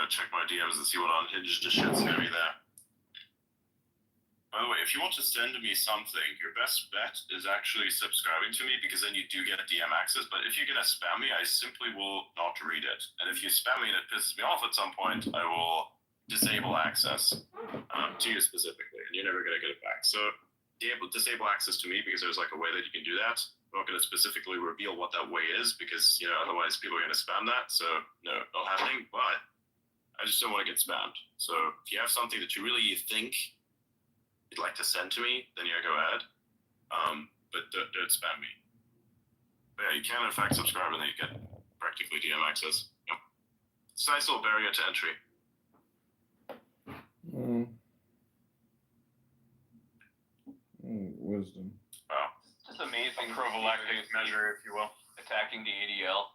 gonna check my DMs and see what unhinged shit's gonna be there. By the way, if you want to send me something, your best bet is actually subscribing to me, because then you do get DM access. But if you're gonna spam me, I simply will not read it. And if you spam me and it pisses me off at some point, I will disable access to you specifically, and you're never gonna get it back. So disable access to me, because there's like a way that you can do that. I'm not gonna specifically reveal what that way is, because otherwise people are gonna spam that. So no, not happening. But I just don't want to get spammed. So if you have something that you really think you'd like to send to me, then yeah, go ahead. But don't spam me. But yeah, you can in fact subscribe, and then you get practically DM access. Yep. It's a nice little barrier to entry. Wisdom. Wow. Just amazing prophylactic measure, if you will, attacking the ADL.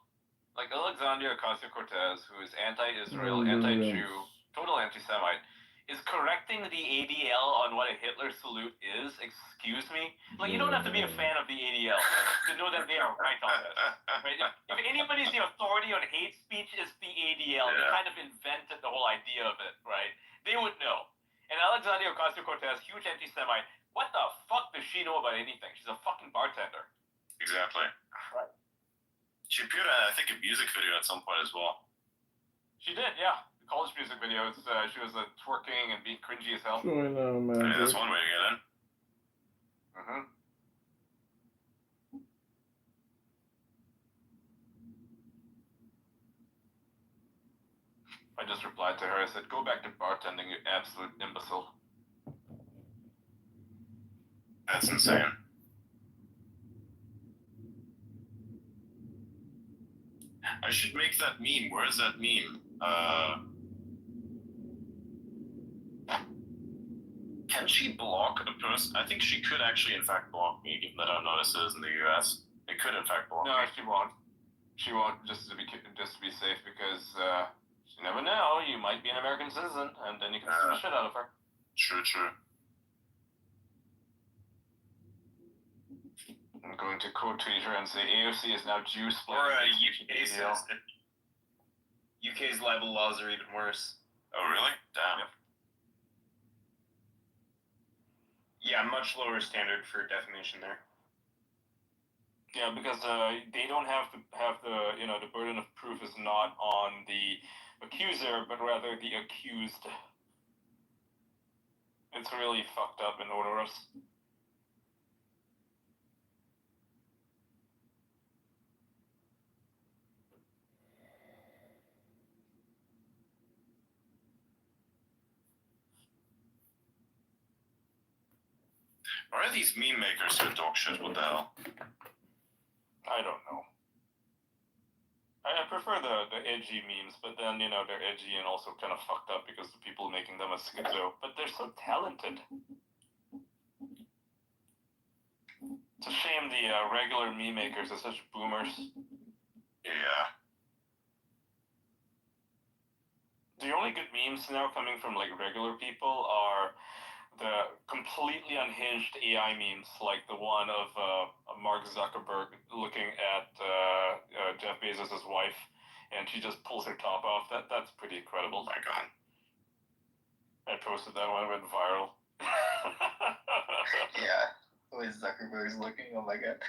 Like Alexandria Ocasio-Cortez, who is anti-Israel, anti-Jew, total anti-Semite, is correcting the ADL on what a Hitler salute is. Excuse me? Like, you don't have to be a fan of the ADL to know that they are right on this. Right? If anybody's the authority on hate speech, it's the ADL. They kind of invented the whole idea of it, right? They would know. And Alexandria Ocasio-Cortez, huge anti-Semite, what the fuck does she know about anything? She's a fucking bartender. Exactly. Right. She appeared in, I think, a music video at some point as well. She did, yeah. The college music videos. She was twerking and being cringy as hell. Join Yeah, that's one way to get in. I just replied to her. I said, "Go back to bartending, you absolute imbecile." That's insane. I should make that meme. Where is that meme? Can she block a person? I think she could actually, in fact, block me, given that I'm not a citizen of the U.S. It could, in fact, block me. No, she won't. She won't, just to be safe, because you never know. You might be an American citizen, and then you can sue the shit out of her. True. I'm going to quote tweet her and say AOC is now Jew split. Or UK says that UK's libel laws are even worse. Oh, really? Damn. Yeah, much lower standard for defamation there. Yeah, because they don't have the burden of proof is not on the accuser, but rather the accused. It's really fucked up and odorous. Why are these meme makers doing dog shit? What the hell? I don't know. I prefer the edgy memes, but then, they're edgy and also kind of fucked up because the people making them are schizo. But they're so talented. It's a shame the regular meme makers are such boomers. Yeah. The only good memes now coming from, regular people are the completely unhinged AI memes, like the one of Mark Zuckerberg looking at Jeff Bezos' wife, and she just pulls her top off. That's pretty incredible. Oh my God. I posted that one, it went viral. Yeah, the way Zuckerberg's looking, oh my God.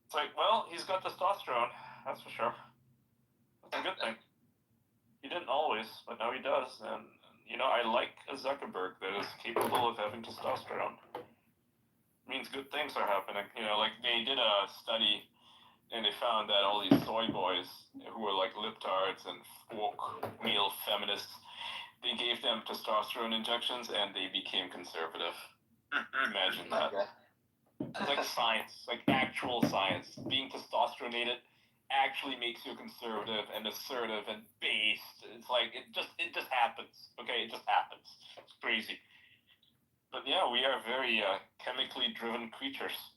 It's like, well, he's got testosterone, that's for sure. That's a good thing. He didn't always, but now he does, and I like a Zuckerberg that is capable of having testosterone. It means good things are happening. They did a study, and they found that all these soy boys who were libtards and woke male feminists, they gave them testosterone injections, and they became conservative. Imagine that. It's science, actual science. Being testosteronated actually makes you conservative and assertive and based. It's it just happens. Okay, it just happens. It's crazy. But yeah, we are very chemically driven creatures.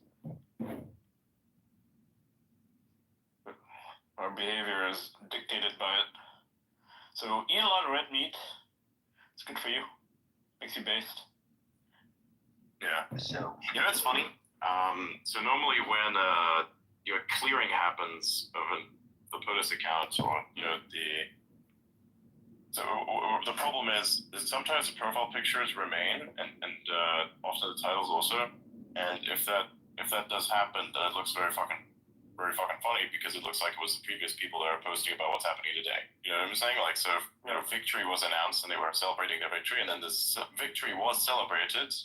Our behavior is dictated by it. So eat a lot of red meat. It's good for you. Makes you based. Yeah. So, It's funny. So normally when your clearing happens of the POTUS account or the. So the problem is sometimes the profile pictures remain and often the titles also, and if that does happen, then it looks very fucking funny because it looks like it was the previous people that are posting about what's happening today. You know what I'm saying? Like, so victory was announced and they were celebrating their victory, and then this victory was celebrated.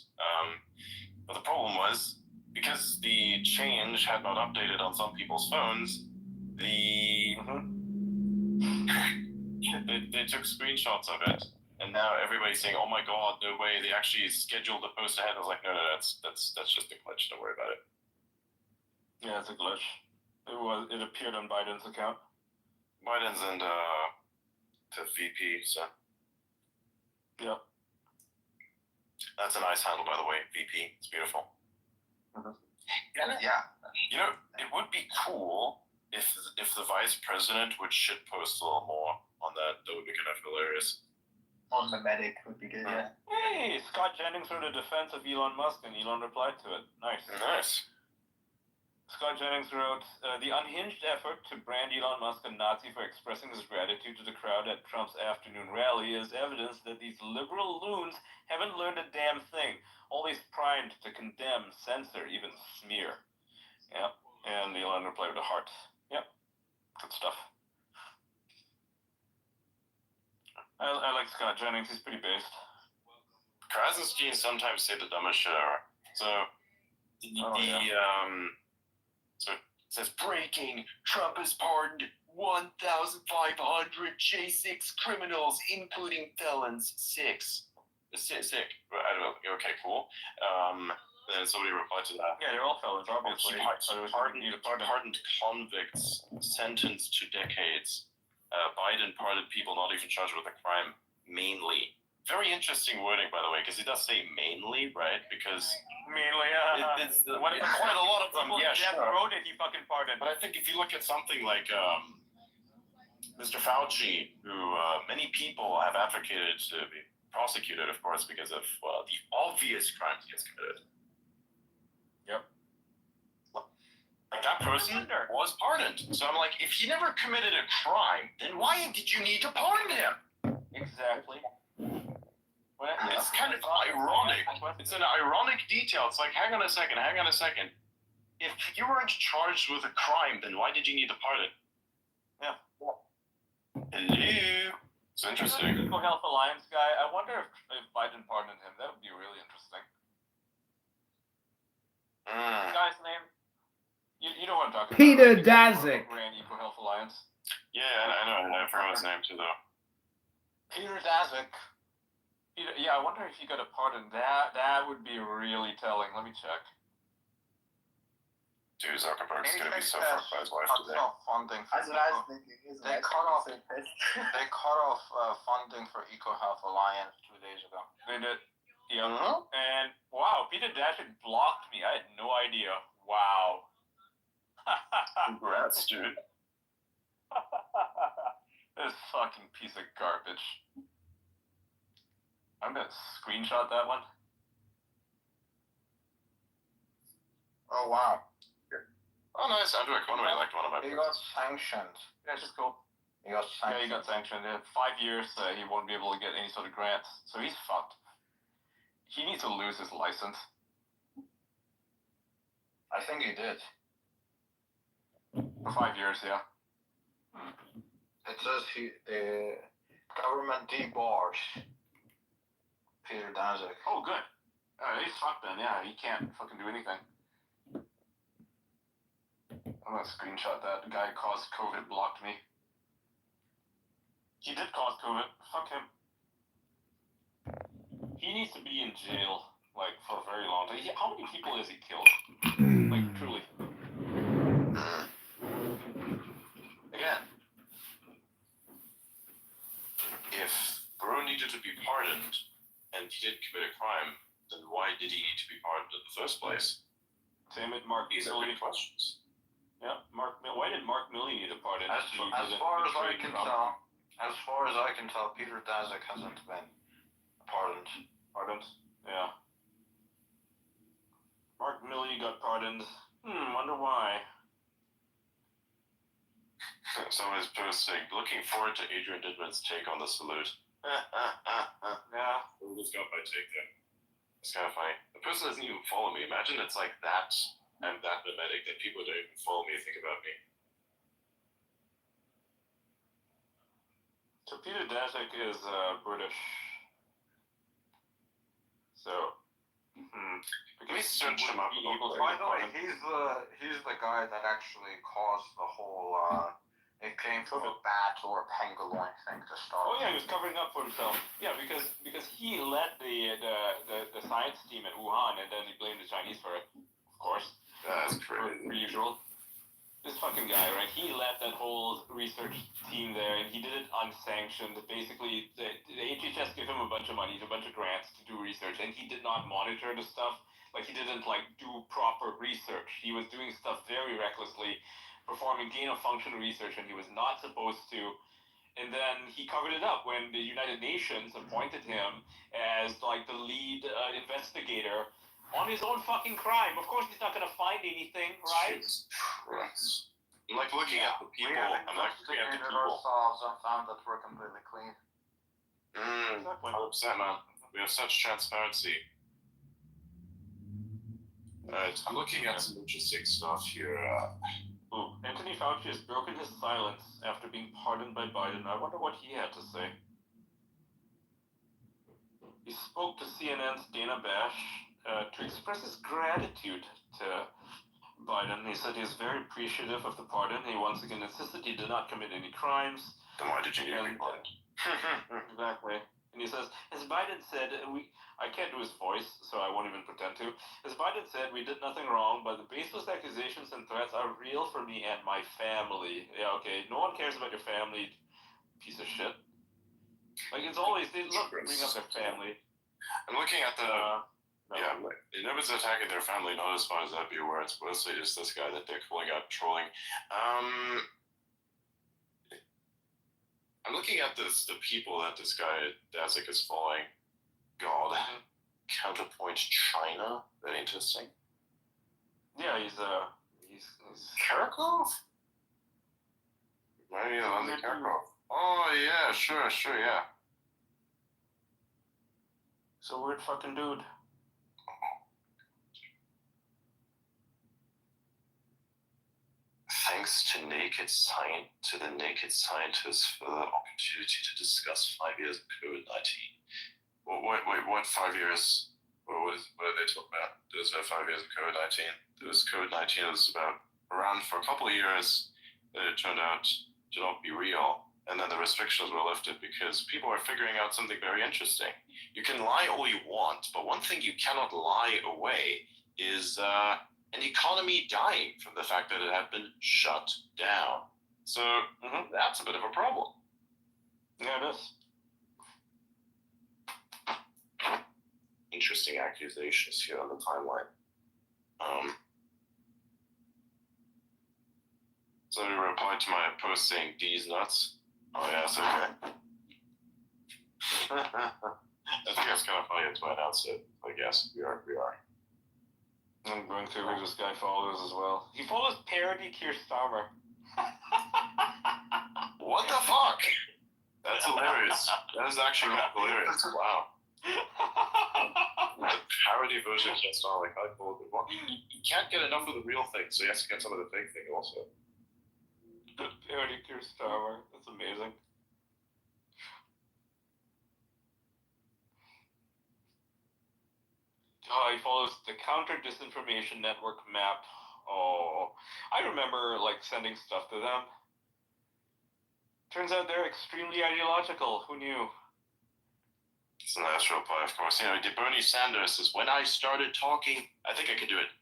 But the problem was because the change had not updated on some people's phones, they took screenshots of it, and now everybody's saying, "Oh my god, no way! They actually scheduled the post ahead." I was like, "No, that's just a glitch. Don't worry about it." Yeah, it's a glitch. It appeared on Biden's account. Biden's and the VP, so. Yep. That's a nice handle, by the way, VP. It's beautiful. Yeah. You know, it would be cool if the vice president would shitpost a little more on that. That would be kind of hilarious. On the medic would be good, yeah. Hey, Scott Jennings wrote a defense of Elon Musk, and Elon replied to it. Nice. Nice. Scott Jennings wrote, the unhinged effort to brand Elon Musk a Nazi for expressing his gratitude to the crowd at Trump's afternoon rally is evidence that these liberal loons haven't learned a damn thing. Always primed to condemn, censor, even smear. Yep. And Elon replied with a heart. Yep. Good stuff. I like Scott Jennings. He's pretty based. Krasinski sometimes say the dumbest shit ever. So, so it says, breaking, Trump has pardoned 1,500 J6 criminals, including felons, 6. Sick. I don't know. Okay, cool. Then somebody replied to that. Yeah, they're all felons, obviously. Pardoned convicts sentenced to decades. Biden pardoned people not even charged with a crime, mainly. Very interesting wording, by the way, because he does say mainly, right? Because mainly, it's quite a lot of them. Yeah, sure. Road he fucking pardoned. But I think if you look at something like Mr. Fauci, who many people have advocated to be prosecuted, of course, because of the obvious crimes he has committed. Yep. Like, that person was pardoned. So I'm like, if he never committed a crime, then why did you need to pardon him? Exactly. It's kind of ironic. It's an ironic detail. It's like, hang on a second. If you weren't charged with a crime, then why did you need a pardon? Yeah. Hello. It's interesting. The Eco Health Alliance guy, I wonder if Biden pardoned him. That would be really interesting. The guy's name? You know what I'm talking Peter about. Daszak. Ran Eco Health Alliance. Yeah, I know. I forgot his name too, though. Peter Daszak. Yeah, I wonder if he got a pardon. That would be really telling. Let me check. Dude, Zuckerberg's gonna be so fucked by his wife today. Funding. That's what I was thinking. They cut off funding for Eco Health Alliance 2 days ago. They did. Yeah. And wow, Peter Daszak blocked me. I had no idea. Wow. Congrats, dude. This fucking piece of garbage. I'm gonna screenshot that one. Oh wow. Oh, nice. Andrew Economy liked one of my He books. got sanctioned. Yeah, it's just cool. He got sanctioned. Yeah, he got sanctioned. In 5 years, he won't be able to get any sort of grants. So he's fucked. He needs to lose his license. I think he did. For 5 years, yeah. It says the government debars Peter Daszak. Oh, good. He's fucked then, yeah. He can't fucking do anything. I'm gonna screenshot that. The guy who caused COVID blocked me. He did cause COVID. Fuck him. He needs to be in jail, like, for a very long time. How many people has he killed? Like, truly. Again, if Bro needed to be pardoned and he did commit a crime, then why did he need to be pardoned in the first place? Same with Mark These are Milley. big questions. Yeah, why did Mark Milley need a pardon? As far as I can tell, Peter Daszak hasn't been pardoned. Pardoned? Yeah. Mark Milley got pardoned. Wonder why. Someone's posting, looking forward to Adrian Didman's take on the salute. Yeah. Who's got my take there? It's kind of funny. The person doesn't even follow me. Imagine it's like that. I'm that mimetic that people don't even follow me and think about me. So Peter Daszak is British. So, Let me search him up. be able to By the way, find him. he's the guy that actually caused the whole it came from a bat or a pangolin thing to start. Oh yeah, he was covering up for himself. Yeah, because he led the science team at Wuhan, and then he blamed the Chinese for it. Of course, That's per crazy. usual. This fucking guy, right? He led that whole research team there, and he did it unsanctioned. Basically, the HHS gave him a bunch of money, a bunch of grants to do research, and he did not monitor the stuff. Like, he didn't, like, do proper research. He was doing stuff very recklessly, performing gain-of-function research, and he was not supposed to. And then he covered it up when the United Nations appointed him as, like, the lead investigator on his own fucking crime. Of course, he's not going to find anything, right? Jesus Christ. I'm like looking at the We people. have I'm like looking at the investigated people. ourselves and found that we're completely clean. Exactly. 100%, man. We have such transparency. Alright, I'm looking at some interesting stuff here. Ooh, Anthony Fauci has broken his silence after being pardoned by Biden. I wonder what he had to say. He spoke to CNN's Dana Bash to express his gratitude to Biden. He said he is very appreciative of the pardon. He once again insisted he did not commit any crimes. Then why did you need me? Exactly. And he says, as Biden said, I can't do his voice, so I won't even pretend to. As Biden said, we did nothing wrong, but the baseless accusations and threats are real for me and my family. Yeah, okay. No one cares about your family, piece of shit. Like, it's always, they love bring up their family. I'm looking at the. No. Yeah, nobody's attacking their family, not as far as I'd be aware. It's mostly just this guy that they're calling out trolling. I'm looking at the people that this guy Daszak is following. God. Counterpoint China. Very interesting. Yeah, he's Karakov? Why are you on the Karakov? Oh, yeah, sure, yeah. He's a weird fucking dude. Thanks to the naked scientists for the opportunity to discuss 5 years of COVID-19. Wait, what 5 years? What are they talking about? There was no 5 years of COVID-19. There was COVID-19 that was around for a couple of years. Then it turned out to not be real. And then the restrictions were lifted because people are figuring out something very interesting. You can lie all you want, but one thing you cannot lie away is an economy dying from the fact that it had been shut down. So that's a bit of a problem. Yeah, it is. Interesting accusations here on the timeline. Somebody replied to my post saying D's nuts. Oh yes, okay. I think that's kind of funny. That's why I announced it. I guess we are. I'm going through who this guy follows as well. He follows parody Keir Starmer. What the fuck? That's hilarious. That is actually hilarious. Wow. The parody version of Keir Starmer, like I thought it was. You can't get enough of the real thing, so you have to get some of the fake thing also. The parody Keir Starmer. That's amazing. Oh, he follows the Counter Disinformation Network MAP. Oh, I remember like sending stuff to them. Turns out they're extremely ideological. Who knew? It's a nice reply, of course. You know, Bernie Sanders says, when I started talking, I think I could do it.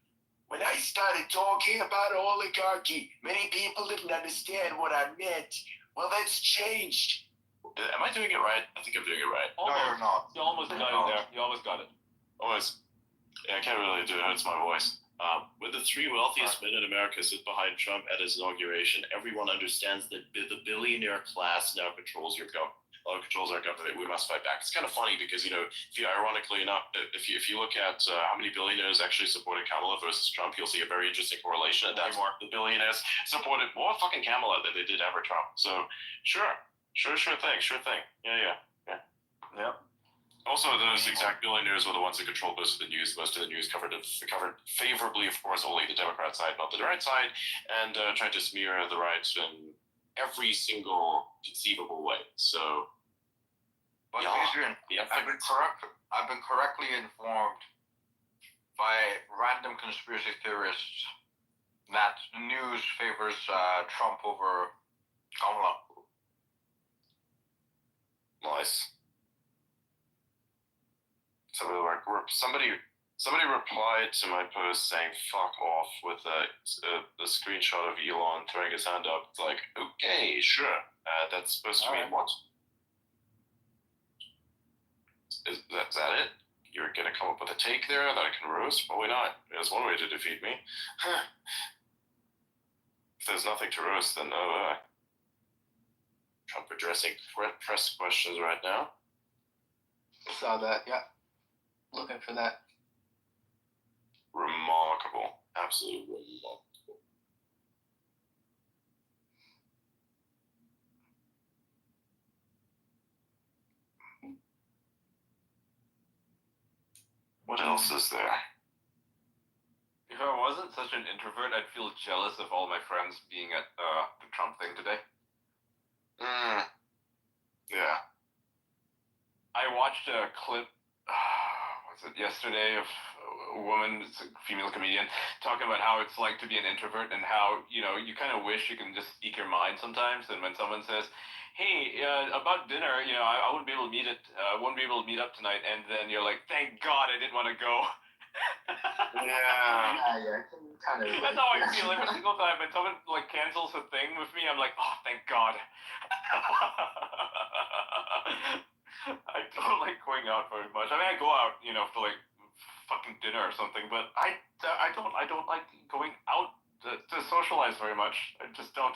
When I started talking about oligarchy, many people didn't understand what I meant. Well, that's changed. Am I doing it right? I think I'm doing it right. No, you're not. You almost got it there. You almost got it. Almost. Yeah, I can't really do it. It hurts my voice. When the three wealthiest men in America sit behind Trump at his inauguration, everyone understands that the billionaire class now controls your government. A lot of controls our government. We must fight back. It's kind of funny because, if you ironically enough, if you look at how many billionaires actually supported Kamala versus Trump, you'll see a very interesting correlation. And that's more the billionaires supported more fucking Kamala than they did ever Trump. So sure thing. Yeah. Yep. Also, those exact billionaires were the ones that controlled most of the news. Most of the news covered favorably, of course, only the Democrat side, not the right side, and tried to smear the right in every single conceivable way. So, But yeah. Adrian, Yeah. I've been correctly informed by random conspiracy theorists that the news favors Trump over Kamala. Nice. Somebody replied to my post saying "fuck off" with a screenshot of Elon throwing his hand up. It's like, okay, sure. That's supposed to mean what? Is that it? You're gonna come up with a take there that I can roast? Probably not. There's one way to defeat me. If there's nothing to roast, then no. Trump addressing press questions right now. Saw that, yeah. Looking for that. Remarkable. Absolutely remarkable. What else is there? If I wasn't such an introvert, I'd feel jealous of all my friends being at the Trump thing today. Yeah. I watched a clip, was it yesterday, of a woman, it's a female comedian, talking about how it's like to be an introvert and how, you kind of wish you can just speak your mind sometimes. And when someone says, hey, about dinner, I wouldn't be able to meet up tonight. And then you're like, thank God I didn't want to go. Yeah. Yeah, kind of. That's how I feel every single time. When someone cancels a thing with me, I'm like, oh, thank God. I don't like going out very much. I mean, I go out, for fucking dinner or something, but I don't like going out to socialize very much. I just don't.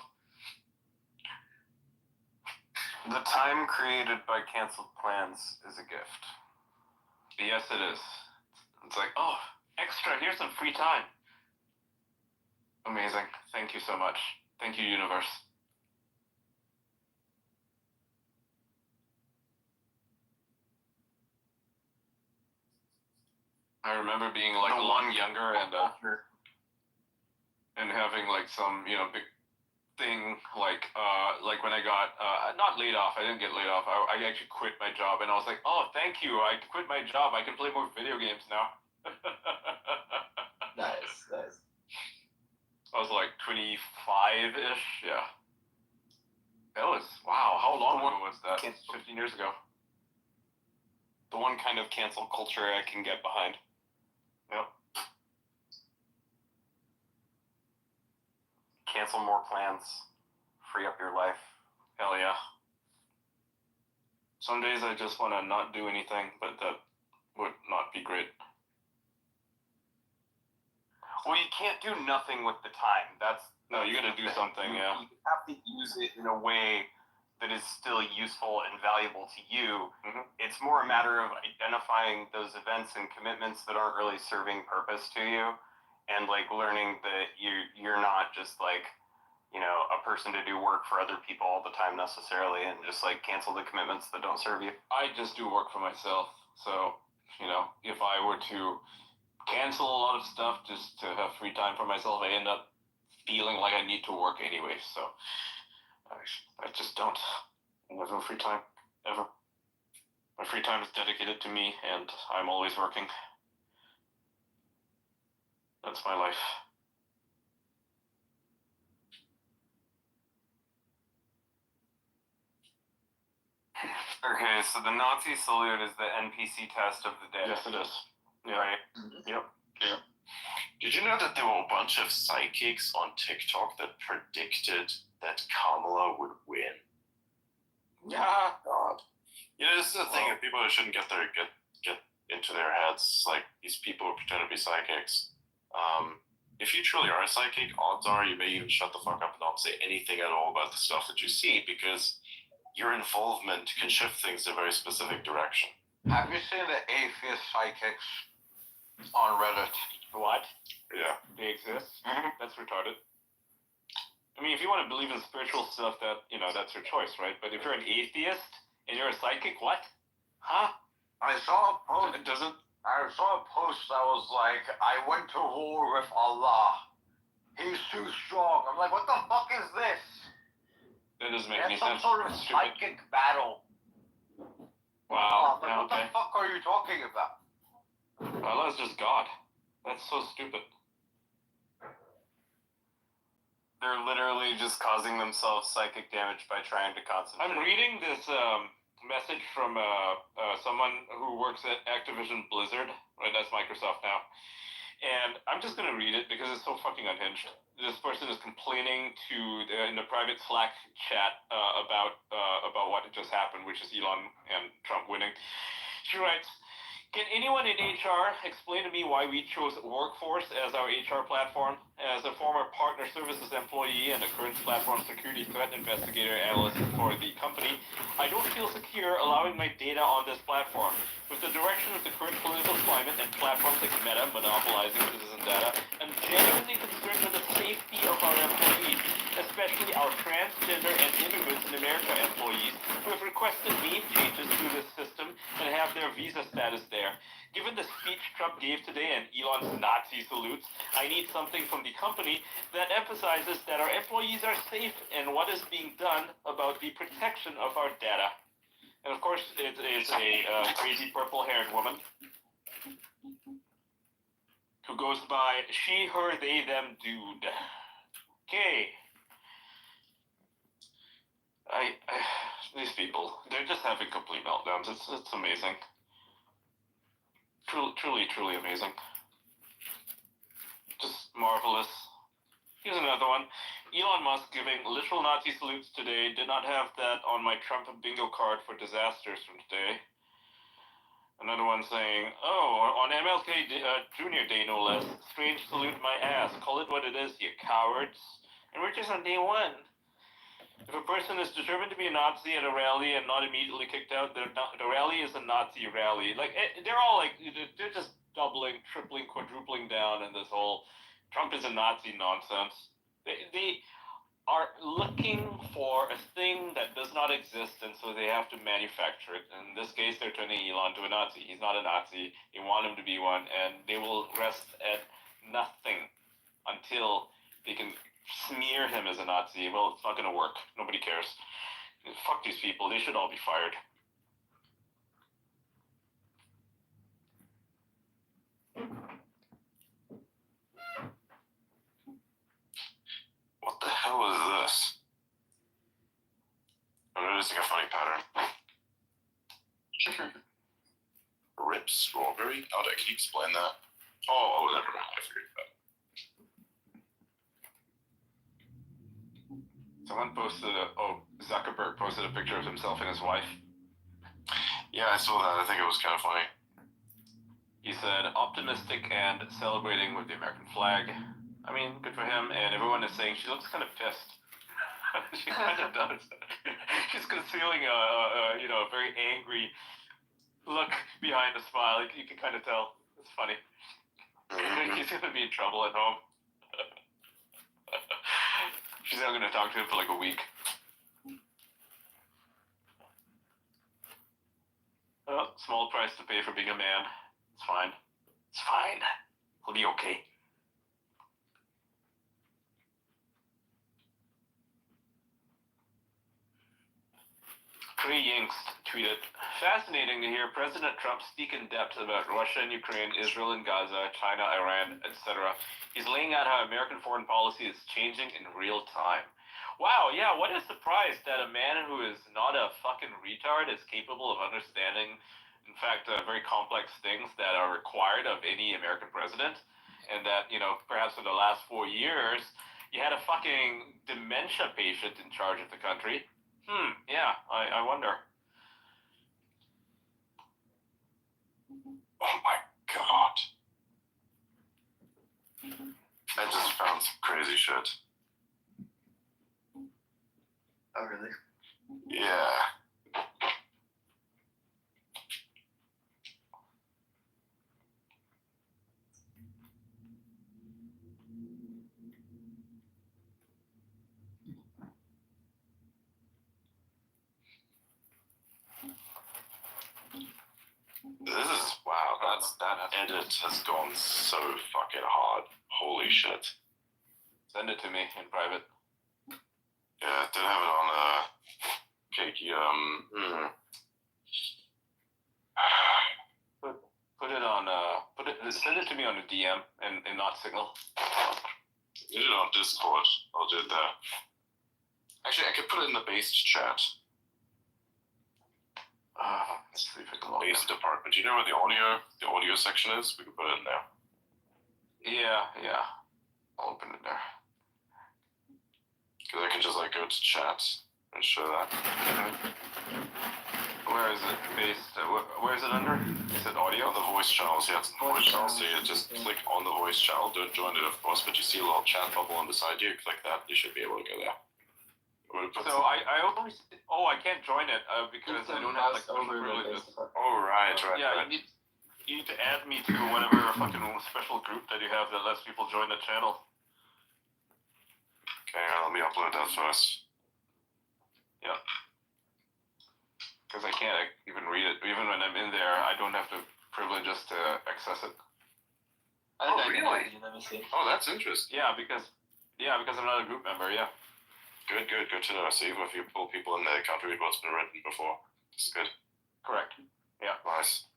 The time created by canceled plans is a gift. Yes, it is. It's like, oh, extra, here's some free time. Amazing. Thank you so much. Thank you, universe. I remember being a lot younger and having some big thing like when I got not laid off. I didn't get laid off. I actually quit my job and I was like, oh, thank you. I quit my job. I can play more video games now. Nice. I was like 25-ish. Yeah. That was wow. How long ago was that? 15 years ago. The one kind of cancel culture I can get behind. Yep. Cancel more plans. Free up your life. Hell yeah. Some days I just want to not do anything, but that would not be great. Well, you can't do nothing with the time. No, you gotta do something, yeah. You have to use it in a way that is still useful and valuable to you. Mm-hmm. It's more a matter of identifying those events and commitments that aren't really serving purpose to you, and learning that you're not just a person to do work for other people all the time necessarily, and just cancel the commitments that don't serve you. I just do work for myself, so if I were to cancel a lot of stuff just to have free time for myself, I end up feeling like I need to work anyway. So I just don't. I have no free time ever. My free time is dedicated to me, and I'm always working. That's my life. Okay, so the Nazi salute is the NPC test of the day. Yes, it is. Yeah. Right? Yep. Did you know that there were a bunch of psychics on TikTok that predicted that Kamala would win? Yeah. God. This is the thing that people shouldn't get into their heads. These people who pretend to be psychics. If you truly are a psychic, odds are you may even shut the fuck up and not say anything at all about the stuff that you see, because your involvement can shift things in a very specific direction. Have you seen the atheist psychics on Reddit? What? Yeah. They exist? Mhm. That's retarded. I mean, if you want to believe in spiritual stuff, that's your choice, right? But if you're an atheist and you're a psychic, what? Huh? I saw a post. It doesn't. I saw a post that was like, I went to war with Allah. He's too strong. I'm like, what the fuck is this? That doesn't make any It's some sense. sort of It's stupid. psychic battle. Wow. I'm like, Yeah, what the okay. fuck are you talking about? Allah's just God. That's so stupid. They're literally just causing themselves psychic damage by trying to concentrate. I'm reading this message from someone who works at Activision Blizzard, right? That's Microsoft now. And I'm just going to read it because it's so fucking unhinged. This person is complaining in the private Slack chat about what just happened, which is Elon and Trump winning. She writes, "Can anyone in HR explain to me why we chose Workforce as our HR platform? As a former partner services employee and a current platform security threat investigator analyst for the company, I don't feel secure allowing my data on this platform. With the direction of the current political climate and platforms like Meta monopolizing citizen data, I'm genuinely concerned with the safety of our employees, especially our transgender and immigrants in America employees who have requested name changes through this system and have their visa status there. Given the speech Trump gave today and Elon's Nazi salutes, I need something from the company that emphasizes that our employees are safe and what is being done about the protection of our data." And of course, it is a crazy purple-haired woman who goes by she, her, they, them, dude. Okay. These people, they're just having complete meltdowns. It's amazing. Truly amazing. Just marvelous. Here's another one. Elon Musk giving literal Nazi salutes today. Did not have that on my Trump bingo card for disasters from today. Another one saying, "Oh, on MLK Junior Day, no less. Strange salute my ass. Call it what it is, you cowards. And we're just on day one. If a person is determined to be a Nazi at a rally and not immediately kicked out, the rally is a Nazi rally." Like, they're all like, they're just doubling, tripling, quadrupling down in this whole Trump is a Nazi nonsense. They are looking for a thing that does not exist, and so they have to manufacture it. In this case, they're turning Elon to a Nazi. He's not a Nazi. They want him to be one, and they will rest at nothing until they can smear him as a Nazi. Well, it's not going to work. Nobody cares. Fuck these people. They should all be fired. What the hell is this? I'm noticing a funny pattern. Rip strawberry? How can you explain that? Oh, never mind. I figured that. Someone posted Zuckerberg posted a picture of himself and his wife. Yeah, I saw that. I think it was kind of funny. He said, optimistic and celebrating with the American flag. I mean, good for him. And everyone is saying she looks kind of pissed. She kind of does. She's concealing a very angry look behind the smile. Like, you can kind of tell. It's funny. He's gonna be in trouble at home. She's not gonna talk to him for like a week. Oh, small price to pay for being a man. It's fine. It's fine. He'll be okay. Trey Yingst tweeted, "Fascinating to hear President Trump speak in depth about Russia and Ukraine, Israel and Gaza, China, Iran, etc. He's laying out how American foreign policy is changing in real time." Wow, yeah, what a surprise that a man who is not a fucking retard is capable of understanding, in fact, very complex things that are required of any American president. And that, perhaps for the last 4 years, you had a fucking dementia patient in charge of the country. Yeah, I wonder. Oh my god. I just found some crazy shit. Oh, really? Yeah. that edit has gone so fucking hard. Holy shit. Send it to me in private. Yeah, I did have it on Cakey. Put it on. Send it to me on a DM and not Signal. Did it on Discord. I'll do it there. Actually, I could put it in the base chat. Let's see if I can log in. Base department. Do you know where the audio section is? We can put it in there. Yeah. I'll open it there. Because I can just like go to chat and show that. Where is it based? Where is it under? Is it audio? On the voice channels, yeah, it's in the voice channel. So you just click on the voice channel. Don't join it, of course, but you see a little chat bubble on the side. You click that, you should be able to go there. So I only. Oh, I can't join it because I don't have like special privileges. Oh, right. Yeah, right. you need to add me to whatever fucking special group that you have that lets people join the channel. Okay, let me upload that first. Yeah. Because I can't even read it. Even when I'm in there, I don't have the privileges to access it. I think Oh, I can really? add you. Let me see. Oh, that's interesting. Yeah, because I'm not a group member. Yeah. Good to know. So even if you pull people in there, they can't read what's been written before. It's good. Correct. Yeah. Nice.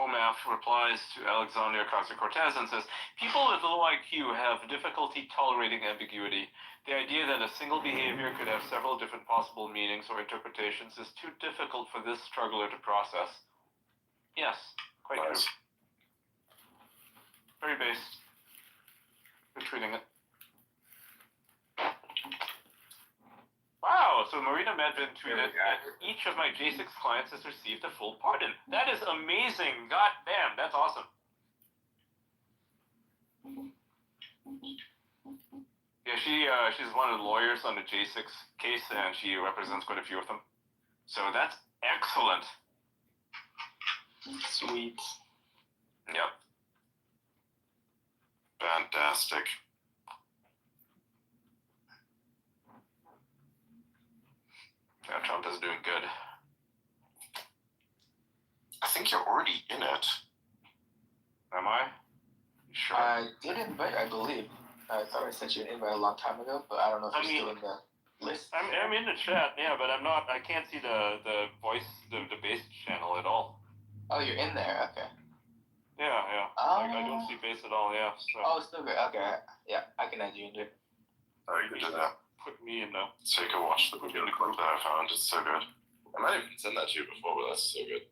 Homaf replies to Alexandria Ocasio-Cortez and says, people with low IQ have difficulty tolerating ambiguity. The idea that a single behavior could have several different possible meanings or interpretations is too difficult for this struggler to process. Yes, quite Nice. true. Very based. Good treating it. Wow, so Marina Medvin tweeted that each of my J6 clients has received a full pardon. That is amazing. God damn, that's awesome. Yeah, she's one of the lawyers on the J6 case, and she represents quite a few of them. So that's excellent. Sweet. Yep. Fantastic. Yeah, Trump is doing good. I think you're already in it. Am I? Sure. I did invite, I believe. I thought I sent you an invite a long time ago, but I don't know if I you're mean, still in the list. I'm in the chat, yeah, but I'm not. I can't see the voice, the base channel at all. Oh, you're in there. Okay. Yeah. Like, I don't see base at all. Yeah. So Oh, still good. Okay. Yeah, I can add you into it. Oh, you can do that. put me in the. So you can watch the video clip that I found. It's so good. I might have sent that to you before, but that's so good.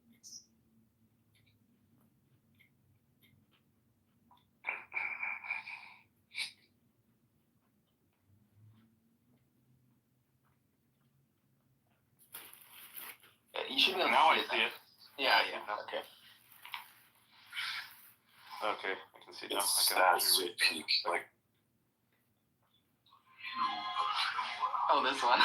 You should be able to Now I see see it. Yeah. Okay. Okay, I can see now. It's I can that actually read. peak. Like, Oh, this one.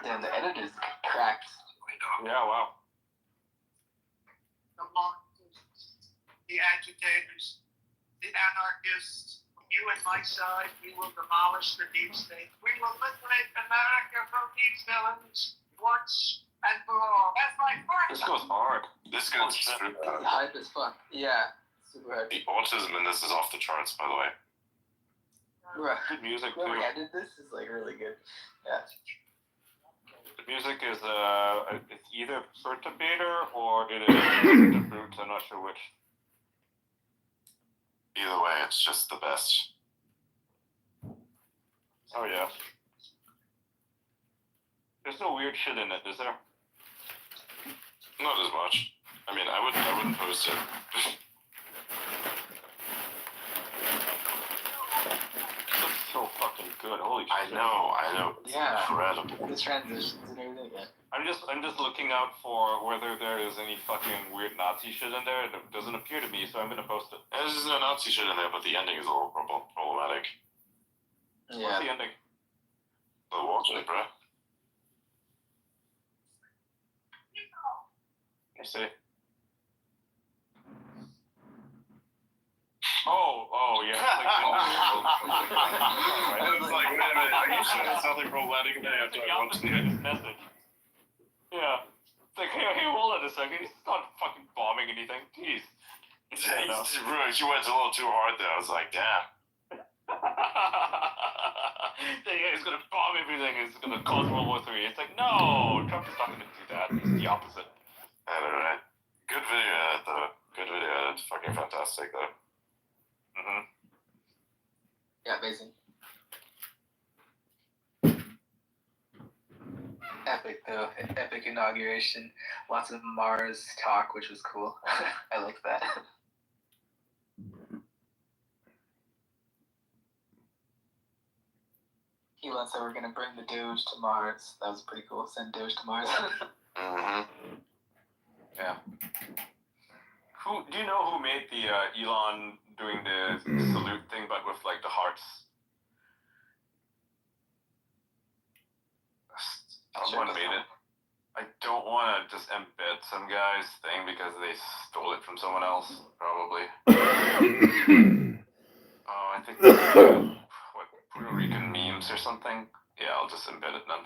Damn, the editor's cracked. Yeah, wow. The monkeys, the agitators, the anarchists, you and my side, we will demolish the deep state. We will liberate America from these villains once and for all. That's my This first. goes hard. this goes shit. through. Hype as fuck. Yeah. Super hype. The autism in this is off the charts, by the way. Right. Good music too. Whoever edited this is like really good. Yeah. The music is it's either Perturbator or it is the Brute. I'm not sure which. Either way, it's just the best. Oh yeah. There's no weird shit in it, is there? Not as much. I mean, I wouldn't post it. Looks so fucking good. Holy I shit. know. It's Yeah. incredible. The transitions and everything. Yeah. I'm just looking out for whether there is any fucking weird Nazi shit in there. It doesn't appear to me, so I'm gonna post it. There's no Nazi shit in there, but the ending is a little problematic. What's Yeah. the ending? So watch it, bro. I see. Oh, yeah. I was like, wait a minute, are you shit. It's nothing problematic about That's it. the opposite of his message. Yeah. It's like, hey, hold on a second. He's not fucking bombing anything. Jeez. You know. He went a little too hard there. I was like, damn. He's gonna bomb everything. It's gonna cause World War III. It's like, no, Trump is not gonna do that. It's the opposite. I don't know. Good video, though. Good video. It's fucking fantastic, though. Mm-hmm. Yeah, amazing. Epic though, epic inauguration. Lots of Mars talk, which was cool. I liked that. Elon said we're gonna bring the Doge to Mars. That was pretty cool. Send Doge to Mars. Mm-hmm. Yeah. Do you know who made the Elon doing the salute thing, but with like the hearts? Someone made it. I don't want to just embed some guy's thing because they stole it from someone else, probably. Oh, I think what, Puerto Rican memes or something? Yeah, I'll just embed it then.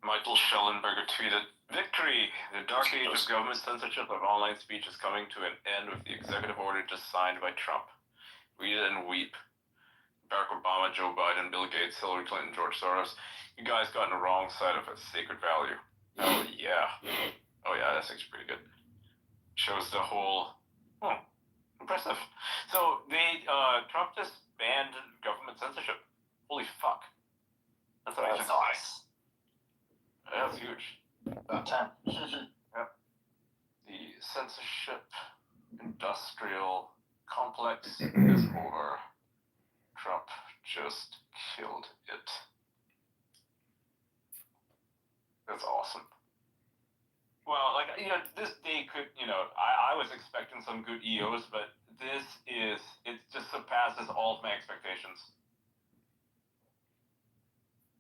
Michael Schellenberger tweeted, "Victory! The dark age of government censorship of online speech is coming to an end with the executive order just signed by Trump. Read it and weep. Barack Obama, Joe Biden, Bill Gates, Hillary Clinton, George Soros. You guys got on the wrong side of a sacred value." Oh yeah. Oh yeah, that's actually pretty good. Shows the whole... impressive. So Trump just banned government censorship. Holy fuck. That's amazing. Nice. That's huge. About time. Yep. The censorship industrial complex is over. Trump just killed it. That's awesome. Well, like, this day could, I was expecting some good EOs, but it just surpasses all of my expectations.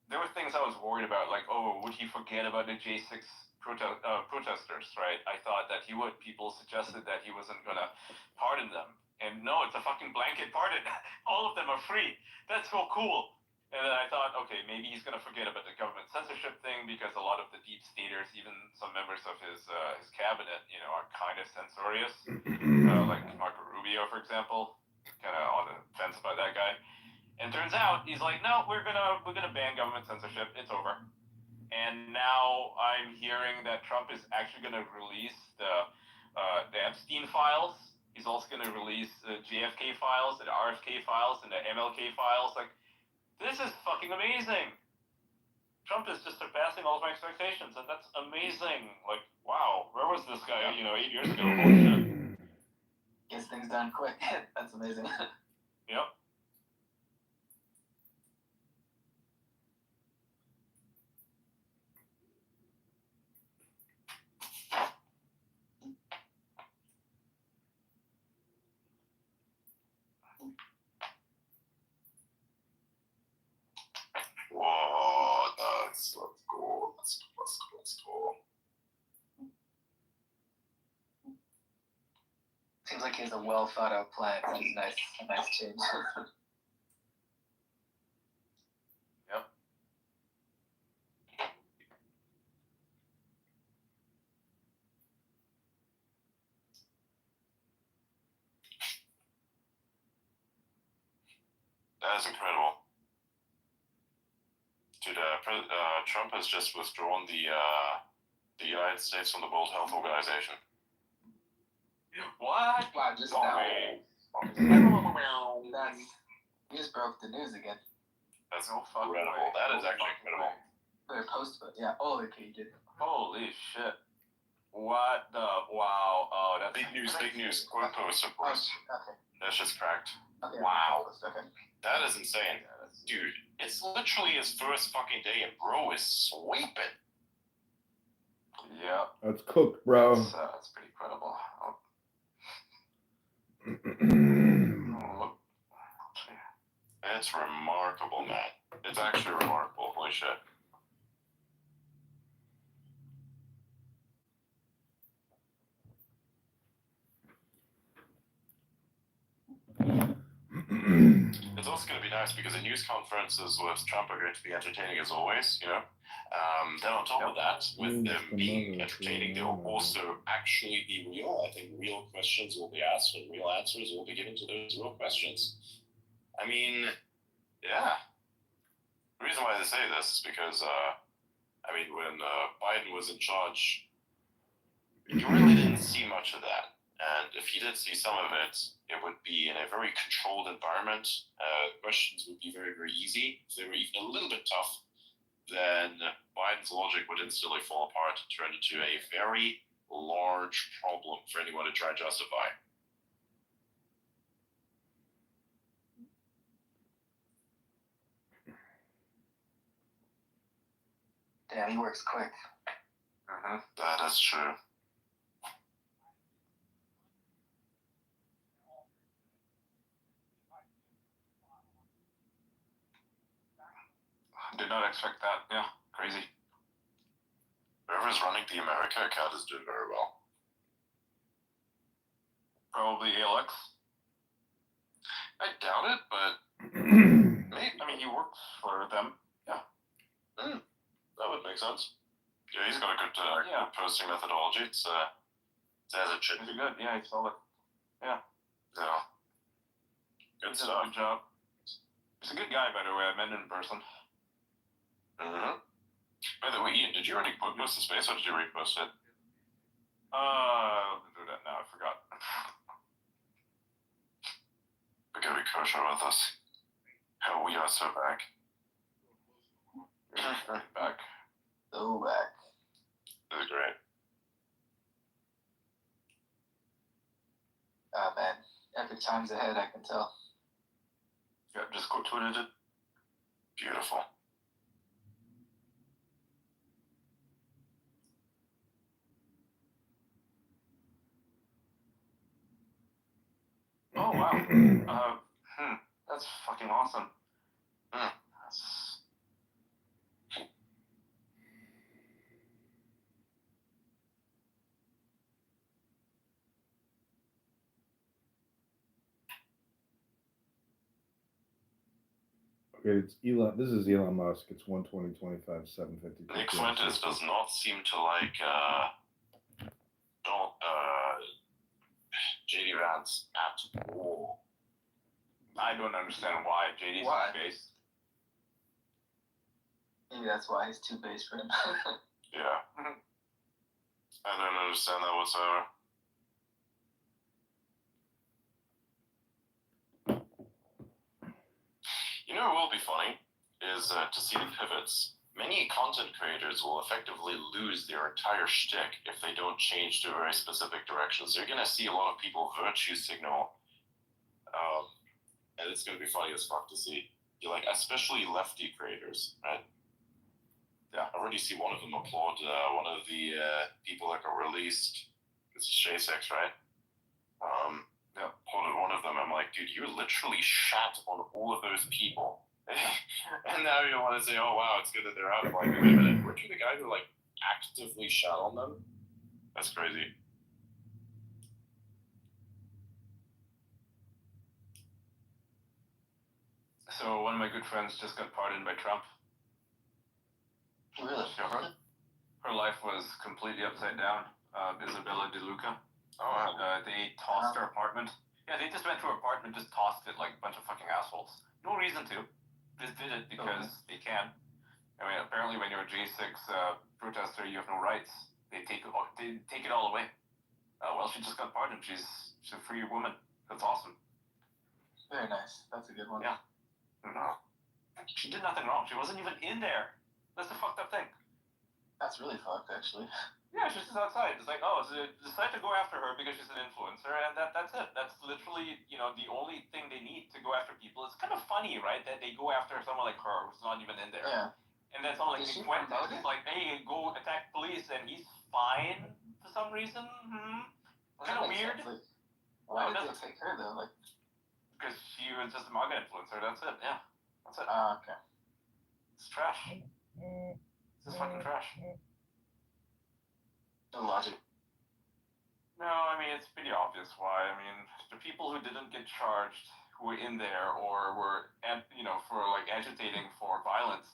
There were things I was worried about, like, oh, would he forget about the J6 protesters, right? I thought that he would. People suggested that he wasn't gonna pardon them. And no, it's a fucking blanket pardon. All of them are free. That's so cool. And then I thought, okay, maybe he's gonna forget about the government censorship thing because a lot of the deep staters, even some members of his cabinet, are kind of censorious. Like Marco Rubio, for example, kind of on the fence about that guy. And turns out he's like, no, we're gonna ban government censorship. It's over. And now I'm hearing that Trump is actually gonna release the Epstein files. He's also gonna release the JFK files, the RFK files, and the MLK files. Like, this is fucking amazing. Trump is just surpassing all of my expectations, and that's amazing. Like, wow, where was this guy? 8 years ago. Holy shit. Gets things done quick. That's amazing. Yep. Whoa, let's go. Let's go. Seems like he has a well thought out plan, which is nice. A nice change. Yep. That is incredible. Dude, Trump has just withdrawn the United States from the World Health Organization. What? Wow, just now. That's, you just broke the news again. That's No fucking incredible. way. That is No actually fucking incredible. They're post, but yeah. Oh, okay, you did. Holy shit. What the? Wow. Oh, that's Big news, big news. Quote post, of Oh, course. okay. That's just cracked. Okay. Wow. Post, okay. That is insane. Yeah, that's... Dude, it's literally his first fucking day, and bro is sweeping. Yeah. That's cooked, bro. That's pretty incredible. Oh, look. It's remarkable, man. It's actually remarkable. Holy shit. it's also going to be nice because the news conferences with Trump are going to be entertaining as always, you know. Then on top of that, with them being entertaining, they'll also actually be real. I think real questions will be asked and real answers will be given to those real questions. I mean, yeah. The reason why they say this is because, when Biden was in charge, you really didn't see much of that. And if you did see some of it, it would be in a very controlled environment. Questions would be very, very easy. If they were even a little bit tough, then Biden's logic would instantly fall apart and turn into a very large problem for anyone to try and justify. Damn, he works quick. That is true. Did not expect that. Yeah, crazy. Whoever's running the America account is doing very well. Probably ALX. I doubt it, but maybe. I mean, he works for them. Yeah. That would make sense. Yeah, he's got a good, good posting methodology. It's as it should He's be. good. Yeah, he's solid. Yeah. Good He does a stuff. good job. He's a good guy, by the way. I met him in person. By the way, Ian, did you already post the space or did you repost it? I'll do that now. I forgot. We're gonna be kosher with us. How we are so back. Back. So back. This is great. Oh man, epic times ahead, I can tell. Yeah, just go tweeted it. Beautiful. Oh wow. That's fucking awesome. That's... Okay, it's Elon. This is Elon Musk. It's 120.25, 750. Nick Fuentes does not seem to like JD Vance at all. I don't understand why JD's Why? base. Maybe that's why he's too base for him. Yeah. I don't understand that whatsoever. You know what will be funny is to see the pivots. Many content creators will effectively lose their entire shtick if they don't change to a very specific direction. So you're going to see a lot of people virtue signal. And it's going to be funny as fuck to see. You like, especially lefty creators, right? Yeah, I already see one of them applaud one of the people that got released. It's ShaseX, right? Applauded one of them. I'm like, dude, you literally shat on all of those people. And now you want to say, oh wow, it's good that they're out. I'm like, wait a minute, weren't you the guy who like actively shat on them? That's crazy. So one of my good friends just got pardoned by Trump. Really? Her life was completely upside down. Isabella De Luca. Oh, wow. They tossed her apartment. Yeah, they just went to her apartment, just tossed it like a bunch of fucking assholes. No reason to. Just did it because they can. I mean, apparently when you're a J6 protester, you have no rights. They take it all away. Well, she just got pardoned. She's a free woman. That's awesome. Very nice. That's a good one. Yeah. No. She did nothing wrong. She wasn't even in there. That's the fucked up thing. That's really fucked, actually. Yeah, she's just outside. It's like, oh, so they decide to go after her because she's an influencer, and that's it. That's literally, the only thing they need to go after people. It's kind of funny, right, that they go after someone like her who's not even in there. Yeah. And then someone like Is she Nick Fuentes promoted? is like, hey, go attack police, and he's fine for some reason. Kind of weird. Like, why did they take her, though? Like, because she was just a MAGA influencer. That's it. Yeah. That's it. Okay. It's trash. This is fucking trash. No logic. No, I mean, it's pretty obvious why. I mean, the people who didn't get charged, who were in there or were, for like agitating for violence,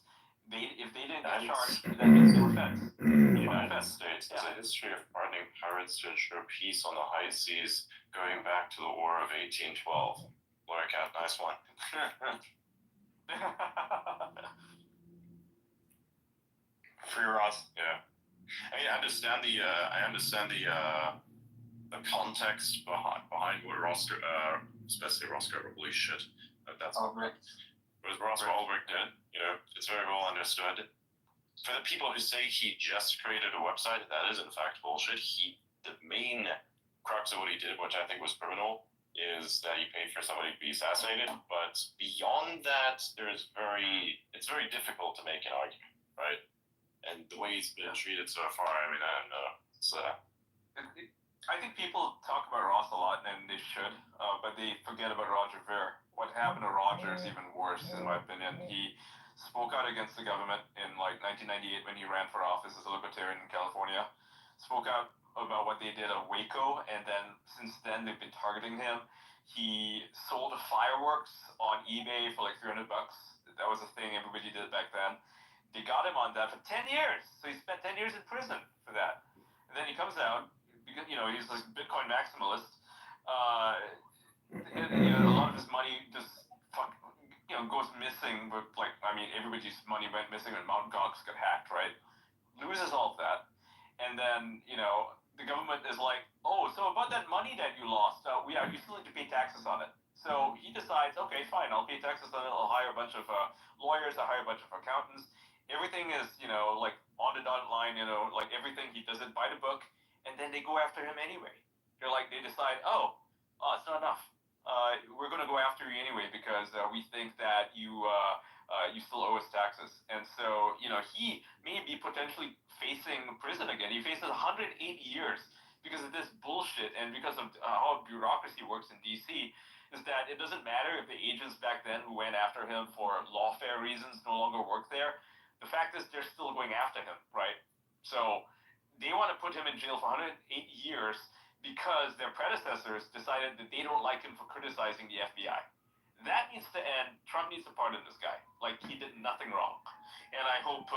if they didn't get charged, that means they were feds. The United States has a history of pardoning pirates to ensure peace on the high seas, going back to the War of 1812. Lawyer Cat, nice one. Free Ross. Yeah, I mean, I understand the context behind what especially Roscoe, holy shit, that's Albrecht. what Ross Ulbricht did. It's very well understood. For the people who say he just created a website, that is in fact bullshit. The main crux of what he did, which I think was criminal, is that he paid for somebody to be assassinated. But beyond that, it's very difficult to make an argument, right? And the way he's been treated so far, I mean, I don't know. I think people talk about Ross a lot, and they should, but they forget about Roger Ver. What happened to Roger is even worse, in my opinion. He spoke out against the government in like 1998 when he ran for office as a libertarian in California. Spoke out about what they did at Waco, and then since then they've been targeting him. He sold fireworks on eBay for like $300. That was a thing everybody did back then. They got him on that for 10 years. So he spent 10 years in prison for that. And then he comes out, because, he's like Bitcoin maximalist. A lot of his money just goes missing with everybody's money went missing when Mt. Gox got hacked, right? Loses all of that. And then, the government is like, oh, so about that money that you lost, you still need to pay taxes on it. So he decides, okay, fine, I'll pay taxes on it. I'll hire a bunch of lawyers, I'll hire a bunch of accountants. Everything is, like on the dotted line, like everything, he does it by the book. And then they go after him anyway. They decide, it's not enough. We're going to go after you anyway because we think that you still owe us taxes. And so, he may be potentially facing prison again. He faces 108 years because of this bullshit and because of how bureaucracy works in DC. Is that it doesn't matter if the agents back then who went after him for lawfare reasons no longer work there. The fact is they're still going after him, right? So they want to put him in jail for 108 years because their predecessors decided that they don't like him for criticizing the FBI. That needs to end. Trump needs to pardon this guy. Like, he did nothing wrong. And I hope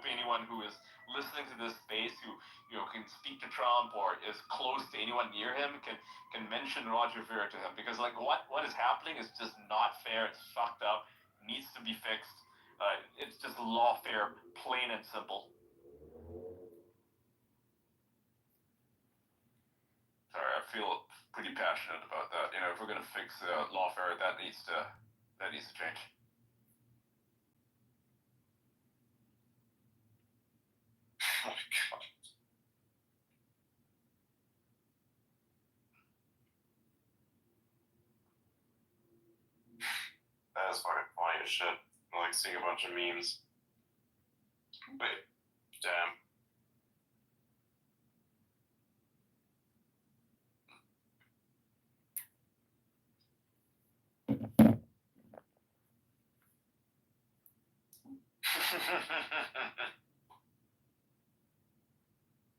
anyone who is listening to this space who can speak to Trump or is close to anyone near him can mention Roger Ver to him, because like what is happening is just not fair. It's fucked up. Needs to be fixed. It's just lawfare, plain and simple. Sorry, I feel pretty passionate about that. If we're gonna fix lawfare, that needs to change. Oh my god. That is fucking funny as shit. I like seeing a bunch of memes. Wait, damn.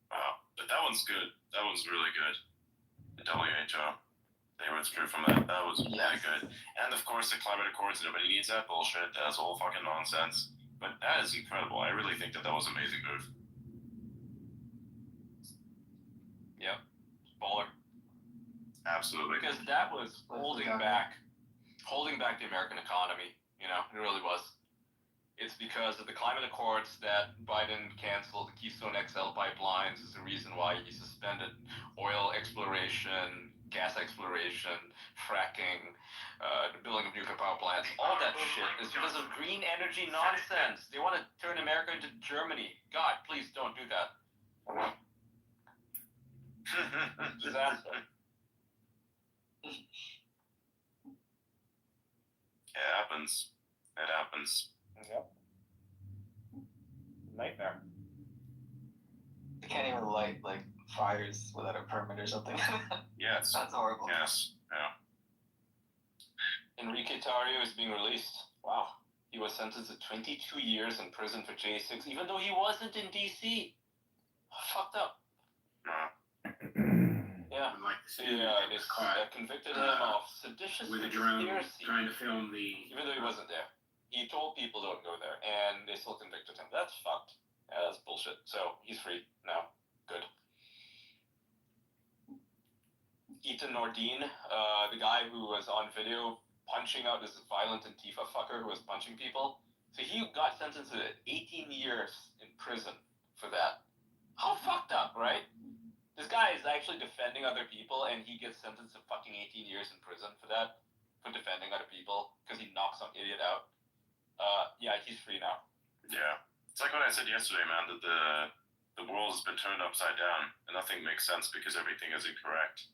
Wow, but that one's good. That one's really good. The WHO. They withdrew from that. That was really good. And of course, the climate accords. Nobody needs that bullshit. That's all fucking nonsense. But that is incredible. I really think that was an amazing move. Yep, baller. Absolutely. Because that was holding back the American economy. It really was. It's because of the climate accords that Biden canceled the Keystone XL pipelines is the reason why he suspended oil exploration, gas exploration, fracking, the building of nuclear power plants. All that shit is because of green energy nonsense. They want to turn America into Germany. God, please don't do that. Disaster. It happens. It happens. Yep. Nightmare. They can't even light like fires without a permit or something. Yes. That's horrible. Yes. Yeah. Enrique Tarrio is being released. Wow. He was sentenced to 22 years in prison for J6, even though he wasn't in DC. Fucked up. Uh, Yeah. I would like to Yeah, they convicted him of seditious with a drone conspiracy. trying to film the. Even though he wasn't there. He told people don't go there, and they still convicted him. That's fucked. Yeah, that's bullshit. So, he's free now. Good. Ethan Nordine, the guy who was on video punching out this violent Antifa fucker who was punching people. So he got sentenced to 18 years in prison for that. How fucked up, right? This guy is actually defending other people, and he gets sentenced to fucking 18 years in prison for that, for defending other people, because he knocked some idiot out. Yeah, he's free now. Yeah. It's like what I said yesterday, man, that the world has been turned upside down, and nothing makes sense because everything is incorrect.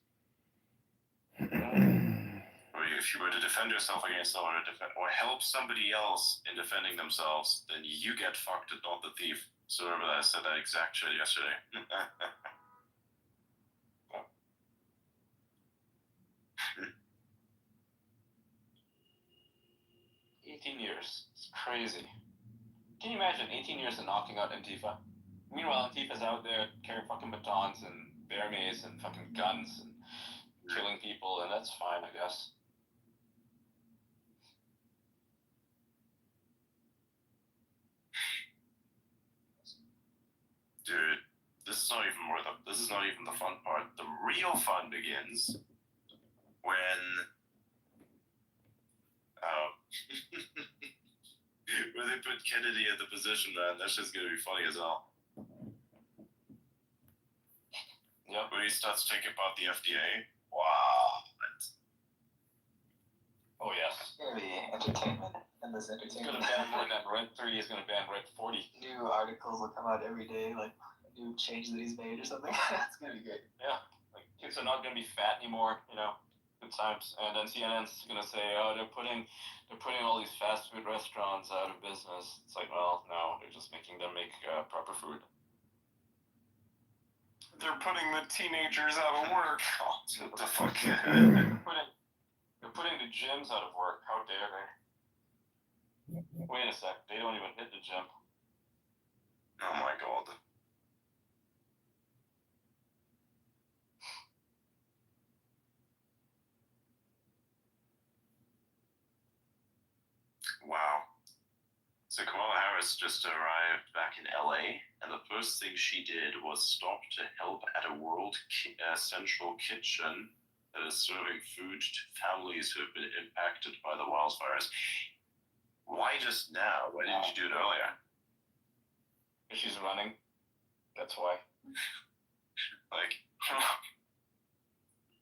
Or if you were to defend yourself against someone or help somebody else in defending themselves, then you get fucked and not the thief. So remember that I said that exact shit yesterday. 18 years. It's crazy. Can you imagine 18 years of knocking out Antifa? Meanwhile, Antifa's out there carrying fucking batons and bear mace and fucking guns and killing people, and that's fine, I guess. Dude, this is not even the fun part. The real fun begins when when they put Kennedy in the position, man. That shit's gonna be funny as hell. Yep. When he starts thinking about the FDA. Wow. Oh, yes. It's gonna be entertainment, and this He's entertainment. gonna ban Red 3, he's gonna ban Red 40. New articles will come out every day, like new change that he's made or something. It's gonna be great. Yeah. Like, kids are not gonna be fat anymore, you know. Good times. And then CNN's gonna say, oh, they're putting all these fast food restaurants out of business. It's like, well, no, they're just making them make proper food. They're putting the teenagers out of work. Oh, what the fuck? They're putting the gyms out of work. How dare they? Wait a sec. They don't even hit the gym. Oh my god. Wow. So Kamala Harris just arrived back in LA, and the first thing she did was stop to help at a central kitchen that is serving food to families who have been impacted by the wildfires. Why just now? Why didn't you do it earlier? She's running. That's why. Like,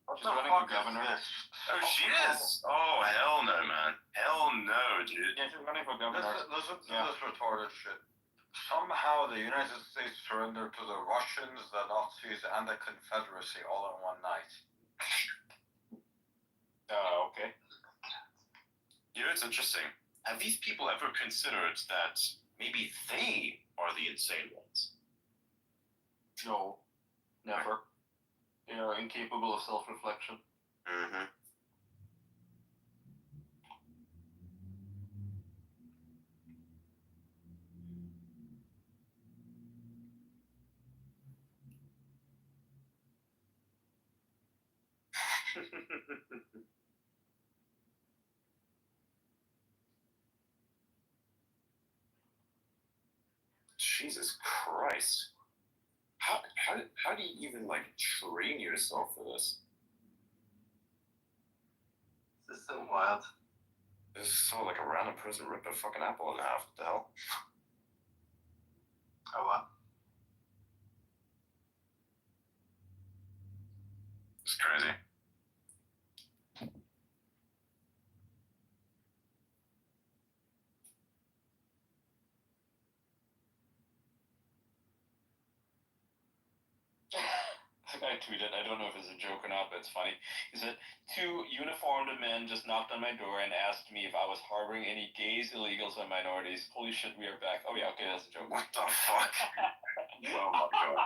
What She's the running fuck for governor. is this? oh, she is. Oh, hell no, man. Hell no, dude. Yeah, she's running for governor. Listen to Yeah. this retarded shit. Somehow the United States surrendered to the Russians, the Nazis, and the Confederacy all in one night. Okay. You know, it's interesting. Have these people ever considered that maybe they are the insane ones? No. Never. They are incapable of self-reflection. Mm-hmm. Jesus Christ. How do you even, like, train yourself for this? This is so wild. This is so like a random person ripped a fucking apple in half. What the hell? Oh wow. It's crazy. I tweeted, I don't know if it's a joke or not, but it's funny. He said, 2 uniformed men just knocked on my door and asked me if I was harboring any gays, illegals, or minorities. Holy shit, we are back. Oh yeah, okay, that's a joke. What the fuck? Oh my god.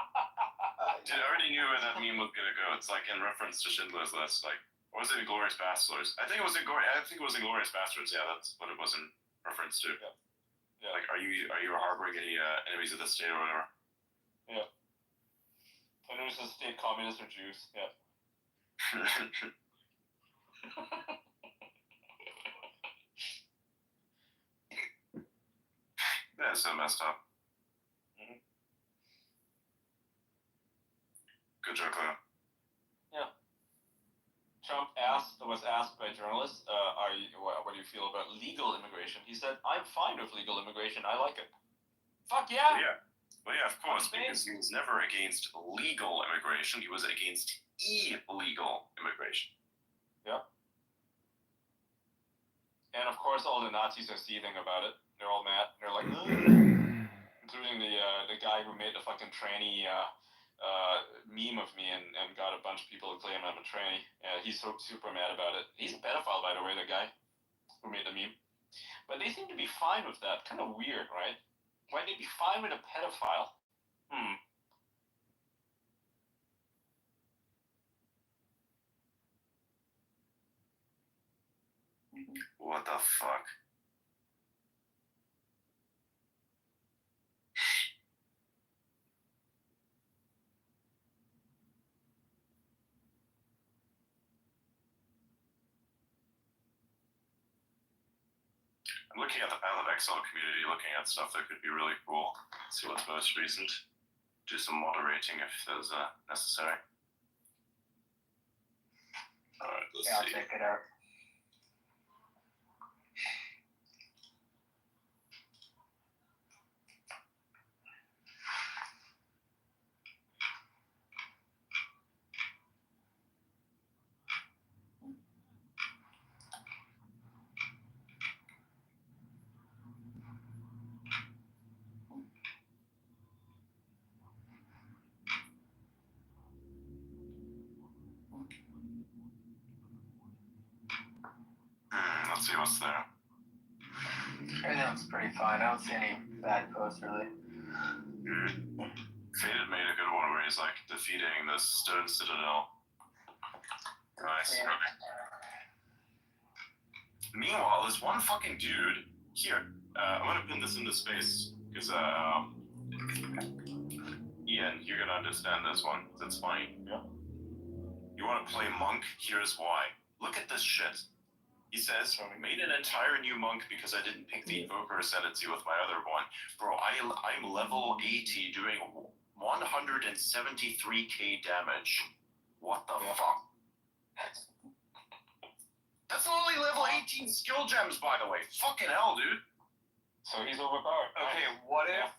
Dude, I already knew where that meme was gonna go. It's like in reference to Schindler's List. Like, what was it in Glorious Bastards? I think it was in Glorious Bastards. Yeah, that's what it was in reference to. Yeah. Like, are you harboring any enemies of the state or whatever? Yeah. And it was the state communists or Jews. Yeah. That's so messed up. Good joke, though. Trump was asked by journalists, what do you feel about legal immigration? He said, I'm fine with legal immigration. I like it. Fuck yeah! Well, yeah, of course, because he was never against legal immigration. He was against illegal immigration. Yeah. And of course, all the Nazis are seething about it. They're all mad. They're like, including the guy who made the fucking tranny meme of me and got a bunch of people to claim I'm a tranny. He's so super mad about it. He's a pedophile, by the way, the guy who made the meme. But they seem to be fine with that. Kind of weird, right? Why'd they be fine with a pedophile? What the fuck? I'm looking at the Path of Exile community, looking at stuff that could be really cool. See what's most recent. Do some moderating if there's necessary. Alright, let's see. I'll check it out. Let's see what's there. Everything looks pretty fine. I don't see any bad posts really. Faded made a good one where he's like defeating the Stone Citadel. Nice. Yeah. Meanwhile, this one fucking dude here. I'm gonna pin this into space because Ian, you're gonna understand this one. It's funny. Yeah. You want to play monk? Here's why. Look at this shit. He says, made an entire new monk because I didn't pick the Invoker Ascendancy with my other one. Bro, I'm level 80 doing 173k damage. What the fuck? That's only level 18 skill gems, by the way. Fucking hell, dude. So he's overpowered. Okay, what if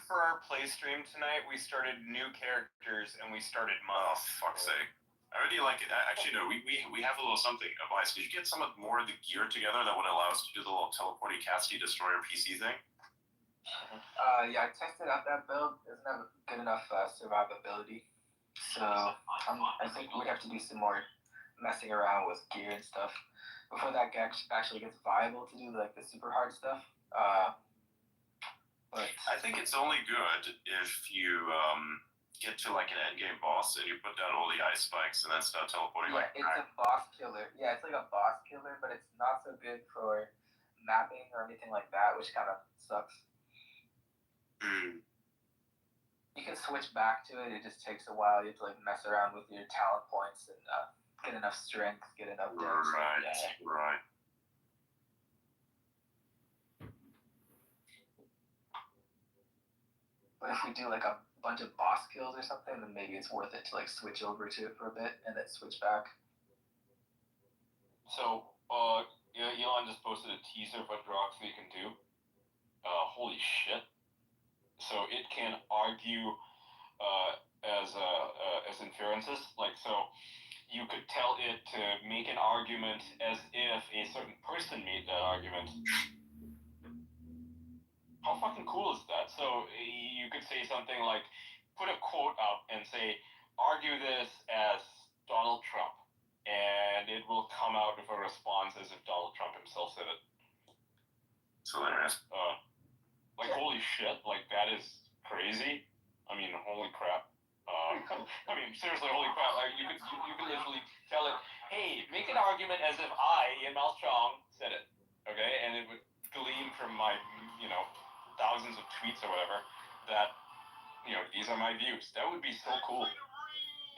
for our play stream tonight we started new characters and we started Oh, monks? fuck's sake. I already like it. Actually, no, we have a little something. Advice. Could you get some of more of the gear together that would allow us to do the little teleporty casty destroyer PC thing? Yeah, I tested out that build. It doesn't have good enough survivability. So I think we'd have to do some more messing around with gear and stuff before that actually gets viable to do like the super hard stuff. But I think it's only good if you get to like an endgame boss and you put down all the ice spikes and then start teleporting. yeah, it's a boss killer. Yeah, it's like a boss killer, but it's not so good for mapping or anything like that, which kind of sucks. You can switch back to it. It just takes a while. You have to like mess around with your talent points and get enough strength, get enough damage. Right, Yeah. right. But if we do like a bunch of boss kills or something, then maybe it's worth it to like switch over to it for a bit and then switch back. So, Elon just posted a teaser of what Roxley can do. Holy shit. So it can argue as inferences. Like, so you could tell it to make an argument as if a certain person made that argument. How fucking cool is that? So you could say something like, put a quote up and say, argue this as Donald Trump, and it will come out with a response as if Donald Trump himself said it. So hilarious. Like, holy shit, like, that is crazy. I mean, holy crap. I mean, seriously, holy crap. Like, you could literally tell it, hey, make an argument as if I, Ian Malstrong, said it. Okay? And it would glean from my, thousands of tweets or whatever that, these are my views. That would be so cool.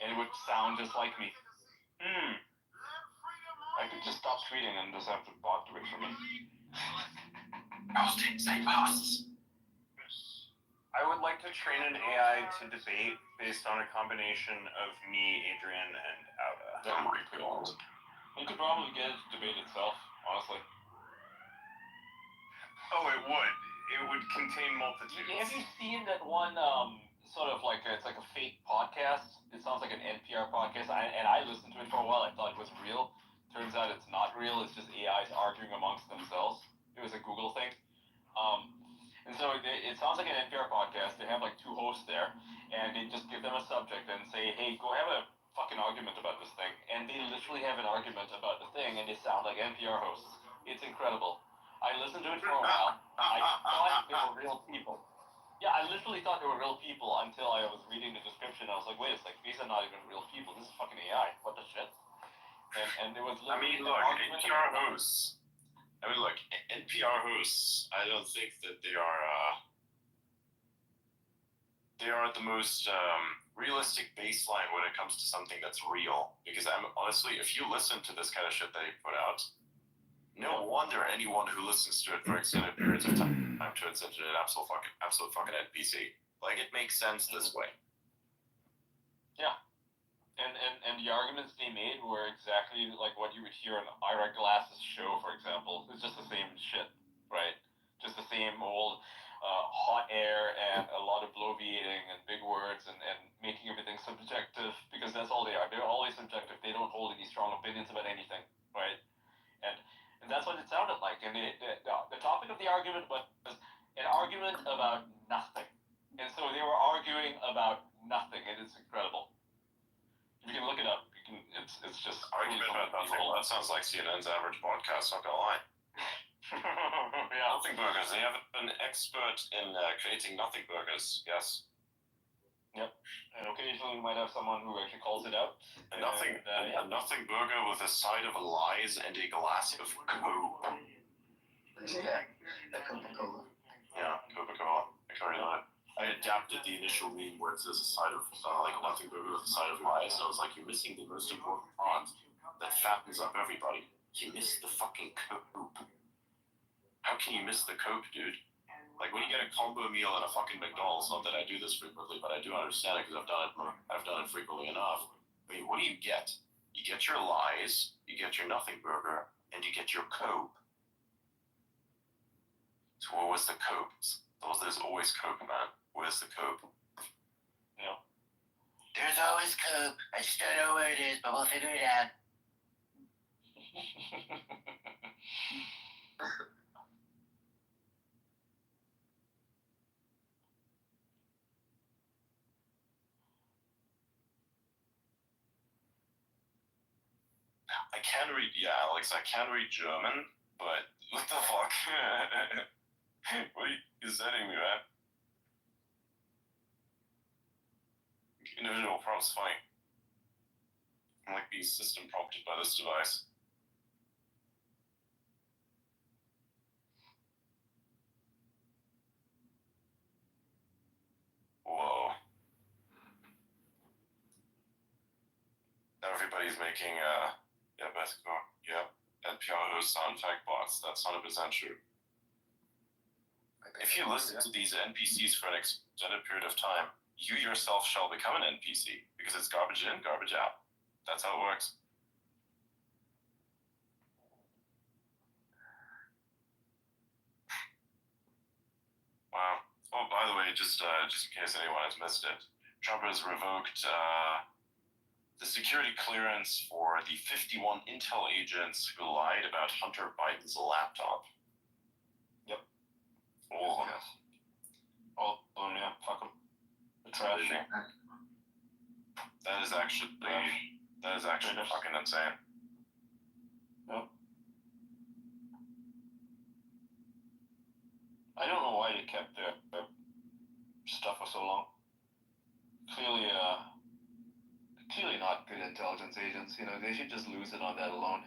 and it would sound just like me. I could just stop tweeting and just have the bot do it for me. Posting, say posts. I would like to train an AI to debate based on a combination of me, Adrian, and Auda. That would be cool. You could probably get it to debate itself, honestly. Oh, it would. It would contain multitudes. Have you seen that one, sort of like, it's like a fake podcast? It sounds like an NPR podcast, and I listened to it for a while. I thought it was real. Turns out it's not real. It's just AIs arguing amongst themselves. It was a Google thing. And so it sounds like an NPR podcast. They have like two hosts there, and they just give them a subject and say, hey, go have a fucking argument about this thing. And they literally have an argument about the thing, and they sound like NPR hosts. It's incredible. I listened to it for a while. I thought they were real people. Yeah, I literally thought they were real people until I was reading the description. I was like, wait a sec, these are not even real people. This is fucking AI. What the shit? And it was literally look, NPR hosts. NPR hosts, I don't think that they are the most realistic baseline when it comes to something that's real. Because I'm honestly, if you listen to this kind of shit they put out, no wonder anyone who listens to it for extended periods of time turns into an absolute fucking NPC. Like, it makes sense this way. Yeah. And the arguments they made were exactly like what you would hear on Ira Glass's show, for example. It's just the same shit, right? Just the same old hot air and a lot of bloviating and big words and making everything subjective, because that's all they are. They're always subjective. They don't hold any strong opinions about anything, right? And that's what it sounded like. And the topic of the argument was an argument about nothing. And so they were arguing about nothing, and it's incredible. You can look it up. It's just Argument about nothing. Well, that sounds like CNN's average podcast, not gonna lie. Yeah. Nothing burgers. They have an expert in creating nothing burgers. Yes. Yep. And occasionally you might have someone who actually calls it out. A nothing burger with a side of lies and a glass of Coke. Yeah, that Coca-Cola. Yeah, Coca-Cola. I carry that. I adapted the initial meme where it says a side of like nothing burger with a side of lies, and I was like, you're missing the most important part that fattens up everybody. You missed the fucking Coke. How can you miss the Coke, dude? Like, when you get a combo meal at a fucking McDonald's, not that I do this frequently, but I do understand it because I've done it frequently enough. I mean, what do you get? You get your lies, you get your nothing burger, and you get your Coke. So what was the Coke? There's always Coke, man. Where's the Coke? Yeah. There's always Coke. I just don't know where it is, but we'll figure it out. I can read, Alex, I can read German, but what the fuck? What are you sending me, man? Individual prompts funny. I'm like being system prompted by this device. Whoa. Everybody's making NPR host sound effect bots. That's 100% true. If you listen to these NPCs for an extended period of time, you yourself shall become an NPC, because it's garbage in, garbage out. That's how it works. Wow. Oh, by the way, just in case anyone has missed it, Trump has revoked the security clearance for the 51 Intel agents who lied about Hunter Biden's laptop. Yep. Oh. Yes. All of them, yeah. Fuck them. The trash. That is actually fucking insane. Yep. I don't know why they kept their stuff for so long. Clearly not good intelligence agents. You know, they should just lose it on that alone.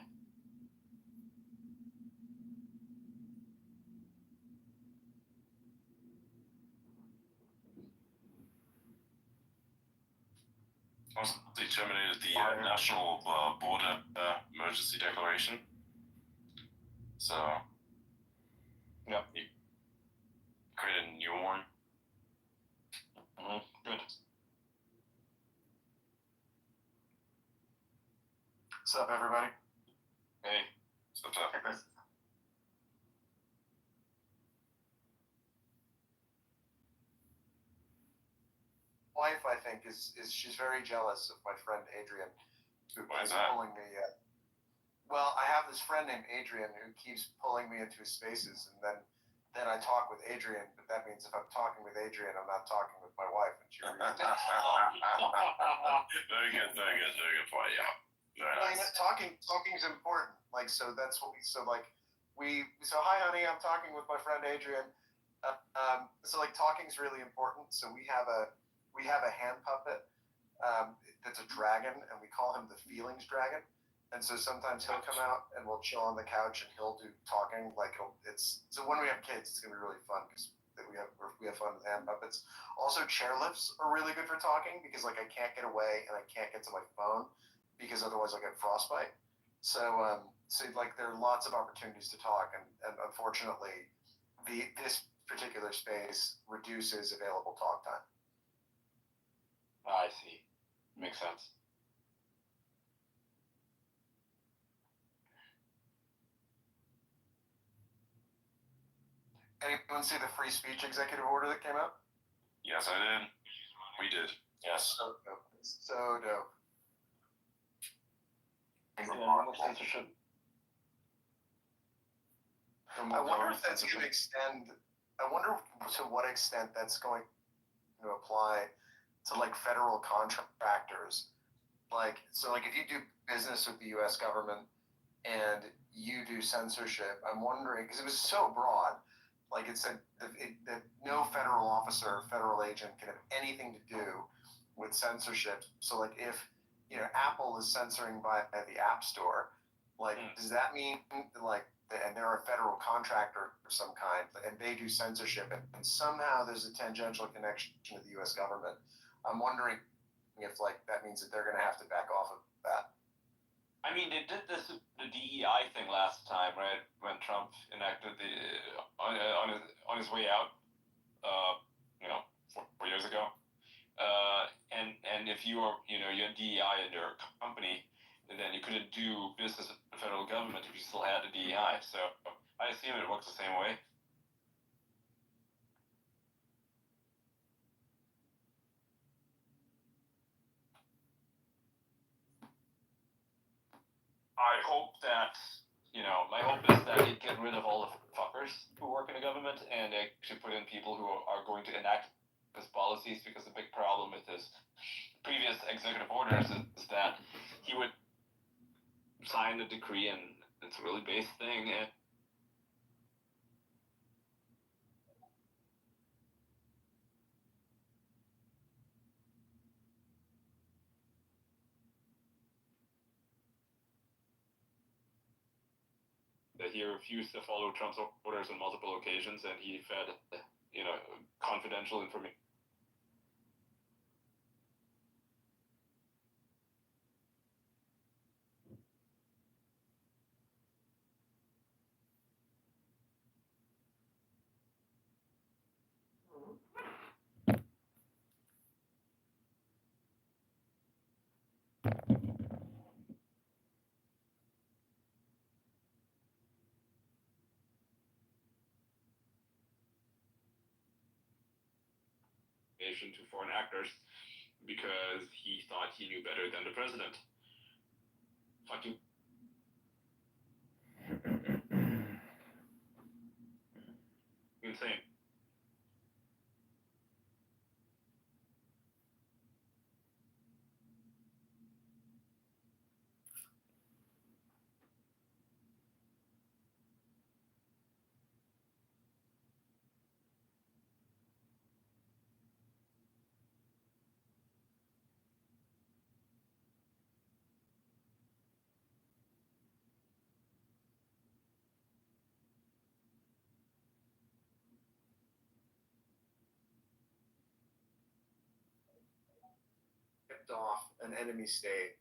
Also, they terminated the national border emergency declaration. So, Yeah. he created a new one. Good. What's up, everybody? Hey. So, Hey, Chris. Wife, I think, is she's very jealous of my friend Adrian, who Why is keeps that? pulling me. Well, I have this friend named Adrian who keeps pulling me into his spaces, and then I talk with Adrian. But that means if I'm talking with Adrian, I'm not talking with my wife, and she Very good point. Yeah, very Well, you know, nice. talking's important. Like, so that's what we. So like, So hi, honey. I'm talking with my friend Adrian. So like, talking's really important. So we have a hand puppet. That's a dragon, and we call him the Feelings Dragon. And so sometimes he'll come out and we'll chill on the couch and he'll do talking. So when we have kids, it's gonna be really fun because we have fun with hand puppets. Also, chairlifts are really good for talking because like I can't get away and I can't get to my phone because otherwise I'll get frostbite. So like there are lots of opportunities to talk, and unfortunately, this particular space reduces available talk time. I see. Makes sense. Anyone see the free speech executive order that came out? Yes, I did. We did. Yes. So dope. So dope. No censorship. I wonder if that's going to extend. I wonder to what extent that's going to apply to like federal contractors. Like, so like if you do business with the U.S. government and you do censorship, I'm wondering because it was so broad. Like it said that no federal officer or federal agent can have anything to do with censorship. So like if Apple is censoring by the App Store, like does that mean like and they're a federal contractor of some kind and they do censorship and somehow there's a tangential connection to the U.S. government? I'm wondering if like that means that they're going to have to back off of that. I mean, they did the DEI thing last time, right? When Trump enacted the on his way out, 4 years ago. And if you are, you had DEI in your company, then you couldn't do business with the federal government if you still had the DEI. So I assume it works the same way. I hope that, my hope is that they get rid of all the fuckers who work in the government and they actually put in people who are going to enact his policies, because the big problem with his previous executive orders is that he would sign a decree and it's a really base thing and that he refused to follow Trump's orders on multiple occasions, and he fed, confidential information. To foreign actors because he thought he knew better than the president. Fucking insane. tipped off an enemy state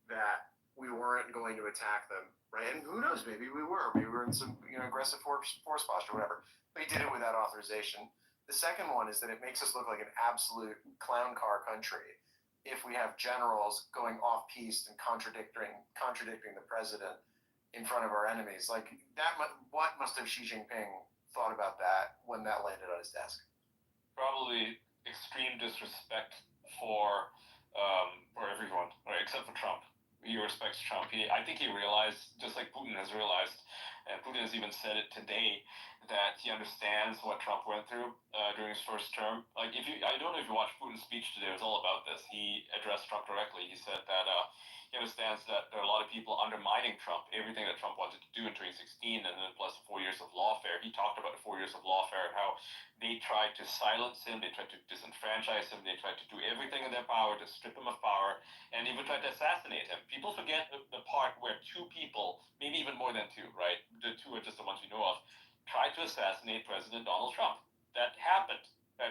that we weren't going to attack them, right? And who knows, maybe we were in some aggressive force posture, whatever. But he did it without authorization. The second one is that it makes us look like an absolute clown car country if we have generals going off piste and contradicting the president in front of our enemies. Like that, what must have Xi Jinping thought about that when that landed on his desk? Probably extreme disrespect for everyone, right? Except for Trump. He respects Trump. I think he realized, just like Putin has realized, and Putin has even said it today, that he understands what Trump went through during his first term. Like, I don't know if you watched Putin's speech today. It was all about this. He addressed Trump directly. He said that he understands that there are a lot of people undermining Trump, everything that Trump wanted to do in 2016, and then plus 4 years of lawfare. He talked about the 4 years of lawfare and how they tried to silence him, they tried to disenfranchise him, they tried to do everything in their power to strip him of power, and even tried to assassinate him. People forget the part where two people, maybe even more than two, right? The two are just the ones we know of, tried to assassinate President Donald Trump. That happened.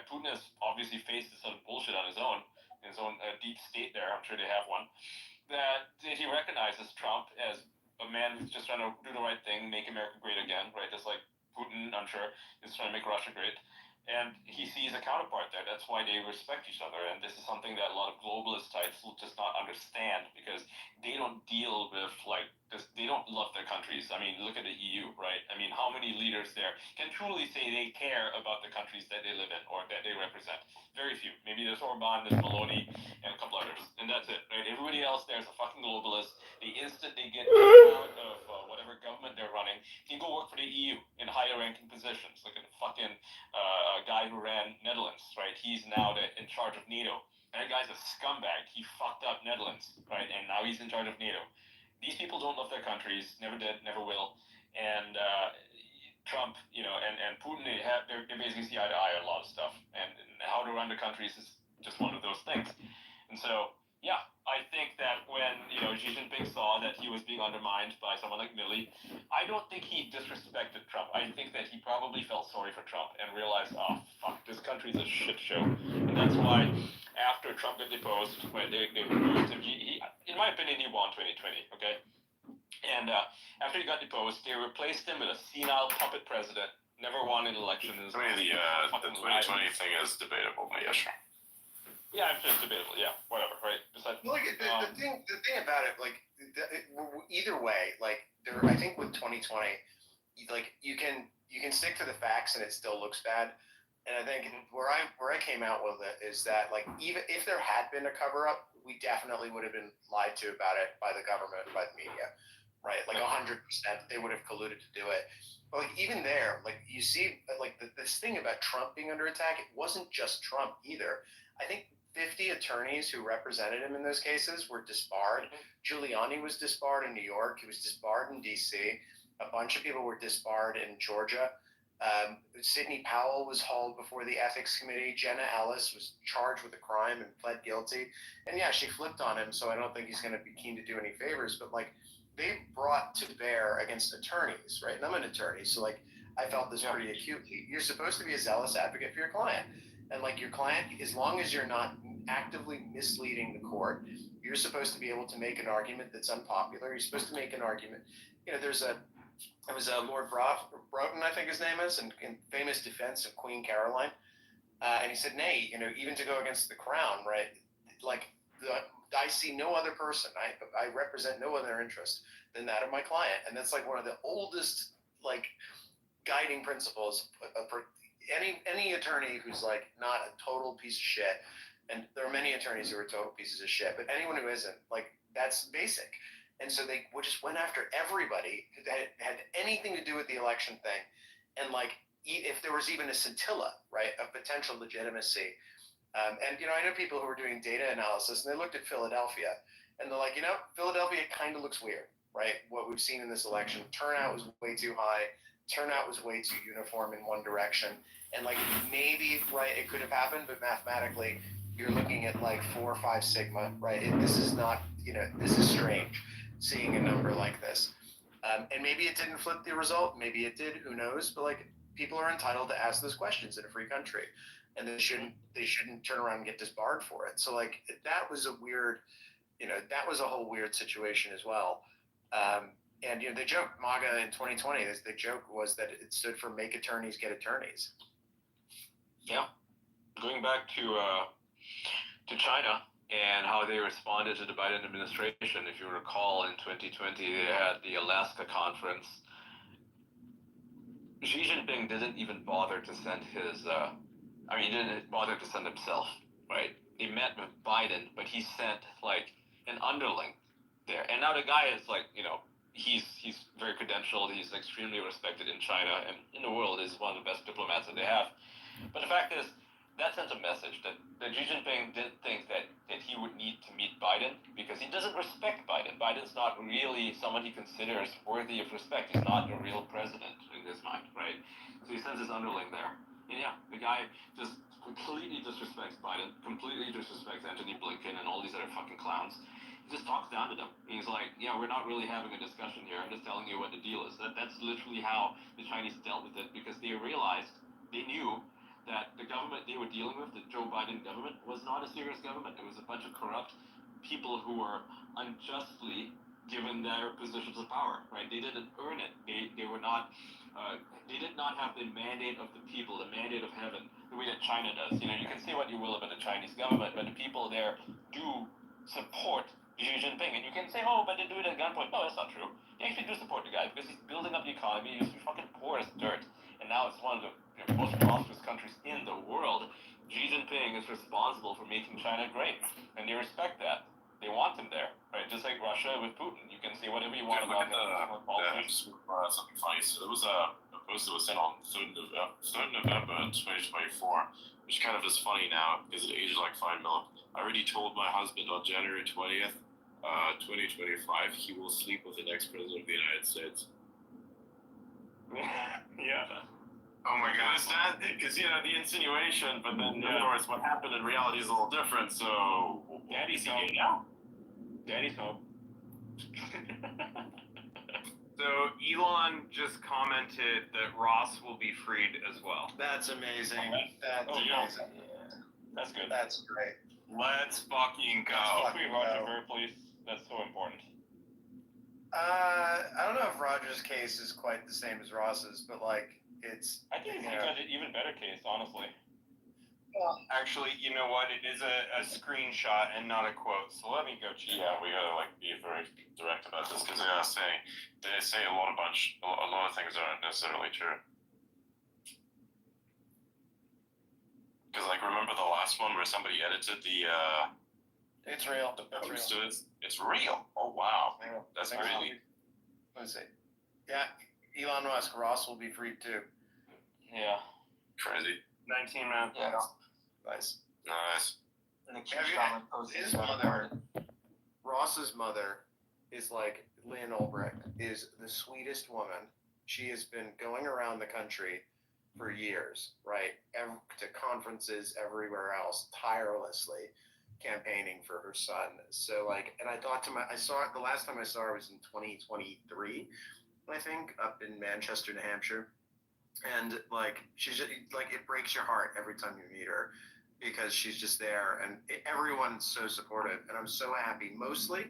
Putin has obviously faced this sort of bullshit on his own deep state there. I'm sure they have one. That he recognizes Trump as a man who's just trying to do the right thing, make America great again, right? Just like Putin, I'm sure, is trying to make Russia great. And he sees a counterpart there. That's why they respect each other. And this is something that a lot of globalist types will just not understand, because they don't deal with, like, this. They don't love their countries. I mean, look at the EU, right? I mean, how many leaders there can truly say they care about the countries that they live in or that they represent? Very few. Maybe there's Orban, there's Maloney, and a couple others. And that's it, right? Everybody else there is a fucking globalist. The instant they get out of whatever government they're running, they go work for the EU in higher ranking positions. Look at the fucking guy who ran Netherlands, right? He's now in charge of NATO. That guy's a scumbag. He fucked up Netherlands, right? And now he's in charge of NATO. These people don't love their countries, never did, never will. And Trump, and Putin, they basically see eye to eye on a lot of stuff. And how to run the countries is just one of those things. And so, yeah, I think that when, Xi Jinping saw that he was being undermined by someone like Milley, I don't think he disrespected Trump. I think that he probably felt sorry for Trump and realized, oh, fuck, this country's a shit show. And that's why after Trump got deposed, when they removed him, he, in my opinion, he won 2020, okay? And after he got deposed, they replaced him with a senile puppet president, never won an election. I mean, the 2020 thing is debatable, but yeah, sure. Yeah, it's just debatable. Yeah, whatever. Right. Besides, the thing about it, like, either way, like, I think with 2020, like, you can stick to the facts and it still looks bad. And I think where I came out with it is that, like, even if there had been a cover up, we definitely would have been lied to about it by the government, by the media, right? Like 100%, they would have colluded to do it. But like, even there, like, you see, like, this thing about Trump being under attack, it wasn't just Trump either. I think 50 attorneys who represented him in those cases were disbarred. Giuliani was disbarred in New York. He was disbarred in D.C. A bunch of people were disbarred in Georgia. Sidney Powell was hauled before the ethics committee. Jenna Ellis was charged with a crime and pled guilty. And yeah, she flipped on him, so I don't think he's going to be keen to do any favors. But like, they brought to bear against attorneys, right? And I'm an attorney, so like, I felt this pretty acutely. You're supposed to be a zealous advocate for your client. And like, your client, as long as you're not actively misleading the court, you're supposed to be able to make an argument that's unpopular. You're supposed to make an argument. It was Lord Broughton, I think his name is, in famous defense of Queen Caroline. And he said, nay, even to go against the crown, right? Like, I see no other person. I represent no other interest than that of my client. And that's like one of the oldest, like, guiding principles for any attorney who's like not a total piece of shit. And there are many attorneys who are total pieces of shit, but anyone who isn't, like, that's basic. And so they just went after everybody that had anything to do with the election thing. And like, if there was even a scintilla, right, of potential legitimacy. And, I know people who are doing data analysis, and they looked at Philadelphia, and they're like, Philadelphia kind of looks weird, right? What we've seen in this election, turnout was way too high. Turnout was way too uniform in one direction. And like, maybe, right, it could have happened, but mathematically, you're looking at like 4 or 5 sigma, right? This is not, this is strange, seeing a number like this. And maybe it didn't flip the result. Maybe it did. Who knows? But like, people are entitled to ask those questions in a free country. and they shouldn't turn around and get disbarred for it. So like that was a weird, that was a whole weird situation as well. And the joke MAGA in 2020, the joke was that it stood for "Make attorneys get attorneys." Yeah, going back to China and how they responded to the Biden administration. If you recall, in 2020, they had the Alaska conference. Xi Jinping didn't even bother to send his, he didn't bother to send himself, right? He met with Biden, but he sent, like, an underling there. And now the guy is, like, he's very credentialed, he's extremely respected in China, and in the world is one of the best diplomats that they have. But the fact is, that sends a message that Xi Jinping didn't think that he would need to meet Biden because he doesn't respect Biden. Biden's not really someone he considers worthy of respect. He's not a real president in his mind, right? So he sends his underling there. And yeah, the guy just completely disrespects Biden, completely disrespects Anthony Blinken and all these other fucking clowns. He just talks down to them. He's like, yeah, we're not really having a discussion here. I'm just telling you what the deal is. That's literally how the Chinese dealt with it because they realized, they knew that the government they were dealing with, the Joe Biden government, was not a serious government. It was a bunch of corrupt people who were unjustly given their positions of power, right? They didn't earn it. They were not, they did not have the mandate of the people, the mandate of heaven, the way that China does. You can say what you will about the Chinese government, but the people there do support Xi Jinping. And you can say, oh, but they do it at gunpoint. No, that's not true. They actually do support the guy because he's building up the economy. He's fucking poor as dirt. And now it's one of the most prosperous countries in the world. Xi Jinping is responsible for making China great, and they respect that. They want him there, right? Just like Russia with Putin. You can say whatever you want about him. Something funny. So there was a post that was sent on 3rd November 2024, which kind of is funny now because it aged like 5 minutes. I already told my husband on January 20th, 2025, he will sleep with the next president of the United States. Yeah. Oh my God! Because the insinuation, but then of course what happened in reality is a little different. So, Daddy's he home. gay now? Daddy's home. So Elon just commented that Ross will be freed as well. That's amazing. That's amazing. Yeah. That's good. That's great. Let's fucking go. Free Roger Ver, please. That's so important. I don't know if Roger's case is quite the same as Ross's, but like it's. I think he's got an even better case, honestly. Well, Actually, you know what? It is a screenshot and not a quote. So let me go check. Yeah, we gotta be very direct about this because they say a lot of things aren't necessarily true. Because remember the last one where somebody edited the it's real. post to this? It's real. Oh wow, that's crazy. Let's see. Yeah, Elon Musk, Ross will be freed too. Yeah. Crazy. 19 minutes. Yeah. Nice. And the Have you- Shaman posted his about mother- it. Ross's mother is like Lynn Ulbricht, is the sweetest woman. She has been going around the country for years, right? To conferences everywhere else, tirelessly campaigning for her son. So and I thought the last time I saw her was in 2023, I think, up in Manchester, New Hampshire. And she's just, it breaks your heart every time you meet her because she's just there and everyone's so supportive. And I'm so happy mostly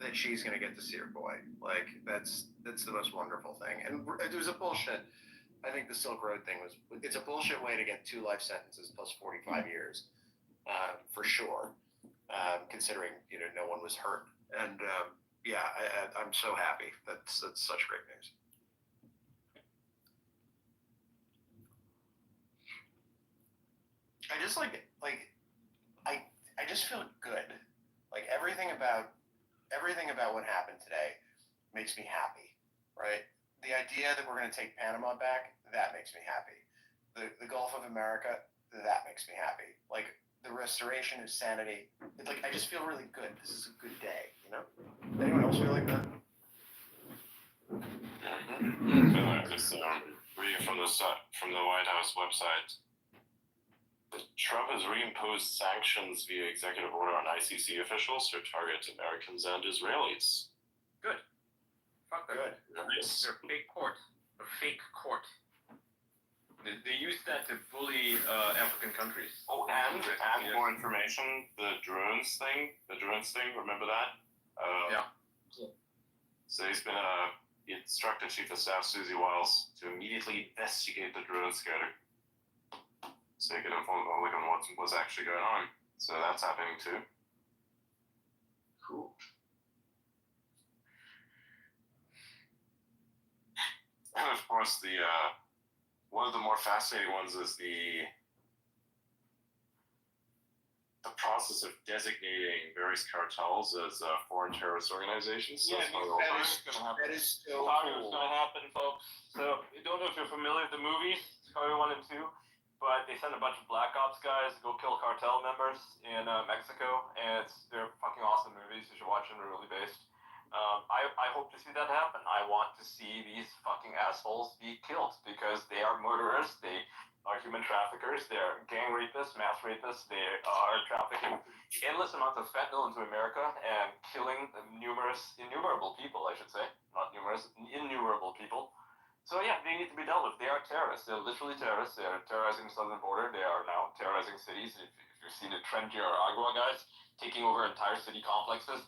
that she's going to get to see her boy. That's the most wonderful thing. And it was a bullshit. I think the Silk Road thing it's a bullshit way to get 2 life sentences plus 45 years, for sure. Considering, no one was hurt. And, I'm so happy. That's such great news. I just I just feel good. Everything about what happened today makes me happy, right? The idea that we're going to take Panama back, that makes me happy. The Gulf of America, that makes me happy. The restoration of sanity, I just feel really good. This is a good day, Anyone else feel like that? Just reading from the White House website. Trump has reimposed sanctions via executive order on ICC officials who target Americans and Israelis. Good. Fuck them. Good. Nice. They're fake court. A fake court. They use extent to bully African countries. Oh, and more information. The drones thing. Remember that? Yeah. So he instructed Chief of Staff Susie Wiles to immediately investigate the drone scatter, so he could inform the public on what was actually going on. So that's happening too. Cool. And of course, the one of the more fascinating ones is the process of designating various cartels as foreign terrorist organizations. So Yeah, That is so It's cool. gonna happen, folks. So I don't know if you're familiar with the movies, Discovery 1 and 2, but they send a bunch of Black Ops guys to go kill cartel members in Mexico, and they're fucking awesome movies. You should watch them. They're really based. I hope to see that happen. I want to see these fucking assholes be killed because they are murderers. They are human traffickers. They're gang rapists, mass rapists. They are trafficking endless amounts of fentanyl into America and killing innumerable people, I should say. Not numerous, innumerable people. So yeah, they need to be dealt with. They are terrorists. They're literally terrorists. They are terrorizing the southern border. They are now terrorizing cities. If you've seen the Trendy or Agua guys taking over entire city complexes,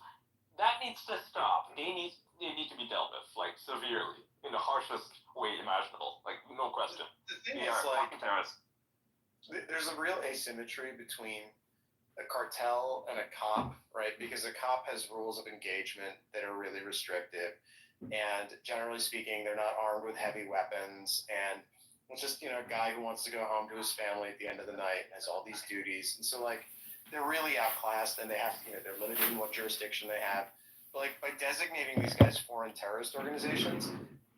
that needs to stop. They need to be dealt with, like, severely, in the harshest way imaginable. Like, no question. The thing They is, are like, fucking terrorists. there's a real asymmetry between a cartel and a cop, right? Because a cop has rules of engagement that are really restrictive, and generally speaking, they're not armed with heavy weapons, and it's just, a guy who wants to go home to his family at the end of the night and has all these duties, and so, like, they're really outclassed, and they have, they're limited in what jurisdiction they have. But, like, by designating these guys foreign terrorist organizations,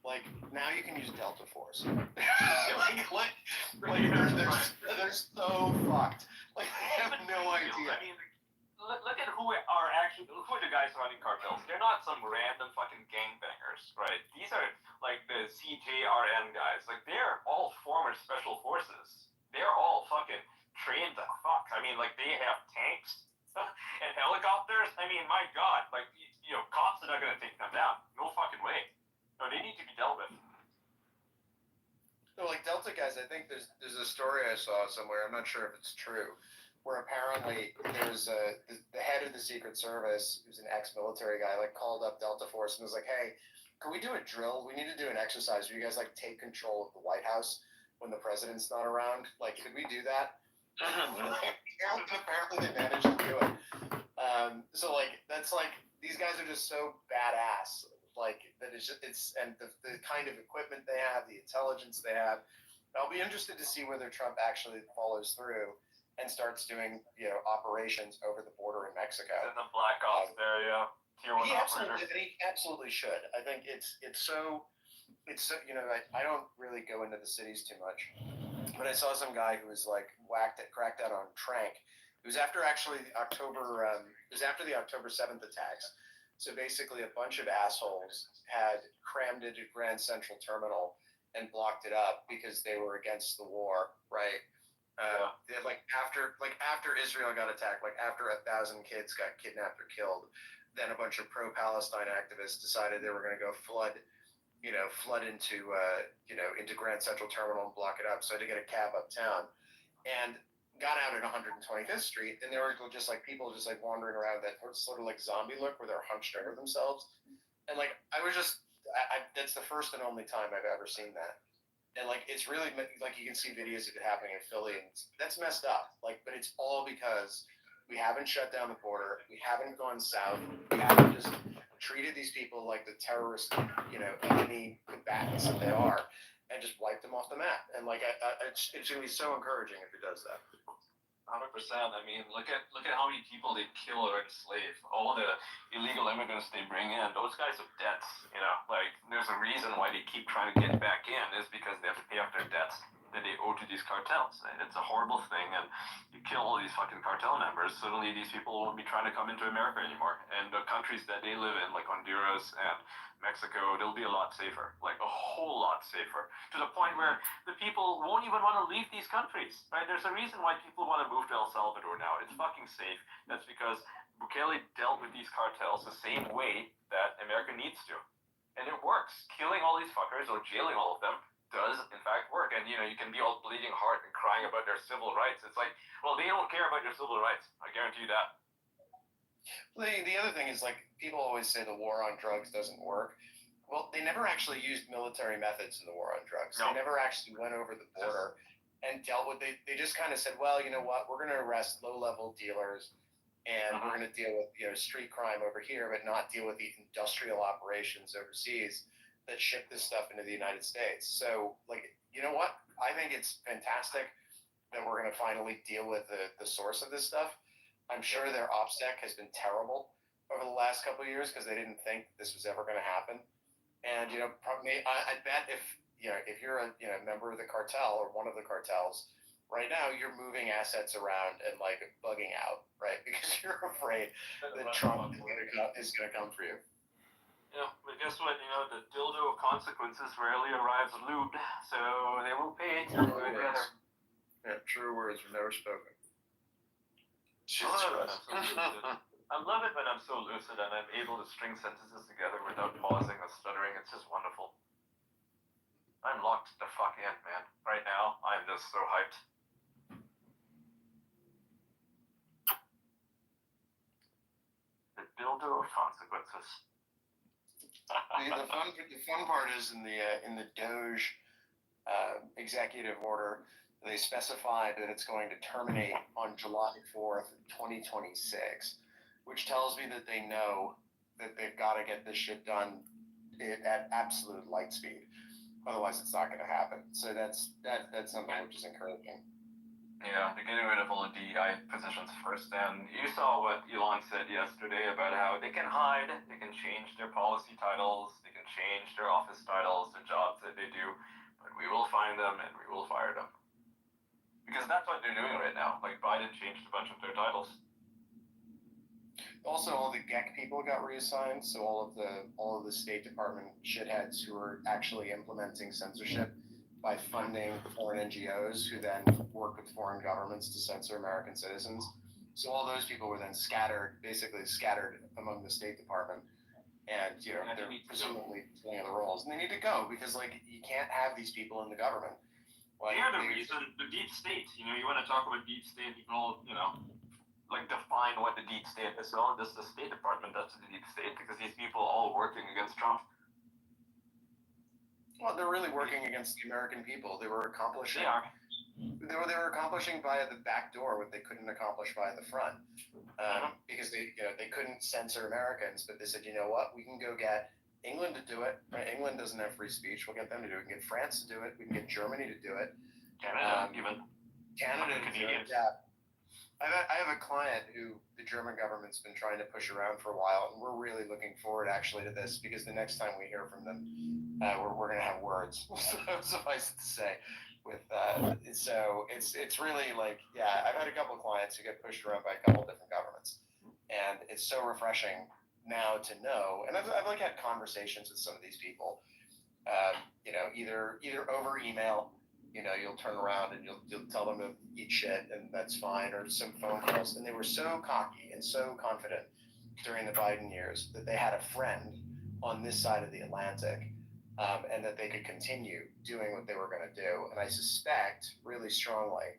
like, now you can use Delta Force. They're so fucked. Like, I have no idea. I mean, look at who are the guys running cartels. They're not some random fucking gangbangers, right? These are like the CJRN guys. Like, they're all former special forces. They're all fucking trained the fuck. I mean, like, they have tanks and helicopters. I mean, my god, like, cops are not gonna take them down. No fucking way. No, they need to be dealt with. So, like, Delta guys, I think there's a story I saw somewhere, I'm not sure if it's true, where apparently there's the head of the Secret Service, who's an ex-military guy, like, called up Delta Force and was like, hey, can we do a drill? We need to do an exercise where you guys, like, take control of the White House when the president's not around. Like, could we do that? Apparently they managed to do it. So, like, that's, like, these guys are just so badass. Like, that is just, and the kind of equipment they have, the intelligence they have. I'll be interested to see whether Trump actually follows through and starts doing, operations over the border in Mexico. And the Black Ops there, yeah. Tier 1 He operator. absolutely should. I think it's so, I don't really go into the cities too much, but I saw some guy who was like cracked out on Trank. It was after the October 7th attacks. So basically, a bunch of assholes had crammed into Grand Central Terminal and blocked it up because they were against the war, right? They had, after Israel got attacked, like after 1,000 kids got kidnapped or killed, then a bunch of pro-Palestine activists decided they were going to go flood into Grand Central Terminal and block it up. So I had to get a cab uptown, and got out at 125th Street, and there were just like people just like wandering around that sort of like zombie look where they're hunched over themselves, and like I was just, that's the first and only time I've ever seen that, and like it's really like you can see videos of it happening in Philly, and that's messed up. Like, but it's all because we haven't shut down the border, we haven't gone south, we haven't just treated these people like the terrorist, enemy combatants that they are, and just wiped them off the map. And like, it's gonna be so encouraging if he does that. 100%. I mean, look at how many people they kill or enslave. All the illegal immigrants they bring in, those guys have debts. Like, there's a reason why they keep trying to get back in, is because they have to pay off their debts that they owe to these cartels. It's a horrible thing, and you kill all these fucking cartel members, suddenly these people won't be trying to come into America anymore. And the countries that they live in, like Honduras and Mexico, they'll be a lot safer, like a whole lot safer, to the point where the people won't even want to leave these countries, right? There's a reason why people want to move to El Salvador now. It's fucking safe. That's because Bukele dealt with these cartels the same way that America needs to. And it works. Killing all these fuckers or jailing all of them does in fact work. And you can be all bleeding heart and crying about their civil rights. It's like, well, they don't care about your civil rights. I guarantee you that. The other thing is, like, people always say the war on drugs doesn't work. Well, they never actually used military methods in the war on drugs. No. They never actually went over the border and dealt with it. They just kind of said, well, you know what, we're going to arrest low-level dealers and we're going to deal with street crime over here, but not deal with the industrial operations overseas that ship this stuff into the United States. So, like, you know what? I think it's fantastic that we're going to finally deal with the source of this stuff. I'm sure their OPSEC has been terrible over the last couple of years because they didn't think this was ever going to happen. And probably, I bet if you're a member of the cartel or one of the cartels, right now you're moving assets around and like bugging out, right? Because you're afraid that Trump is going to come for you. Yeah, but guess what? The dildo of consequences rarely arrives lubed, so they will pay. True words. Yeah, true words were never spoken. I love it when I'm so lucid and I'm able to string sentences together without pausing or stuttering. It's just wonderful. I'm locked the fuck in, man. Right now, I'm just so hyped. The dildo of consequences. The fun part is in the Doge executive order, they specified that it's going to terminate on July 4th, 2026, which tells me that they know that they've got to get this shit done at absolute light speed. Otherwise, it's not going to happen. So that's something which is encouraging. Yeah, they're getting rid of all the DEI positions first. And you saw what Elon said yesterday about how they can hide, they can change their policy titles, they can change their office titles, the jobs that they do, but we will find them and we will fire them. Because that's what they're doing right now. Like, Biden changed a bunch of their titles. Also, all the GEC people got reassigned, so all of the State Department shitheads who are actually implementing censorship by funding foreign NGOs who then work with foreign governments to censor American citizens. So all those people were then basically scattered among the State Department, and they're presumably playing the roles, and they need to go because you can't have these people in the government. They are the reason, the deep state. You want to talk about deep state, you can all define what the deep state is. Well, this the State Department, that's the deep state because these people are all working against Trump. Well, they're really working against the American people. They were accomplishing. They are. They were accomplishing via the back door what they couldn't accomplish via the front, because they couldn't censor Americans. But they said, you know what, we can go get England to do it. Right? England doesn't have free speech. We'll get them to do it. We can get France to do it. We can get Germany to do it. Canada, even. Canada to do it. Yeah. I have a client who the German government's been trying to push around for a while, and we're really looking forward actually to this because the next time we hear from them, we're going to have words. Suffice it to say, so it's really I've had a couple of clients who get pushed around by a couple of different governments, and it's so refreshing now to know. And I've had conversations with some of these people, either over email. You'll turn around and you'll tell them to eat shit, and that's fine, or some phone calls. And they were so cocky and so confident during the Biden years that they had a friend on this side of the Atlantic, and that they could continue doing what they were going to do. And I suspect really strongly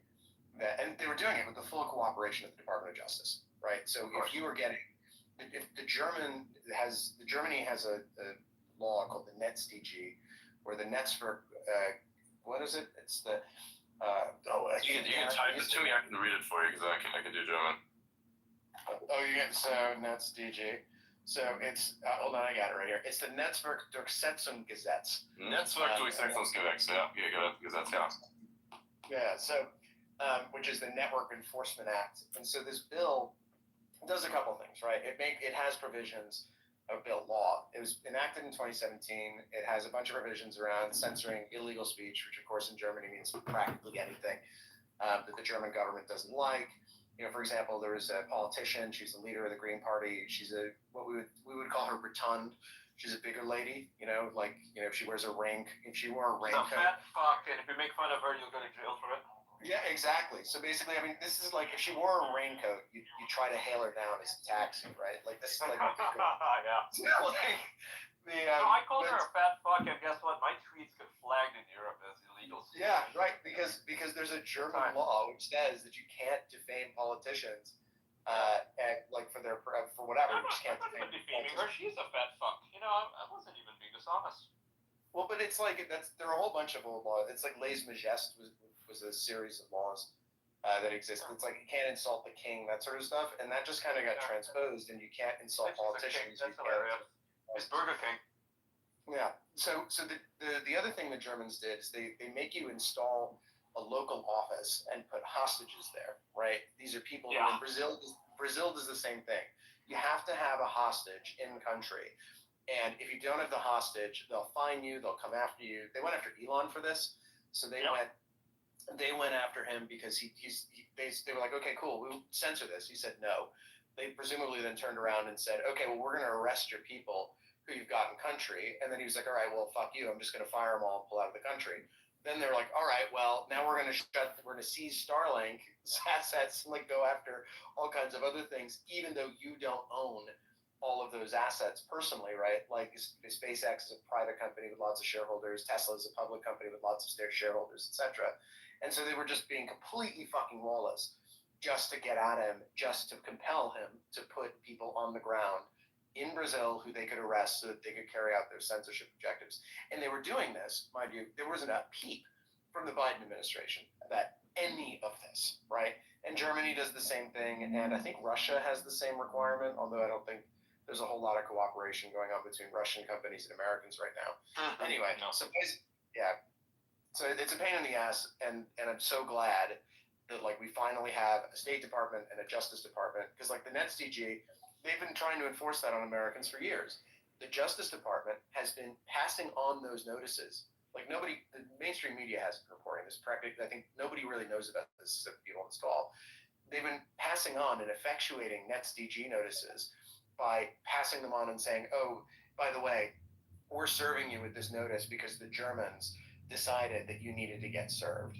that, and they were doing it with the full cooperation of the Department of Justice, right? So if Germany has a law called the NetzDG, where the Netzwerk, what is it? It's the you can type it to me. I can read it for you because I can do German. So NetzDG. So it's hold on, I got it right here. It's the Netzwerk Durchsetzungsgesetz. Netzwerk Durchsetzungsgesetz. Yeah, Gesetz. Yeah. Yeah. So, which is the Network Enforcement Act, and so this bill does a couple things, right? It has provisions of bill law. It was enacted in 2017. It has a bunch of provisions around censoring illegal speech, which of course in Germany means practically anything that the German government doesn't like. For example, there was a politician. She's the leader of the Green Party. She's what we would call her rotund. She's a bigger lady. If she wears a ring, if she wore a raincoat. She's a fat fuck, and if you make fun of her, you'll go to jail for it. Yeah, exactly. So basically, this is like if she wore a raincoat, you try to hail her down as a taxi, right? This is like. Yeah. So, I called her a fat fuck, and guess what? My tweets get flagged in Europe because there's a German law which says that you can't defame politicians, and like for whatever. You just can't I'm not defame defaming her. She's a fat fuck. You know, I wasn't even being dishonest. Well, but it's like there are a whole bunch of old laws. It's like lèse majesté was a series of laws that existed. It's like you can't insult the king, that sort of stuff, and that just kind of got transposed. And you can't insult politicians. That's hilarious. It's Burger King. Yeah. So the other thing the Germans did is they make you install a local office and put hostages there, right? These are people who in Brazil does the same thing. You have to have a hostage in country. And if you don't have the hostage, they'll fine you, they'll come after you. They went after Elon for this. So they went after him because they were like, okay, cool, we'll censor this. He said no. They presumably then turned around and said, okay, well, we're going to arrest your people who you've got in country. And then he was like, all right, well, fuck you. I'm just going to fire them all and pull out of the country. Then they're like, all right, well, now we're going to seize Starlink's assets and like go after all kinds of other things, even though you don't own all of those assets personally, right? Like SpaceX is a private company with lots of shareholders. Tesla is a public company with lots of shareholders, etc. And so they were just being completely fucking lawless just to get at him, just to compel him to put people on the ground in Brazil who they could arrest so that they could carry out their censorship objectives. And they were doing this, mind you, there wasn't a peep from the Biden administration about any of this, right? And Germany does the same thing, and I think Russia has the same requirement, although I don't think there's a whole lot of cooperation going on between Russian companies and Americans right now. Anyway, so it's a pain in the ass, and I'm so glad that like we finally have a State Department and a Justice Department, because like the NetzDG, they've been trying to enforce that on Americans for years. The Justice Department has been passing on those notices. Like the mainstream media hasn't been reporting this. I think nobody really knows about this except people on this call. They've been passing on and effectuating NetzDG notices by passing them on and saying, oh, by the way, we're serving you with this notice because the Germans decided that you needed to get served.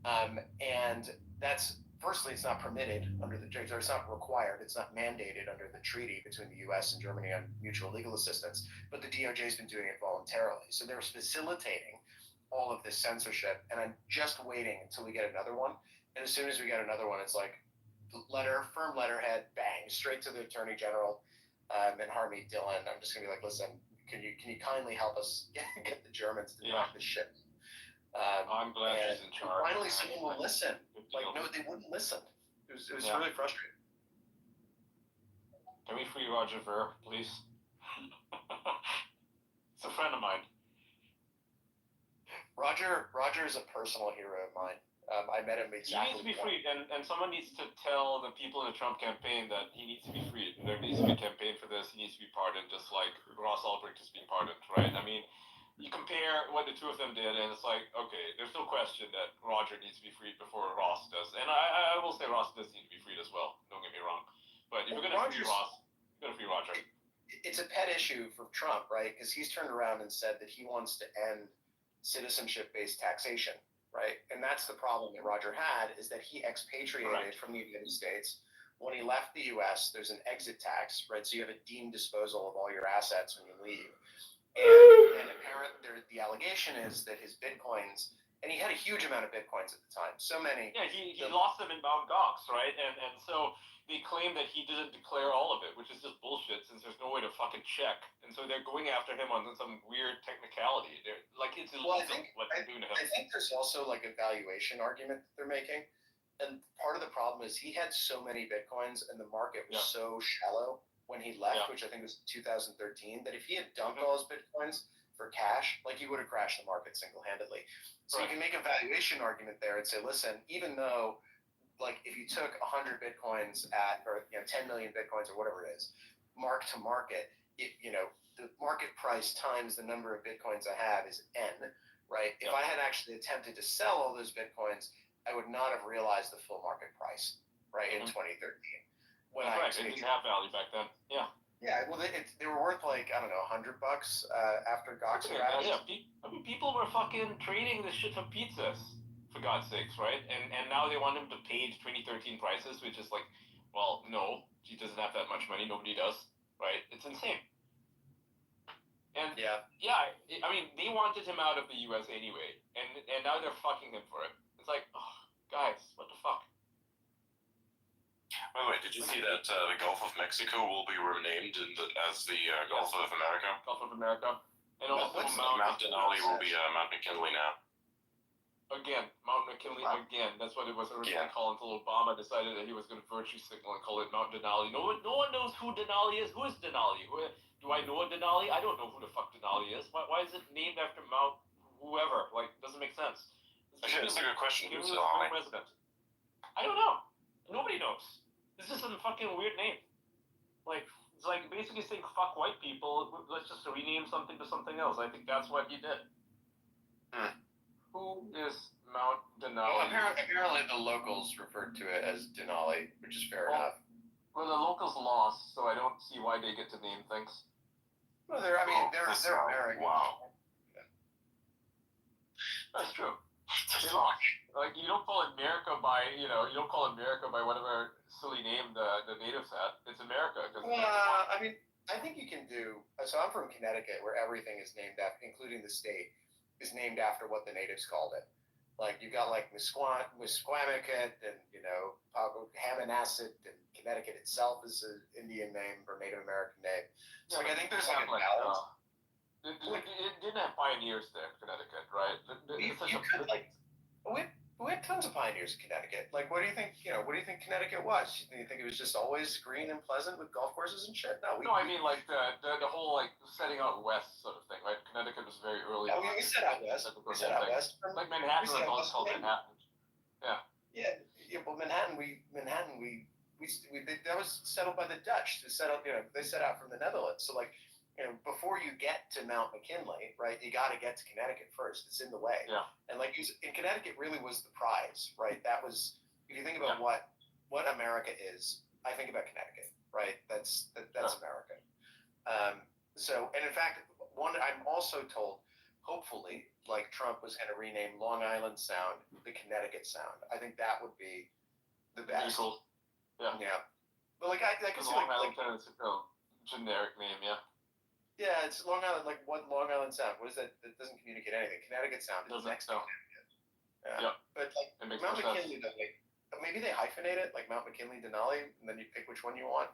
And that's, firstly, it's not permitted under the treaty, or it's not required, it's not mandated under the treaty between the US and Germany on mutual legal assistance, but the DOJ's been doing it voluntarily. So they're facilitating all of this censorship, and I'm just waiting until we get another one. And as soon as we get another one, it's like firm letterhead, bang, straight to the Attorney General and Harmeet Dillon. I'm just gonna be like, listen, can you kindly help us get the Germans to knock this shit? I'm glad she's in charge. Finally, someone will listen. Like, no, they wouldn't listen. It was really frustrating. Can we free Roger Ver, please? It's a friend of mine. Roger is a personal hero of mine. I met him exactly. He needs to be freed, and someone needs to tell the people in the Trump campaign that he needs to be freed. There needs to be a campaign for this. He needs to be pardoned, just like Ross Ulbricht is being pardoned, right? I mean, you compare what the two of them did, and it's like, okay, there's no question that Roger needs to be freed before Ross does. And I will say Ross does need to be freed as well. Don't get me wrong. But if you're going to free Ross, you're going to free Roger. It's a pet issue for Trump, right? Because he's turned around and said that he wants to end citizenship-based taxation, right? And that's the problem that Roger had, is that he expatriated from the United States. When he left the U.S., there's an exit tax, right? So you have a deemed disposal of all your assets when you leave. And the allegation is that his bitcoins, and he had a huge amount of bitcoins at the time, so many. Yeah, he lost them in Mt. Gox, right? And so they claim that he didn't declare all of it, which is just bullshit since there's no way to fucking check. And so they're going after him on some weird technicality. They're like, it's illegal what they're doing to him. I think there's also like a valuation argument that they're making. And part of the problem is he had so many bitcoins and the market was so shallow when he left, which I think was 2013, that if he had dumped all his bitcoins for cash, like he would have crashed the market single-handedly. So you can make a valuation argument there and say, listen, even though, like, if you took 100 bitcoins or 10 million bitcoins or whatever it is, mark to market, the market price times the number of bitcoins I have is N, right? If I had actually attempted to sell all those bitcoins, I would not have realized the full market price, right, in 2013. When it didn't have value back then. Yeah. Yeah, well, they were worth like, I don't know, $100 after Gox crashed. Yeah, I mean, people were fucking trading this shit for pizzas, for God's sakes, right? And now they want him to pay 2013 prices, which is like, well, no, he doesn't have that much money. Nobody does, right? It's insane. And I mean, they wanted him out of the U.S. anyway, and now they're fucking him for it. It's like, oh, guys, what the fuck? By the way, did you see that the Gulf of Mexico will be renamed as the Gulf of America? Gulf of America. And also Mount Denali will be Mount McKinley now. Again, Mount McKinley again. That's what it was originally called until Obama decided that he was going to virtue signal and call it Mount Denali. No one knows who Denali is. Who is Denali? Do I know a Denali? I don't know who the fuck Denali is. Why is it named after Mount whoever? Like, doesn't make sense. Actually, that's a good question. Who's Denali? President. I don't know. Nobody knows. It's just a fucking weird name. Like, it's like basically saying fuck white people. Let's just rename something to something else. I think that's what he did. Who is Mount Denali? Well, apparently the locals referred to it as Denali, which is fair enough. Well, the locals lost, so I don't see why they get to name things. Well, they're American. Wow. That's true. They lost. Like, you don't call it America by, you don't call it America by whatever silly name the natives had. It's America. I mean, I think you can do. So I'm from Connecticut, where everything is named after, including the state, is named after what the natives called it. Like you got like Misquamicut and Hammonasset, and Connecticut itself is an Indian name or Native American name. So like I think there's like a balance. It didn't have pioneers there, Connecticut, right? We had tons of pioneers in Connecticut. Like, what do you think? What do you think Connecticut was? Do you think it was just always green and pleasant with golf courses and shit? No, I mean like the whole like setting out west sort of thing, right? Connecticut was very early. I mean, we set out west. Like Manhattan was always called Manhattan. Yeah. Yeah. Well, Manhattan, that was settled by the Dutch. They set out from the Netherlands. So like. Before you get to Mount McKinley, right, you got to get to Connecticut first. It's in the way. Yeah. And like in Connecticut really was the prize, right? That was, if you think about what America is, I think about Connecticut, right? That's America. And in fact, I'm also told, hopefully, like Trump was going to rename Long Island Sound the Connecticut Sound. I think that would be the best. Cool. Yeah. Yeah. But like I can see Long Island Sound is a generic name, yeah. Yeah, it's Long Island. Like what Long Island Sound? What is that? That doesn't communicate anything. Connecticut Sound is next to Connecticut. Yeah. But like Mount McKinley, maybe they hyphenate it, like Mount McKinley, Denali, and then you pick which one you want.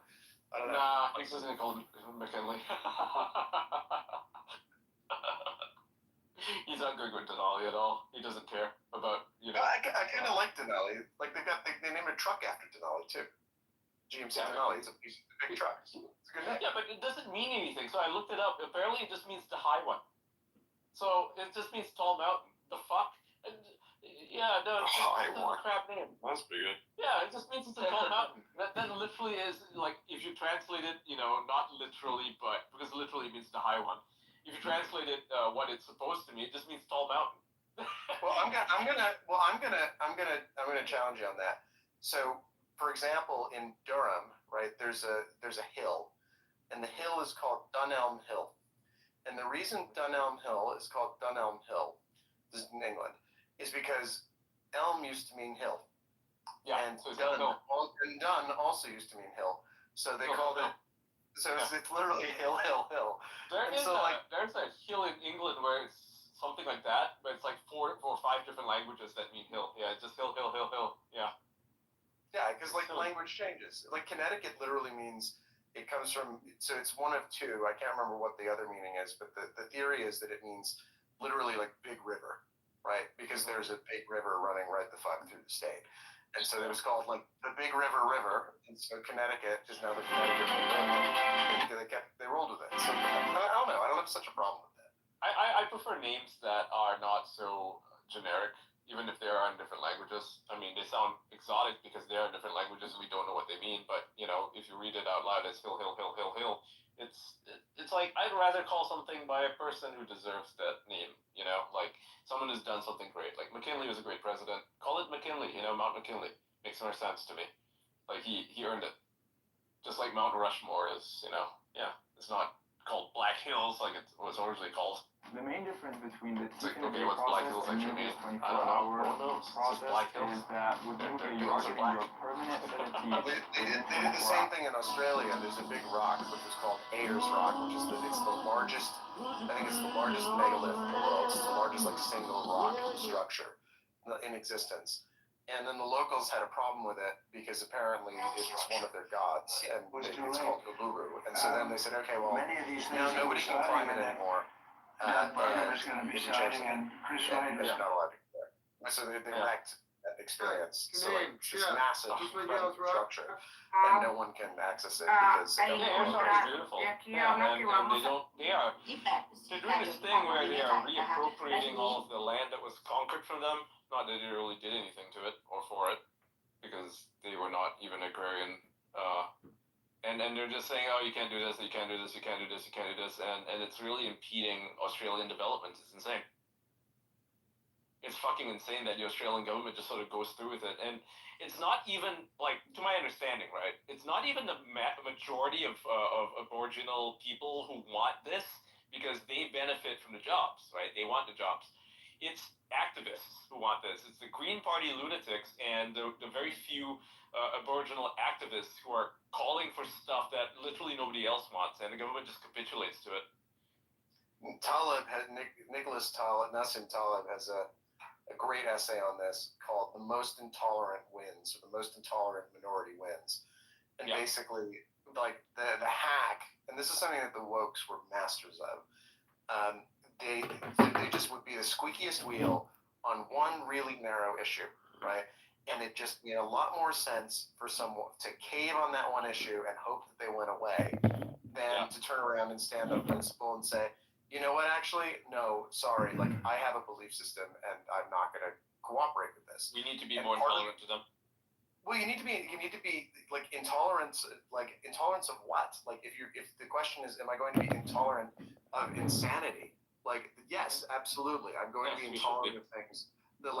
I don't know. Nah, he doesn't call him McKinley. He's not good with Denali at all. He doesn't care about I kind of like Denali. Like they named a truck after Denali too. GMC Denali. It's a big truck. It's a good name. Yeah, but it doesn't mean anything. So I looked it up. Apparently, it just means the high one. So it just means tall mountain. The fuck? Yeah, no, it's a crap name. That's pretty good. Yeah, it just means it's a tall mountain. That literally is like if you translate it, not literally, but because literally means the high one. If you translate it, what it's supposed to mean, it just means tall mountain. Well, I'm gonna challenge you on that. So, for example, in Durham, right, there's a hill, and the hill is called Dunelm Hill, and the reason Dunelm Hill is called Dunelm Hill, this is in England, is because elm used to mean hill. Yeah, and Dun also used to mean hill, so they called it. So it's literally hill. There's a hill in England where it's something like that, but it's like four or five different languages that mean hill. Yeah, it's just hill. Yeah. Yeah, because like language changes. Like Connecticut literally means it comes from. So it's one of two. I can't remember what the other meaning is, but the theory is that it means literally like big river, right? Because there's a big river running right the fuck through the state. And so it was called like the Big River, and so Connecticut is now the Connecticut River. They rolled with it. So I don't know. I don't have such a problem with that. I prefer names that are not so generic, even if they are in different languages. I mean, they sound exotic because they are in different languages and we don't know what they mean. But if you read it out loud as hill, it's like I'd rather call something by a person who deserves that name. Like someone who's done something great. Like McKinley was a great president. Call it McKinley. Mount McKinley makes more sense to me. Like he earned it. Just like Mount Rushmore is. It's not called Black Hills like it was originally called. The main difference between the okay, what's Black Hills actually mean? I don't know. Process is that with nuclear, you are getting your permanent sedative. They did the same thing in Australia. There's a big rock which is called Ayers Rock, which is it's the largest. I think it's the largest megalith in the world. It's the largest like single rock structure, in existence. And then the locals had a problem with it because apparently it's one of their gods, and it's called Uluru. And so then they said, okay, well, now nobody can climb it anymore. That burger is going to be siding and Chris Ryder's. They're not allowed to go there. So they wrecked that experience. So like this massive structure, and no one can access it because the government Beautiful. Yeah, and they're doing this thing where they are reappropriating all of the land that was conquered from them. Not that they really did anything to it or for it, because they were not even agrarian. And they're just saying, oh, you can't do this, you can't do this, you can't do this, you can't do this, and it's really impeding Australian development. It's insane. It's fucking insane that the Australian government just sort of goes through with it. And it's not even, like, to my understanding, right, it's not even the majority of Aboriginal people who want this because they benefit from the jobs, right? They want the jobs. It's activists who want this. It's the Green Party lunatics and the very few Aboriginal activists who are calling for stuff that literally nobody else wants, and the government just capitulates to it. Nicholas Taleb, Nassim Taleb has a great essay on this called "The Most Intolerant Wins" or "The Most Intolerant Minority Wins," and basically, like the hack, and this is something that the wokes were masters of. They just would be the squeakiest wheel on one really narrow issue, right? And it just made a lot more sense for someone to cave on that one issue and hope that they went away than to turn around and stand on principle and say, you know what, actually, no, sorry, like I have a belief system and I'm not going to cooperate with this. We need to be more intolerant to them. Well, you need to be like intolerance of what? Like if the question is, am I going to be intolerant of insanity? Like, yes, absolutely. I'm going to be intolerant of things that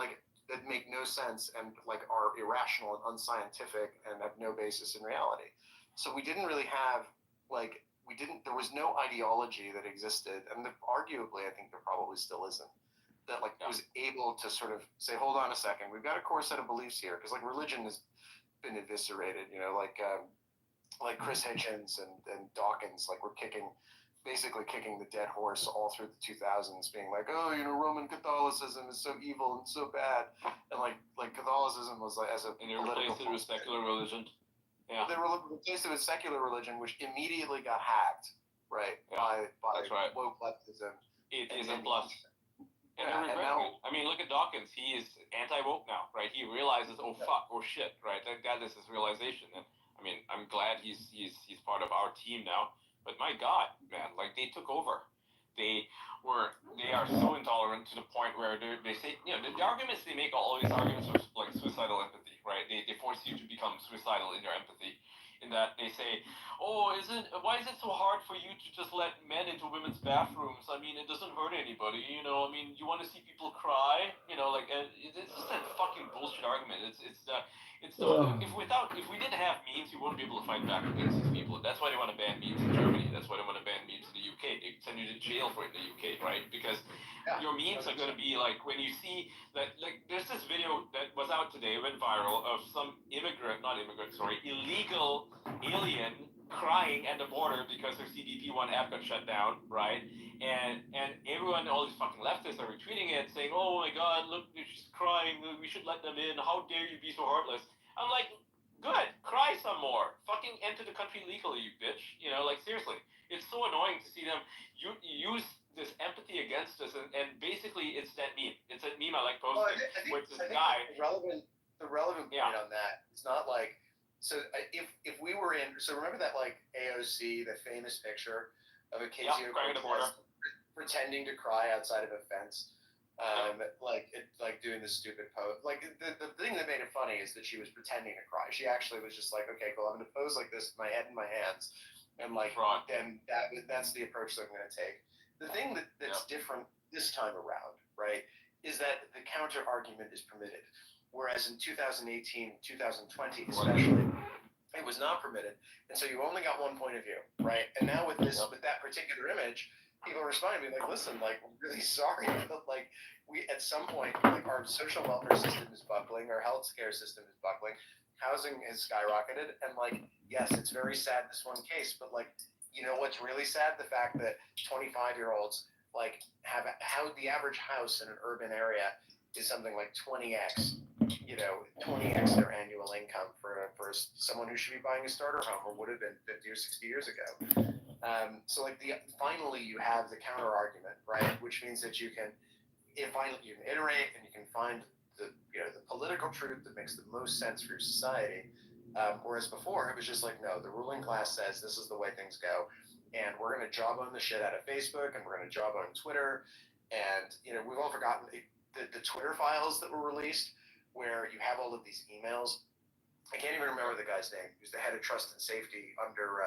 make no sense and like are irrational and unscientific and have no basis in reality. So we didn't really have there was no ideology that existed, and arguably I think there probably still isn't, that was able to sort of say, hold on a second, we've got a core set of beliefs here, because like religion has been eviscerated, like Chris Hitchens and Dawkins, like we're basically kicking the dead horse all through the 2000s, being like, oh, Roman Catholicism is so evil and so bad, and like Catholicism was like as a and they replaced it with secular religion. Yeah, they replaced it with secular religion, which immediately got hacked, right? Yeah, by right. woke leftism. Atheism plus. And now, I mean, look at Dawkins. He is anti-woke now, right? He realizes, oh fuck, oh shit, right? That is his realization. And I mean, I'm glad he's part of our team now. But my God, man, like they took over. They are so intolerant to the point where they say, the arguments they make, all these arguments of like suicidal empathy, right? They force you to become suicidal in your empathy. In that they say, oh, why is it so hard for you to just let men into women's bathrooms? I mean, it doesn't hurt anybody, I mean, you want to see people cry, and it's just a fucking bullshit argument. If we didn't have memes, we wouldn't be able to fight back against these people. That's why they want to ban memes in Germany. That's why they want to ban memes in the UK. They send you to jail for it in the UK, right? Because your memes are going to be like when you see that, like, there's this video that was out today, went viral, of some illegal alien crying at the border because their CDP-1 app got shut down, right? And everyone, all these fucking leftists are retweeting it, saying, oh my God, look, she's crying, we should let them in, how dare you be so heartless. I'm like, good, cry some more. Fucking enter the country legally, you bitch. Seriously. It's so annoying to see them use this empathy against us, and basically it's that meme. It's that meme I like posting, with this guy. The relevant point on that, it's not like, so if we were in, so remember that like AOC, the famous picture of Ocasio-Cortez pretending to cry outside of a fence, like doing this stupid pose. Like the thing that made it funny is that she was pretending to cry. She actually was just like, okay, cool, I'm gonna pose like this, with my head in my hands, and like then that's the approach that I'm gonna take. The thing that's different this time around, right, is that the counter argument is permitted. Whereas in 2018, 2020 especially, it was not permitted, and so you only got one point of view, right? And now with that particular image, people are responding, being like, listen, like, we're really sorry, but like, we at some point, like, our social welfare system is buckling, our healthcare system is buckling, housing has skyrocketed, and like, yes, it's very sad this one case, but like, what's really sad? The fact that 25-year-olds like have the average house in an urban area is something like 20x, 20x their annual income for someone who should be buying a starter home or would have been 50 or 60 years ago. So like finally you have the counter argument, right? Which means that you can iterate and you can find the political truth that makes the most sense for your society. Whereas before it was just like, no, the ruling class says this is the way things go, and we're going to jawbone the shit out of Facebook, and we're going to jawbone Twitter, and we've all forgotten the Twitter files that were released, where you have all of these emails. I can't even remember the guy's name. He was the head of trust and safety under.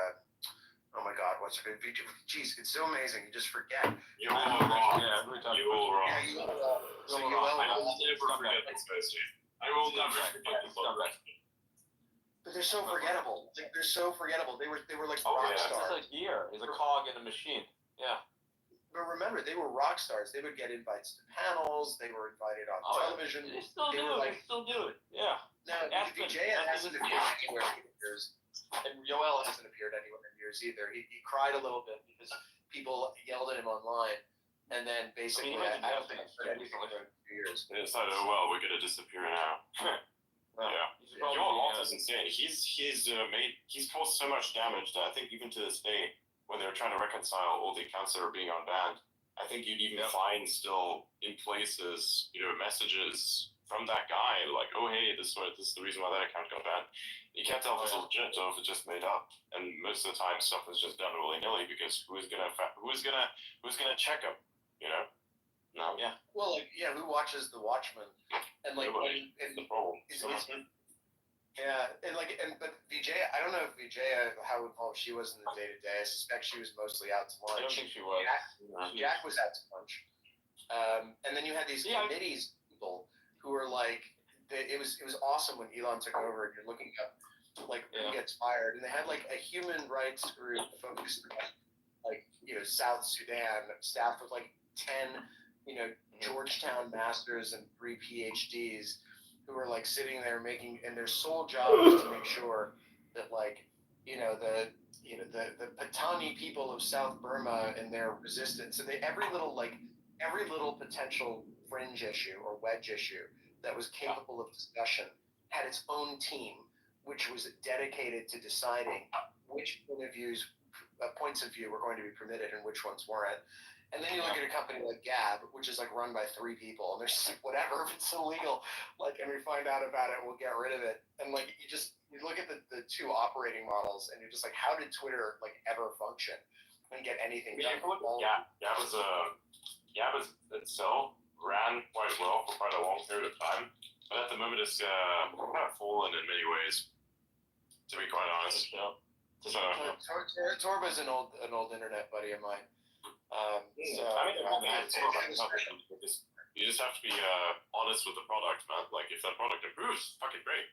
Oh my God, what's her name? Jeez, it's so amazing. You just forget. You will wrong. Yeah, every time. You will wrong. Yeah, you will. So you I will. will never forget this guy, Steve. I will never forget this guy. But they're so forgettable. Like, they're so forgettable. They were like Oh, rock yeah. stars. It's a gear. It's a cog in a machine. Yeah. But remember, they were rock stars. They would get invites to panels. They were invited on television. They still do it. They still do it. Yeah. Now, Vijay hasn't appeared anywhere in years, and Yoel hasn't appeared anywhere in years either. He cried a little bit because people yelled at him online, and then basically, I don't think he's heard anything for a few years. They decided, oh well, we're gonna disappear now. Yeah. Joel Walt is insane. He's caused so much damage that I think even to this day, when they're trying to reconcile all the accounts that are being unbanned, I think you'd even find still in places, messages from that guy like, oh hey, this is the reason why that account got banned. You can't tell if it's legit or if it's just made up. And most of the time, stuff is just done willy nilly because who's gonna check them? No. Yeah. Well, who watches The Watchmen? And like, Nobody. the problem. But Vijay, I don't know if Vijay, how involved she was in the day to day. I suspect she was mostly out to lunch. I don't think she was. Jack was out to lunch. And then you had these committees people who were like, it was awesome when Elon took over and you're looking up like who gets fired, and they had like a human rights group focused on South Sudan, staffed with like 10 Georgetown masters and 3 PhDs who were like sitting there and their sole job was to make sure that the Patani people of South Burma and their resistance, and every little potential fringe issue or wedge issue that was capable of discussion had its own team, which was dedicated to deciding which points of view were going to be permitted and which ones weren't. And then you look at a company like Gab, which is like run by 3 people, and they're just like, whatever, if it's illegal, and we find out about it, we'll get rid of it. And like you look at the 2 operating models, and you're just like, how did Twitter ever function and get anything done? Gab itself ran quite well for quite a long period of time, but at the moment it's kind of fallen in many ways, to be quite honest. Torba's an old internet buddy of mine. You just have to be honest with the product, man. Like, if that product improves, fucking great,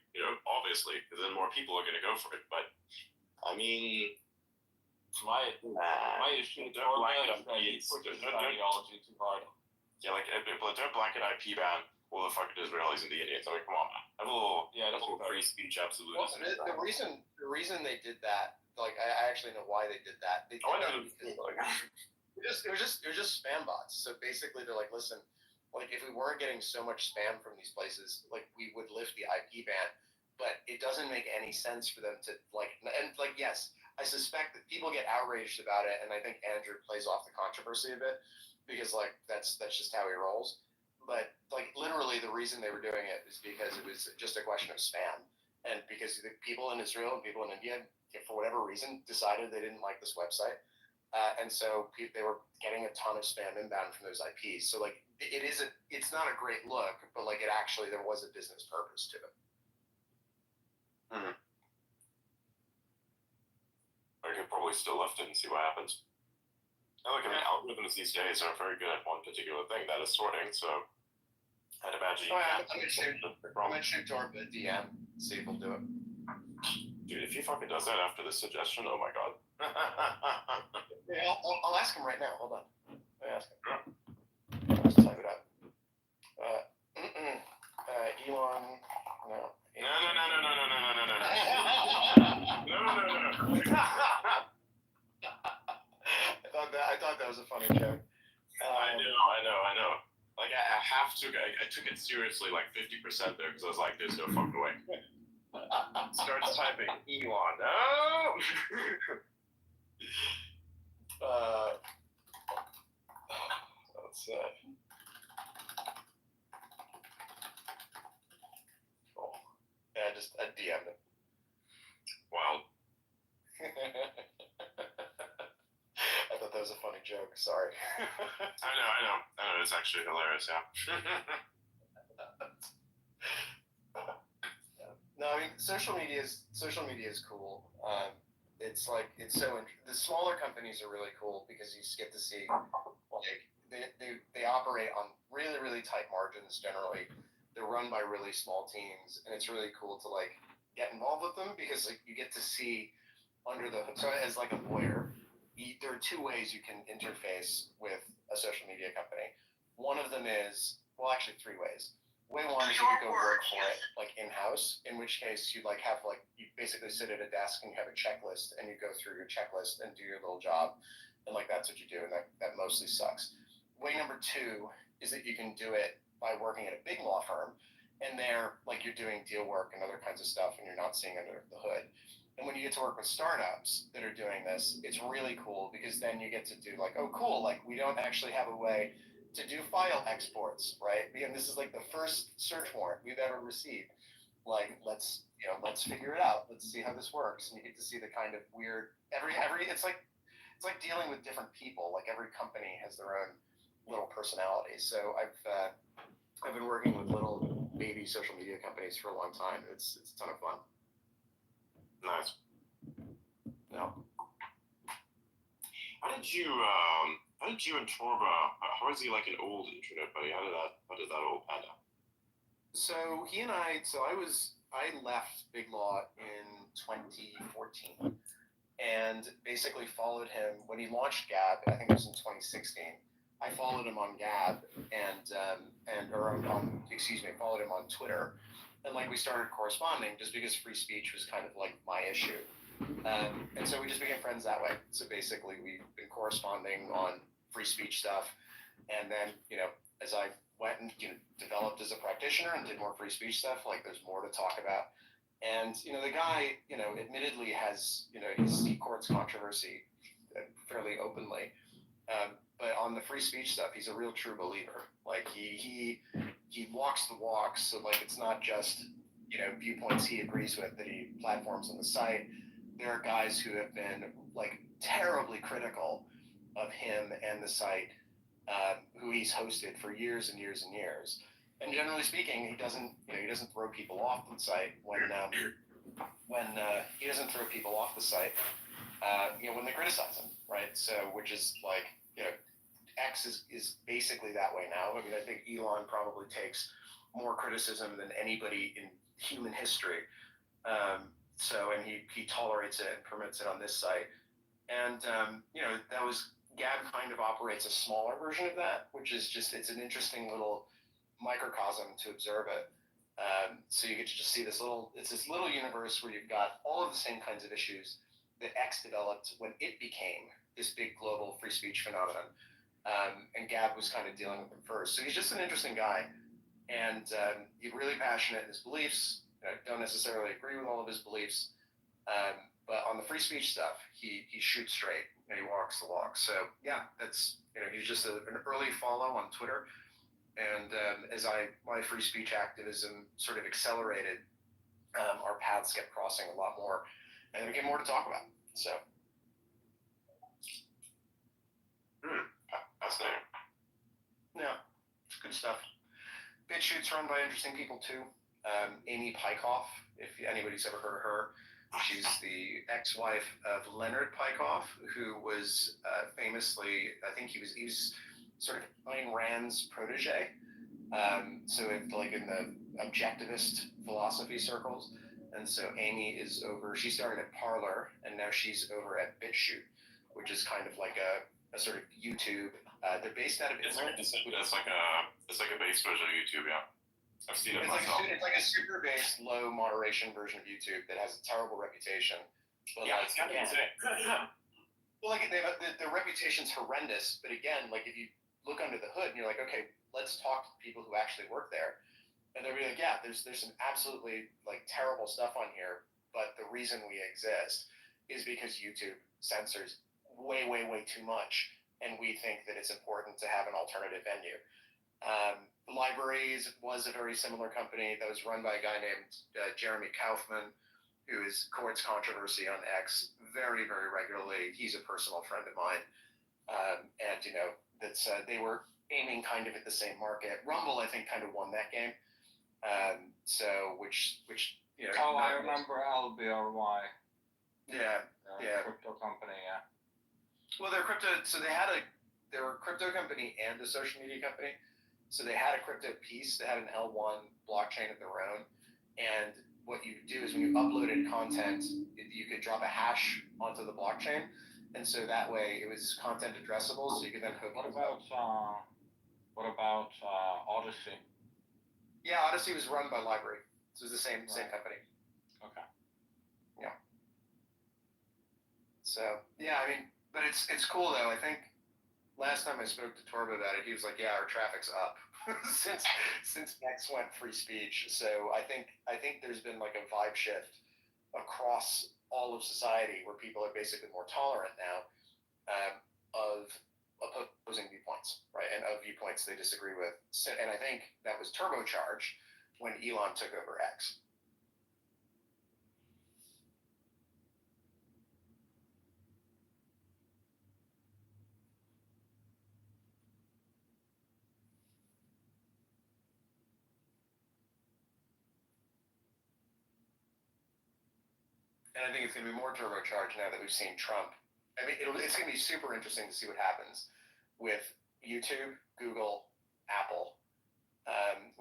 obviously, because then more people are going to go for it. But I mean, my issue with Torba is that he pushes his ideology too hard. Yeah, like, but don't blanket IP ban all the fucking Israelis and the Indians. I mean, come on, man. Have a little free speech absolutism. Well, the reason they did that, I actually know why they did that. They did that because it was just spam bots. So basically, they're like, listen, if we weren't getting so much spam from these places, we would lift the IP ban. But it doesn't make any sense for them to yes, I suspect that people get outraged about it, and I think Andrew plays off the controversy a bit because that's just how he rolls. But literally, the reason they were doing it is because it was just a question of spam, and because the people in Israel and people in India, for whatever reason, decided they didn't like this website. And so they were getting a ton of spam inbound from those IPs. So it's not a great look, but there was a business purpose to it. Mm-hmm. I could probably still lift it and see what happens. Algorithms these days are very good at one particular thing, that is sorting. So I'd imagine I'm gonna shoot Torba a DM, see if he'll do it. Dude, if he fucking does that after this suggestion, oh my god. Yeah, I'll ask him right now. Hold on. Let me ask him. Let's type it up. Elon. No. I thought that was a funny joke. I know. I have I took it seriously like 50% there because I was like, there's no fucking way. Starts typing Elon. No. Let's oh. Yeah, I DM'd it. Wow. I thought that was a funny joke. Sorry. I know. It's actually hilarious. Yeah. No, I mean social media is cool. It's like the smaller companies are really cool because you get to see like they operate on really really tight margins generally. They're run by really small teams, and it's really cool to like get involved with them because like you get to see under the hood. So as like a lawyer, there are two ways you can interface with a social media company. One of them is, well, actually three ways. Way one is you could go work for it, like in-house, in which case you like have like, you basically sit at a desk and you have a checklist and you go through your checklist and do your little job. And like, that's what you do. And that mostly sucks. Way number two is that you can do it by working at a big law firm. And there, like you're doing deal work and other kinds of stuff and you're not seeing under the hood. And when you get to work with startups that are doing this, it's really cool because then you get to do like, oh, cool. Like we don't actually have a way to do file exports, right? And this is like the first search warrant we've ever received. Like, let's figure it out. Let's see how this works. And you get to see the kind of weird it's like dealing with different people. Like every company has their own little personality. So I've been working with little baby social media companies for a long time. It's a ton of fun. Nice. No. How did you and Torba? How is he like an old internet buddy? How did that all pan out? So he and I left Big Law in 2014, and basically followed him when he launched Gab. I think it was in 2016. I followed him on Gab followed him on Twitter, and like we started corresponding just because free speech was kind of like my issue. And so we just became friends that way. So basically, we've been corresponding on free speech stuff, and then as I went and developed as a practitioner and did more free speech stuff, like there's more to talk about. And the guy, admittedly has he courts controversy fairly openly, but on the free speech stuff, he's a real true believer. Like he walks the walk. So like it's not just viewpoints he agrees with that he platforms on the site. There are guys who have been like terribly critical of him and the site, who he's hosted for years and years and years. And generally speaking, he doesn't throw people off the site when he doesn't throw people off the site, when they criticize him, right? So which is like X is basically that way now. I mean, I think Elon probably takes more criticism than anybody in human history. And he tolerates it and permits it on this site. And, that was, Gab kind of operates a smaller version of that, which is just, it's an interesting little microcosm to observe it. So you get to just see this little universe where you've got all of the same kinds of issues that X developed when it became this big global free speech phenomenon. And Gab was kind of dealing with them first. So he's just an interesting guy. And he's really passionate in his beliefs. I don't necessarily agree with all of his beliefs. But on the free speech stuff, he shoots straight and he walks the walk. So yeah, that's, he's just an early follow on Twitter. And as my free speech activism sort of accelerated, our paths kept crossing a lot more, and we get more to talk about. So. Fascinating. Yeah, it's good stuff. BitChute's run by interesting people too. Amy Pykoff, if anybody's ever heard of her, she's the ex-wife of Leonard Pykoff, who was famously, I think he was sort of Ayn Rand's protege. So like in the objectivist philosophy circles. And so Amy she started at Parler, and now she's over at BitChute, which is kind of like a sort of YouTube. They're based out of Israel. It's like a base version of YouTube, yeah. I've seen it myself. It's like a super based, low moderation version of YouTube that has a terrible reputation. But yeah, it's kind of insane. Well, like the reputation's horrendous, but again, like if you look under the hood and you're like, okay, let's talk to people who actually work there. And they'll be like, yeah, there's some absolutely like terrible stuff on here, but the reason we exist is because YouTube censors way too much, and we think that it's important to have an alternative venue. The Libraries was a very similar company that was run by a guy named Jeremy Kaufman, who is courts controversy on X very regularly. He's a personal friend of mine, and that's they were aiming kind of at the same market. Rumble, I think, kind of won that game. So which Oh, I remember LBRY. Yeah. Crypto company, yeah. Well, they're crypto. So they were a crypto company and a social media company. So they had a crypto piece. They had an L1 blockchain of their own. And what you do is when you uploaded content, you could drop a hash onto the blockchain, and so that way it was content addressable. So you could then hook. What about Odyssey? Yeah, Odyssey was run by Library. So it was the same company. Okay. Yeah. So yeah, I mean, but it's cool though. I think last time I spoke to Torb about it, he was like, "Yeah, our traffic's up since X went free speech." So I think there's been like a vibe shift across all of society where people are basically more tolerant now of opposing viewpoints, right? And of viewpoints they disagree with. So, and I think that was turbocharged when Elon took over X. And I think it's going to be more turbocharged now that we've seen Trump. I mean, it's going to be super interesting to see what happens with YouTube, Google, Apple,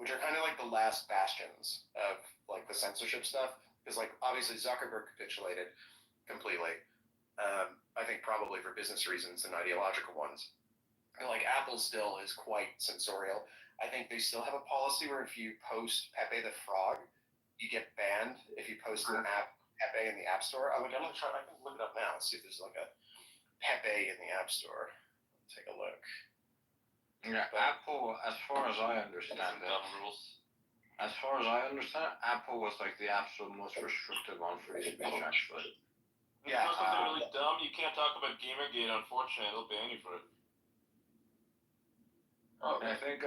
which are kind of like the last bastions of like the censorship stuff. Because like obviously Zuckerberg capitulated completely. I think probably for business reasons and ideological ones. And like Apple still is quite censorial. I think they still have a policy where if you post Pepe the Frog, you get banned if you post an app Pepe in the App Store. I'm gonna try. I can look it up now and see if there's like a Pepe in the App Store. Take a look. Yeah, Apple, as far as I understand it, Apple was like the absolute most restrictive on free speech, actually. Yeah. If something really dumb, you can't talk about Gamergate. Unfortunately, they'll ban you for it. And I think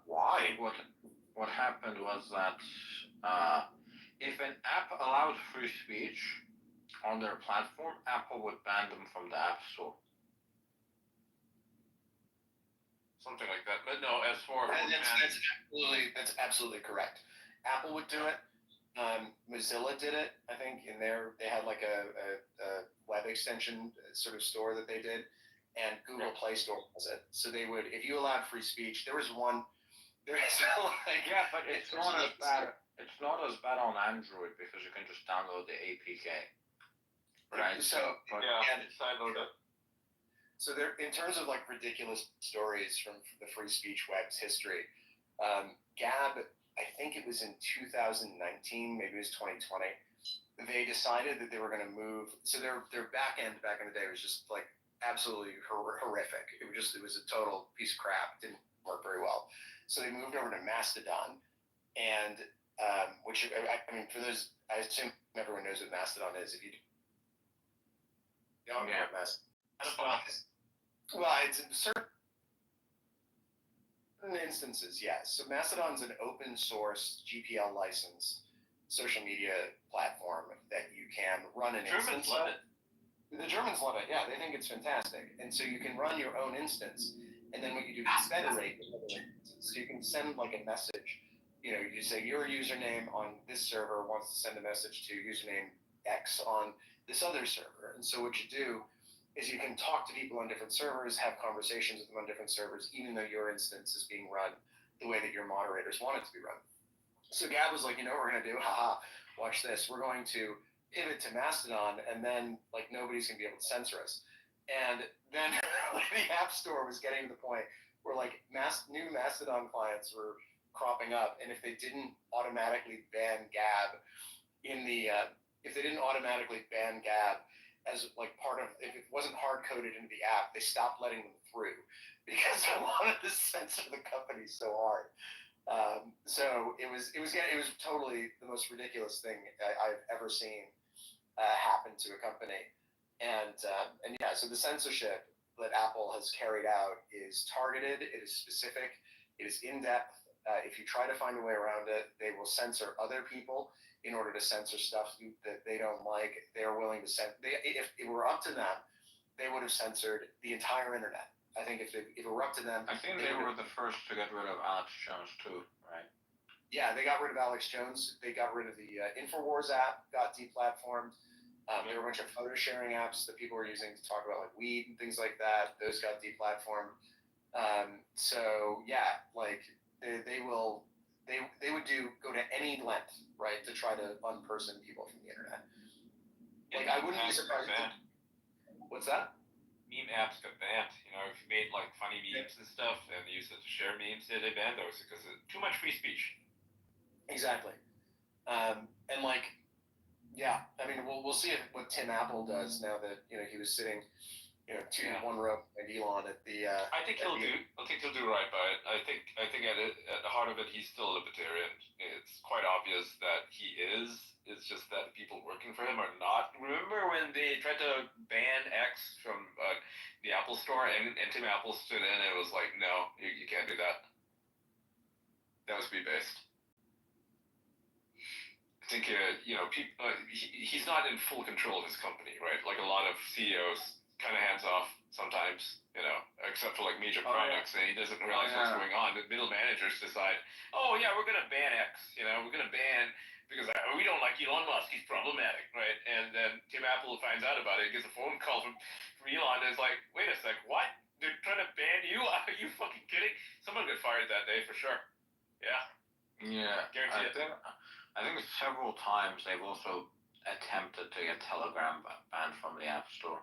why? What happened was that if an app allowed free speech on their platform, Apple would ban them from the App Store. Something like that. But no, as far as that's absolutely correct. Apple would do it. Mozilla did it. I think they had like a web extension sort of store that they did, and Google Play Store was it. So they would, if you allowed free speech, there is like but it's not as bad. It's not as bad on Android because you can just download the APK. Right. Sideload it. So there, in terms of like ridiculous stories from the free speech web's history, Gab, I think it was in 2019, maybe it was 2020. They decided that they were going to move. So their back end back in the day was just like absolutely horrific. It was a total piece of crap. It didn't work very well. So they moved over to Mastodon, and which I mean, for those, I assume everyone knows what Mastodon is. If you don't know what Mastodon is. Well, it's in certain instances, yes. So Mastodon's an open source GPL licensed social media platform that you can run an instance. Love it. The Germans love it, yeah. They think it's fantastic. And so you can run your own instance, and then what you do is federate. So you can send like a message. You know, you say your username on this server wants to send a message to username X on this other server. And so what you do is you can talk to people on different servers, have conversations with them on different servers, even though your instance is being run the way that your moderators want it to be run. So Gab was like, you know what we're going to do? Haha, watch this. We're going to pivot to Mastodon, and then like nobody's going to be able to censor us. And then the App Store was getting to the point where like new Mastodon clients were cropping up, and if they didn't automatically ban Gab as like part of, if it wasn't hard coded into the app, they stopped letting them through because they wanted to censor the company so hard. So it was totally the most ridiculous thing I've ever seen happen to a company, and yeah, so the censorship that Apple has carried out is targeted, it is specific, it is in depth. If you try to find a way around it, they will censor other people in order to censor stuff that they don't like. They're willing to if it were up to them, they would have censored the entire internet. I think if it were up to them, I think they were the first to get rid of Alex Jones too, right? Yeah, they got rid of Alex Jones. They got rid of the Infowars app, got deplatformed. There were a bunch of photo sharing apps that people were using to talk about like weed and things like that. Those got deplatformed. So yeah, like they would go to any length, right, to try to unperson people from the internet. Like I wouldn't be surprised. What's that? Meme apps got banned. You know, if you made like funny memes and stuff and they used it to share memes, they banned those because it's too much free speech. Exactly. And like, yeah, I mean, we'll see what Tim Apple does now that he was sitting, one row and Elon at the. I think he'll do right by it. I think at the heart of it, he's still a libertarian. It's quite obvious that he is. It's just that people working for him are not. Remember when they tried to ban X from the Apple Store, and Tim Apple stood in and was like, "No, you can't do that." That was based. I think people. He's not in full control of his company, right? Like a lot of CEOs, kind of hands off sometimes. Except for like major products, and he doesn't realize what's going on. The middle managers decide, oh yeah, we're gonna ban X. We're gonna ban because we don't like Elon Musk. He's problematic, right? And then Tim Apple finds out about it. He gets a phone call from Elon, and is like, wait a sec, what? They're trying to ban you? Are you fucking kidding? Someone got fired that day for sure. Yeah. Yeah. I think several times they've also attempted to get Telegram banned from the App Store.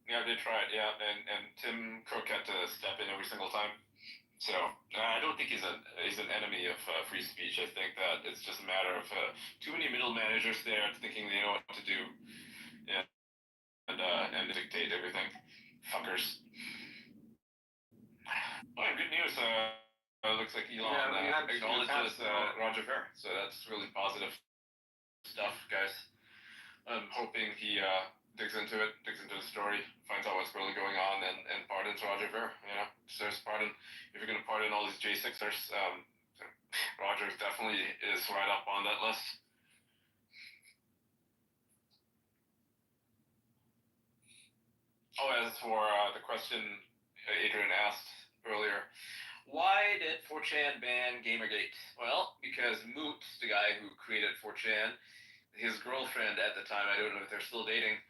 Yeah, they tried, yeah, and Tim Cook had to step in every single time. So I don't think he's an enemy of free speech. I think that it's just a matter of too many middle managers there thinking they know what to do, and dictate everything. Fuckers. Oh, good news. Looks like Elon acknowledges Roger Ver, so that's really positive stuff, guys. I'm hoping he digs into the story, finds out what's really going on, and pardons Roger Ver. Deserves pardon. If you're gonna pardon all these J6ers, Roger definitely is right up on that list. Oh, as for the question Adrian asked earlier, why did 4chan ban Gamergate? Well, because Moot, the guy who created 4chan, his girlfriend at the time, I don't know if they're still dating,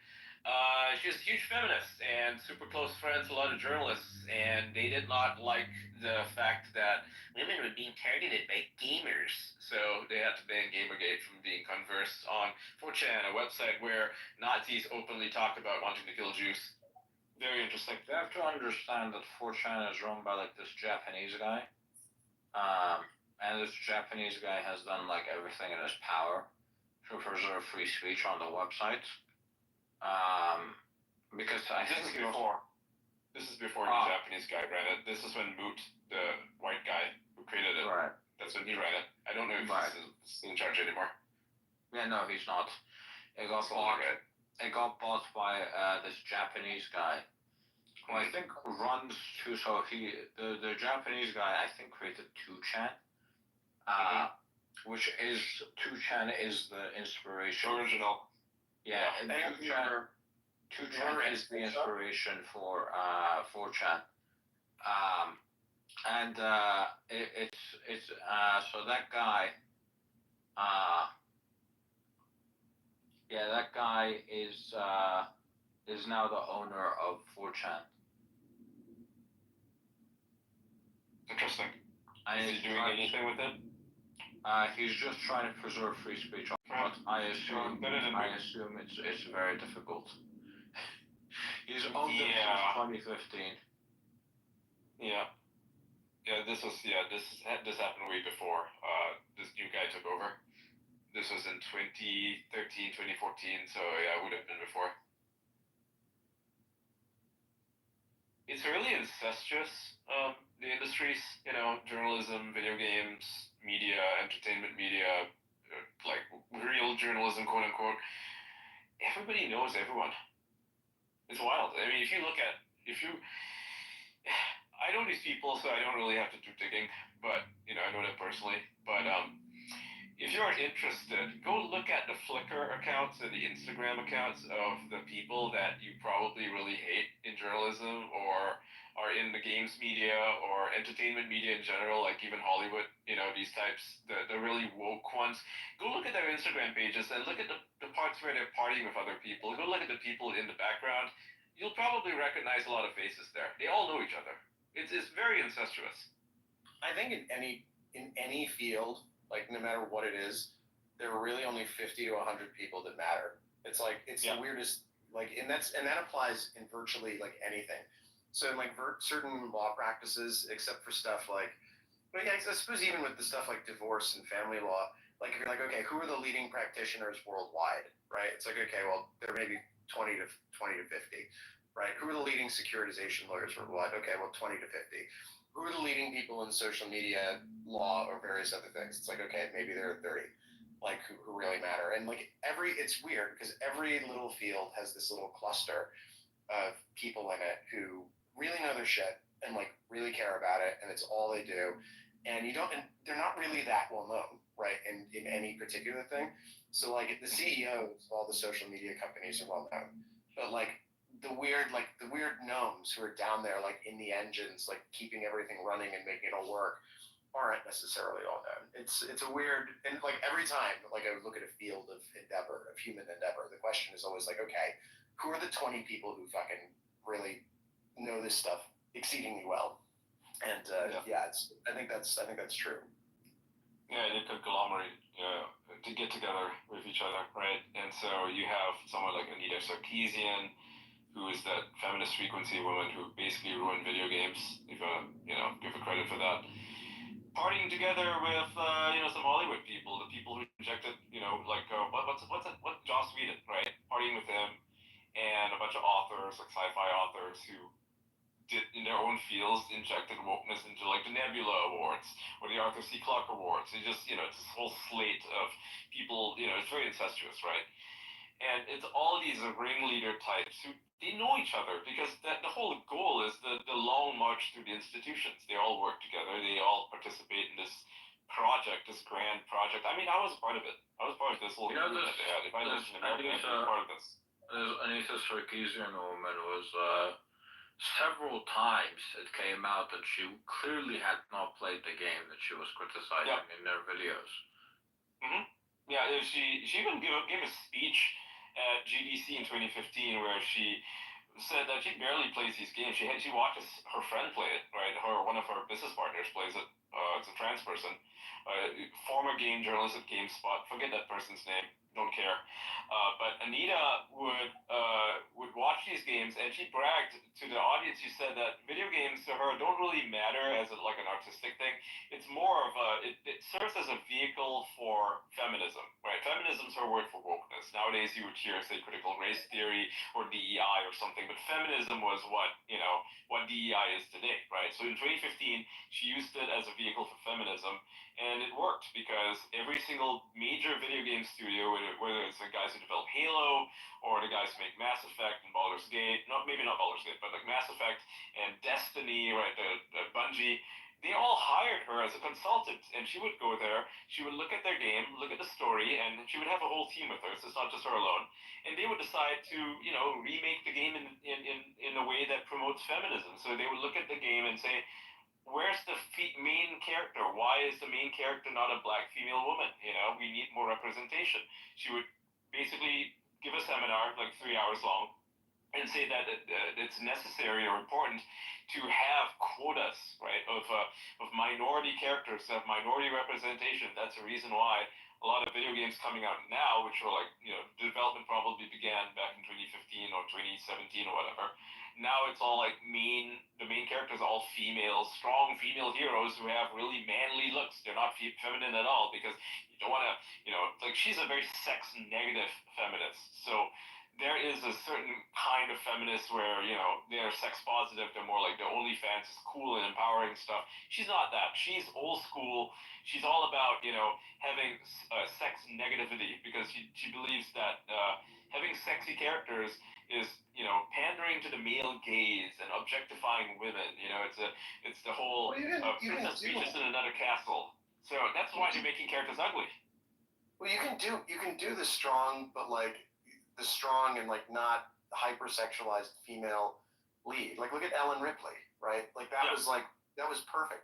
she was a huge feminist and super close friends with a lot of journalists, and they did not like the fact that women were being targeted by gamers. So they had to ban Gamergate from being conversed on 4chan, a website where Nazis openly talked about wanting to kill Jews. Very interesting. You have to understand that 4chan is run by like this Japanese guy. And this Japanese guy has done like everything in his power to preserve free speech on the website. Because this is before the Japanese guy ran it. This is when Moot, the white guy who created it, right. That's when he ran it. I don't know if he's in charge anymore. Yeah, no, he's not. It got bought by this Japanese guy, who I think runs too. So the Japanese guy, I think, created 2chan, which is 2chan is the inspiration. Original. Yeah, and 2chan is the inspiration for 4chan. And it's so that guy, that guy is now the owner of 4chan. Interesting. And is he doing anything with it? He's just trying to preserve free speech, but I assume it's very difficult. He's owned it since 2015. Yeah. This happened way before this new guy took over. This was in 2013, 2014, so yeah, it would have been before. it's really incestuous. The industries, journalism, video games, media, entertainment media, like real journalism, quote unquote. Everybody knows everyone. It's wild. I mean, I know these people, so I don't really have to do digging, but I know them personally. But if you're interested, go look at the Flickr accounts and the Instagram accounts of the people that you probably really hate in journalism or are in the games media or entertainment media in general, like even Hollywood, these types, the really woke ones. Go look at their Instagram pages and look at the parts where they're partying with other people. Go look at the people in the background. You'll probably recognize a lot of faces there. They all know each other. It's very incestuous. I think in any field, like no matter what it is, there are really only 50 to 100 people that matter. It's like it's the weirdest. Like, and that applies in virtually like anything. So in like certain law practices, except for stuff like, but yeah, I suppose even with the stuff like divorce and family law, like if you're like, okay, who are the leading practitioners worldwide, right? It's like, okay, well, there may be 20 to 50, right? Who are the leading securitization lawyers worldwide? Okay, well, 20 to 50. Who are the leading people in social media law or various other things? It's like, okay, maybe there are 30, like who really matter. And like it's weird because every little field has this little cluster of people in it who really know their shit and like really care about it, and it's all they do. And they're not really that well known, right? In any particular thing. So like the CEOs of all the social media companies are well known, but like the weird gnomes who are down there like in the engines, like keeping everything running and making it all work, aren't necessarily all known. It's a weird, and like every time like I would look at a field of human endeavor, the question is always like, okay, who are the 20 people who fucking really know this stuff exceedingly well? And I think that's true. Yeah, they conglomerate to get together with each other, right? And so you have someone like Anita Sarkeesian, who is that feminist frequency woman who basically ruined video games. If give her credit for that. Partying together with some Hollywood people, the people who injected what's Joss Whedon, right? Partying with him and a bunch of authors, like sci-fi authors who did in their own fields injected wokeness into like the Nebula Awards or the Arthur C. Clarke Awards. It just it's this whole slate of people. It's very incestuous, right? And it's all these ringleader types who they know each other because the whole goal is the long march through the institutions. They all work together. They all participate in this project, this grand project. I mean, I was part of it. I was part of this whole group that they had. If I lived in America, I'd be part of this. Anita Sarkeesian woman was several times it came out that she clearly had not played the game that she was criticizing in their videos. Mm-hmm. Yeah, she even gave a speech at GDC in 2015 where she said that she barely plays these games. She watches her friend play it, right? One of her business partners plays it. It's a trans person, former game journalist at GameSpot. Forget that person's name. Don't care. But Anita would watch these games, and she bragged to the audience. She said that video games to her don't really matter as like an artistic thing. It's more of it serves as a vehicle for feminism, right? Feminism's her word for wokeness. Nowadays, you would hear say critical race theory or DEI or something, but feminism was what DEI is today, right? So in 2015, she used it as a vehicle for feminism. And it worked because every single major video game studio, whether it's the guys who develop Halo or the guys who make Mass Effect and Baldur's Gate, maybe not Baldur's Gate, but like Mass Effect and Destiny, right, the Bungie, they all hired her as a consultant. And she would go there, she would look at their game, look at the story, and she would have a whole team with her, so it's not just her alone. And they would decide to, remake the game in a way that promotes feminism. So they would look at the game and say, where's the main character? Why is the main character not a black female woman? We need more representation. She would basically give a seminar, like 3 hours long, and say that it's necessary or important to have quotas, right, of minority characters, to have minority representation. That's the reason why a lot of video games coming out now, which are like, development probably began back in 2015 or 2017 or whatever. Now it's all like the main characters are all females, strong female heroes who have really manly looks. They're not feminine at all because you don't want to, like she's a very sex negative feminist. So there is a certain kind of feminist where, you know, they're sex positive, they're more like the OnlyFans is cool and empowering stuff. She's not that. She's old school. She's all about, you know, having sex negativity because she believes that having sexy characters is, you know, pandering to the male gaze and objectifying women. You know, it's the whole princess peaches in another castle. So that's why they're making characters ugly. Well, you can do the strong, but like the strong and like not hypersexualized female lead. Like look at Ellen Ripley, right? Like that was perfect.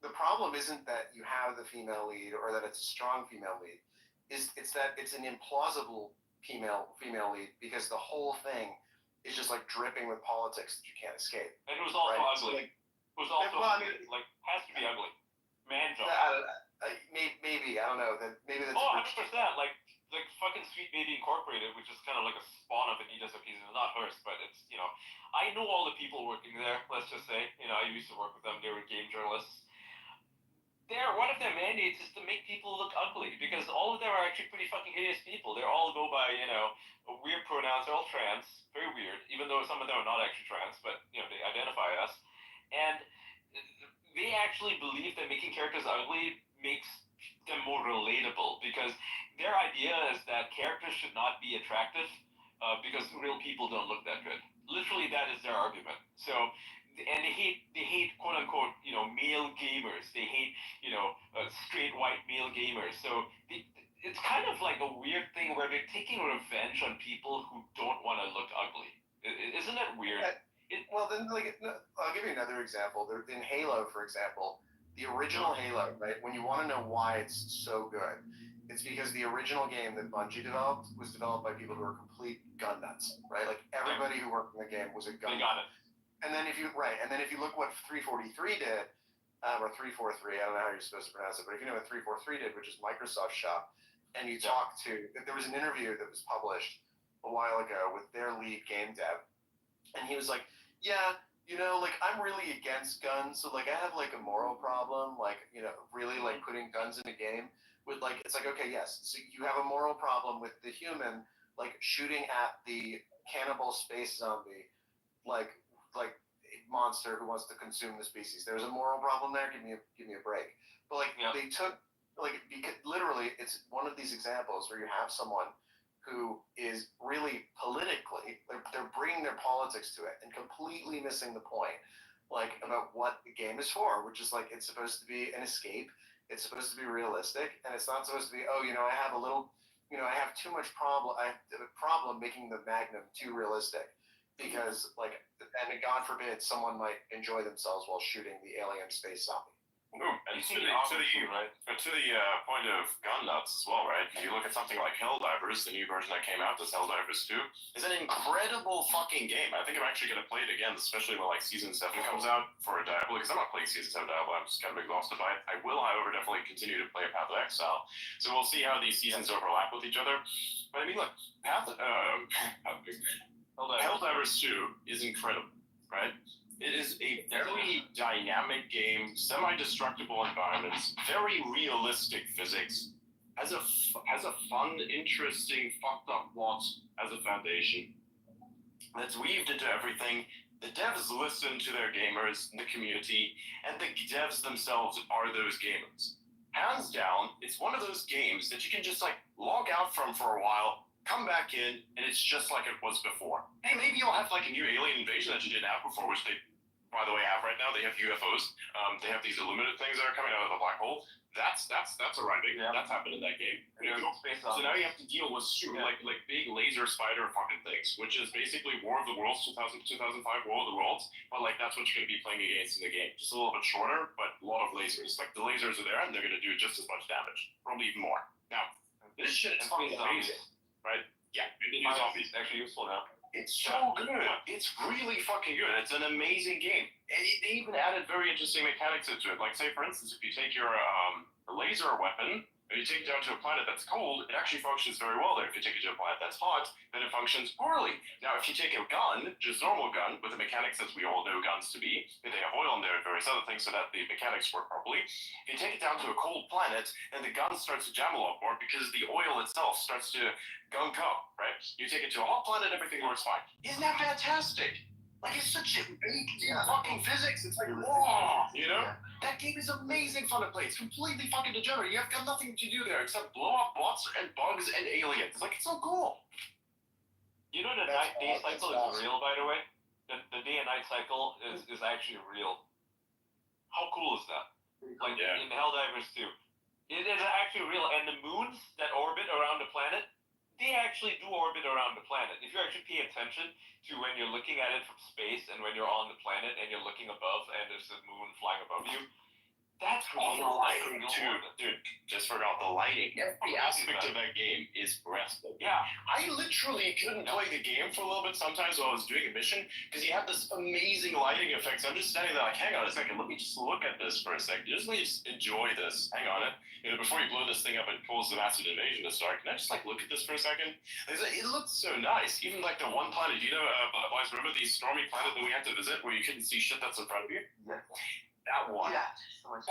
The problem isn't that you have the female lead or that it's a strong female lead. It's that it's an implausible female lead because the whole thing is just like dripping with politics that you can't escape. And it was also right? ugly. So, like, it was also like has to be ugly. Man job. Maybe I don't know that maybe that's 100%. Like fucking Sweet Baby Incorporated, which is kind of like a spawn of Anita Sarkeesian, not hers, but it's, you know, I know all the people working there. Let's just say, you know, I used to work with them. They were game journalists. One of their mandates is to make people look ugly because all of them are actually pretty fucking hideous people. They all go by, you know, weird pronouns. They're all trans, very weird. Even though some of them are not actually trans, but you know, they identify as, and they actually believe that making characters ugly makes them more relatable because their idea is that characters should not be attractive because real people don't look that good. Literally, that is their argument. So, and they hate quote unquote, you know, male gamers. They hate, you know, straight white male gamers. So it's kind of like a weird thing where they're taking revenge on people who don't want to look ugly. Isn't that weird? Well, then, like, I'll give you another example. In Halo, for example, the original Halo, right? When you want to know why it's so good, it's because the original game that Bungie developed was developed by people who are complete gun nuts, right? Like everybody who worked in the game was a gun nut. And then if you look what 343 did, or 343, I don't know how you're supposed to pronounce it, but if you know what 343 did, which is Microsoft Shop, and you talk to, there was an interview that was published a while ago with their lead game dev, and he was like, yeah, you know, like I'm really against guns, so like I have like a moral problem, like, you know, really like putting guns in a game with like, it's like, okay, yes, so you have a moral problem with the human like shooting at the cannibal space zombie, like monster who wants to consume the species. There's a moral problem there. Give me a break. But like they took like because literally it's one of these examples where you have someone who is really politically, they're bringing their politics to it and completely missing the point, like about what the game is for, which is like it's supposed to be an escape, it's supposed to be realistic, and it's not supposed to be, oh, you know, I have too much problem, I have a problem making the Magnum too realistic, because like, and God forbid someone might enjoy themselves while shooting the alien space zombie. Ooh, and to the point of gun nuts as well, right? If you look at something like Helldivers, the new version that came out, this Helldivers 2, is an incredible fucking game. I think I'm actually going to play it again, especially when like Season 7 comes out for Diablo, because I'm not playing Season 7 Diablo, I'm just kind of exhausted by it. I will, however, definitely continue to play Path of Exile. So we'll see how these seasons overlap with each other. But I mean, look, Helldivers 2 is incredible, right? It is a very dynamic game, semi-destructible environments, very realistic physics, has a fun, interesting, fucked up plot as a foundation that's weaved into everything. The devs listen to their gamers, the community, and the devs themselves are those gamers. Hands down, it's one of those games that you can just like log out from for a while, come back in, and it's just like it was before. Hey, maybe you'll have like a new alien invasion that you didn't have before, which they, by the way, have right now. They have UFOs. They have these illuminated things that are coming out of the black hole. That's arriving. Yeah. That's happened in that game. So now you have to deal with like big laser spider fucking things, which is basically War of the Worlds, 2005 War of the Worlds, but like that's what you're going to be playing against in the game. Just a little bit shorter, but a lot of lasers. Like the lasers are there, and they're going to do just as much damage, probably even more. Now, this shit is fucking amazing, right? Yeah, the new zombies actually useful now. It's so good. It's really fucking good. It's an amazing game. And they even added very interesting mechanics into it. Like, say, for instance, if you take your laser weapon, When you take it down to a planet that's cold, it actually functions very well there. If you take it to a planet that's hot, then it functions poorly. Now, if you take a gun, just a normal gun, with the mechanics as we all know guns to be, and they have oil in there and various other things so that the mechanics work properly, if you take it down to a cold planet, and the gun starts to jam a lot more because the oil itself starts to gunk up, right? You take it to a hot planet, everything works fine. Isn't that fantastic? Like, it's such a fucking physics. It's like, whoa, you know? That game is amazing fun to play. It's completely fucking degenerate. You have got nothing to do there except blow up bots and bugs and aliens. Like, it's so cool. You know the day cycle is real, by the way? The day and night cycle is actually real. How cool is that? Like, in Helldivers 2. It is actually real, and the moons that orbit around the planet, they actually do orbit around the planet. If you actually pay attention to when you're looking at it from space and when you're on the planet and you're looking above and there's a moon flying above you, that's all the lighting too, dude. Just forgot the lighting. Every aspect of that game is breathtaking. Yeah, I literally couldn't play the game for a little bit sometimes while I was doing a mission because you have this amazing lighting effects. I'm just standing there like, hang on a second, let me just look at this for a second. Just let me just enjoy this. Hang on it. You know, before you blow this thing up and pulls the massive invasion to start, can I just like look at this for a second? It looks so nice. Even like the one planet, you know, boys, remember the stormy planet that we had to visit where you couldn't see shit that's in front of you? Yeah. That one. Yeah.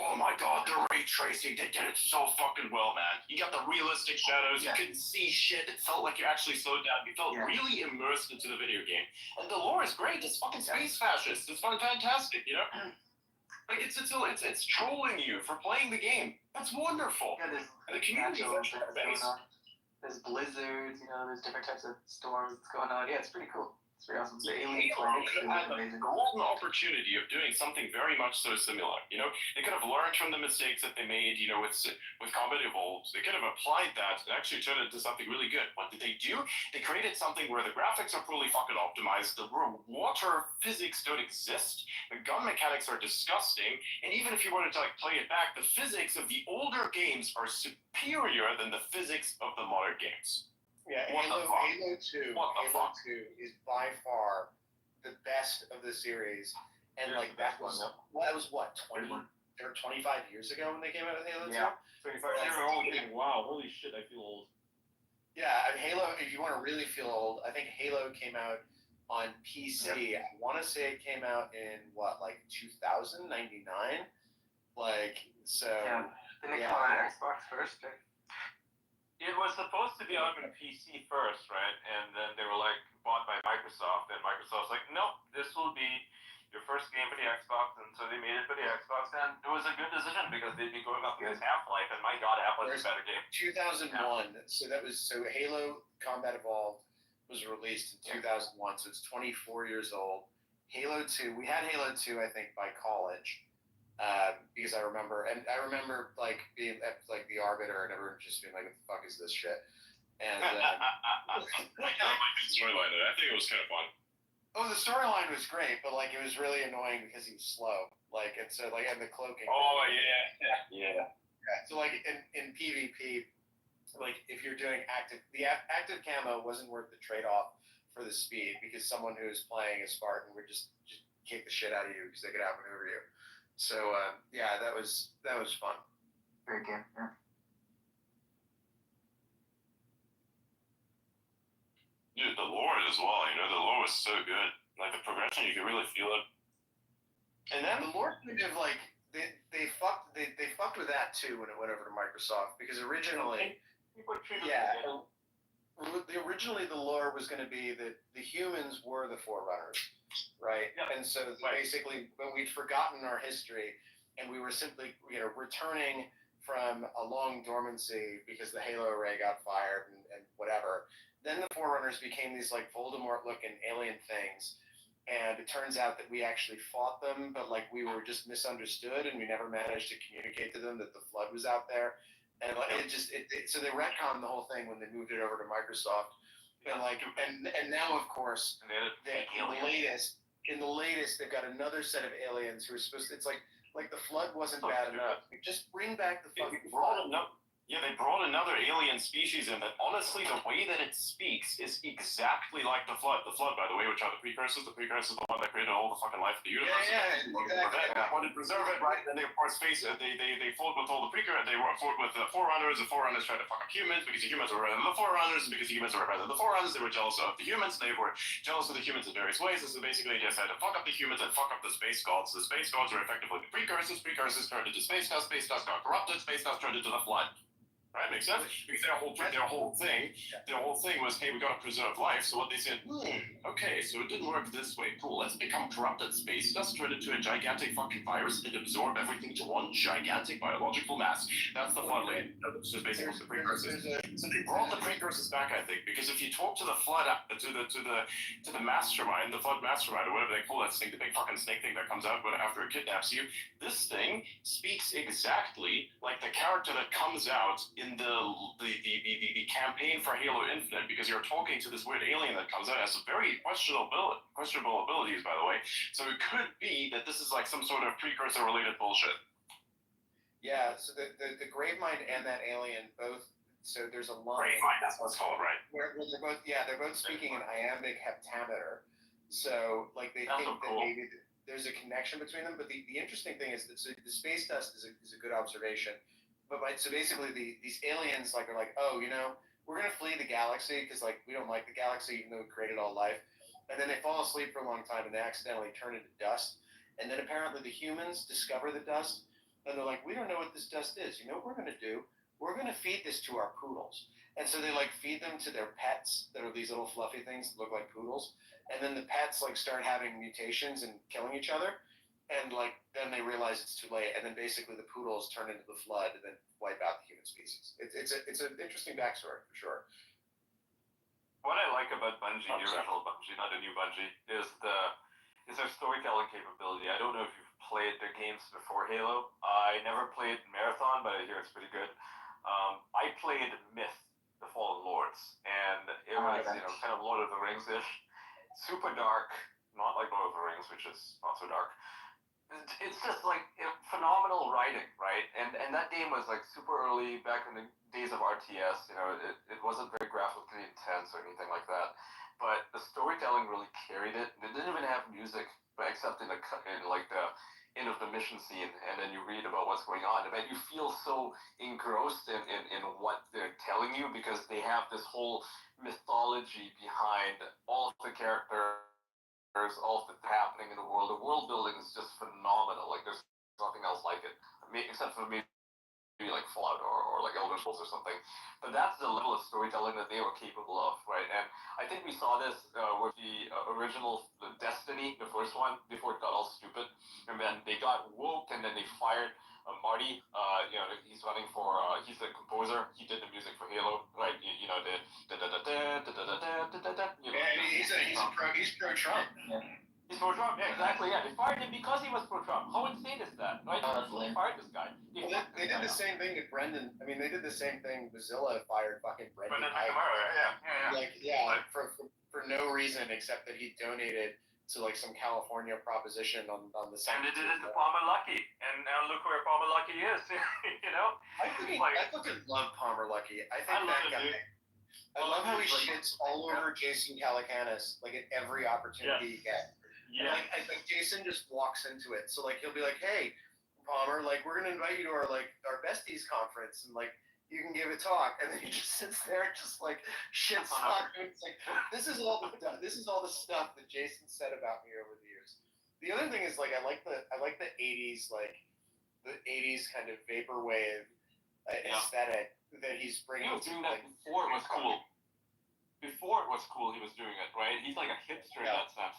Oh my god, the ray tracing, they did it so fucking well, man. You got the realistic shadows, you couldn't see shit, it felt like you actually slowed down. You felt really immersed into the video game. And the lore is great, it's fucking space fascist, it's fantastic, you know? Like, it's trolling you for playing the game. That's wonderful. Yeah, there's and the community things going on. There's blizzards, you know, there's different types of storms that's going on. Yeah, it's pretty cool. It's pretty awesome. The alien planet could have had the golden opportunity of doing something very much so similar. You know, they could have learned from the mistakes that they made. You know, with Combat Evolved, they could have applied that and actually turned it into something really good. What did they do? They created something where the graphics are fully fucking optimized. The water physics don't exist. The gun mechanics are disgusting. And even if you wanted to like play it back, the physics of the older games are superior than the physics of the modern games. Yeah, Halo 2 is by far the best of the series, and like that was what 20 or 25 years ago when they came out with Halo 2. Yeah, 25. Wow, holy shit, I feel old. Yeah, and Halo. If you want to really feel old, I think Halo came out on PC. I want to say it came out in what, like 2000, 99, like so. Yeah, didn't it come out on Xbox first? Right? It was supposed to be on PC first, right? And then they were like bought by Microsoft, and Microsoft's like, nope, this will be your first game for the Xbox, and so they made it for the Xbox, and it was a good decision because they'd be going up against Half-Life, and my god, Half-Life is a better game. 2001, so Halo Combat Evolved was released in 2001, so it's 24 years old. Halo 2, we had Halo 2, I think, by college. Because I remember like being at like the Arbiter and everyone just being like, "What the fuck is this shit?" And I like the storyline. I think it was kind of fun. Oh, the storyline was great, but like it was really annoying because he was slow. Like, and so like, and the cloaking. Oh yeah. So like in PvP, like if you're doing active camo wasn't worth the trade off for the speed because someone who's playing a Spartan would just kick the shit out of you because they could outmaneuver you. So yeah, that was fun. Great game. Yeah. Dude, the lore as well. You know, the lore was so good. Like the progression, you could really feel it. And then the lore kind of like they fucked with that too when it went over to Microsoft because originally, originally the lore was going to be that the humans were the Forerunners. Right, and so basically, when we'd forgotten our history, and we were simply, returning from a long dormancy because the Halo array got fired and whatever. Then the Forerunners became these like Voldemort-looking alien things, and it turns out that we actually fought them, but like we were just misunderstood, and we never managed to communicate to them that the Flood was out there, and like so they retconned the whole thing when they moved it over to Microsoft. And like, and now of course, in the latest, they've got another set of aliens who are supposed to. It's like the Flood wasn't bad enough. Just bring back the fucking Flood. Yeah, they brought another alien species in that, honestly, the way that it speaks is exactly like the Flood. The Flood, by the way, which are the precursors the one that created all the fucking life of the universe. Yeah, exactly. They wanted to preserve it, right? And they, of course, face it. They fought with all the precursors. They fought with the Forerunners. The Forerunners tried to fuck up humans because the humans were better than the Forerunners. And because the humans were better than the Forerunners, they were jealous of the humans. They were jealous of the humans in various ways. And so basically, they decided to fuck up the humans and fuck up the space gods. The space gods were effectively the precursors. Precursors turned into space dust. Space dust got corrupted. Space dust turned into the Flood. Right, makes sense? Because their whole thing was, hey, we gotta preserve life. So what they said, okay, so it didn't work this way. Cool, let's become corrupted space dust, turn it into a gigantic fucking virus, and absorb everything to one gigantic biological mass. That's the Flood lane. This is basically the precursors. So they brought the precursors back, I think, because if you talk to the Flood, to the mastermind, the Flood mastermind, or whatever they call that thing, the big fucking snake thing that comes out after it kidnaps you, this thing speaks exactly like the character that comes out in the campaign for Halo Infinite, because you're talking to this weird alien that comes out, has some very questionable abilities, by the way. So it could be that this is like some sort of precursor related bullshit. Yeah, so the Gravemind and that alien both. So there's a line. Gravemind, that's what's called, right? Where they're both speaking in iambic heptameter. So like they think that maybe there's a connection between them. But the interesting thing is that the space dust is a good observation. But so basically, these aliens are like, oh, we're gonna flee the galaxy because like we don't like the galaxy even though we created all life, and then they fall asleep for a long time and they accidentally turn into dust, and then apparently the humans discover the dust and they're like, we don't know what this dust is. You know what we're gonna do? We're gonna feed this to our poodles, and so they like feed them to their pets that are these little fluffy things that look like poodles, and then the pets like start having mutations and killing each other. And like then they realize it's too late, and then basically the poodles turn into the Flood and then wipe out the human species. It's an interesting backstory for sure. What I like about Bungie, the original Bungie, not the new Bungie, is their storytelling capability. I don't know if you've played their games before Halo. I never played Marathon, but I hear it's pretty good. I played Myth, the Fallen Lords, and it was kind of Lord of the Rings-ish, super dark, not like Lord of the Rings, which is not so dark. It's just like phenomenal writing, right? And that game was like super early back in the days of RTS. It wasn't very graphically intense or anything like that, but the storytelling really carried it. They didn't even have music, but except in like the end of the mission scene, and then you read about what's going on. And you feel so engrossed in what they're telling you because they have this whole mythology behind all of the characters. There's all that's happening in the world. The world building is just phenomenal. Like there's nothing else like it, except for maybe like Fallout or like Elder Scrolls or something. But that's the level of storytelling that they were capable of, right? And I think we saw this with the original Destiny, the first one, before it got all stupid, and then they got woke, and then they fired Marty. He's running for. He's a composer. He did the music for Halo, right? He's pro-Trump. He's pro-Trump, yeah, exactly, yeah. They fired him because he was pro-Trump. How insane is that, right? They fired this guy. They did the same thing to Brendan. I mean, they did the same thing. Mozilla fired fucking Brendan. For no reason except that he donated to like some California proposition on the side. And they did it to Palmer Luckey, and now look where Palmer Luckey is. I fucking love Palmer Luckey. I love how he shits all over Jason Calacanis like at every opportunity he gets. Yeah. I think Jason just walks into it. So like he'll be like, "Hey, Palmer, like we're gonna invite you to our besties conference, and like you can give a talk," and then he just sits there and just like shits on him. It's like this is all the stuff that Jason said about me over the years. The other thing is like I like the 80s the 80s kind of vaporwave aesthetic that he's bringing. He was doing that before it was cool. Before it was cool, he was doing it, right? He's like a hipster in that sense.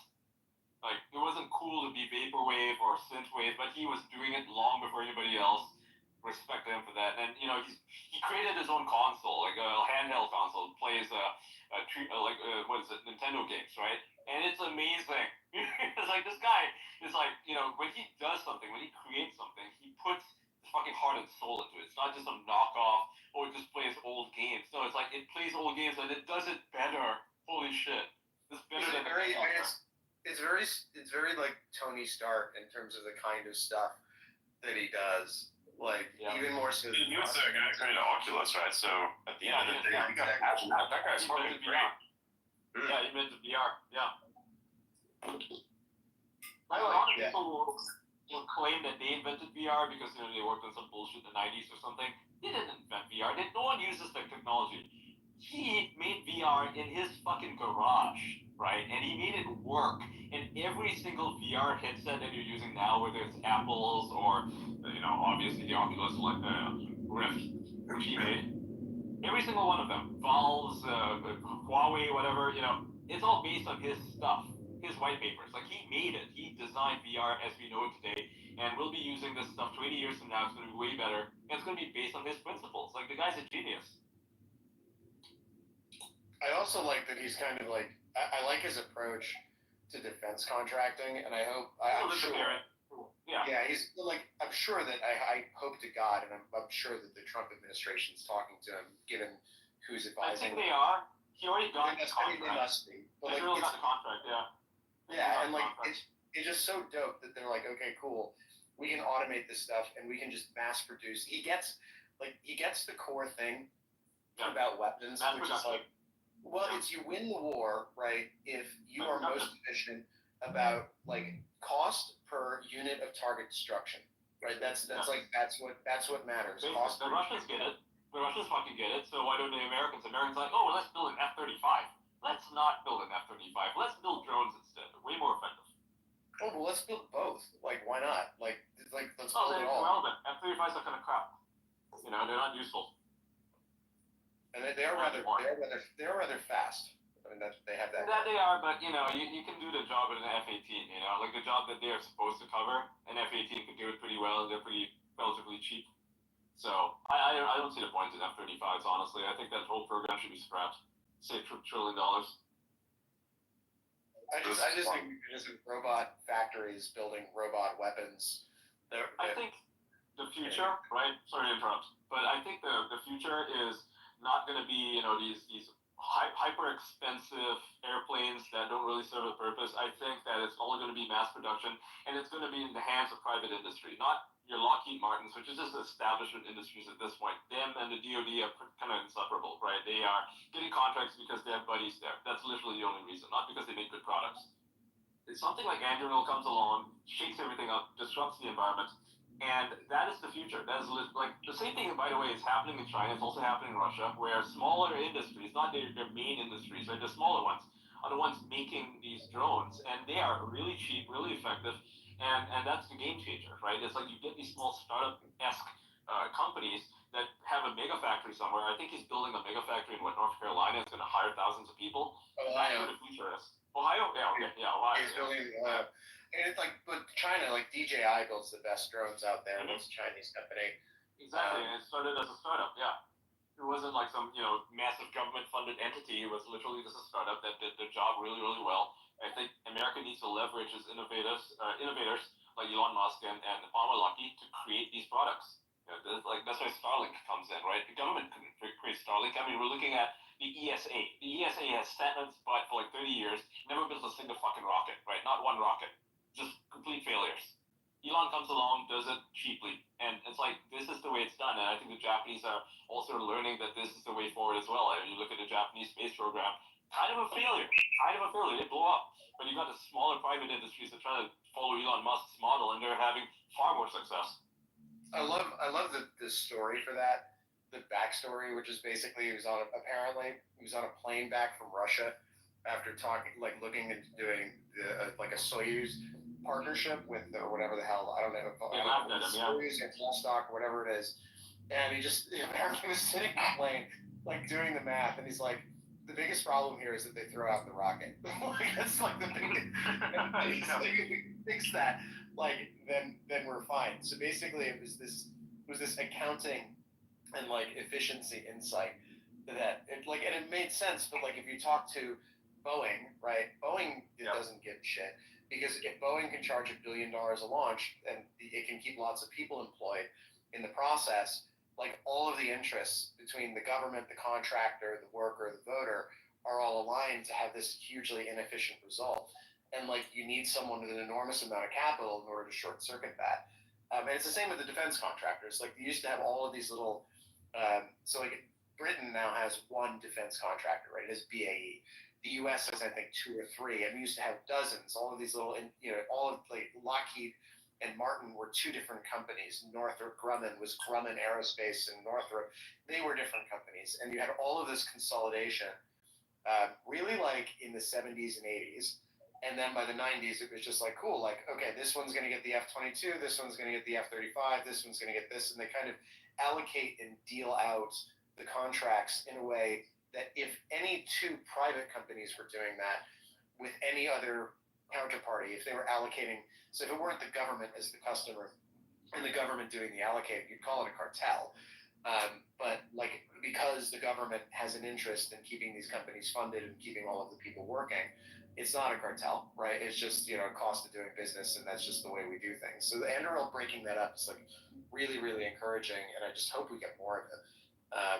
Like, it wasn't cool to be vaporwave or synthwave, but he was doing it long before anybody else. Respect him for that. And, he created his own console, like a handheld console. Plays, Nintendo games, right? And it's amazing. It's like, this guy is like, when he does something, when he creates something, he puts his fucking heart and soul into it. It's not just a knockoff, or it just plays old games. No, it's like, it plays old games, and it does it better. Holy shit. It's better than It's very like Tony Stark in terms of the kind of stuff that he does. Like even more so. He was the guy who created Oculus, right? So at the end of the day, you gotta imagine that guy's fucking great. Yeah, he invented VR. Yeah. I A like lot of that. people will claim that they invented VR because they worked on some bullshit in the 90s or something. They didn't invent VR. No one uses that technology. He made VR in his fucking garage, right? And he made it work. And every single VR headset that you're using now, whether it's Apple's or obviously the Oculus Rift, which he made, every single one of them, Valve's, Huawei, whatever, it's all based on his stuff, his white papers. Like, he made it. He designed VR as we know it today, and we'll be using this stuff 20 years from now. It's going to be way better, and it's going to be based on his principles. Like, the guy's a genius. I also like that he's kind of like, I like his approach to defense contracting, and I'm sure. Yeah, he's like, I'm sure that I hope to God, and I'm sure that the Trump administration is talking to him, given who's advising. I think they are. He already got the contract. I mean, they must be. But Israel got the contract, yeah. Yeah, and like it's just so dope that they're like, okay, cool, we can automate this stuff and we can just mass produce. He gets the core thing about weapons, which is like, well, it's you win the war, right, if you are most efficient about like cost per unit of target destruction, right? That's what matters. Cost the Russians get it. The Russians fucking get it. So why don't the Americans? Americans like, oh, let's build an F-35. Let's not build an F-35. Let's build drones instead. Way more effective. Oh, well, let's build both. Like, why not? Like let's build it all. Irrelevant. F-35s are kind of crap. They're not useful. And they're rather fast. I mean, they have that. That they are, but you can do the job with an F-18. Like the job that they are supposed to cover, an F-18 can do it pretty well, and they're pretty relatively cheap. So I don't see the point in F-35s. Honestly, I think that whole program should be scrapped. Save $1 trillion. I just think we could just have robot factories building robot weapons. I think the future, right? Sorry to interrupt, but I think the future is not going to be these hyper expensive airplanes that don't really serve a purpose. I think that it's only going to be mass production, and it's going to be in the hands of private industry, not your Lockheed Martins, which is just establishment industries at this point. Them and the DoD are kind of inseparable, right? They are getting contracts because they have buddies there. That's literally the only reason, not because they make good products. It's something like Anduril comes along, shakes everything up, disrupts the environment, and that is the future. That is like the same thing, by the way, is happening in China. It's also happening in Russia, where smaller industries, not their main industries, right? The smaller ones are the ones making these drones, and they are really cheap, really effective, and that's the game changer, right? It's like you get these small startup-esque companies that have a mega factory somewhere. I think he's building a mega factory in North Carolina. It's going to hire thousands of people. Ohio. That's where the future is. Ohio? Yeah, okay. Yeah, Ohio. He's building and it's like, but China, like DJI builds the best drones out there. It's a Chinese company. Exactly, and it started as a startup, yeah. It wasn't like some, massive government-funded entity. It was literally just a startup that did their job really, really well. I think America needs to leverage its innovators like Elon Musk and Palmer Luckey to create these products. That's why Starlink comes in, right? The government couldn't create Starlink. I mean, we're looking at the ESA. The ESA has sat on its butt for like 30 years, never built a single fucking rocket, right? Not one rocket. Just complete failures. Elon comes along, does it cheaply, and it's like, this is the way it's done. And I think the Japanese are also learning that this is the way forward as well. And you look at the Japanese space program, kind of a failure. They blow up. But you got the smaller private industries that try to follow Elon Musk's model, and they're having far more success. I love the story for that. The backstory, which is basically he was on a plane back from Russia after looking into doing a Soyuz partnership with or whatever the hell, I don't know. Soyuz and Vostok or whatever it is. And he apparently was sitting on the plane, like doing the math, and he's like, the biggest problem here is that they throw out the rocket. That's like the biggest. If we fix that, then we're fine. So basically, it was this accounting and efficiency insight that and it made sense. But if you talk to Boeing, right? Boeing doesn't give a shit, because if Boeing can charge $1 billion a launch and it can keep lots of people employed in the process, all of the interests between the government, the contractor, the worker, the voter are all aligned to have this hugely inefficient result. And you need someone with an enormous amount of capital in order to short circuit that. And it's the same with the defense contractors. Like they used to have all of these little. So like Britain now has one defense contractor, right? It is BAE. The U.S. has I think 2 or 3, and we used to have dozens. All of these little, all of like Lockheed and Martin were 2 different companies. Northrop Grumman was Grumman Aerospace, and Northrop, they were different companies, and you had all of this consolidation, really like in the 70s and 80s. And then by the 90s, it was just like, cool, like, okay, this one's going to get the F-22, this one's going to get the F-35, this one's going to get this. And they kind of allocate and deal out the contracts in a way that if any 2 private companies were doing that with any other counterparty, if they were allocating, so if it weren't the government as the customer and the government doing the allocating, you'd call it a cartel. But like, because the government has an interest in keeping these companies funded and keeping all of the people working, it's not a cartel, right? It's just, a cost of doing business, and that's just the way we do things. So the NRL breaking that up is like really, really encouraging, and I just hope we get more of it.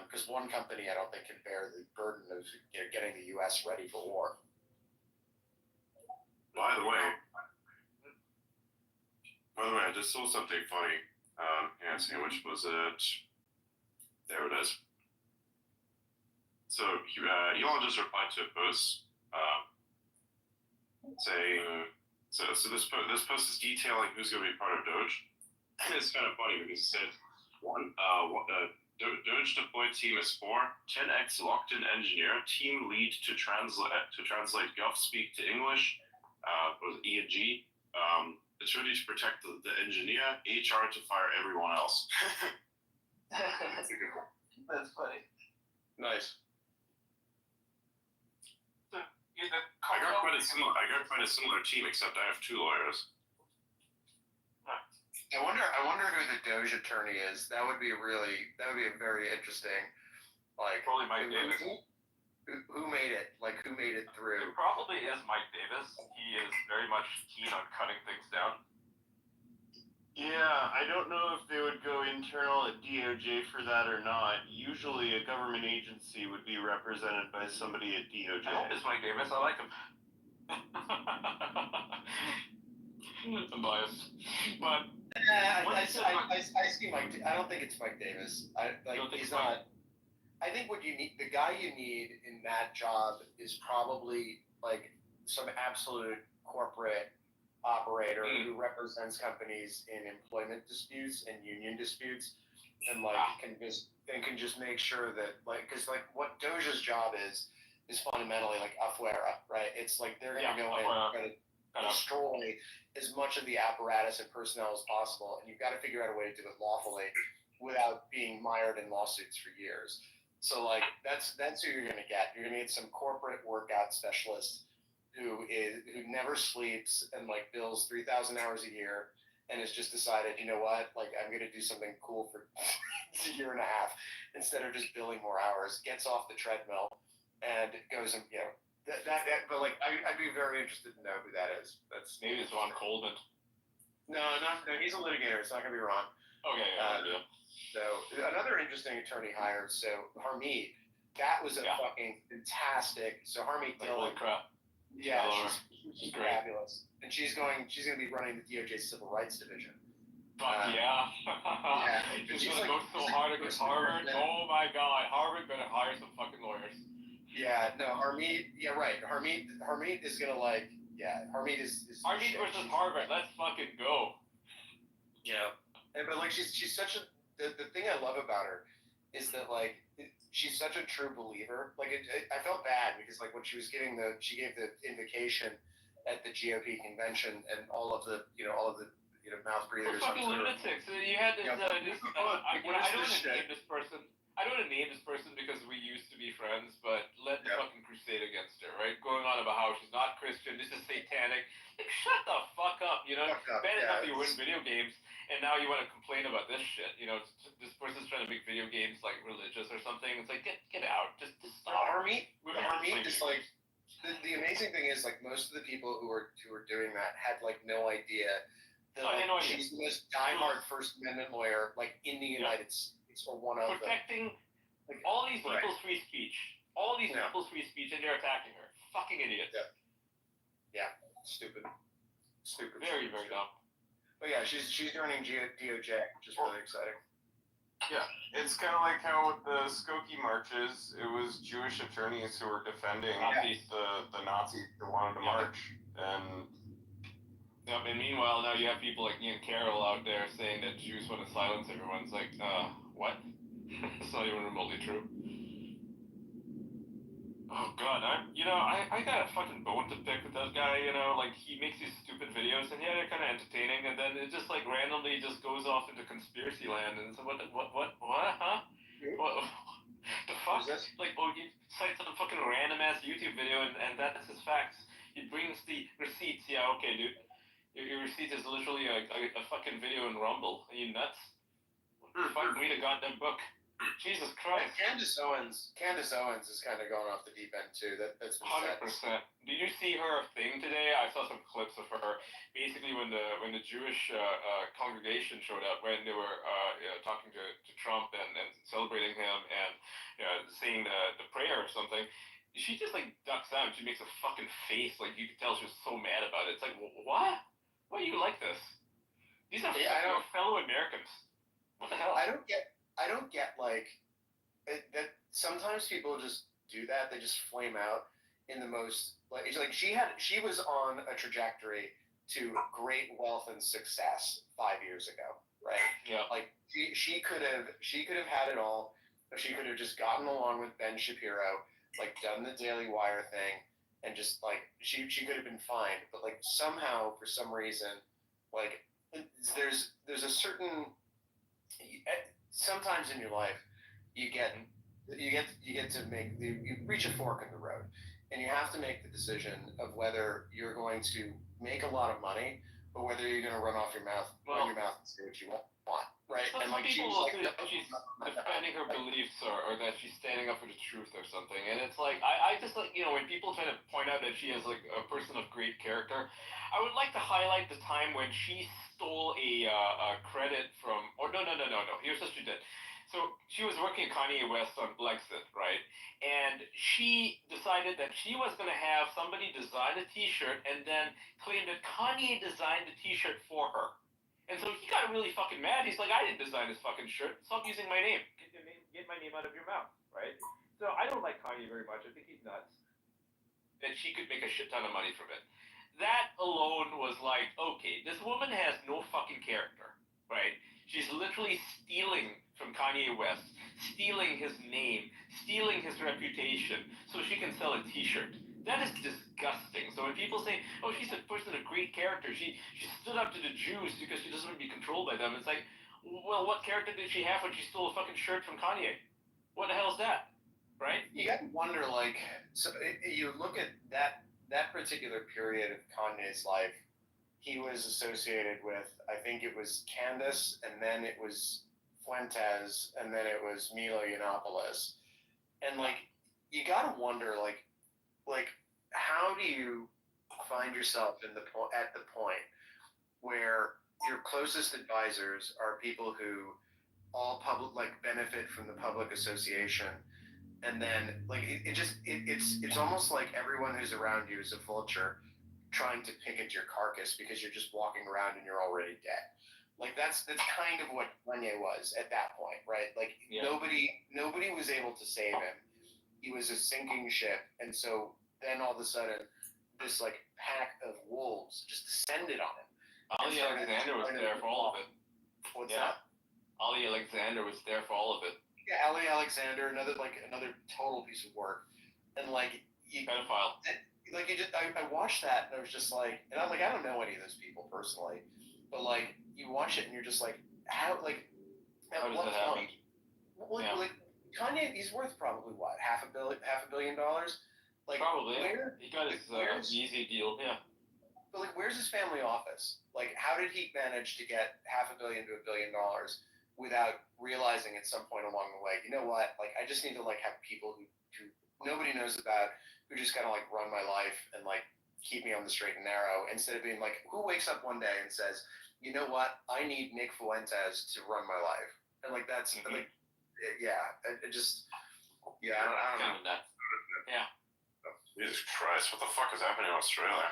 Because one company, I don't think, can bear the burden of getting the U.S. ready for war. By the way, I just saw something funny. Which was it? There it is. So Elon just replied to a post saying, so this post is detailing who's going to be part of Doge. And it's kind of funny because it said, Doge deployed team is 4, 10x locked-in engineer, team lead to translate Gov speak to English, was E and G, attorney to protect the engineer, HR to fire everyone else. That's a good one. That's funny. Nice. I got quite a similar team, except I have 2 lawyers. I wonder who the Doge attorney is. That would be a very interesting, like, Probably Mike Davis. Who made it? Like, who made it through? It probably is Mike Davis. He is very much keen on cutting things down. Yeah, I don't know if they would go internal at DOJ for that or not. Usually a government agency would be represented by somebody at DOJ. I hope it's Mike Davis. I like him. I'm biased. But I see Mike. I don't think it's Mike Davis. He's not. I think what you need, the guy you need in that job is probably like some absolute corporate operator who represents companies in employment disputes and union disputes, and can just make sure that because what Doge's job is fundamentally like afuera, right? It's like they're going to go in and try to destroy as much of the apparatus and personnel as possible, and you've got to figure out a way to do it lawfully without being mired in lawsuits for years. So that's who you're going to get. You're going to get some corporate workout specialist who never sleeps and bills 3,000 hours a year and has just decided, you know what, I'm going to do something cool for a year and a half instead of just billing more hours. Gets off the treadmill and goes and I'd be very interested to know who that is. That's maybe it's Ron Coleman. No, he's a litigator. It's not going to be Ron. Okay, yeah. So another interesting attorney hire. So Harmeet, that was a fucking fantastic. So Harmeet Dillon, yeah, she's fabulous, and she's going to be running the DOJ Civil Rights Division. Fuck yeah! She's gonna go so hard against Harvard. Oh my God, Harvard better hire some fucking lawyers. Yeah, no, Harmeet. Yeah, right. Harmeet is gonna Harmeet is Harmeet versus Harvard. Let's fucking go. Yeah, but she's such a. The thing I love about her is that she's such a true believer. I felt bad because when she was she gave the invocation at the GOP convention and all of the mouth breathers. Fucking lunatics. You had this. I don't want to name this person. I don't want to name this person because we used to be friends, but led the fucking crusade against her, right? Going on about how she's not Christian, this is satanic. Shut the fuck up, Bad enough you win video games, and now you want to complain about this shit, This person's trying to make video games religious or something. It's get out. Just stop. Harmeet is the amazing thing is most of the people who are doing that had no idea that she's the most diehard First Amendment lawyer in the United States. Or one of protecting all these people's free speech. All these people's free speech, and they're attacking her. Fucking idiots. Yeah. Stupid. Very, very dumb. But yeah, she's joining DOJ, which is really exciting. Yeah, it's kind of like how with the Skokie marches, it was Jewish attorneys who were defending the Nazis who wanted to march, and Yep, and meanwhile, now you have people like Ian Carroll out there saying that Jews want to silence everyone. It's like, what? It's not even remotely true. Oh god, I got a fucking bone to pick with that guy, like he makes these stupid videos and yeah, they're kind of entertaining, and then it just like randomly just goes off into conspiracy land, and so what, huh? What, the fuck? Like, he cites some fucking random ass YouTube video, and that's his facts. He brings the receipts. Yeah, okay, dude. Your receipt is literally a fucking video in Rumble. Are you nuts? Fuck, read a goddamn book. Jesus Christ. Candace Owens is kind of going off the deep end too. That's been 100%. Did you see her thing today? I saw some clips of her. Basically, when the Jewish congregation showed up, when they were talking to Trump and celebrating him and saying the prayer or something, she just like ducks out. She makes a fucking face, like you could tell she was so mad about it. It's like, what? Why are you like this? These are fellow Americans. What the hell? I don't get like that. Sometimes people just do that. They just flame out in the most like she was on a trajectory to great wealth and success 5 years ago, right? Yeah. Like she could have had it all. She could have just gotten along with Ben Shapiro, like done the Daily Wire thing, and just like she could have been fine. But like somehow for some reason, like there's a certain sometimes in your life you get to make you reach a fork in the road, and you have to make the decision of whether you're going to make a lot of money or whether you're going to run your mouth and say what you want, right? Some And like people she's will like say that she's defending her beliefs or that she's standing up for the truth or something, and it's like I just like when people try to point out that she is like a person of great character, I would like to highlight the time when she stole a credit from no. Here's what she did. So she was working at Kanye West on Blexit, right? And she decided that she was going to have somebody design a T-shirt and then claim that Kanye designed the T-shirt for her. And so he got really fucking mad. He's like, I didn't design this fucking shirt. Stop using my name. Get my name out of your mouth, right? So I don't like Kanye very much. I think he's nuts. And she could make a shit ton of money from it. That alone was like, okay, this woman has no fucking character, right? She's literally stealing from Kanye West, stealing his name, stealing his reputation, so she can sell a T-shirt. That is disgusting. So when people say, "Oh, she's a person of great character. She stood up to the Jews because she doesn't want to be controlled by them," it's like, well, what character did she have when she stole a fucking shirt from Kanye? What the hell is that, right? You got to wonder, like, so you look at that particular period of Kanye's life. He was associated with, I think it was Candace, and then it was Fuentes, and then it was Milo Yiannopoulos. And like, you gotta wonder, like, how do you find yourself at the point where your closest advisors are people who all benefit from the public association, and then like it's almost like everyone who's around you is a vulture trying to pick at your carcass because you're just walking around and you're already dead. Like that's kind of what Kanye was at that point, right? Like nobody was able to save him. He was a sinking ship, and so then all of a sudden, this like pack of wolves just descended on him. Ali Alexander was there for all of it. What's that? Ali Alexander was there for all of it. Yeah, Ali Alexander, another total piece of work, and like pedophile. Like I watched that and I was just like, and I'm like, I don't know any of those people personally, but like you watch it and you're just like, how does that happen? Like Kanye, he's worth probably what, $500 million? Like probably. He got his easy deal, yeah. But like, where's his family office? Like, how did he manage to get $500 million to $1 billion without realizing at some point along the way, you know what? Like, I just need to like have people who nobody knows about, who just kind of like run my life and like keep me on the straight and narrow, instead of being like, who wakes up one day and says, you know what, I need Nick Fuentes to run my life, and like that's like, yeah, it just, yeah, I don't know. Yeah. Jesus Christ, what the fuck is happening in Australia?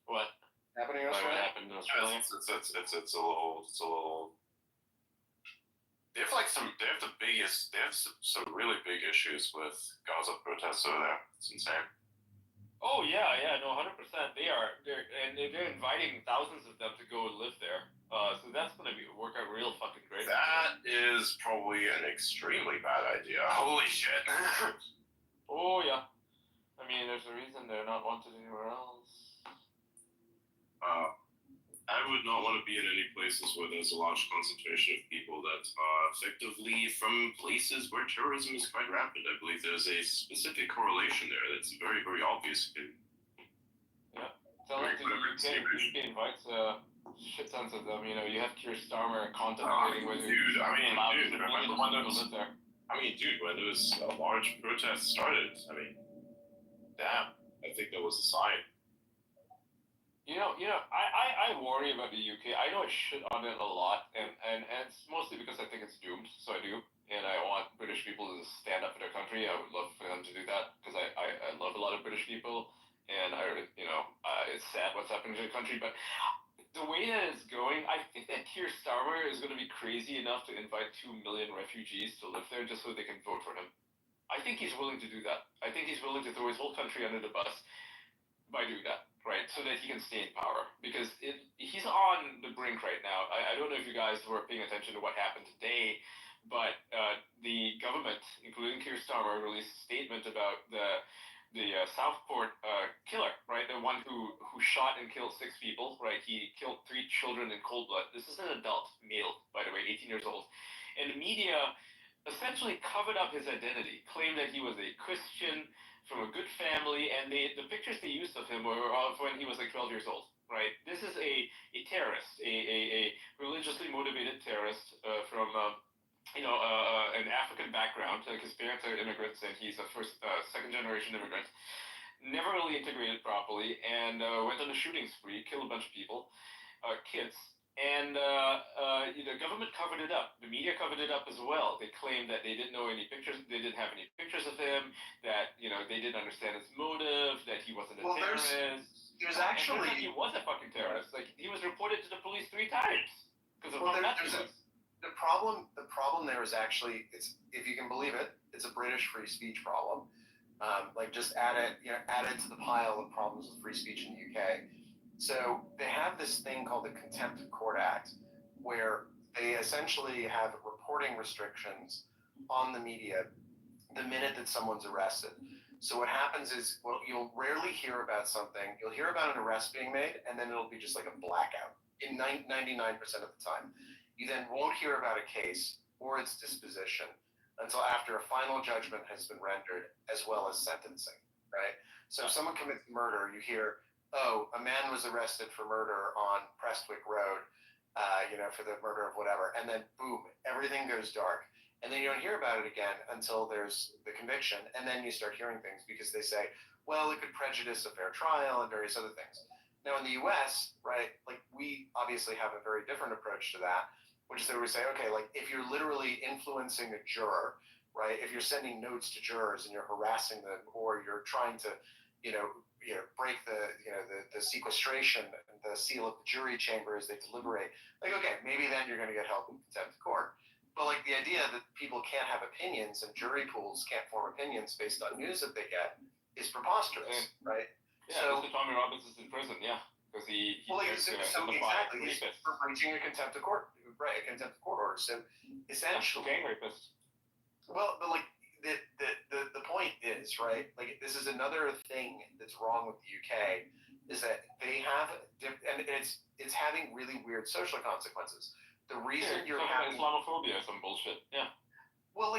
What? happening in Like what Australia? happened in Australia. It's a little. They have some really big issues with Gaza protests over there. It's insane. Oh yeah, no, 100%. They're inviting thousands of them to go and live there. So that's gonna work out real fucking great. That is probably an extremely bad idea. Holy shit. Oh yeah. I mean, there's a reason they're not wanted anywhere else. I would not want to be in any places where there's a large concentration of people that are effectively from places where terrorism is quite rampant. I believe there's a specific correlation there that's very, very obvious. Yeah. Tell them to UK invites shit tons of them. You know, you have Keir Starmer contemplating whether when there was a large protest started, damn, I think that was a sign. I worry about the UK. I know I shit on it a lot, and it's mostly because I think it's doomed, so I do. And I want British people to stand up for their country. I would love for them to do that, because I love a lot of British people, and it's sad what's happening to the country, but the way that it's going, I think that Keir Starmer is going to be crazy enough to invite 2 million refugees to live there just so they can vote for him. I think he's willing to do that. I think he's willing to throw his whole country under the bus by doing that, right? So that he can stay in power. Because he's on the brink right now. I don't know if you guys were paying attention to what happened today, but the government, including Keir Starmer, released a statement about the Southport killer, right? The one who shot and killed 6 people, right? He killed 3 children in cold blood. This is an adult male, by the way, 18 years old. And the media essentially covered up his identity, claimed that he was a Christian from a good family, and the pictures they used of him were of when he was like 12 years old, right? This is a terrorist, a religiously motivated terrorist from an African background. Like his parents are immigrants, and he's a second generation immigrant. Never really integrated properly, and went on a shooting spree, killed a bunch of people, kids. And the government covered it up. The media covered it up as well. They claimed that they didn't know any pictures. They didn't have any pictures of him. That they didn't understand his motive. That he wasn't a terrorist. There's actually he was a fucking terrorist. Like he was reported to the police 3 times because of how nuts he was. The problem there is actually, it's, if you can believe it, it's a British free speech problem. Just add it to the pile of problems with free speech in the UK. So they have this thing called the Contempt of Court Act, where they essentially have reporting restrictions on the media the minute that someone's arrested. So what happens is, you'll rarely hear about something. You'll hear about an arrest being made, and then it'll be just like a blackout in 99% of the time. You then won't hear about a case or its disposition until after a final judgment has been rendered, as well as sentencing, right? So if someone commits murder, you hear, oh, a man was arrested for murder on Prestwick Road, for the murder of whatever, and then boom, everything goes dark. And then you don't hear about it again until there's the conviction, and then you start hearing things because they say, well, it could prejudice a fair trial and various other things. Now in the US, right, we obviously have a very different approach to that, which is that we say, okay, if you're literally influencing a juror, right, if you're sending notes to jurors and you're harassing them, or you're trying to, break the sequestration and the seal of the jury chamber as they deliberate, okay, maybe then you're going to get held in contempt of court. But the idea that people can't have opinions and jury pools can't form opinions based on news that they get is preposterous, right? Yeah, so Tommy Robbins is in prison, yeah, because he's for breaching a contempt of court, right? A contempt of court order. So essentially, gang rapist. Well, but the point is, right? This is another thing that's wrong with the UK, is that they have, and it's having really weird social consequences. The reason you're having Islamophobia or some bullshit, yeah. Well,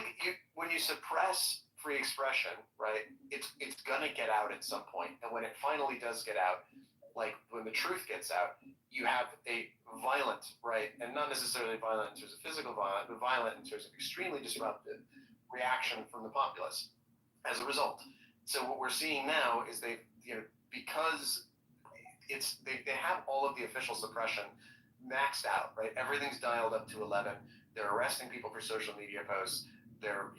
when you suppress free expression, right? It's gonna get out at some point, and when it finally does get out, when the truth gets out, you have a violent, right, and not necessarily violent in terms of physical violence, but violent in terms of extremely disruptive reaction from the populace as a result. So what we're seeing now is because they have all of the official suppression maxed out, right? Everything's dialed up to 11. They're arresting people for social media posts. They're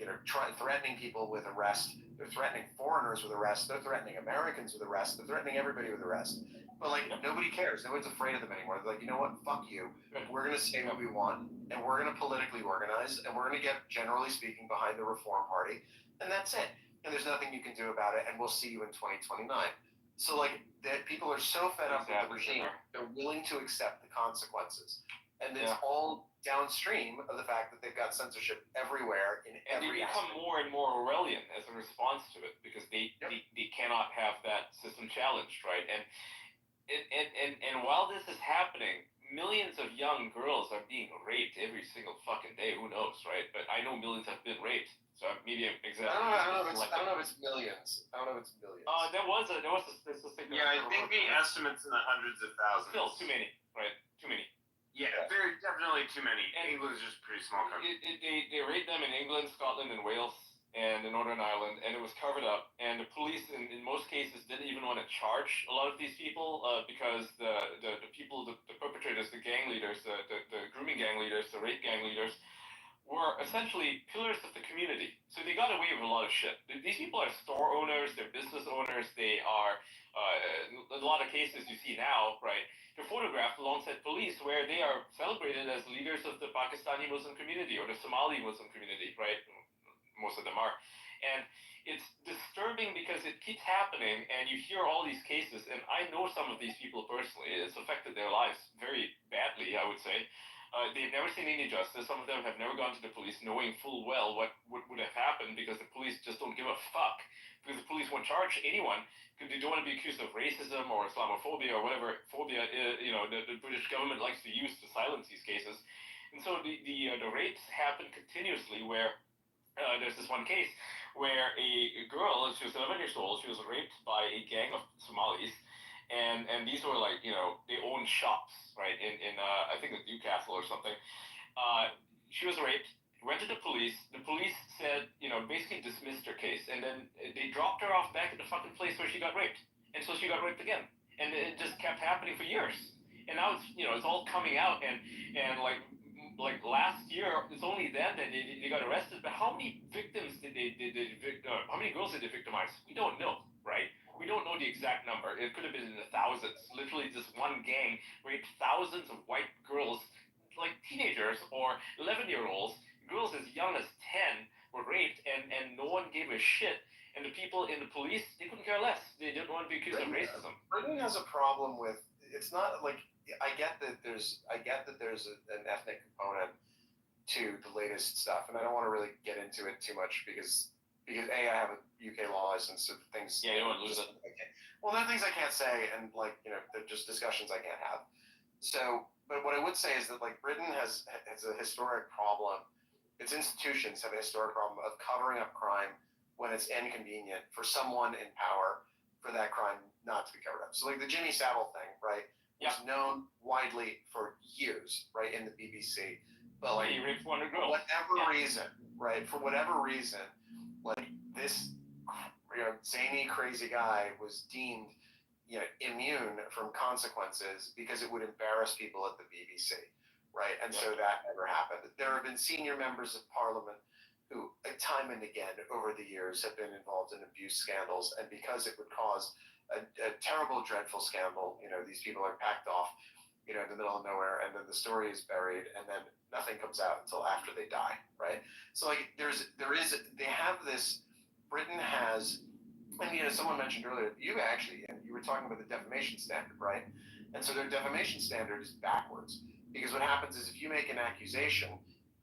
threatening people with arrest. They're threatening foreigners with arrest. They're threatening Americans with arrest. They're threatening everybody with arrest. But like nobody cares. No one's afraid of them anymore. They're like, you know what? Fuck you. We're gonna say what we want, and we're gonna politically organize, and we're gonna get, generally speaking, behind the Reform Party, and that's it. And there's nothing you can do about it. And we'll see you in 2029. So like that, people are so fed up with the regime, they're willing to accept the consequences, and it's all downstream of the fact that they've got censorship everywhere in and every they become aspect. more and more Orwellian as a response to it because they cannot have that system challenged, right? And while this is happening, millions of young girls are being raped every single fucking day. Who knows, right? But I know millions have been raped. So maybe I'm exaggerating. I don't know if it's millions. There was a statistic. Yeah, I think the estimate's in the hundreds of thousands. Still too many, right? Too many. Yeah, very definitely too many. England's just a pretty small country. They raped them in England, Scotland, and Wales, and in Northern Ireland, and it was covered up. And the police, in most cases, didn't even want to charge a lot of these people because the people, the perpetrators, the gang leaders, the grooming gang leaders, the rape gang leaders, were essentially pillars of the community. So they got away with a lot of shit. These people are store owners, they're business owners, they are, a lot of cases you see now, right, they're photographed alongside police where they are celebrated as leaders of the Pakistani Muslim community or the Somali Muslim community, right? Most of them are. And it's disturbing because it keeps happening and you hear all these cases, and I know some of these people personally. It's affected their lives very badly, I would say. They've never seen any justice. Some of them have never gone to the police knowing full well what would have happened because the police just don't give a fuck. Because the police won't charge anyone because they don't want to be accused of racism or Islamophobia or whatever phobia the British government likes to use to silence these cases. And so the rapes happen continuously where there's this one case where a girl, she was 11 years old, she was raped by a gang of Somalis. And these were like, they owned shops, right, in I think it's Newcastle or something. She was raped, went to the police said, basically dismissed her case, and then they dropped her off back at the fucking place where she got raped. And so she got raped again. And it just kept happening for years. And now it's, it's all coming out, and like last year, it's only then that they got arrested, but how many victims how many girls did they victimize? We don't know, right? We don't know the exact number. It could have been in the thousands. Literally, this one gang raped thousands of white girls, like teenagers or 11-year-olds. Girls as young as 10 were raped, and no one gave a shit. And the people in the police, they couldn't care less. They didn't want to be accused of racism. Britain has a problem with. It's not like I get that there's an ethnic component to the latest stuff, and I don't want to really get into it too much because A, I have a UK law license, so things. Yeah, you don't want to lose it. Well, there are things I can't say, and they're just discussions I can't have. So, but what I would say is that Britain has a historic problem. Its institutions have a historic problem of covering up crime when it's inconvenient for someone in power for that crime not to be covered up. So, the Jimmy Savile thing, right, was known widely for years, right, in the BBC. But he raped one girl. For whatever reason, this zany, crazy guy was deemed immune from consequences because it would embarrass people at the BBC, right? And so that never happened. There have been senior members of Parliament who, time and again over the years, have been involved in abuse scandals, and because it would cause a terrible, dreadful scandal, these people are packed off, in the middle of nowhere, and then the story is buried, and then nothing comes out until after they die, right? So they have this. Britain has, and someone mentioned earlier, you were talking about the defamation standard, right? And so their defamation standard is backwards, because what happens is if you make an accusation,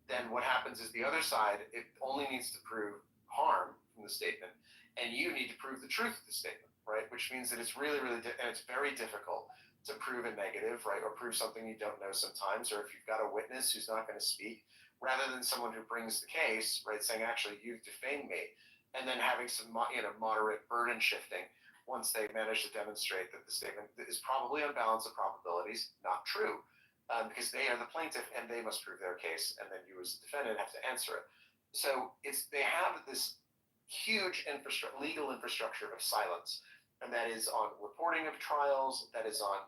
then what happens is the other side, it only needs to prove harm from the statement, and you need to prove the truth of the statement, right? Which means that it's really, really, and it's very difficult to prove a negative, right, or prove something you don't know sometimes, or if you've got a witness who's not going to speak, rather than someone who brings the case, right, saying, actually, you've defamed me, and then having some, moderate burden shifting once they manage to demonstrate that the statement is probably on balance of probabilities not true, because they are the plaintiff and they must prove their case, and then you as the defendant have to answer it. So they have this huge legal infrastructure of silence, and that is on reporting of trials, that is on,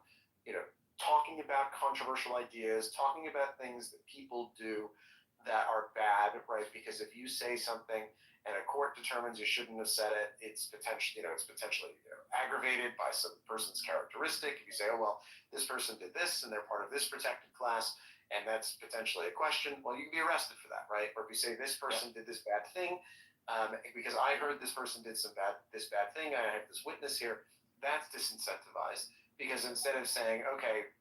talking about controversial ideas, talking about things that people do, that are bad, right? Because if you say something and a court determines you shouldn't have said it, it's potentially aggravated by some person's characteristic. If you say, oh well, this person did this and they're part of this protected class, and that's potentially a question, well, you can be arrested for that, right? Or if you say this person did this bad thing, because I heard this person did this bad thing, I have this witness here, that's disincentivized. Because instead of saying, okay,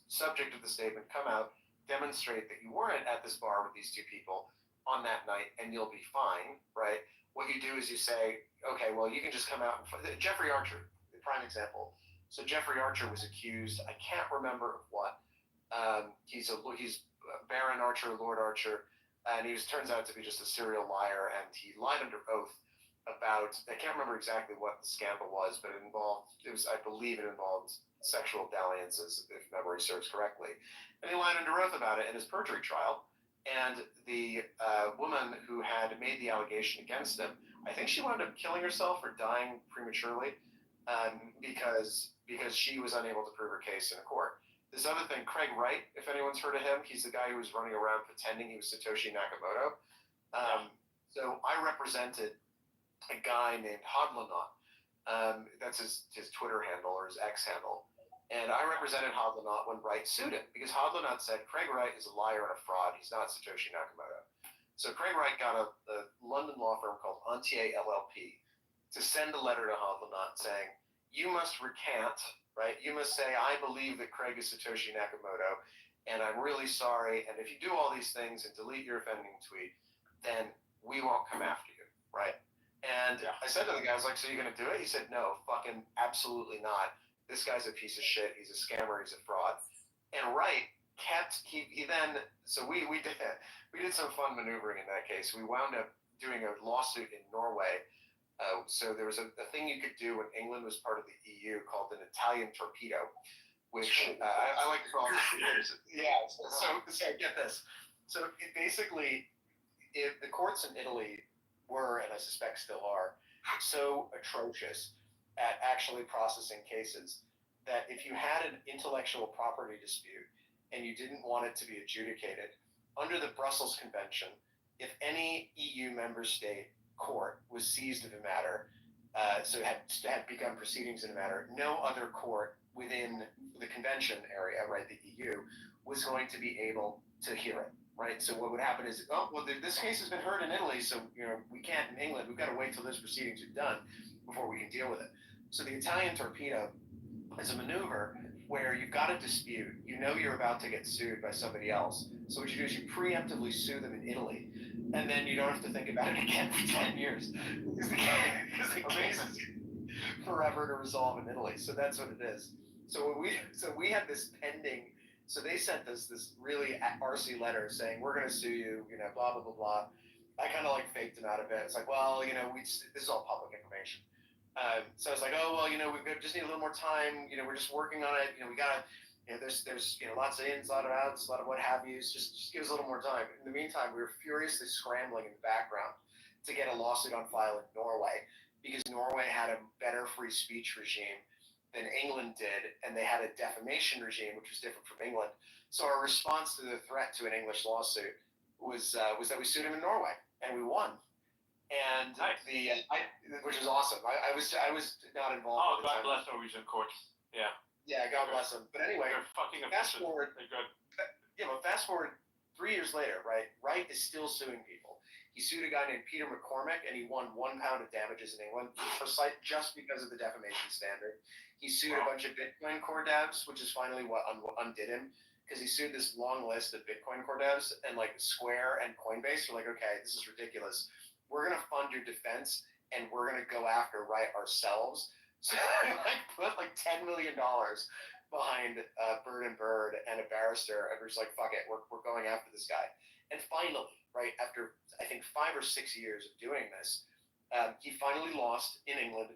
subject of the statement, come out, demonstrate that you weren't at this bar with these two people on that night, and you'll be fine, right? What you do is you say, okay, well, you can just come out. Jeffrey Archer, the prime example. So Jeffrey Archer was accused. I can't remember of what. He's Baron Archer, Lord Archer, and he turns out to be just a serial liar, and he lied under oath about, I can't remember exactly what the scandal was, but I believe it involved sexual dalliances, if memory serves correctly. And he lied under oath about it in his perjury trial. And the woman who had made the allegation against him, I think she wound up killing herself or dying prematurely because she was unable to prove her case in a court. This other thing, Craig Wright, if anyone's heard of him, he's the guy who was running around pretending he was Satoshi Nakamoto. So I represented a guy named Hodlonaut. That's his Twitter handle or his X handle. And I represented Hodlonaut when Wright sued him because Hodlonaut said Craig Wright is a liar and a fraud. He's not Satoshi Nakamoto. So Craig Wright got a London law firm called Entier LLP to send a letter to Hodlonaut saying, you must recant, right? You must say, I believe that Craig is Satoshi Nakamoto, and I'm really sorry. And if you do all these things and delete your offending tweet, then we won't come after you, right? And I said to the guy, I was like, so you're going to do it? He said, no, fucking absolutely not. This guy's a piece of shit. He's a scammer. He's a fraud. And Wright we did some fun maneuvering in that case. We wound up doing a lawsuit in Norway. So there was a thing you could do when England was part of the EU called an Italian torpedo, which I like to call it. Yeah. So get this. So if the courts in Italy were, and I suspect still are, so atrocious at actually processing cases that if you had an intellectual property dispute and you didn't want it to be adjudicated, under the Brussels Convention, if any EU member state court was seized of a matter, so had begun proceedings in a matter, no other court within the convention area, right, the EU, was going to be able to hear it. Right, so what would happen is, this case has been heard in Italy, so we can't in England. We've got to wait till those proceedings are done before we can deal with it. So the Italian torpedo is a maneuver where you've got a dispute. You know you're about to get sued by somebody else. So what you do is you preemptively sue them in Italy, and then you don't have to think about it again for 10 years because the case is forever to resolve in Italy. So that's what it is. So we had this pending. So they sent us this really arsey letter saying, we're going to sue you, blah, blah, blah, blah. I kind of faked them out of it. It's like, well, this is all public information. So I was like, oh, well, we just need a little more time. We're just working on it. We got to, there's lots of ins, a lot of outs, a lot of what have yous. Just give us a little more time. In the meantime, we were furiously scrambling in the background to get a lawsuit on file in Norway because Norway had a better free speech regime than England did, and they had a defamation regime, which was different from England. So our response to the threat to an English lawsuit was that we sued him in Norway, and we won. And nice. Which was awesome. I was not involved. Oh, God bless Norwegian courts. Yeah. Yeah, God bless them. But anyway, they're fucking fast efficient. forward. They're good. Fast forward 3 years later, right? Wright is still suing people. He sued a guy named Peter McCormick, and he won £1 of damages in England, just because of the defamation standard. He sued a bunch of Bitcoin core devs, which is finally what undid him, because he sued this long list of Bitcoin core devs, and Square and Coinbase were like, okay, this is ridiculous. We're gonna fund your defense, and we're gonna go after Wright ourselves. So I put $10 million behind Bird and Bird and a barrister, and we're just like, fuck it, we're going after this guy. And finally, right after I think 5 or 6 years of doing this, he finally lost in England.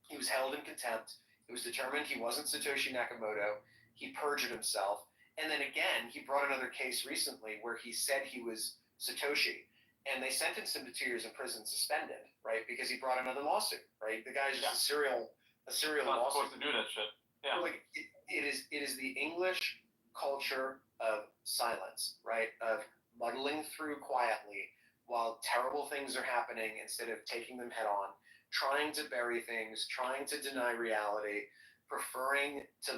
He was held in contempt. It was determined he wasn't Satoshi Nakamoto. He perjured himself. And then again, he brought another case recently where he said he was Satoshi. And they sentenced him to 2 years in prison suspended, right? Because he brought another lawsuit, right? The guy's just a serial not lawsuit. supposed to do that shit. Yeah. It is the English culture of silence, right? Of muddling through quietly while terrible things are happening instead of taking them head on, trying to bury things, trying to deny reality, preferring to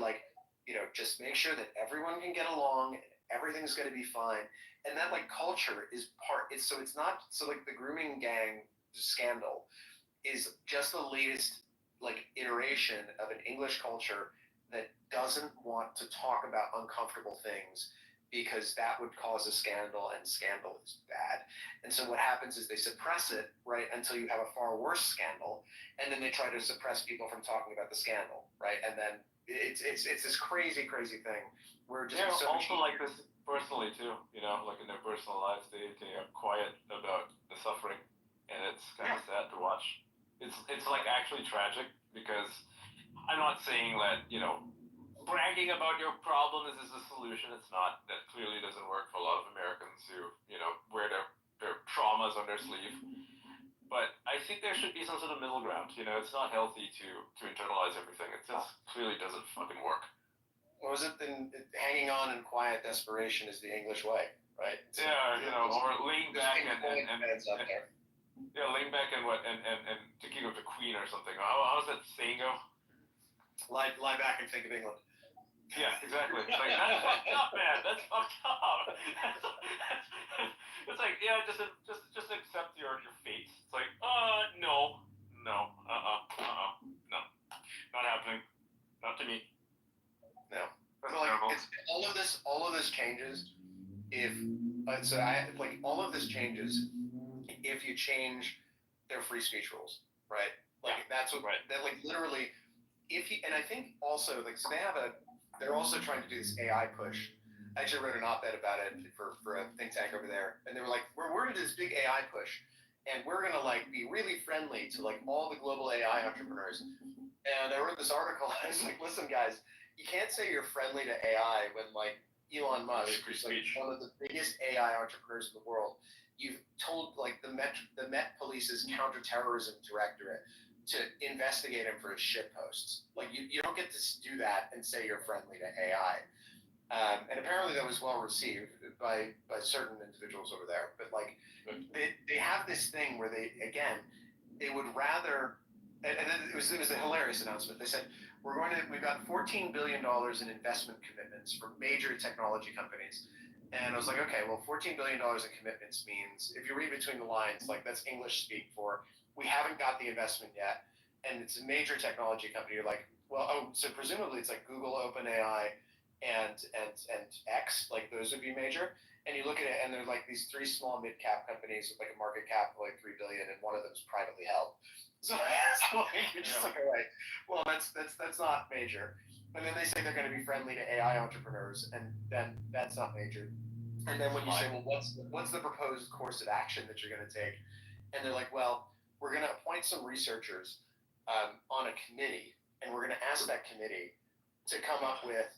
just make sure that everyone can get along, everything's going to be fine. And that culture is it's not the grooming gang scandal is just the latest iteration of an English culture that doesn't want to talk about uncomfortable things because that would cause a scandal, and scandal is bad. And so what happens is they suppress it, right, until you have a far worse scandal, and then they try to suppress people from talking about the scandal, right? And then it's this crazy thing where just also like this personally too, in their personal lives, they are quiet about the suffering, and it's kind of sad to watch. It's actually tragic because I'm not saying that bragging about your problem is a solution. It's not. That clearly doesn't work for a lot of Americans who wear their traumas on their sleeve. But I think there should be some sort of middle ground. It's not healthy to internalize everything. It just clearly doesn't fucking work. What was it? Then hanging on in quiet desperation is the English way, right? Or laying back and laying back and thinking of the Queen or something. How's that saying go? Lie back and think of England. Yeah, exactly. It's like, that's fucked up, man. That's fucked up. It's like, yeah, just accept your fate. It's like, no, not happening. Not to me. No. That's terrible. All of this changes if all of this changes if you change their free speech rules, right? That's what that literally. And I think also so they're also trying to do this AI push. I actually wrote an op-ed about it for a think tank over there, and they were like, we're into this big AI push, and we're gonna be really friendly to all the global AI entrepreneurs. And I wrote this article. I was like, listen, guys, you can't say you're friendly to AI when Elon Musk, who's one of the biggest AI entrepreneurs in the world, you've told the Met Police's counterterrorism directorate to investigate him for his shit posts. You don't get to do that and say you're friendly to AI. And apparently that was well received by certain individuals over there. But they have this thing where they would rather, and it was a hilarious announcement. They said we've got $14 billion in investment commitments from major technology companies. And I was like, okay, well, $14 billion in commitments means, if you read between the lines, that's English speak for, we haven't got the investment yet, and it's a major technology company. You're like, well, so presumably it's Google, OpenAI, and X, those would be major. And you look at it, and they're these three small mid-cap companies with a market cap of $3 billion, and one of them is privately held. So you're just all right, well, that's not major. And then they say they're going to be friendly to AI entrepreneurs, and then that's not major. And then when you say, well, what's the proposed course of action that you're going to take? And they're like, well, we're going to appoint some researchers on a committee, and we're going to ask that committee to come up with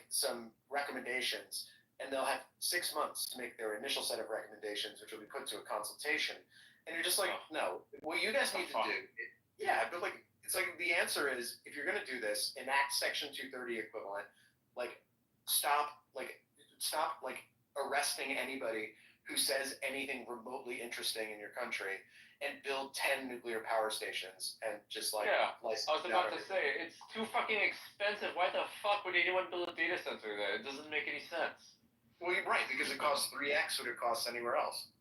some recommendations, and they'll have 6 months to make their initial set of recommendations, which will be put to a consultation. And you're just like, no, what you guys need to do, but it's the answer is, if you're going to do this, enact Section 230 equivalent, stop arresting anybody who says anything remotely interesting in your country, and build 10 nuclear power stations and just I was about to say, it's too fucking expensive. Why the fuck would anyone build a data center there? It doesn't make any sense. Well, you're right, because it costs 3x what it costs anywhere else.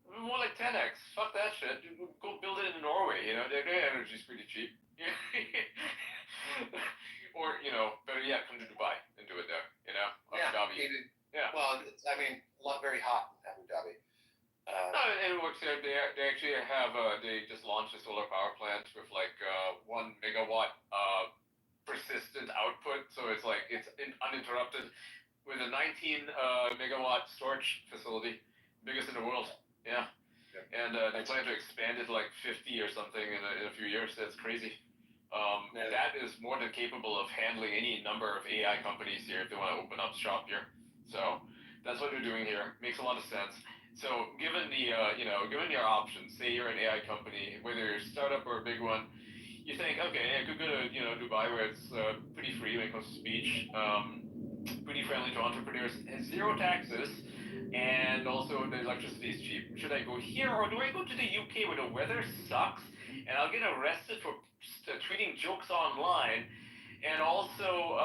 More like 10x. Fuck that shit. Go build it in Norway. Their energy's pretty cheap. Or better yet, come to Dubai and do it there. Abu Dhabi. Well, a lot very hot in Abu Dhabi. No, it works there. They actually have they just launched a solar power plant with 1 megawatt persistent output, so it's uninterrupted, with a 19 megawatt storage facility, biggest in the world. Yeah. And they plan to expand it 50 or something in a few years. That's crazy. That is more than capable of handling any number of AI companies here if they want to open up shop here. So that's what they're doing here. Makes a lot of sense. So given given your options, say you're an AI company, whether you're a startup or a big one, you think, okay, I could go to Dubai, where it's pretty free when it comes to speech, pretty friendly to entrepreneurs, has zero taxes, and also the electricity is cheap. Should I go here or do I go to the UK where the weather sucks and I'll get arrested for tweeting jokes online? And also,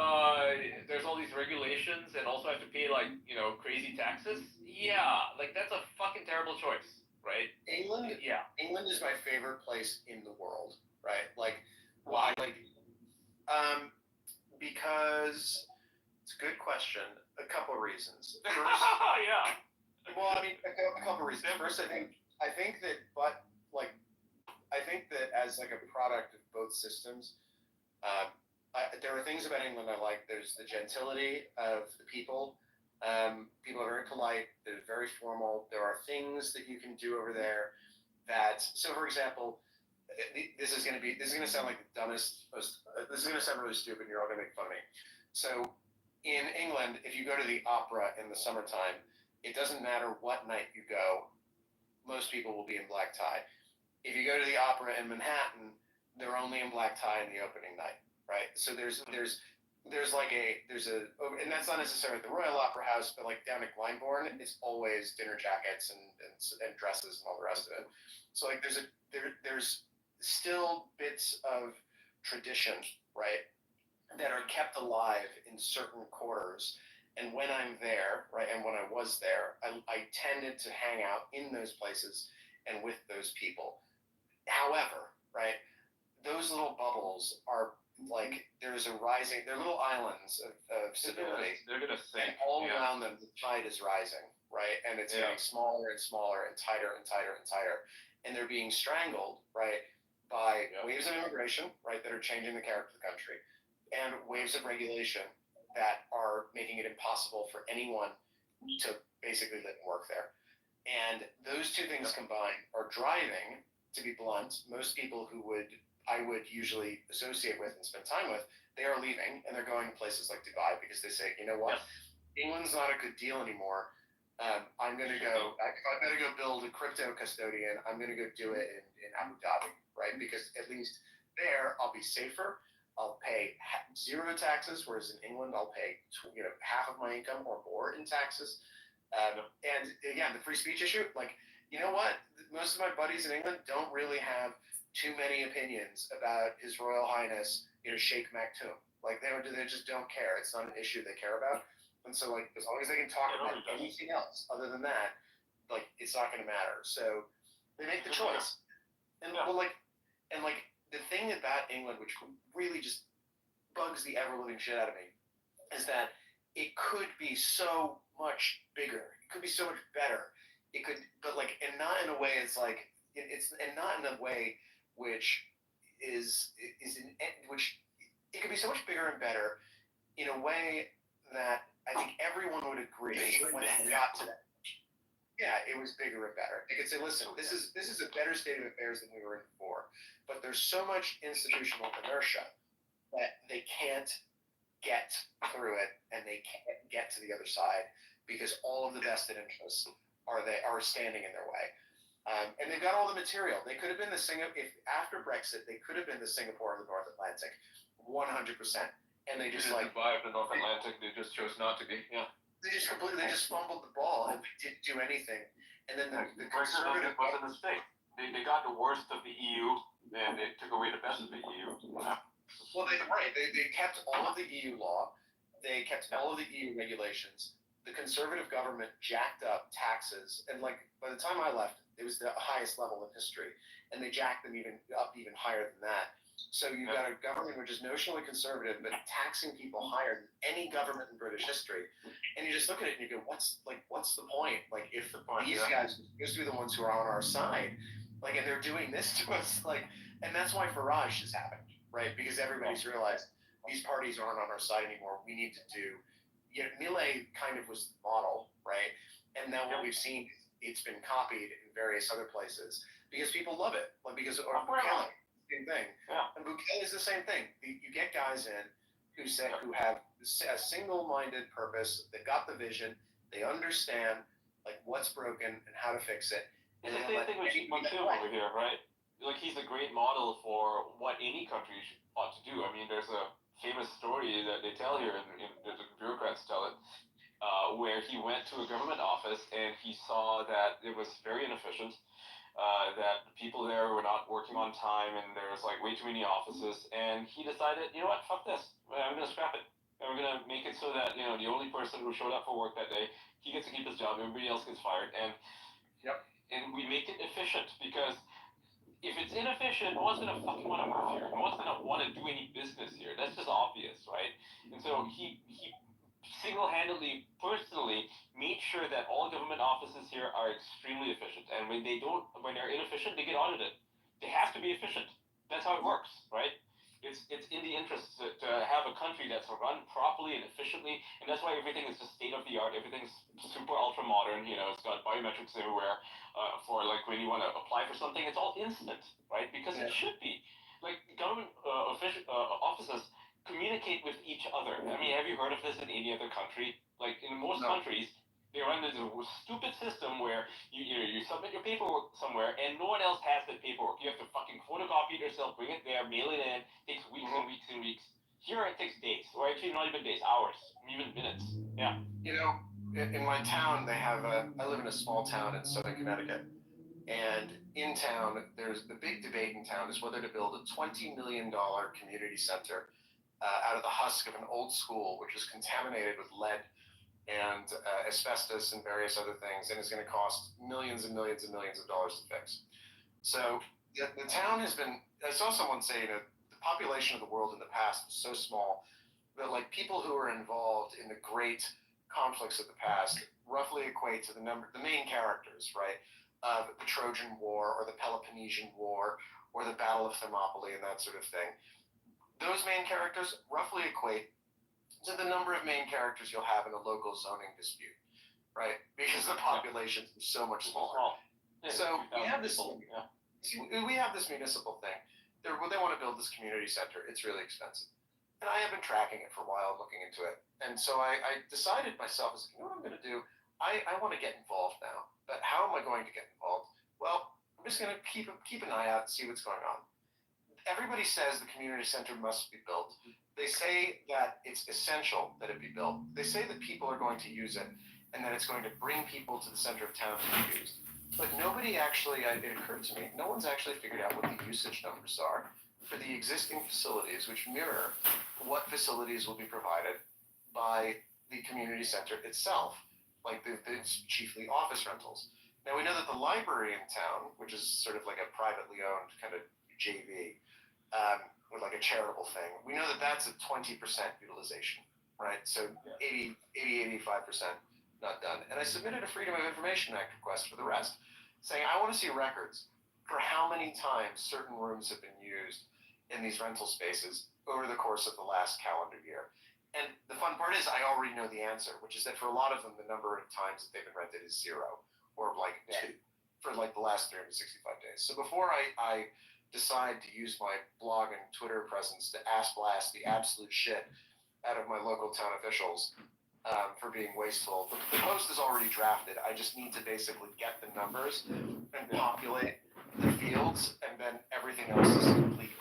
there's all these regulations, and also I have to pay like crazy taxes. Yeah, like that's a fucking terrible choice, right? England, Yeah. England is my favorite place in the world, right? Like, Why? Because it's a good question. A couple of reasons. First, yeah. well, I mean, a couple of reasons. First, I think that, I think that as like a product of both systems, there are things about England I like. There's the gentility of the people. People are very polite. They're very formal. There are things that you can do over there that. So, for example, this is going to sound like the dumbest. This is going to sound really stupid. And you're all going to make fun of me. So, in England, if you go to the opera in the summertime, it doesn't matter what night you go. Most people will be in black tie. If you go to the opera in Manhattan, they're only in black tie in the opening night, right? So there's and that's not necessarily at the Royal Opera House, but like down at Glyndebourne, it's always dinner jackets and dresses and all the rest of it. So like there's still bits of tradition, right, that are kept alive in certain quarters. And when I'm there, right, and when I was there, I tended to hang out in those places and with those people. However, right, those little bubbles are like they're little islands of civility. They're gonna sink. And all around them, the tide is rising, right, and it's getting smaller and smaller and tighter and tighter and tighter, and they're being strangled, right, by waves of immigration, right, that are changing the character of the country, and waves of regulation that are making it impossible for anyone to basically live and work there. And those two things combined are driving, to be blunt, most people who I would usually associate with and spend time with, they are leaving and they're going to places like Dubai because they say, you know what, England's not a good deal anymore. I'm going to go build a crypto custodian. I'm going to go do it in Abu Dhabi, right? Because at least there I'll be safer. I'll pay zero taxes, whereas in England I'll pay half of my income or more in taxes. And again, the free speech issue, like, you know what? Most of my buddies in England don't really have too many opinions about His Royal Highness, Sheikh Maktoum. Like they just don't care. It's not an issue they care about. And so like as long as they can talk about anything else other than that, like it's not going to matter. So they make the choice. And the thing about England, which really just bugs the ever living shit out of me, is that it could be so much bigger. It could be so much better. It could, but like, and not in a way. It's like and not in a way which which it could be so much bigger and better in a way that I think everyone would agree when it got to that. Yeah, it was bigger and better. They could say, listen, this is a better state of affairs than we were in before, but there's so much institutional inertia that they can't get through it and they can't get to the other side because all of the vested interests are standing in their way. And they've got all the material. They could have been if after Brexit, they could have been the Singapore of the North Atlantic, 100%. And they just Dubai of the North Atlantic. They just chose not to be. Yeah. They just fumbled the ball and they didn't do anything. And then the conservative was a mistake. They got the worst of the EU and they took away the best of the EU. Well, they kept all of the EU law. They kept all of the EU regulations. The conservative government jacked up taxes, and like by the time I left, it was the highest level in history, and they jacked them even higher than that. So you've got a government which is notionally conservative, but taxing people higher than any government in British history. And you just look at it and you go, what's the point? Like if these guys are supposed to be the ones who are on our side, like, and they're doing this to us, like, and that's why Farage has happened, right? Because everybody's realized these parties aren't on our side anymore. We need to do. Millet kind of was the model, right? And now what we've seen, it's been copied in various other places because people love it. Like Bukele, same thing. Yeah. And Bukele is the same thing. You get guys in who have a single-minded purpose. They've got the vision. They understand like what's broken and how to fix it. It's the same thing with Maktoum over here, right? Like he's a great model for what any country ought to do. I mean, there's a famous story that they tell here, and the bureaucrats tell it, where he went to a government office and he saw that it was very inefficient, that people there were not working on time and there was like way too many offices, and he decided, you know what, fuck this, I'm gonna scrap it. And we're gonna make it so that, you know, the only person who showed up for work that day, he gets to keep his job, everybody else gets fired, and we make it efficient, because if it's inefficient, no one's gonna fucking want to move here. No one's gonna want to do any business here. That's just obvious, right? And so he single-handedly, personally made sure that all government offices here are extremely efficient. And when they're inefficient, they get audited. They have to be efficient. That's how it works, right? It's in the interest to have a country that's run properly and efficiently, and that's why everything is just state of the art. Everything's super ultra modern. You know, it's got biometrics everywhere. For like when you want to apply for something, it's all instant, right? Because it should be. Like government offices communicate with each other. I mean, have you heard of this in any other country? Like in most countries, they run this stupid system where you submit your paperwork somewhere and no one else has that paperwork. You have to fucking photocopy it yourself, bring it there, mail it in. It takes weeks and weeks and weeks. Here it takes days, or actually not even days, hours, even minutes. Yeah. You know, in my town, they have I live in a small town in southern Connecticut. And in town, there's the big debate in town is whether to build a $20 million community center out of the husk of an old school, which is contaminated with lead and asbestos and various other things, and is going to cost millions and millions and millions of dollars to fix. So the town has been, I saw someone say that the population of the world in the past was so small that like people who are involved in the great conflicts of the past roughly equate to the main characters, right? The Trojan War or the Peloponnesian War or the Battle of Thermopylae and that sort of thing. Those main characters roughly equate to the number of main characters you'll have in a local zoning dispute, right? Because the population is so much smaller. So we have this municipal thing. They want to build this community center. It's really expensive. And I have been tracking it for a while, looking into it. And so I decided myself, you know what I'm going to do? I want to get involved now. But how am I going to get involved? Well, I'm just going to keep an eye out and see what's going on. Everybody says the community center must be built. They say that it's essential that it be built. They say that people are going to use it and that it's going to bring people to the center of town to be used. But nobody actually, it occurred to me, no one's actually figured out what the usage numbers are for the existing facilities, which mirror what facilities will be provided by the community center itself. Like it's chiefly office rentals. Now we know that the library in town, which is sort of like a privately owned kind of JV, or like a charitable thing, we know that that's a 20% utilization, right? So 85% not done. And I submitted a Freedom of Information Act request for the rest, saying I want to see records for how many times certain rooms have been used in these rental spaces over the course of the last calendar year. And the fun part is I already know the answer, which is that for a lot of them, the number of times that they've been rented is 0 or like 2 for like the last 365 days. So before I decide to use my blog and Twitter presence to ass blast the absolute shit out of my local town officials for being wasteful, the post is already drafted. I just need to basically get the numbers and populate the fields, and then everything else is complete.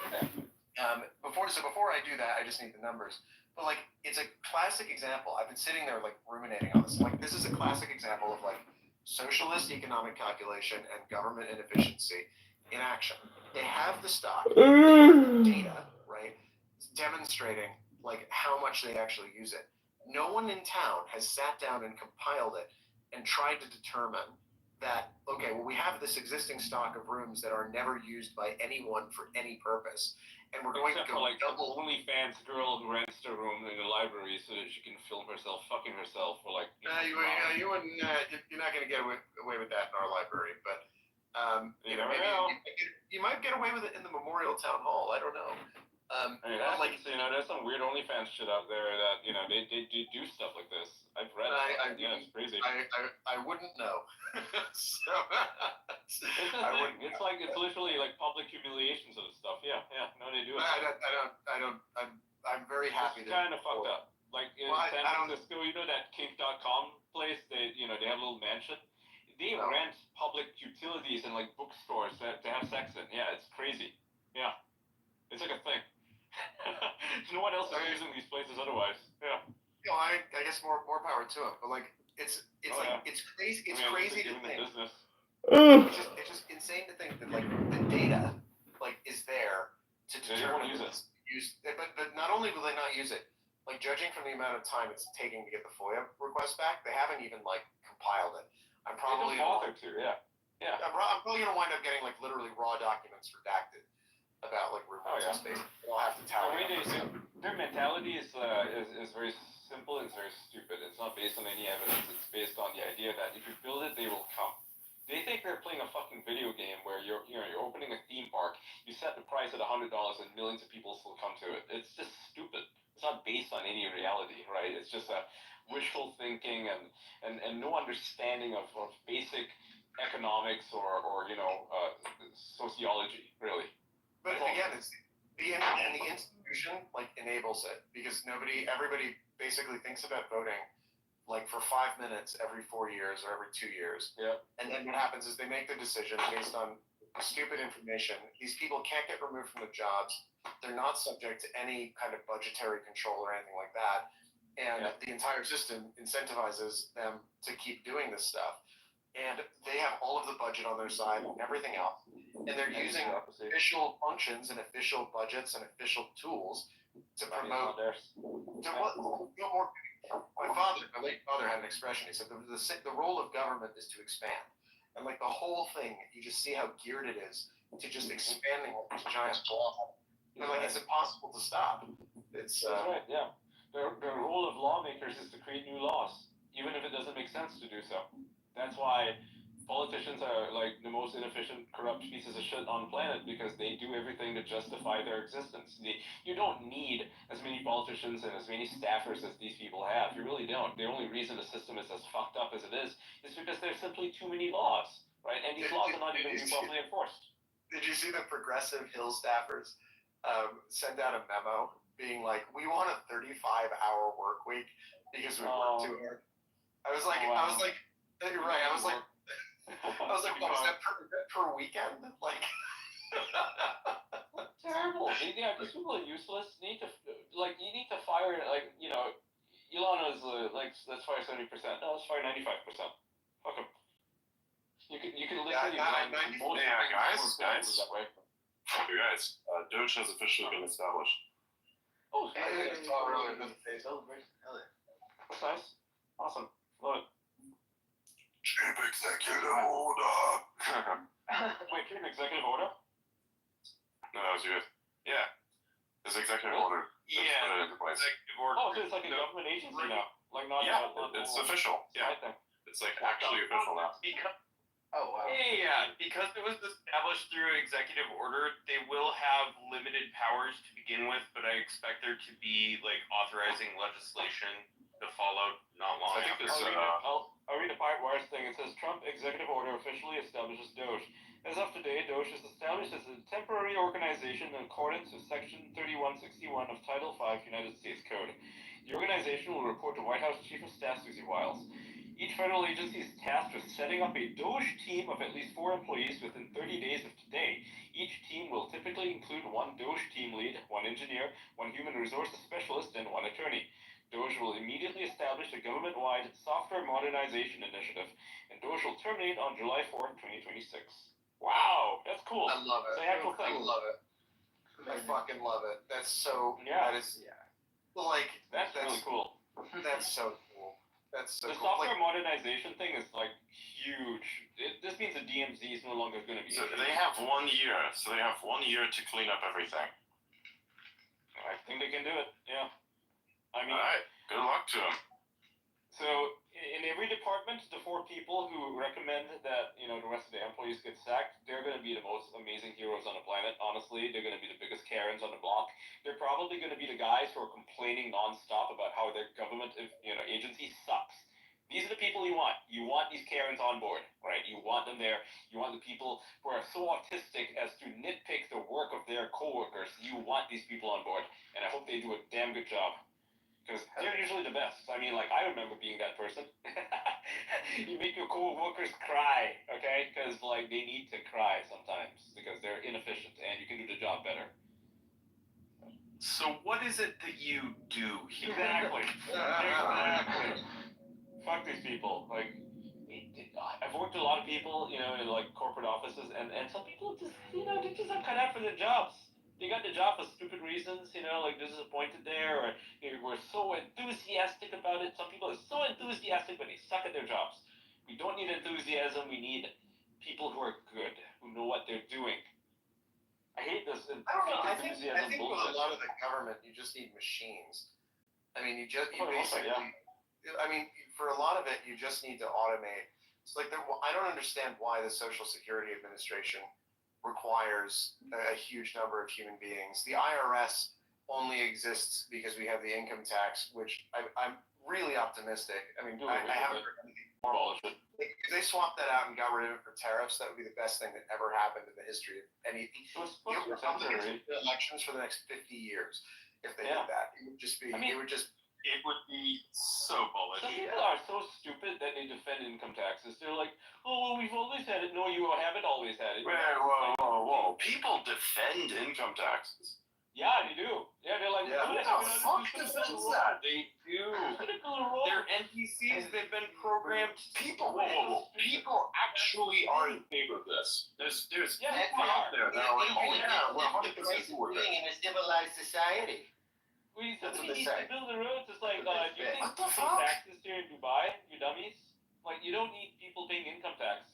Before I do that, I just need the numbers. But like, it's a classic example. I've been sitting there like ruminating on this. Like, this is a classic example of like socialist economic calculation and government inefficiency in action. They have the stock, data, right, demonstrating like how much they actually use it. No one in town has sat down and compiled it and tried to determine that, okay, well, we have this existing stock of rooms that are never used by anyone for any purpose. And we're going Except to go for like double. an OnlyFans girl who rents a room in the library so that she can film herself fucking herself for like. You're not going to get away with that in our library, but You never know. you might get away with it in the Memorial Town Hall. I don't know. There's some weird OnlyFans shit out there that they do stuff like this. I've read. It's crazy. I wouldn't know. So it's like it's literally like public humiliation sort of stuff. Yeah. No, they do it. I'm very happy. It's kind of fucked up. Like in San Francisco, you know that kink.com place? They have a little mansion. They rent public utilities and like bookstores to have sex in. Yeah, it's crazy. Yeah, it's like a thing. No one else is using these places otherwise. Yeah. You know, I guess more power to him. But like, it's crazy. It's crazy to think. It's just insane to think that like the data like is there to determine but not only will they not use it, like judging from the amount of time it's taking to get the FOIA request back, they haven't even like compiled it. I'm probably I'm probably gonna wind up getting like literally raw documents redacted about like robots in space. I'll have to tally. Their mentality is very simple. It's very stupid. It's not based on any evidence. It's based on the idea that if you build it, they will come. They think they're playing a fucking video game where you're opening a theme park, you set the price at $100 and millions of people still come to it. It's just stupid. It's not based on any reality, right? It's just a wishful thinking and no understanding of basic economics or sociology, really. But again, it's the institution like enables it because everybody basically thinks about voting like for 5 minutes every 4 years or every 2 years. Yeah. And then what happens is they make the decision based on stupid information. These people can't get removed from their jobs. They're not subject to any kind of budgetary control or anything like that. And the entire system incentivizes them to keep doing this stuff. And they have all of the budget on their side and everything else. And they're using official functions and official budgets and official tools to promote. My late father had an expression. He said the role of government is to expand, and like the whole thing, you just see how geared it is to just expanding this giant ball. Like it's impossible to stop. It's That's right. Yeah, the role of lawmakers is to create new laws, even if it doesn't make sense to do so. That's why politicians are like the most inefficient, corrupt pieces of shit on the planet because they do everything to justify their existence. You don't need as many politicians and as many staffers as these people have. You really don't. The only reason the system is as fucked up as it is because there's simply too many laws, right? And these laws are not even being properly enforced. Did you see the Progressive Hill staffers send out a memo being like, "We want a 35-hour work week because we work too hard"? I was like, you're right. I was like, what is that per weekend? Like, terrible. Yeah, these people are useless. You need to fire Elon is let's fire 70%. No, let's fire 95%. Fuck him. You can literally guys. Doge has officially been established. Oh, it's all really good celebration. That's nice. Awesome. Love it. Chief Executive Order. Wait, Chief Executive Order? No, that was good. Yeah. This executive order. Yeah. Executive order. Oh, so it's like a government agency now. Like not. Yeah, it's official. Yeah. It's like actually official now. Oh wow. Yeah, because it was established through executive order, they will have limited powers to begin with, but I expect there to be like authorizing legislation to follow not long after. I'll read a part wires thing. It says Trump executive order officially establishes Doge. As of today, Doge is established as a temporary organization in accordance with Section 3161 of Title V United States Code. The organization will report to White House Chief of Staff Susie Wiles. Each federal agency is tasked with setting up a Doge team of at least 4 employees within 30 days of today. Each team will typically include 1 Doge team lead, 1 engineer, 1 human resources specialist, and 1 attorney. Doge will immediately establish a government-wide software modernization initiative, and Doge will terminate on July 4th, 2026. Wow, that's cool. I love it. It's an actual thing. I love it. I fucking love it. That's so. Yeah. That is. Like. That's really cool. That's so cool. That's so the cool. software modernization thing is like huge. This means the DMZ is no longer going to be. So they have 1 year. So they have 1 year to clean up everything. I think they can do it. Yeah. I mean. All right. Good luck to them. So in every department, the 4 people who recommend that the rest of the employees get sacked, they're going to be the most amazing heroes on the planet. Honestly, they're going to be the biggest Karens on the block. They're probably going to be the guys who are complaining nonstop about how their government agency sucks. These are the people you want. You want these Karens on board, right? You want them there. You want the people who are so autistic as to nitpick the work of their coworkers. You want these people on board, and I hope they do a damn good job. Because they're usually the best. I mean, like, I remember being that person. You make your co-workers cry, okay? Because, like, they need to cry sometimes because they're inefficient and you can do the job better. So what is it that you do here? Exactly. Exactly. Fuck these people. Like, I've worked with a lot of people, you know, in like corporate offices, and some people just, you know, they just not cut out for their jobs. They got the job for stupid reasons, you know, like they're disappointed there, or we're so enthusiastic about it. Some people are so enthusiastic, but they suck at their jobs. We don't need enthusiasm. We need people who are good, who know what they're doing. I hate this. I don't know. I think enthusiasm with bullshit. a lot of the government, you just need machines. I mean, you For the most part, basically. I mean, for a lot of it, you just need to automate. It's like I don't understand why the Social Security Administration requires a huge number of human beings. The IRS only exists because we have the income tax, which I'm really optimistic. I mean, I haven't heard anything more. If they swapped that out and got rid of it for tariffs, that would be the best thing that ever happened in the history of any Republicans elections for the next 50 years. If they did that, it would just be. It would be so bullish. Some people are so stupid that they defend income taxes. They're like, oh, well, we've always had it. No, you haven't always had it. Whoa. People defend income taxes. Yeah, they do. Yeah, they're like, Who the fuck defends that? They do. They're NPCs. They've been programmed. People actually are in favor of this. There's people out there that are like, oh yeah, we're 100% for it. In a civilized society. Somebody needs to build the roads. It's like, you think you pay taxes here in Dubai, you dummies? Like, you don't need people paying income tax.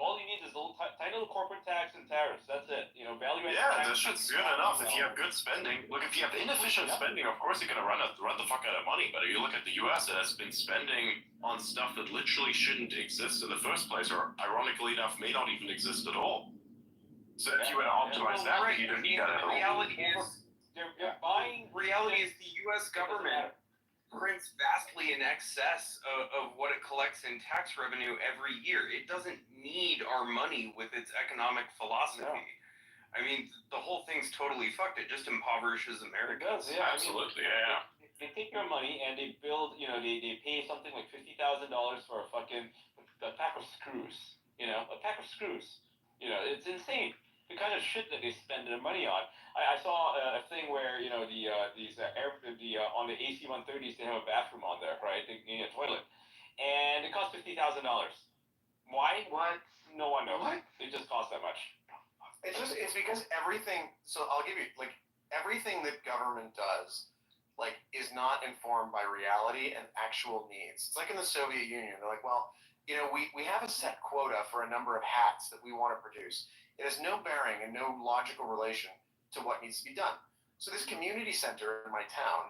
All you need is a tiny little corporate tax and tariffs. That's it. You know, value-added tax. Yeah, that shit's good enough. If you have good spending, look, if you have inefficient spending, of course you're gonna run the fuck out of money. But if you look at the U.S., it has been spending on stuff that literally shouldn't exist in the first place, or ironically enough, may not even exist at all. So if you were to optimize that, you don't need that at all. Reality is the U.S. government prints vastly in excess of what it collects in tax revenue every year. It doesn't need our money with its economic philosophy. Yeah. I mean, the whole thing's totally fucked. It just impoverishes America. It does, yeah. Absolutely, yeah. They take your money and they build, you know, they pay something like $50,000 for a pack of screws. You know, a pack of screws. You know, it's insane. The kind of shit that they spend their money on. I saw a thing where, you know, on the AC-130s they have a bathroom on there, right? They need a toilet, and it costs $50,000. Why? What? No one knows. What? It just costs that much. It's because everything. So I'll give you everything that government does, is not informed by reality and actual needs. It's like in the Soviet Union. They're like, well, you know, we have a set quota for a number of hats that we want to produce. It has no bearing and no logical relation to what needs to be done. So this community center in my town,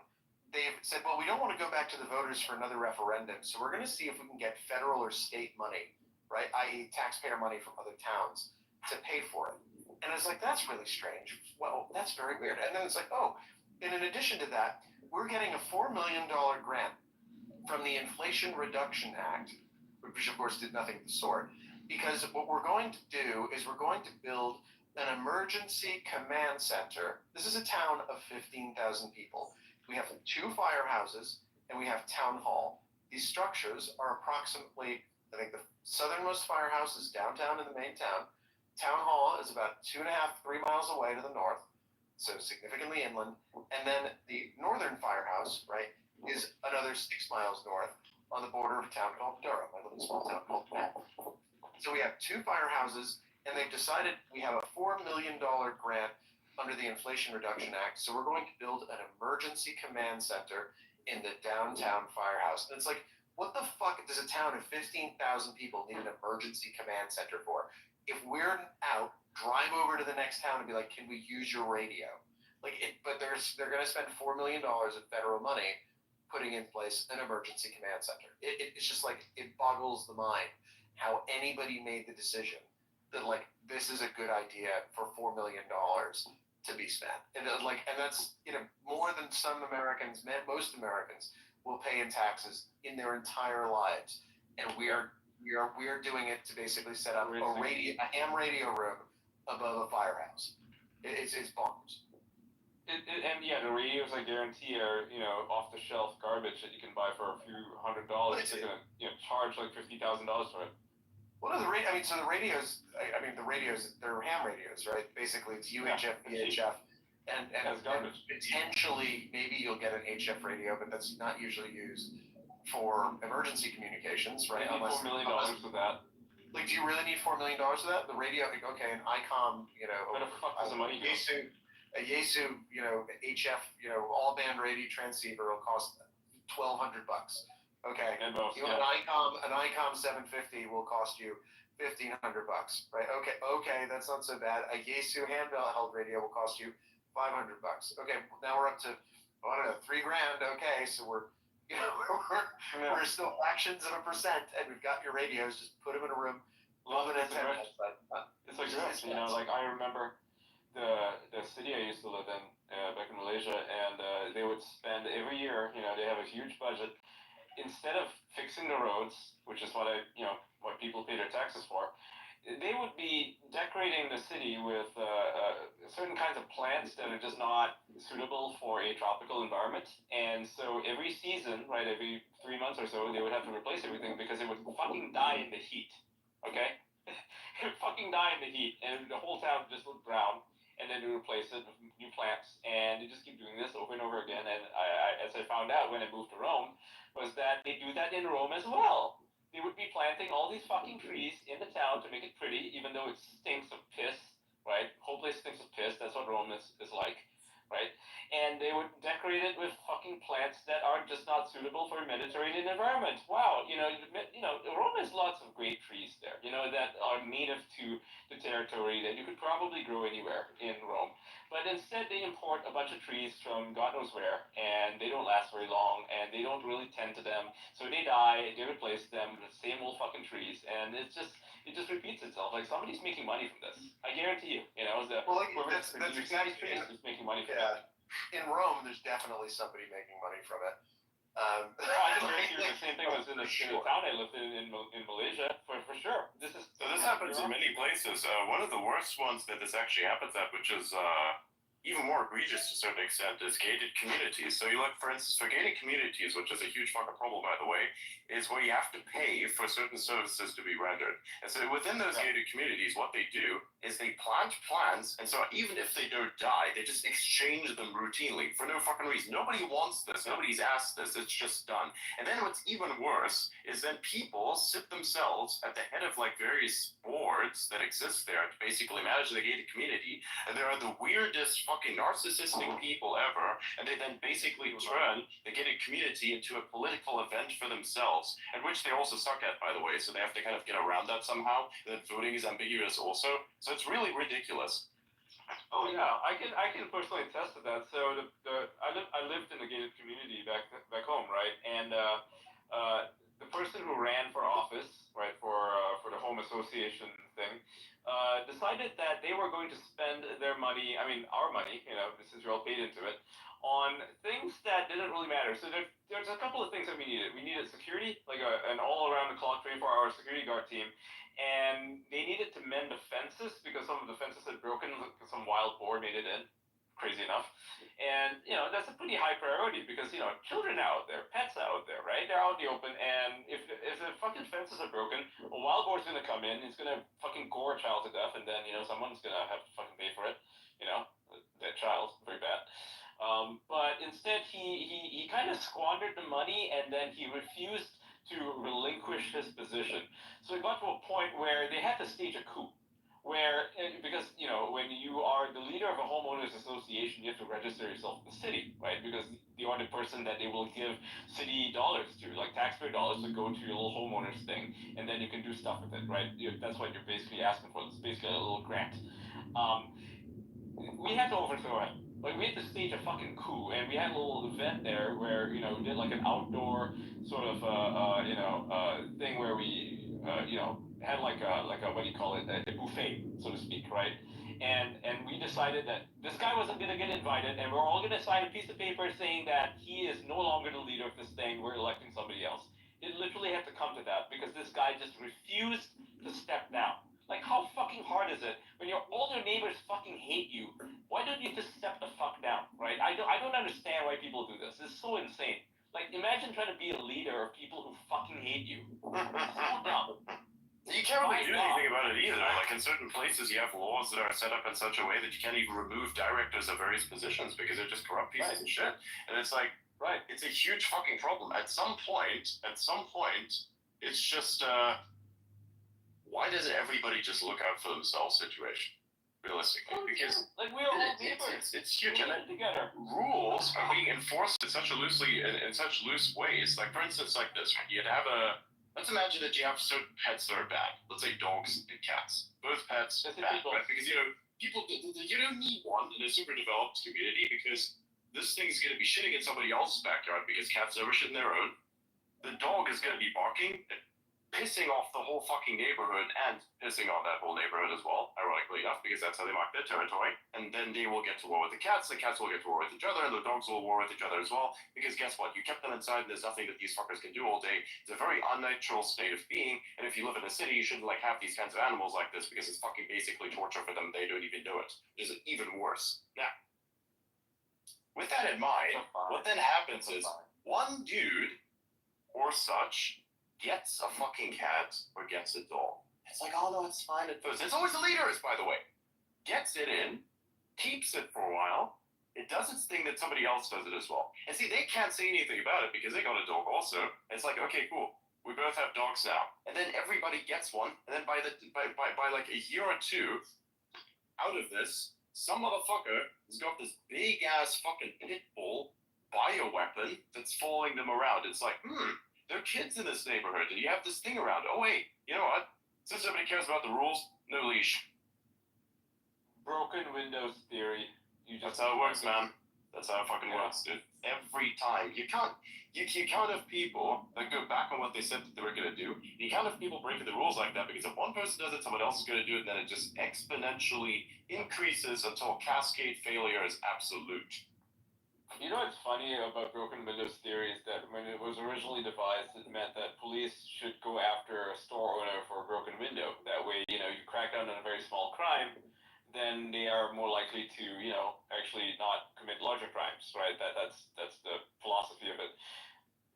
they've said, well, we don't want to go back to the voters for another referendum, so we're going to see if we can get federal or state money, right, i.e. taxpayer money from other towns to pay for it. And it's like, that's really strange. Well, that's very weird. And then it's like, oh, and in addition to that, we're getting a $4 million grant from the Inflation Reduction Act, which of course did nothing of the sort. Because what we're going to do is we're going to build an emergency command center. This is a town of 15,000 people. We have 2 firehouses and we have town hall. These structures are approximately, I think the southernmost firehouse is downtown in the main town. Town hall is about 2.5, 3 miles away to the north, so significantly inland. And then the northern firehouse, right, is another 6 miles north on the border of a town called Durham, a little small town called Durham. So we have 2 firehouses, and they've decided we have a $4 million grant under the Inflation Reduction Act. So we're going to build an emergency command center in the downtown firehouse. And it's like, what the fuck does a town of 15,000 people need an emergency command center for? If we're out, drive over to the next town and be like, can we use your radio? But they're going to spend $4 million of federal money putting in place an emergency command center. It's just like, it boggles the mind how anybody made the decision that this is a good idea for $4 million to be spent, and that's, you know, more than some Americans, most Americans will pay in taxes in their entire lives, and we are doing it to basically set up a ham radio room above a firehouse. It's bonkers. And yeah, the radios I guarantee are, you know, off the shelf garbage that you can buy for a few $100. They're gonna, you know, charge like $50,000 for it. Well, no, the radios, they're ham radios, right? Basically, it's UHF, VHF, and That's garbage. potentially maybe you'll get an HF radio, but that's not usually used for emergency communications, right? They need $4 million for that. Like, do you really need $4 million for that? The radio, like, okay, an ICOM, you know, Where the fuck does the money go? a Yaesu, you know, HF, you know, all band radio transceiver will cost $1,200. Okay, And most, you know, an ICOM 750 will cost you $1,500, right? Okay, that's not so bad. A Yaesu handheld radio will cost you $500. Okay, now we're up to, I don't know, $3,000. Okay, so we're still fractions of a percent, and we've got your radios. Just put them in a room, love it antennas. It's like this, you know. Like I remember the city I used to live in back in Malaysia, and they would spend every year. You know, they have a huge budget. Instead of fixing the roads, which is what what people pay their taxes for, they would be decorating the city with certain kinds of plants that are just not suitable for a tropical environment. And so every season, right, every 3 months or so, they would have to replace everything because it would fucking die in the heat. Okay? It would fucking die in the heat, and the whole town just looked brown. And then they replace it with new plants, and they just keep doing this over and over again. And as I found out when I moved to Rome, was that they do that in Rome as well. They would be planting all these fucking trees in the town to make it pretty, even though it stinks of piss, right? Whole place stinks of piss. That's what Rome is like, right? And they would decorate it with fucking plants that are just not suitable for a Mediterranean environment. Wow, Rome has lots of great trees there, that are native to the territory that you could probably grow anywhere in Rome. But instead, they import a bunch of trees from God knows where, and they don't last very long, and they don't really tend to them. So they die, they replace them with the same old fucking trees, and it just repeats itself. Like, somebody's making money from this. I guarantee you, that's exactly trees is making money from it. In Rome, there's definitely somebody making money from it. I can guarantee you the same thing was in the town I lived in Malaysia, for sure. This happens in many places. One of the worst ones that this actually happens at, which is even more egregious to a certain extent, is gated communities. So you look, for instance, for gated communities, which is a huge fucking problem, by the way, is where you have to pay for certain services to be rendered. And so within those gated communities, what they do is they plant plants, and so even if they don't die, they just exchange them routinely for no fucking reason. Nobody wants this. Nobody's asked this. It's just done. And then what's even worse is then people sit themselves at the head of like various boards that exist there to basically manage the gated community, and there are the weirdest fucking narcissistic people ever, and they then basically turn the gated community into a political event for themselves, at which they also suck at, by the way, so they have to kind of get around that somehow. That voting is ambiguous also, so it's really ridiculous. Oh yeah, I can personally attest to that. So I lived in a gated community back home, right? And the person who ran for office, right, for the home association thing, decided that they were going to spend their money, I mean our money, since we all paid into it, on things that didn't really matter. So there's a couple of things that we needed. We needed security, like an all around the clock 24-hour security guard team. And they needed to mend the fences because some of the fences had broken. Some wild boar made it in, crazy enough. And that's a pretty high priority because children are out there, pets are out there, right? They're out in the open, and if the fucking fences are broken, a wild boar's gonna come in. He's gonna fucking gore a child to death, and then someone's gonna have to fucking pay for it. That child, very bad. But instead, he kind of squandered the money, and then he refused to relinquish his position. So it got to a point where they had to stage a coup, because when you are the leader of a homeowners association, you have to register yourself in the city, right? Because you are the person that they will give city dollars to, like taxpayer dollars, to go to your little homeowners thing, and then you can do stuff with it, right? That's what you're basically asking for. It's basically a little grant. We had to overthrow it. Like, we had to stage a fucking coup, and we had a little event there where, we did like an outdoor sort of, thing where we, had like a, what do you call it, a buffet, so to speak, right? And we decided that this guy wasn't gonna get invited, and we're all gonna sign a piece of paper saying that he is no longer the leader of this thing, we're electing somebody else. It literally had to come to that, because this guy just refused to step down. Like, how fucking hard is it when all your neighbors fucking hate you? Why don't you just step the fuck down, right? I don't understand why people do this. It's so insane. Like, imagine trying to be a leader of people who fucking hate you. It's so dumb. You can't really do anything about it either. Like in certain places, you have laws that are set up in such a way that you can't even remove directors of various positions because they're just corrupt pieces of shit. And it's like, it's a huge fucking problem. At some point, it's just, why doesn't everybody just look out for themselves situation? Realistically, because like we all neighbors. It's huge, and together. Rules are being enforced in such such loose ways. Like for instance, like this, right? You'd have let's imagine that you have certain pets that are bad. Let's say dogs and cats. Both pets bad, right? Because people you don't need one in a super developed community because this thing's gonna be shitting in somebody else's backyard because cats never shit in their own. The dog is gonna be barking, pissing off the whole fucking neighborhood and pissing on that whole neighborhood as well, ironically enough, because that's how they mark their territory. And then they will get to war with the cats will get to war with each other, and the dogs will war with each other as well, because guess what? You kept them inside, and there's nothing that these fuckers can do all day. It's a very unnatural state of being, and if you live in a city, you shouldn't have these kinds of animals like this, because it's fucking basically torture for them. They don't even do it. It's even worse. Now, with that in mind, what then happens is one dude or such gets a fucking cat or gets a dog. It's like, oh no, it's fine at first. It's always the leaders, by the way. Gets it in, keeps it for a while. It does its thing that somebody else does it as well. And see, they can't say anything about it because they got a dog also. And it's like, okay, cool. We both have dogs now. And then everybody gets one. And then by like a year or two, out of this, some motherfucker has got this big ass fucking pit bull bioweapon that's following them around. It's like, there are kids in this neighborhood, and you have this thing around. Oh wait, you know what? Since nobody cares about the rules, no leash. Broken windows theory. That's how it works, man. That's how it fucking works, dude. Every time. You can't have people that go back on what they said that they were gonna do. You can't have people breaking the rules like that because if one person does it, someone else is gonna do it, and then it just exponentially increases until cascade failure is absolute. You know what's funny about broken windows theory is that when it was originally devised, it meant that police should go after a store owner for a broken window. That way, you crack down on a very small crime, then they are more likely to, actually not commit larger crimes, right? That's the philosophy of it.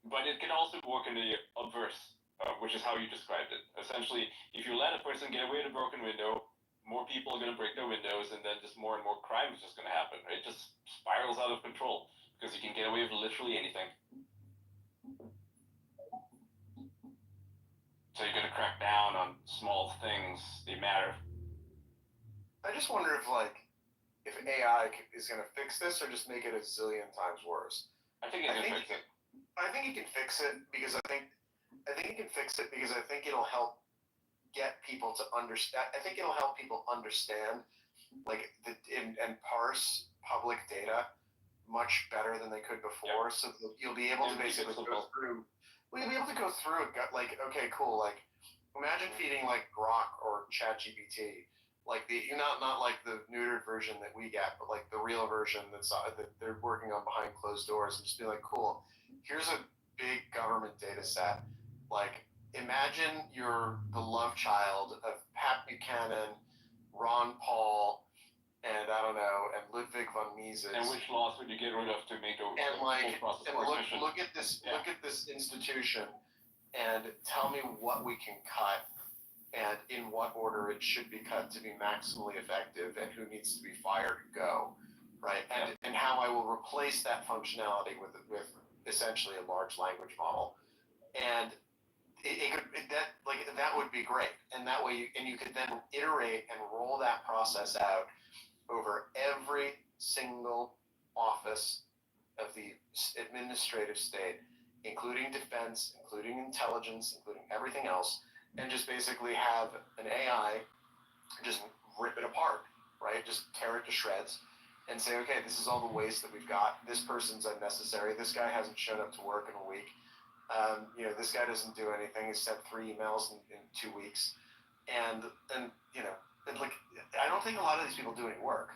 But it can also work in the obverse, which is how you described it. Essentially, if you let a person get away with a broken window, more people are going to break their windows, and then just more and more crime is just going to happen. It just spirals out of control because you can get away with literally anything. So you're going to crack down on small things. They matter. I just wonder if AI is going to fix this or just make it a zillion times worse. I think it can fix it. I think it can fix it because I think it'll help get people to understand. I think it'll help people understand, and parse public data much better than they could before. So you'll be able to basically go through. Well, you'll be able to go through okay, cool. Imagine feeding Grok or ChatGPT, not like the neutered version that we get, but the real version that they're working on behind closed doors, and just be like, cool. Here's a big government data set. Imagine you're the love child of Pat Buchanan, Ron Paul, and and Ludwig von Mises. And which laws would you get rid of to make the whole process more efficient? Look at this institution, and tell me what we can cut, and in what order it should be cut to be maximally effective, and who needs to be fired and go, right? And how I will replace that functionality with essentially a large language model, and that would be great, and that way you could then iterate and roll that process out over every single office of the administrative state, including defense, including intelligence, including everything else, and just basically have an AI just rip it apart, right? Just tear it to shreds and say, okay, this is all the waste that we've got. This person's unnecessary. This guy hasn't shown up to work in a week. This guy doesn't do anything. He sent 3 emails in 2 weeks, and I don't think a lot of these people do any work.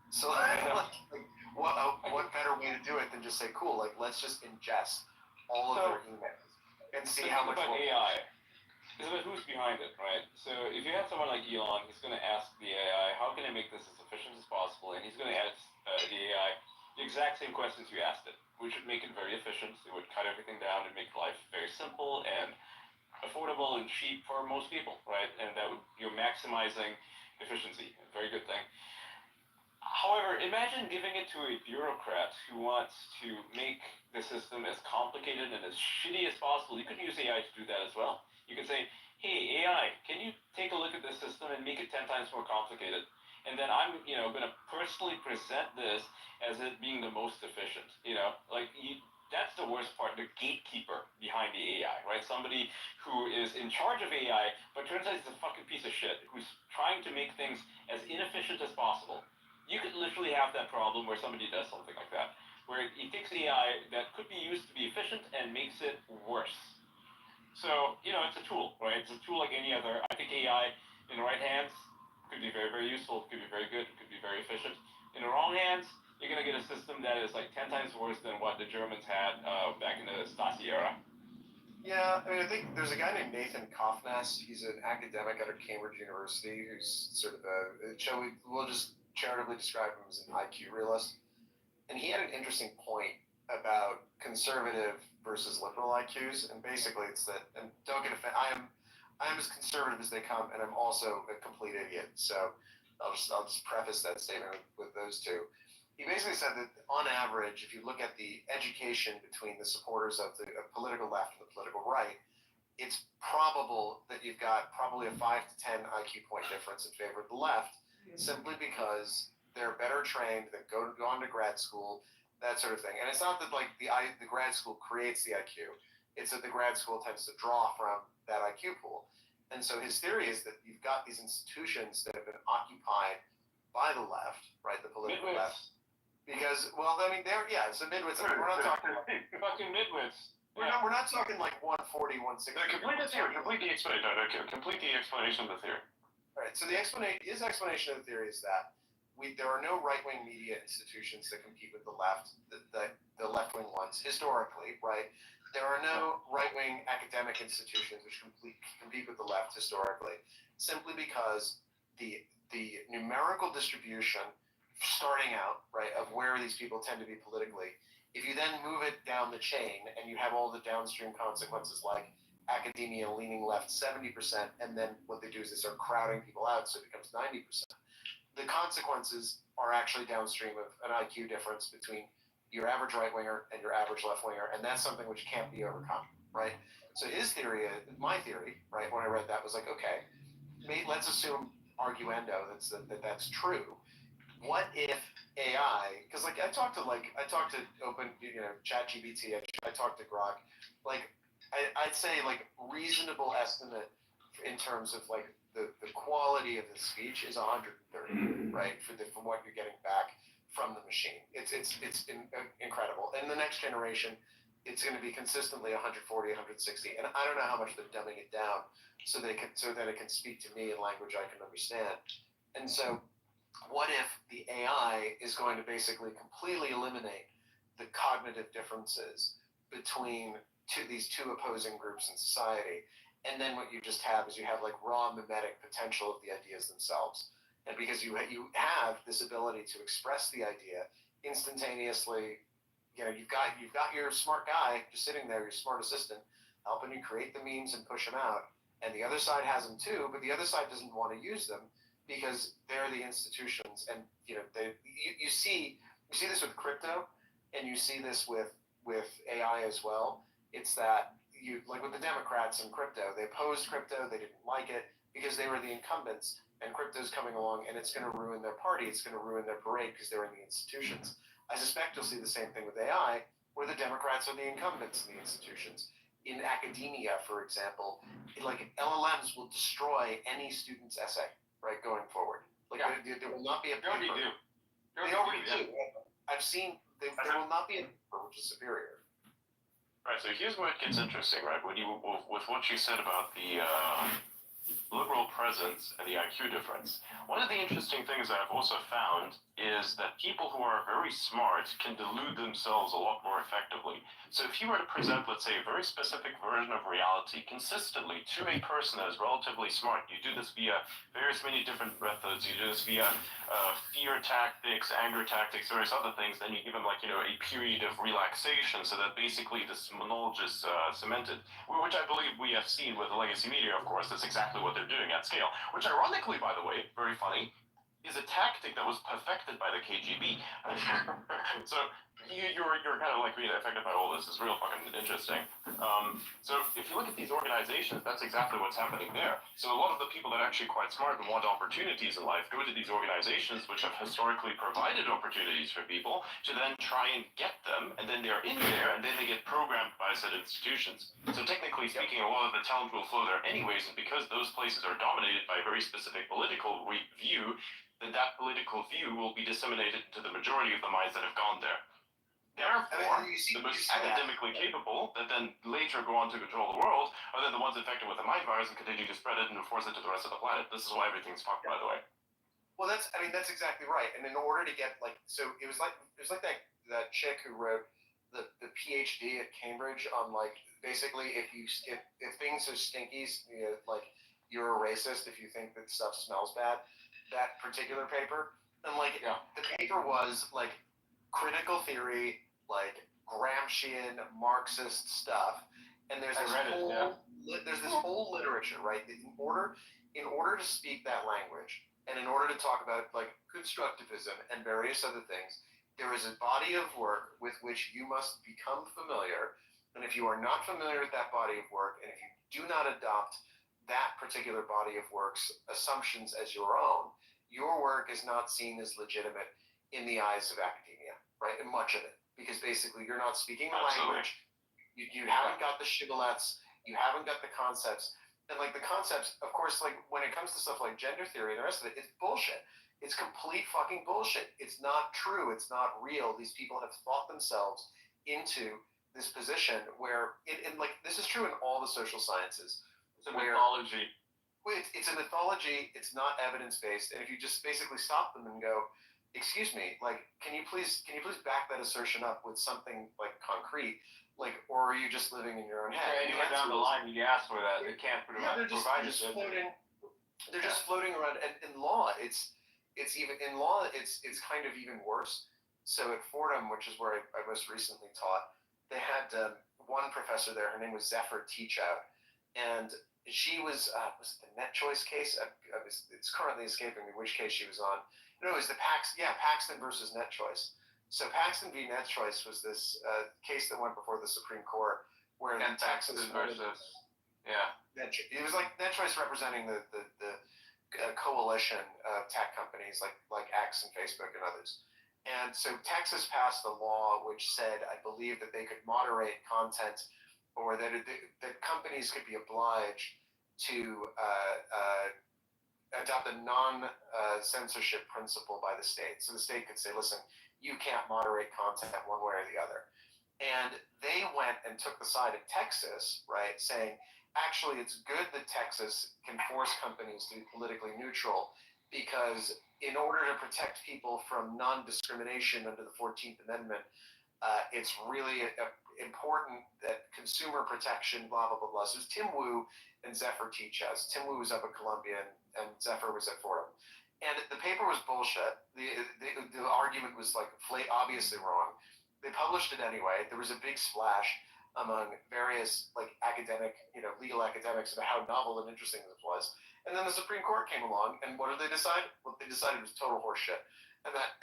So what better way to do it than just say, cool, let's just ingest all of their emails and see how much about more. AI. It's about who's behind it, right? So if you have someone like Elon, he's going to ask the AI, how can I make this as efficient as possible? And he's going to ask the AI the exact same questions you asked it, which would make it very efficient. It would cut everything down and make life very simple and affordable and cheap for most people, right? And that you're maximizing efficiency. Very good thing. However, imagine giving it to a bureaucrat who wants to make the system as complicated and as shitty as possible. You could use AI to do that as well. You could say, hey, AI, can you take a look at this system and make it 10 times more complicated? And then I'm, going to personally present this as it being the most efficient. That's the worst part, the gatekeeper behind the AI, right? Somebody who is in charge of AI, but turns out he's a fucking piece of shit, who's trying to make things as inefficient as possible. You could literally have that problem where somebody does something like that, where he takes AI that could be used to be efficient and makes it worse. So, it's a tool, right? It's a tool like any other. I think AI in the right hands could be very, very useful, could be very good, could be very efficient. In the wrong hands, you're going to get a system that is like 10 times worse than what the Germans had back in the Stasi era. Yeah, I think there's a guy named Nathan Koffness. He's an academic out of Cambridge University who's sort of we'll just charitably describe him as an IQ realist. And he had an interesting point about conservative versus liberal IQs. And basically it's that, and don't get offended, I am as conservative as they come, and I'm also a complete idiot. So I'll just preface that statement with those two. He basically said that on average, if you look at the education between the supporters of the political left and the political right, it's probable that you've got probably a 5 to 10 IQ point difference in favor of the left, simply because they're better trained, that go on to grad school, that sort of thing. And it's not that like the grad school creates the IQ, it's that the grad school tends to draw from that IQ pool. And so his theory is that you've got these institutions that have been occupied by the left, right, the political left. Because, well, I mean, it's a midwits. I mean, we're not talking fucking midwits. We're not talking like 140, 160. Complete the theory. Complete the explanation of the theory. All right. So his explanation of the theory is that there are no right-wing media institutions that compete with the left, the left-wing ones historically, right? There are no right-wing academic institutions which compete with the left historically, simply because the numerical distribution starting out, right, of where these people tend to be politically, if you then move it down the chain and you have all the downstream consequences like academia leaning left 70%, and then what they do is they start crowding people out so it becomes 90%. The consequences are actually downstream of an IQ difference between your average right-winger and your average left-winger, and that's something which can't be overcome, right? So my theory, right, when I read that was like, okay, let's assume arguendo that's true. What if AI? Because like I talked to Open, ChatGPT. I talked to Grok. Like I'd say like reasonable estimate in terms of like the quality of the speech is 130, right? From what you're getting back from the machine, it's incredible. In the next generation, it's going to be consistently 140, 160, and I don't know how much they're dumbing it down so that it can speak to me in language I can understand. And so, what if the AI is going to basically completely eliminate the cognitive differences between these two opposing groups in society? And then what you just have is you have like raw mimetic potential of the ideas themselves. And because you have this ability to express the idea instantaneously, you've got your smart guy just sitting there, your smart assistant, helping you create the memes and push them out. And the other side has them too, but the other side doesn't want to use them because they're the institutions. And you see this with crypto, and you see this with AI as well. It's that like with the Democrats and crypto, they opposed crypto, they didn't like it because they were the incumbents, and crypto's coming along and it's going to ruin their party, it's going to ruin their parade because they're in the institutions. I suspect you'll see the same thing with AI, where the Democrats are the incumbents in the institutions. In academia, for example, like LLMs will destroy any student's essay, right, going forward. Like there will not be a paper. They already do. I've seen there will not be a paper which is superior. Right. So here's where it gets interesting, right? With what you said about the liberal presence and the IQ difference. One of the interesting things I've also found is that people who are very smart can delude themselves a lot more effectively. So if you were to present, let's say, a very specific version of reality consistently to a person that is relatively smart, you do this via various many different methods, you do this via fear tactics, anger tactics, various other things, then you give them, like, you know, a period of relaxation so that basically this knowledge is cemented, which I believe we have seen with the legacy media, of course. That's exactly what they're doing at scale, which ironically, by the way, very funny, is a tactic that was perfected by the KGB. So you're kind of like being affected by all this. It's real fucking interesting. So if you look at these organizations, that's exactly what's happening there. So a lot of the people that are actually quite smart and want opportunities in life go to these organizations which have historically provided opportunities for people to then try and get them, and then they're in there, and then they get programmed by said institutions. So technically speaking, a lot of the talent will flow there anyways, and because those places are dominated by a very specific political view, then that political view will be disseminated to the majority of the minds that have gone there. Therefore, the most academically capable that then later go on to control the world are then the ones infected with the mind virus and continue to spread it and enforce it to the rest of the planet. This is why everything's fucked, by the way. Well, that's exactly right. And in order to get so it was like that chick who wrote the PhD at Cambridge on, like, basically if things are stinky, you know, like, you're a racist if you think that stuff smells bad. That particular paper, and like the paper was like critical theory, like Gramscian Marxist stuff, and there's this whole literature, right? That in order to speak that language, and in order to talk about, like, constructivism and various other things, there is a body of work with which you must become familiar, and if you are not familiar with that body of work, and if you do not adopt that particular body of work's assumptions as your own, your work is not seen as legitimate in the eyes of academia, right? And much of it, because basically you're not speaking the language, you haven't got the shibboleths, you haven't got the concepts, and like the concepts, of course, like when it comes to stuff like gender theory and the rest of it, it's bullshit. It's complete fucking bullshit. It's not true. It's not real. These people have thought themselves into this position where and like this is true in all the social sciences. It's a mythology. It's a mythology. It's not evidence-based. And if you just basically stop them and go, excuse me, like, can you please back that assertion up with something like concrete, like, or are you just living in your own head? Yeah, anywhere down the line, you ask for that. They can't provide they're just floating. They're just floating around. And in law, it's kind of even worse. So at Fordham, which is where I most recently taught, they had one professor there. Her name was Zephyr Teachout, and she was it the Net Choice case? It's currently escaping me which case she was on. No, it was the Paxton versus Net Choice. So Paxton v. Net Choice was this case that went before the Supreme Court, where Texas versus it was like Net Choice representing the coalition of tech companies like X and Facebook and others. And so Texas passed a law which said, I believe, that they could moderate content, or that companies could be obliged to adopt a non-censorship principle by the state. So the state could say, listen, you can't moderate content one way or the other. And they went and took the side of Texas, right, saying, actually, it's good that Texas can force companies to be politically neutral, because in order to protect people from non-discrimination under the 14th Amendment, it's really important that consumer protection, blah, blah, blah, blah. So it was Tim Wu and Zephyr Teachout. Tim Wu was up at Columbia, and Zephyr was at Fordham. And the paper was bullshit. The argument was, like, obviously wrong. They published it anyway. There was a big splash among various, like, academic, legal academics about how novel and interesting this was. And then the Supreme Court came along, and what did they decide? What they decided was total horseshit. And that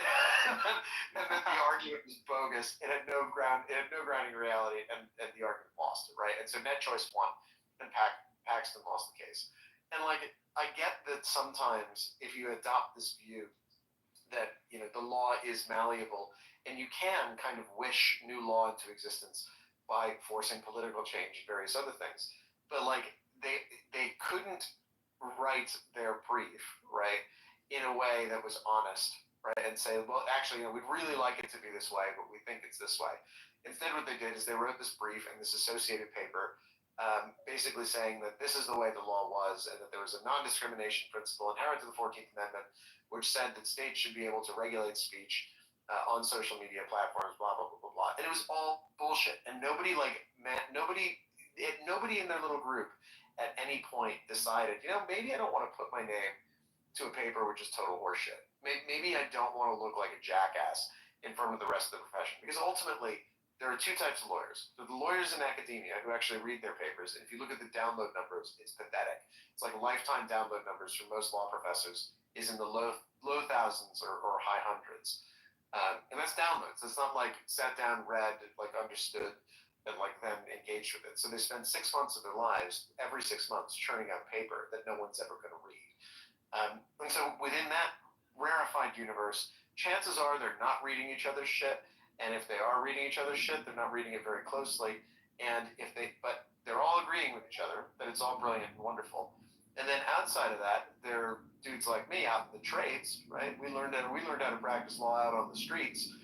the argument was bogus. It had no grounding in reality, and the argument lost, right? And so Net Choice won, and Paxton lost the case. And, like, I get that sometimes if you adopt this view that, the law is malleable, and you can kind of wish new law into existence by forcing political change and various other things. But, like, they couldn't write their brief, right, in a way that was honest, right, and say, well, actually, we'd really like it to be this way, but we think it's this way. Instead, what they did is they wrote this brief and this associated paper, basically saying that this is the way the law was, and that there was a non-discrimination principle inherent to the 14th Amendment, which said that states should be able to regulate speech on social media platforms, blah blah blah blah blah. And it was all bullshit, and nobody in their little group at any point decided, maybe I don't want to put my name to a paper which is total horseshit. Maybe I don't want to look like a jackass in front of the rest of the profession, because ultimately there are two types of lawyers. There are the lawyers in academia who actually read their papers, and if you look at the download numbers, it's pathetic. It's like lifetime download numbers for most law professors is in the low thousands or high hundreds. And that's downloads. It's not like sat down, read, like understood, and like then engaged with it. So they spend 6 months of their lives, every 6 months, churning out paper that no one's ever going to read. And so within that rarefied universe, chances are they're not reading each other's shit. And if they are reading each other's shit, they're not reading it very closely. And but they're all agreeing with each other that it's all brilliant and wonderful. And then outside of that, there are dudes like me out in the trades, right? We learned how to practice law out on the streets.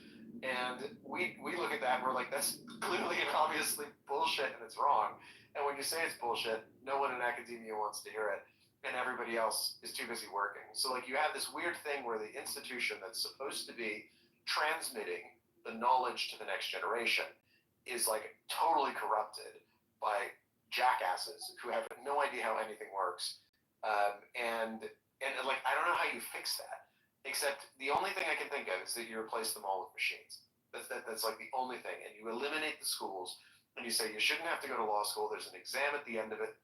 And we look at that and we're like, that's clearly and obviously bullshit and it's wrong. And when you say it's bullshit, no one in academia wants to hear it. And everybody else is too busy working. So like you have this weird thing where the institution that's supposed to be transmitting the knowledge to the next generation is like totally corrupted by jackasses who have no idea how anything works. And like, I don't know how you fix that, except the only thing I can think of is that you replace them all with machines. That's like the only thing. And you eliminate the schools and you say you shouldn't have to go to law school. There's an exam at the end of it.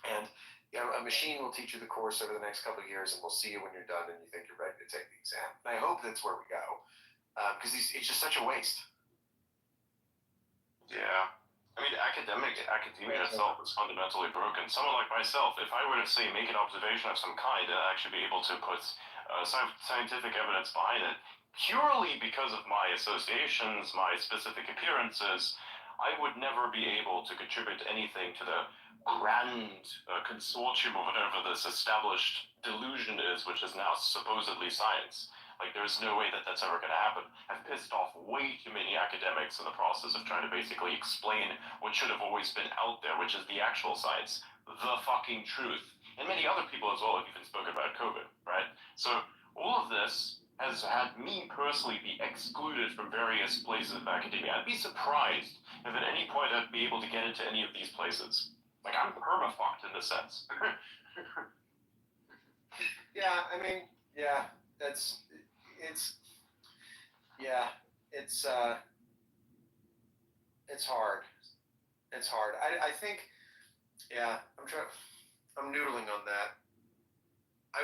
And a machine will teach you the course over the next couple of years, and we'll see you when you're done and you think you're ready to take the exam. And I hope that's where we go, because it's just such a waste. Yeah. I mean, academia itself is fundamentally broken. Someone like myself, if I were to say make an observation of some kind and actually be able to put scientific evidence behind it, purely because of my associations, my specific appearances, I would never be able to contribute anything to the grand consortium or whatever this established delusion is, which is now supposedly science. Like, there's no way that that's ever going to happen. I've pissed off way too many academics in the process of trying to basically explain what should have always been out there, which is the actual science, the fucking truth. And many other people as well have even spoken about COVID, right? So all of this has had me personally be excluded from various places of academia. I'd be surprised if at any point I'd be able to get into any of these places. Like, I'm perma-fucked in a sense. Yeah, I mean, yeah, it's hard. It's hard. I think, yeah, I'm noodling on that. I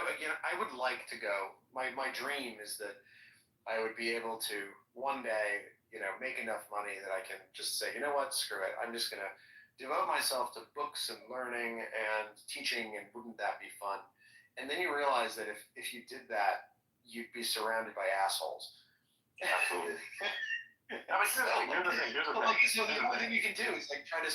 would like to go. My dream is that I would be able to one day, make enough money that I can just say, you know what, screw it. I'm just going to devote myself to books and learning and teaching, and wouldn't that be fun? And then you realize that if you did that, you'd be surrounded by assholes. Absolutely. Here's the thing. So the only thing you can do is like try to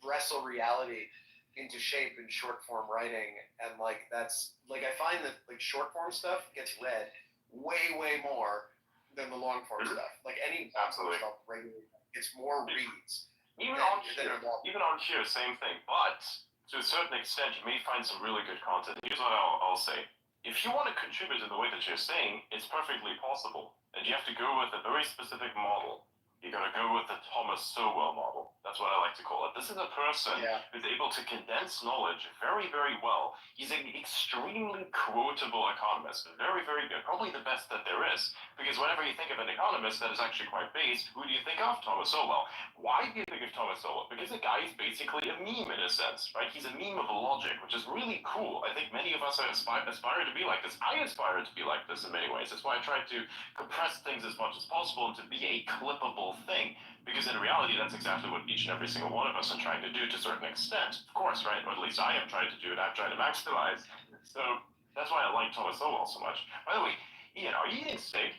wrestle reality into shape in short form writing, and like that's like I find that like short form stuff gets read way more than the long form stuff. Like any absolutely stuff regularly gets more reads. Even on here, same thing. But to a certain extent, you may find some really good content. Here's what I'll say. If you want to contribute in the way that you're saying, it's perfectly possible. And you have to go with a very specific model. You gotta go with the Thomas Sowell model. That's what I like to call it. This is a person who's able to condense knowledge very, very well. He's an extremely quotable economist. Very, very good. Probably the best that there is. Because whenever you think of an economist that is actually quite based, who do you think of? Thomas Sowell. Why do you think of Thomas Sowell? Because the guy is basically a meme in a sense, right? He's a meme of logic, which is really cool. I think many of us aspire to be like this. I aspire to be like this in many ways. That's why I try to compress things as much as possible and to be a clippable thing, because in reality that's exactly what each and every single one of us are trying to do to a certain extent, of course, right? Or at least I am trying to do it. I'm trying to maximize. So that's why I like Thomas Sowell so much. By the way, Ian, are you eating steak?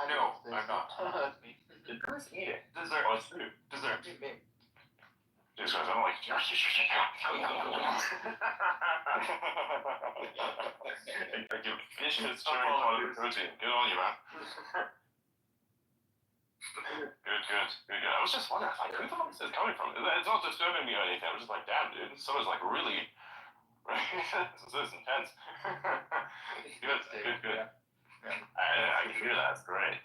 No, I'm not. Who's eating? Dessert. Oh, it's food. Dessert. Just because I'm like, like your fish is turning part of the protein. Good on you, man. Good. good. I was just wondering, like, who the fuck is this coming from? It's not disturbing me or anything. I'm just like, damn, dude, someone's like really, right? This is intense. Good. I can hear that. It's great.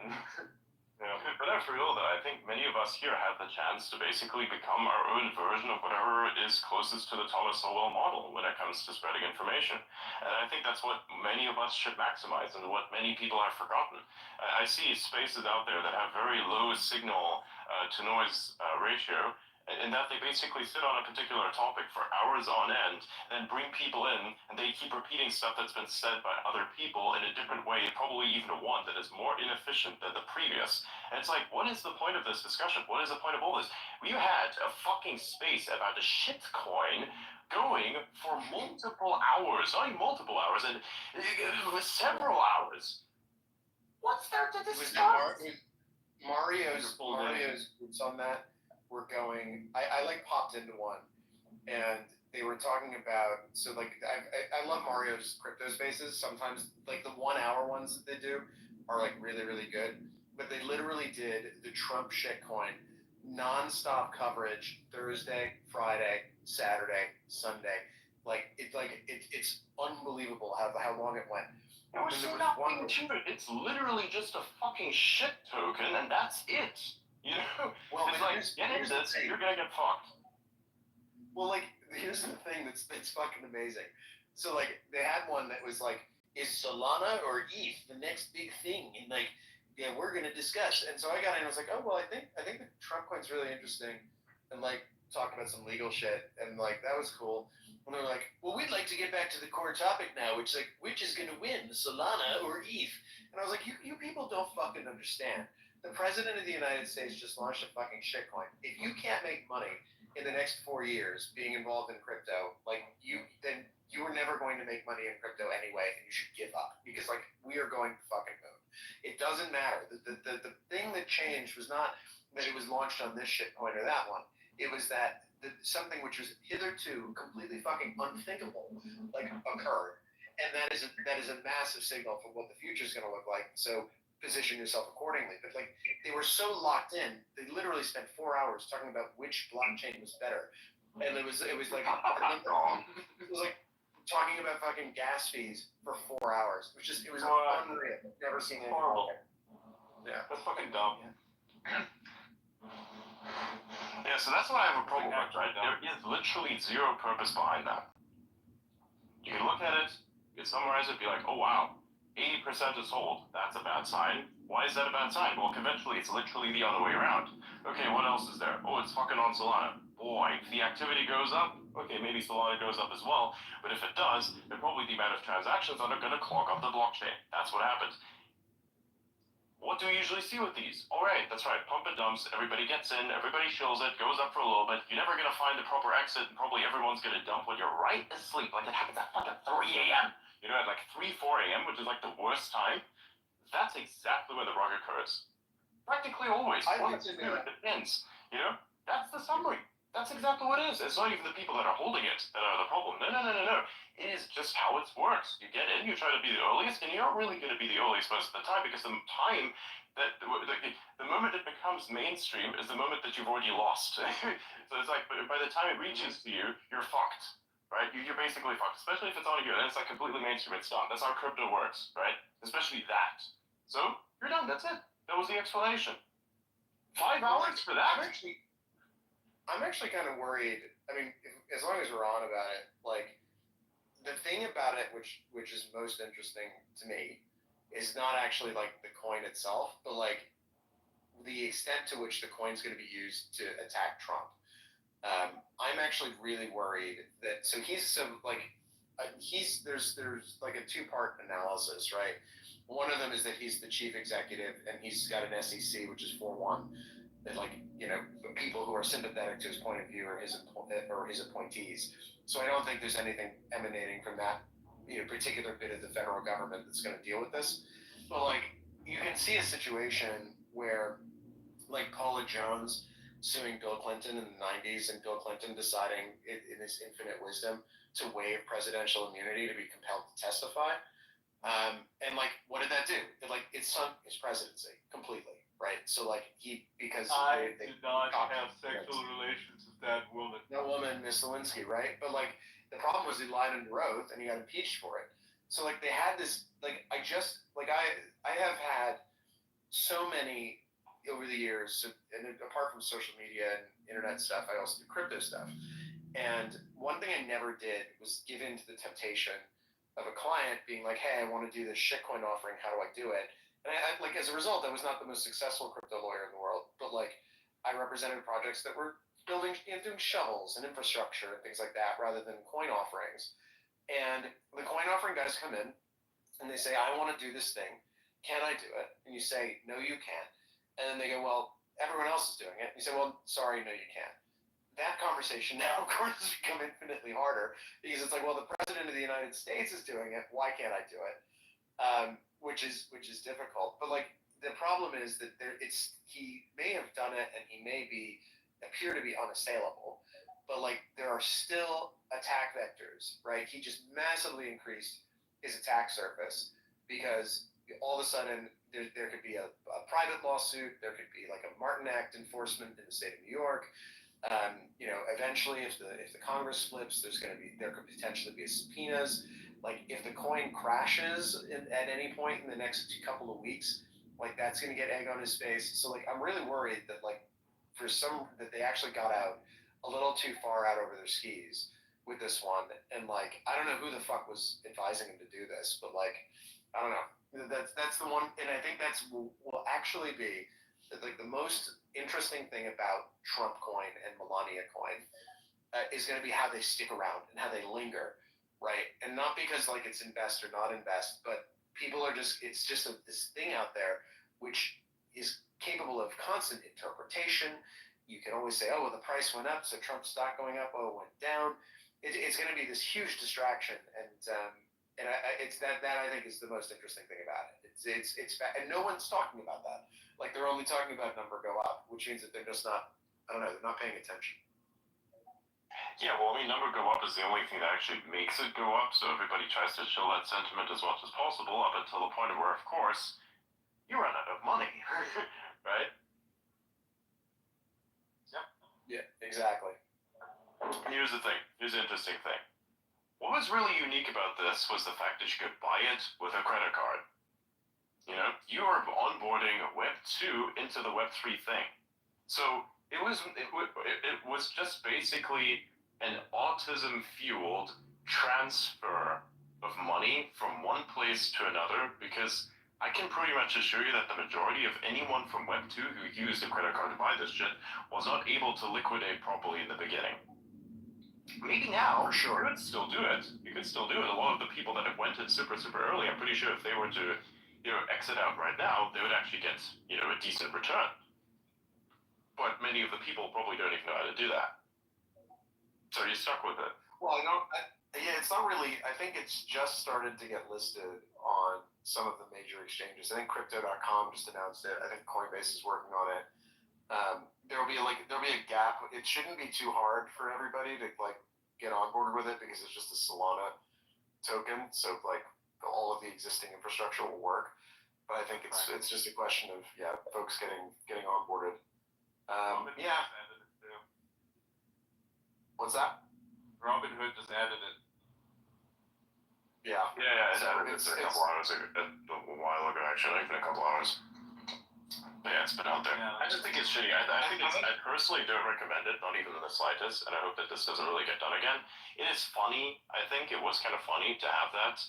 Yeah. But for real though, I think many of us here have the chance to basically become our own version of whatever is closest to the Thomas Sowell model when it comes to spreading information. And I think that's what many of us should maximize and what many people have forgotten. I see spaces out there that have very low signal to noise ratio, in that they basically sit on a particular topic for hours on end, then bring people in, and they keep repeating stuff that's been said by other people in a different way, probably even one that is more inefficient than the previous. And it's like, what is the point of this discussion? What is the point of all this? We had a fucking space about a shitcoin going for multiple hours, not even multiple hours, and several hours. What's there to discuss? Mario's groups on that were going. I like popped into one, and they were talking about. So like I love Mario's crypto spaces. Sometimes like the 1 hour ones that they do are like really really good. But they literally did the Trump shitcoin non-stop coverage Thursday, Friday, Saturday, Sunday. It's unbelievable how long it went. And we're seeing nothing to it. It's literally just a fucking shit token, and that's it. You know? Well, it's like, get into this, and you're gonna get fucked. Well, like, here's the thing that's fucking amazing. So, like, they had one that was like, is Solana or ETH the next big thing? And like, yeah, we're gonna discuss. And so I got in and I was like, oh well, I think the Trump coin's really interesting, and like talk about some legal shit, and like that was cool. And they're like, well, we'd like to get back to the core topic now, which is like, which is gonna win, Solana or ETH? And I was like, you people don't fucking understand. The president of the United States just launched a fucking shitcoin. If you can't make money in the next 4 years being involved in crypto, then you were never going to make money in crypto anyway, and you should give up, because like we are going to fucking moon. It doesn't matter. The thing that changed was not that it was launched on this shitcoin or that one. It was that something which was hitherto completely fucking unthinkable like occurred, and that is a massive signal for what the future is going to look like. So position yourself accordingly. But like they were so locked in, they literally spent 4 hours talking about which blockchain was better, and it was like it was like talking about fucking gas fees for 4 hours, which is it was unreal. I've never seen anything like it. Yeah, that's fucking dumb. Yeah, so that's what I have a problem with, right? There is literally zero purpose behind that. You can look at it, you can summarize it, be like, oh wow, 80% is sold. That's a bad sign. Why is that a bad sign? Well, conventionally, it's literally the other way around. Okay, what else is there? Oh, it's fucking on Solana. Boy, if the activity goes up, okay, maybe Solana goes up as well. But if it does, then probably the amount of transactions that are going to clog up the blockchain. That's what happens. What do we usually see with these? All right, that's right, pump and dumps. Everybody gets in, everybody shills it, goes up for a little bit. You're never going to find the proper exit, and probably everyone's going to dump when you're right asleep. Like it happens at fucking 3 a.m. You know, at like 3, 4 a.m., which is like the worst time. That's exactly when the rug occurs. Practically always. It depends. You know, that's the summary. That's exactly what it is. It's not even the people that are holding it that are the problem. No. It is just how it works. You get in, you try to be the earliest, and you're not really going to be the earliest most of the time, because the time that the moment it becomes mainstream is the moment that you've already lost. So it's like by the time it reaches to you, you're fucked. Right? You're basically fucked, especially if it's on here. Then it's like completely mainstream. It's done. That's how crypto works, right? Especially that. So you're done. That's it. That was the explanation. 5 hours for that? I'm actually kind of worried. I mean, as long as we're on about it, like the thing about it, which is most interesting to me, is not actually like the coin itself, but like the extent to which the coin's going to be used to attack Trump. I'm actually really worried that there's like a 2-part analysis, right? One of them is that he's the chief executive and he's got an SEC, which is 4-1, that like, you know, the people who are sympathetic to his point of view are his appointees. So I don't think there's anything emanating from that, you know, particular bit of the federal government that's going to deal with this. But like, you can see a situation where like Paula Jones suing Bill Clinton in the 90s, and Bill Clinton deciding in his infinite wisdom to waive presidential immunity to be compelled to testify. And like, what did that do? It sunk his presidency completely, right? right? So like because I they did not caught have him. sexual relations with that woman. That woman, Miss Lewinsky, right? But like the problem was he lied under oath and he got impeached for it. So like they had this like I have had so many over the years, and apart from social media and internet stuff, I also do crypto stuff. And one thing I never did was give in to the temptation of a client being like, "Hey, I want to do this shitcoin offering. How do I do it?" And I like as a result, I was not the most successful crypto lawyer in the world, but like I represented projects that were building, doing shovels and infrastructure and things like that, rather than coin offerings. And the coin offering guys come in and they say, "I want to do this thing. Can I do it?" And you say, "No, you can't." And then they go, "Well, everyone else is doing it." And you say, "Well, sorry, no, you can't." That conversation now, of course, has become infinitely harder because it's like, well, the president of the United States is doing it. Why can't I do it? Which is difficult. But like the problem is that he may have done it and he may appear to be unassailable, but like there are still attack vectors, right? He just massively increased his attack surface because all of a sudden there could be a private lawsuit, there could be like a Martin Act enforcement in the state of New York. Eventually, if the Congress flips, there could potentially be subpoenas. Like if the coin crashes at any point in the next couple of weeks, like that's going to get egg on his face. So like I'm really worried that like that they actually got out a little too far out over their skis with this one, and like I don't know who the fuck was advising him to do this, but like I don't know. That's the one, and I think will actually be like the most interesting thing about Trump coin and Melania coin is going to be how they stick around and how they linger, right? And not because like it's invest or not invest, but people are it's just this thing out there which is capable of constant interpretation. You can always say, "Oh, well, the price went up, so Trump's stock going up. Oh, it went down." It's going to be this huge distraction, and it's that I think is the most interesting thing about it. It's and no one's talking about that. Like they're only talking about number go up, which means that they're just not. I don't know. They're not paying attention. Yeah, well, I mean, number go up is the only thing that actually makes it go up. So everybody tries to show that sentiment as much as possible up until the point of where, of course, you run out of money, right? Yep. Yeah, exactly. Here's the thing. Here's the interesting thing. What was really unique about this was the fact that you could buy it with a credit card. You know, you are onboarding Web 2 into the Web 3 thing. So it was just basically an autism-fueled transfer of money from one place to another, because I can pretty much assure you that the majority of anyone from Web 2 who used a credit card to buy this shit was not able to liquidate properly in the beginning. Maybe now, for sure, you could still do it. A lot of the people that have went in super early, I'm pretty sure if they were to, exit out right now, they would actually get, a decent return. But many of the people probably don't even know how to do that. So you're stuck with it. Well, it's not really. I think it's just started to get listed on some of the major exchanges. I think Crypto.com just announced it. I think Coinbase is working on it. There'll be a gap. It shouldn't be too hard for everybody to like get on board with it because it's just a Solana token. So like all of the existing infrastructure will work. But I think it's just a question of folks getting onboarded. Yeah. What's that? Robinhood just added it. Yeah. Yeah, it's added it a couple hours ago, a while ago actually, not even a couple hours. But yeah, it's been out there. Yeah, I just think it's shitty. I personally don't recommend it, not even in the slightest, and I hope that this doesn't really get done again. It is funny. I think it was kind of funny to have that,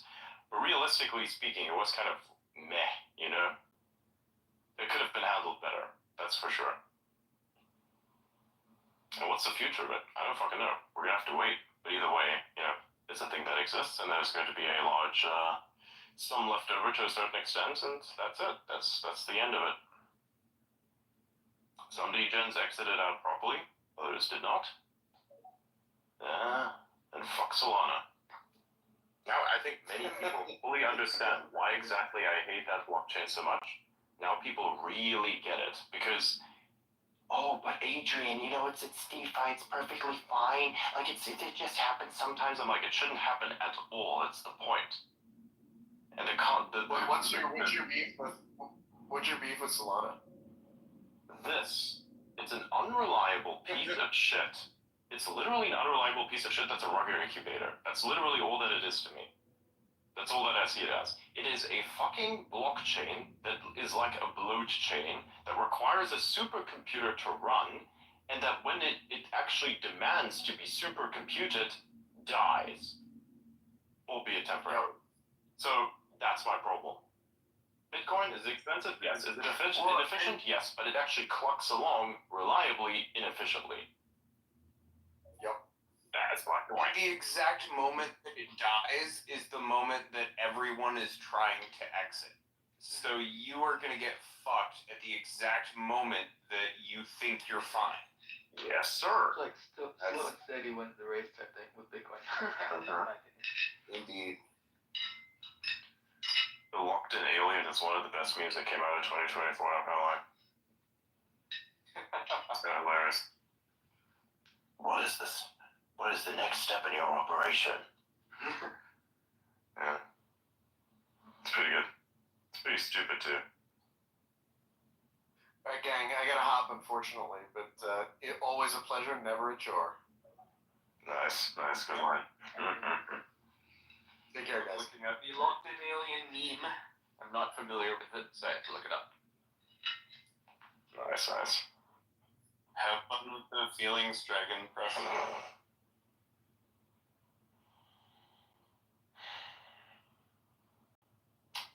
but realistically speaking, it was kind of meh, It could have been handled better, that's for sure. And what's the future of it? I don't fucking know. We're gonna have to wait. But either way, it's a thing that exists, and there's going to be a large sum left over to a certain extent, and that's it. That's the end of it. Some degens exited out properly, others did not. And fuck Solana. Now, I think many people fully understand why exactly I hate that blockchain so much. Now people really get it, because, "Oh, but Adrian, it's DeFi, it's perfectly fine. Like, it just happens sometimes." I'm like, it shouldn't happen at all. That's the point. And what's your beef with Solana? this. It's an unreliable piece of shit. It's literally an unreliable piece of shit that's a Rugger incubator. That's literally all that it is to me. That's all that I see it as. It is a fucking blockchain that is like a blockchain that requires a supercomputer to run, and that when it actually demands to be supercomputed, dies. Albeit temporarily. So that's my problem. Bitcoin is expensive, yes. Is it inefficient? Yes, but it actually clucks along reliably, inefficiently. Yep. That's my point. The exact moment that it dies is the moment that everyone is trying to exit. So you are going to get fucked at the exact moment that you think you're fine. Yes, sir. Like slow and steady wins the race type thing with Bitcoin. Indeed. The Locked In Alien is one of the best memes that came out of 2024, I'm not gonna lie. It's kind of hilarious. What is this? What is the next step in your operation? Yeah. It's pretty good. It's pretty stupid, too. Alright, gang, I gotta hop, unfortunately, but always a pleasure, never a chore. Nice, good line. Take care, guys. Looking at the Locked In Alien meme. I'm not familiar with it, so I have to look it up. Nice. Have fun with the feelings, Dragon Preston.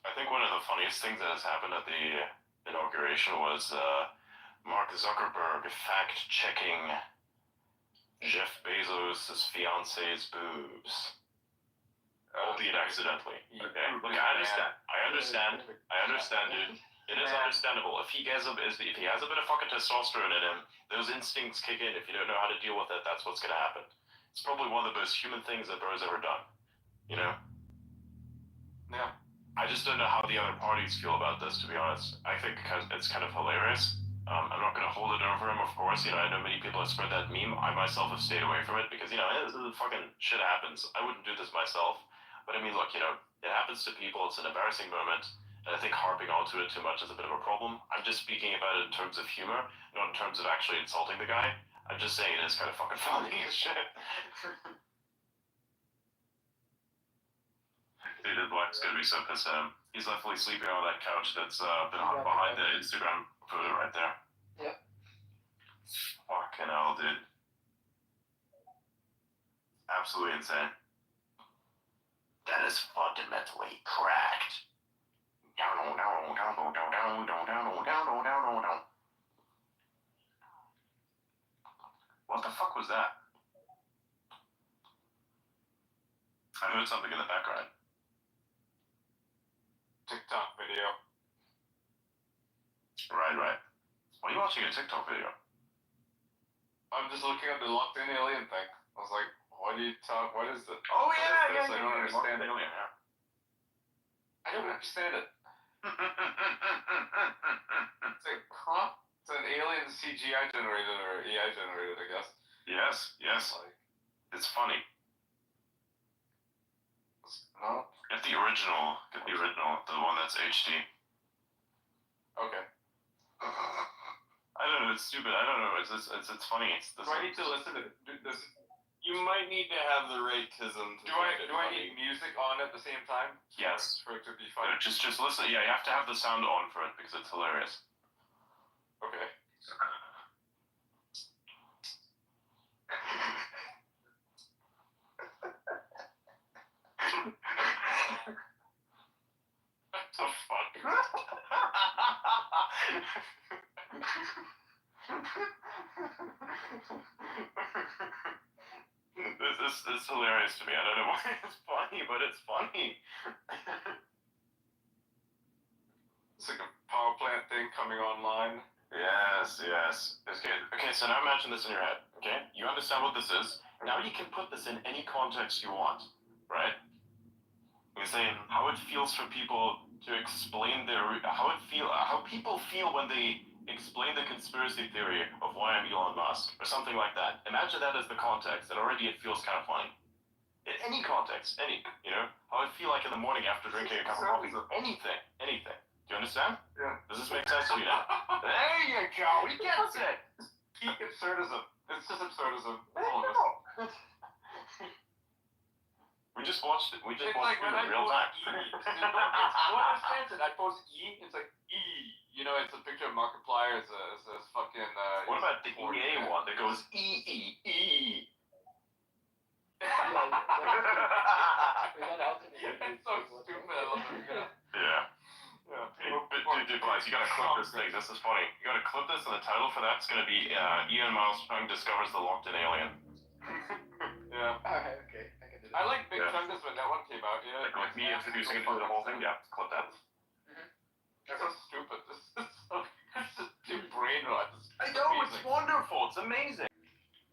I think one of the funniest things that has happened at the inauguration was Mark Zuckerberg fact-checking Jeff Bezos' fiance's boobs. Albeit accidentally. Okay. Look, I understand, dude. It is understandable. If he has a bit of fucking testosterone in him, those instincts kick in. If you don't know how to deal with it, that's what's gonna happen. It's probably one of the most human things that bro's ever done. You know? Yeah. I just don't know how the other parties feel about this, to be honest. I think it's kind of hilarious. I'm not going to hold it over him, of course. You know, I know many people have spread that meme. I myself have stayed away from it because, you know, this is fucking shit happens. I wouldn't do this myself. But I mean, look, you know, it happens to people. It's an embarrassing moment. And I think harping onto it too much is a bit of a problem. I'm just speaking about it in terms of humor, not in terms of actually insulting the guy. I'm just saying it is kind of fucking funny as shit. David Black's gonna be so pissed at him. He's definitely sleeping on that couch that's behind the Instagram photo right there. Yep. Fucking hell, dude. Absolutely insane. That is fundamentally cracked. What the fuck was that? I heard something in the background. TikTok video. Right. Why are you watching a TikTok video? I'm just looking at the Locked In Alien thing. I was like, what is it? Oh yeah. I don't understand it. Alien, yeah. I don't understand it. It's like, huh? It's an alien CGI generated or AI generated, I guess. Yes. Like, it's funny. No? Get the original, the one that's HD. Okay. I don't know, it's stupid. I don't know. It's funny. Do I need to listen to this? You might need to have the ratism. Do I need music on at the same time? Yes. For it to be funny. Just listen. Yeah, you have to have the sound on for it because it's hilarious. Okay. What the fuck? This is hilarious to me. I don't know why it's funny, but it's funny. It's like a power plant thing coming online. Yes. Okay, so now imagine this in your head, okay? You understand what this is. Now you can put this in any context you want, right? You're saying how it feels for people to explain how people feel when they explain the conspiracy theory of why I'm Elon Musk, or something like that. Imagine that as the context, and already it feels kind of funny. In any context, you know? How I feel like in the morning after drinking a cup of coffee, anything. Do you understand? Yeah. Does this make sense to you now? There you Joe. He gets it. Peak absurdism. It's just absurdism. I All of know. us. We just watched it. We just It's watched like it when I in real post time. no one understands it. I post E, it's like E. You know, it's a picture of Markiplier. It's a fucking. What about the EA one that goes E E E? It's so stupid. I love it. Yeah. Yeah. Hey, dude, guys, you gotta clip this thing. This is funny. You gotta clip this, and the title for that's gonna be Ian Milestone discovers the locked-in alien. Yeah. Alright, okay. I can do I that. like Big Yeah. Chungus when that one came out. You know, Like me introducing it to the whole thing. Yeah, clip that. It's so stupid. It's just pure brain rot. I know, it's wonderful. It's amazing.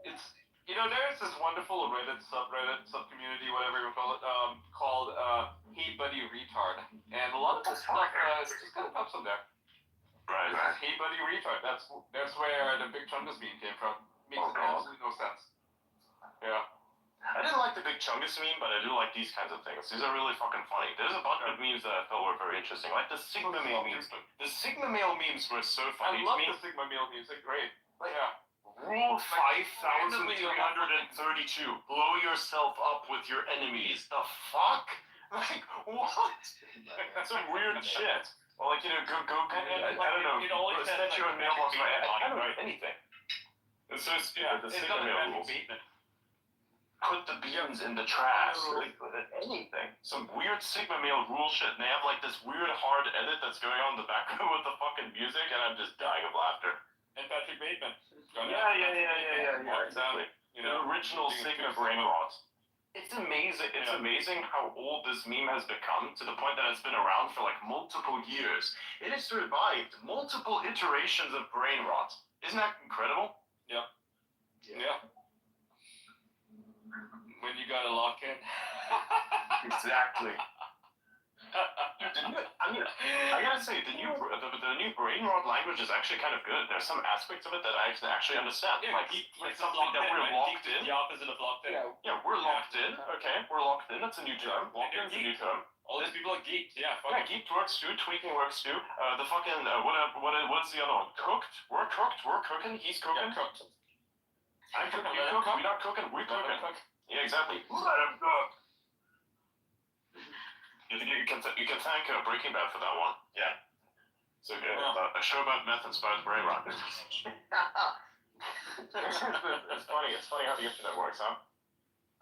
It's there's this wonderful Reddit subcommunity, whatever you call it, called Hey Buddy Retard, and a lot of this stuff just kind of comes from there. Right. Hey Buddy Retard. That's where the Big Chungus meme came from. Makes absolutely no sense. Yeah. I didn't like the Big Chungus meme, but I do like these kinds of things. These are really fucking funny. There's a bunch of memes that I thought were very interesting, like the Sigma Male memes. The Sigma Male memes were so I funny love to me. the Sigma Male memes. They're great. Like, Yeah. Rule 5332. Blow yourself up with your enemies. The fuck? Like, what? Some weird shit. Or like, I don't know. It always Set has, your like, mailbox Patrick right. I don't Bateman, know anything. It's so stupid. The It's Sigma not Male rules. Put the beans in the trash. Like, anything. Some weird Sigma Male rule shit. And they have like this weird hard edit that's going on in the background with the fucking music, and I'm just dying of laughter. And Patrick Bateman. Yeah, exactly. You know, the original Sigma brain rot. It's amazing. It's amazing how old this meme has become to the point that it's been around for like multiple years. It has survived multiple iterations of brain rot. Isn't that incredible? Yeah. When you gotta lock in. Exactly. I gotta say, the new brain rot language is actually kind of good. There's some aspects of it that I actually understand. Yeah, like something that we're locked in. The opposite of locked in. Yeah, we're locked in. Okay, we're locked in. That's a new term. Locked in is a new term. All these people are geeked. Yeah, fuck Yeah, it. geeked works too. Tweaking works too. The fucking what's the other one? Cooked. We're cooked. We're cooking. He's cooking. Yeah, cooked. I'm cooking. You cook. We're not cooking. We're cooking. Yeah, exactly. Let him cook. You can thank Breaking Bad for that one. Yeah. So good. A show about meth inspired brain rot. It's funny. It's funny how the internet works, huh?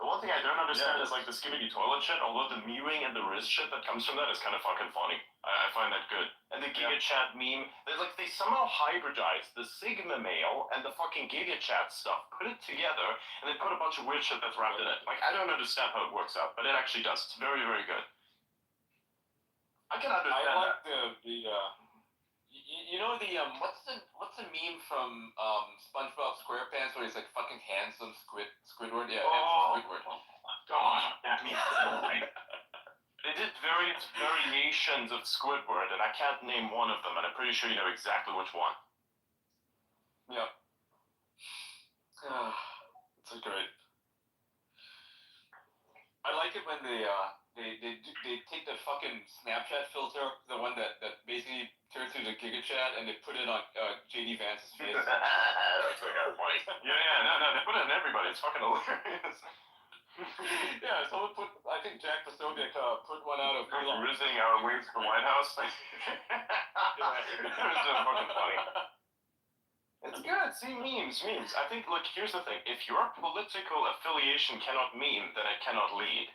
The one thing I don't understand is like the skibbity toilet shit, although the mewing and the Riz shit that comes from that is kind of fucking funny. I find that good. And the Giga Chat meme, they somehow hybridize the Sigma Male and the fucking Giga Chat stuff, put it together, and they put a bunch of weird shit that's wrapped in it. Like, I don't understand how it works out, but it actually does. It's very, very good. I can understand I like that. what's the meme from SpongeBob SquarePants where he's like fucking handsome Squidward? Yeah, Oh. handsome Squidward. God, that meme is right. They did various variations of Squidward, and I can't name one of them, and I'm pretty sure you know exactly which one. Yeah. It's so great. I like it when they take the fucking Snapchat filter, the one that basically turns through the Giga Chat, and they put it on JD Vance's face. That's like a point. No, they put it on everybody. It's fucking hilarious. Yeah, someone I think Jack Posobiec put one out of Rizzing our wings for White House. It was so fucking funny. It's good. See, memes. I think, look, here's the thing. If your political affiliation cannot meme, then it cannot lead.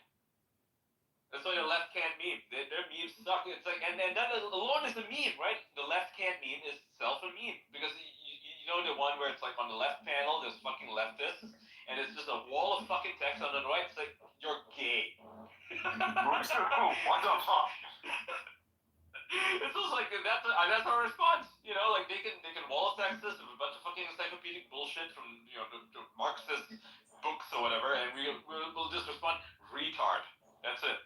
That's why the left can't meme. Their memes suck. It's like, and that alone is a meme, right? The left can't meme is itself a meme. Because you know the one where it's like on the left panel, there's fucking leftists, and it's just a wall of fucking text on the right. It's like, you're gay. What the fuck? It's just like, that's our response. You know, like they can wall text this with a bunch of fucking encyclopedic bullshit from, the Marxist books or whatever, and we'll just respond, retard. That's it.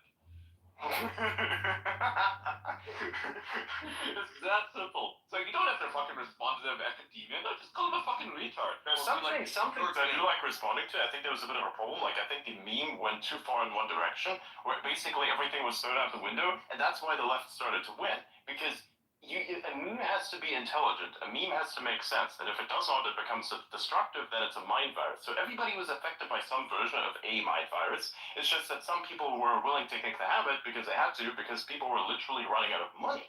It's that simple. It's like, you don't have to fucking respond to them academia. No, just call them a fucking retard. There's some things I do like responding to. I think there was a bit of a problem. Like, I think the meme went too far in one direction, where basically everything was thrown out the window, and that's why the left started to win. Because a meme has to be intelligent. A meme has to make sense. And if it does not, it becomes destructive. Then it's a mind virus. So everybody was affected by some version of a mind virus. It's just that some people were willing to kick the habit because they had to, because people were literally running out of money.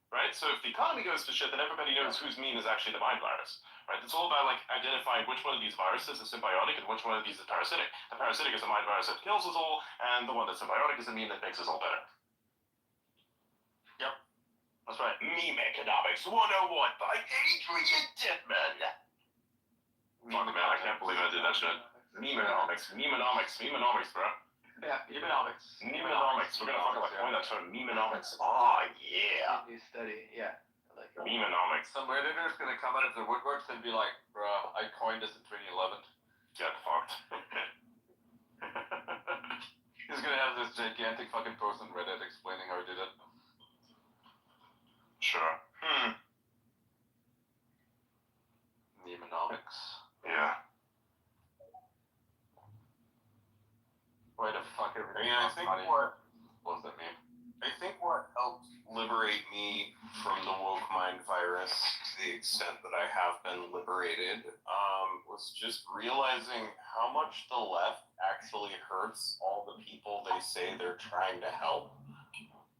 Right? So if the economy goes to shit, then everybody knows whose meme is actually the mind virus. Right? It's all about like identifying which one of these viruses is symbiotic and which one of these is parasitic. The parasitic is a mind virus that kills us all, and the one that's symbiotic is a meme that makes us all better. Yep. That's right. Meme Economics 101 by Adrian Dittman. Fuck man, I can't believe I did that shit. Memeonomics, bro. Yeah, memeonomics. Memeonomics. We're gonna fucking coin that term, memeonomics. Oh yeah. New study, yeah. I like it. Memeonomics. Some Redditor's gonna come out of the woodworks and be like, bruh, I coined this in 2011. Get fucked. He's gonna have this gigantic fucking post on Reddit explaining how he did it. Sure. Memeonomics. Yeah. Why the fuck everything I costs think money? what What does that mean? I think what helped liberate me from the woke mind virus to the extent that I have been liberated was just realizing how much the left actually hurts all the people they say they're trying to help.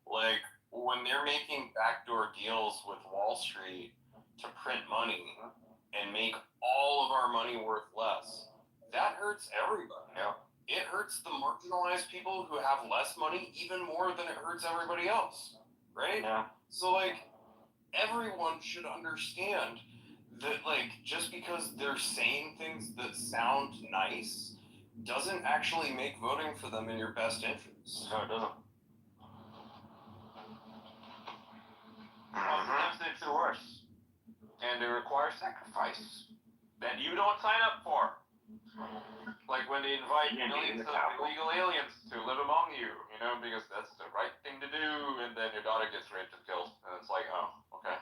Like, when they're making backdoor deals with Wall Street to print money and make all of our money worth less, that hurts everybody. Yeah. It hurts the marginalized people who have less money even more than it hurts everybody else, right? Yeah. So, like, everyone should understand that, like, just because they're saying things that sound nice doesn't actually make voting for them in your best interest. No, it doesn't. Sometimes it's the worse. And they require sacrifice that you don't sign up for. Like when they invite millions of illegal aliens to live among you, you know, because that's the right thing to do, and then your daughter gets raped and killed, and it's like, oh, okay.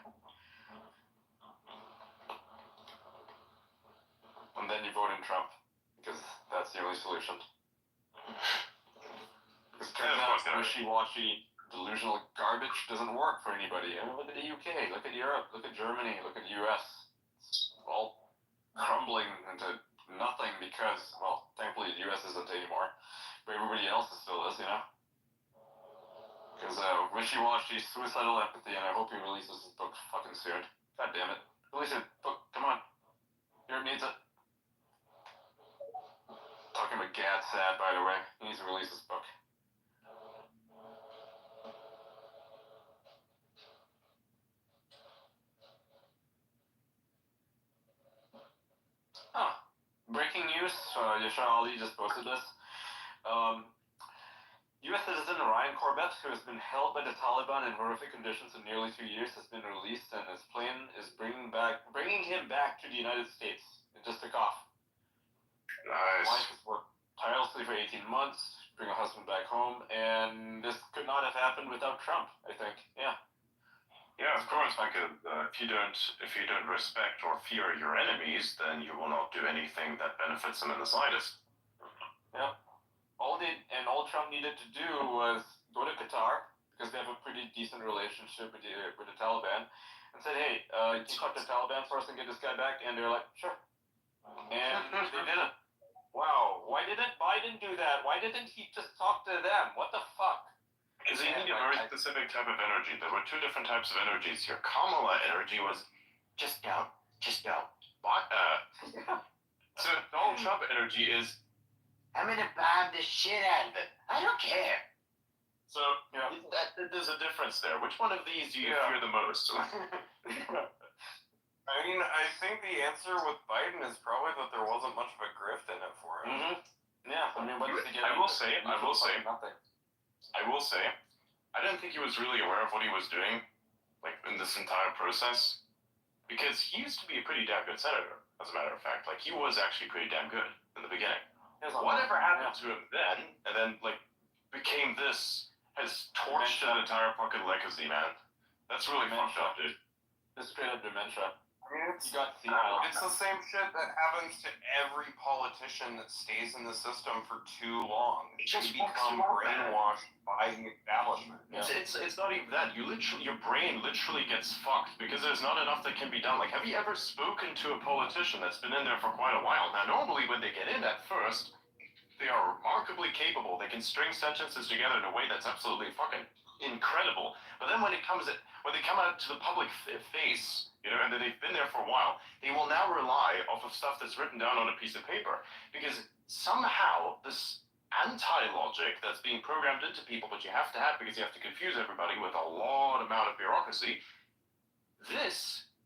And then you vote in Trump, because that's the only solution. Because turns out wishy-washy, delusional garbage doesn't work for anybody. I mean, look at the UK, look at Europe, look at Germany, look at the US. It's all crumbling into nothing because, well, thankfully the US isn't anymore, but everybody else is still is, you know? Because wishy-washy, suicidal empathy, and I hope he releases his book fucking soon. God damn it. Release your book, come on. Europe needs it. Talking about Gad Sad, by the way. He needs to release his book. Breaking news, Yashar Ali just posted this. U.S. citizen Ryan Corbett, who has been held by the Taliban in horrific conditions for nearly 2 years, has been released, and his plane is bringing him back to the United States. It just took off. Nice. Wife has worked tirelessly for 18 months, bring a husband back home, and this could not have happened without Trump, I think. Yeah. Yeah, of course. Like, if you don't respect or fear your enemies, then you will not do anything that benefits them in the slightest. Yeah. All Trump needed to do was go to Qatar, because they have a pretty decent relationship with the Taliban, and said, hey, can you talk to the Taliban first and get this guy back? And they're like, sure. And they did it. Wow. Why didn't Biden do that? Why didn't he just talk to them? What the fuck? Because you need a very specific type of energy. There were two different types of energies here. Kamala energy was just don't. But so Donald Trump energy is I'm gonna bomb the shit out of it. I don't care. So there's a difference there. Which one of these do you fear the most? I mean, I think the answer with Biden is probably that there wasn't much of a grift in it for him. Mm-hmm. Yeah, I mean, what did he get? I will say, nothing. I didn't think he was really aware of what he was doing, like, in this entire process. Because he used to be a pretty damn good senator, as a matter of fact. Like, he was actually pretty damn good in the beginning. Whatever happened to him then, and then, like, became this, has torched an entire fucking legacy, man. That's really fucked up, dude. Just straight up dementia. It's, You got it's the same shit that happens to every politician that stays in the system for too long. They become brainwashed by the establishment. It's not even that. Your brain literally gets fucked because there's not enough that can be done. Like, have you ever spoken to a politician that's been in there for quite a while? Now, normally when they get in at first, they are remarkably capable. They can string sentences together in a way that's absolutely fucking incredible. But then when they come out to the public face, and that they've been there for a while, they will now rely off of stuff that's written down on a piece of paper, because somehow this anti-logic that's being programmed into people, but you have to have because you have to confuse everybody with a lot amount of bureaucracy,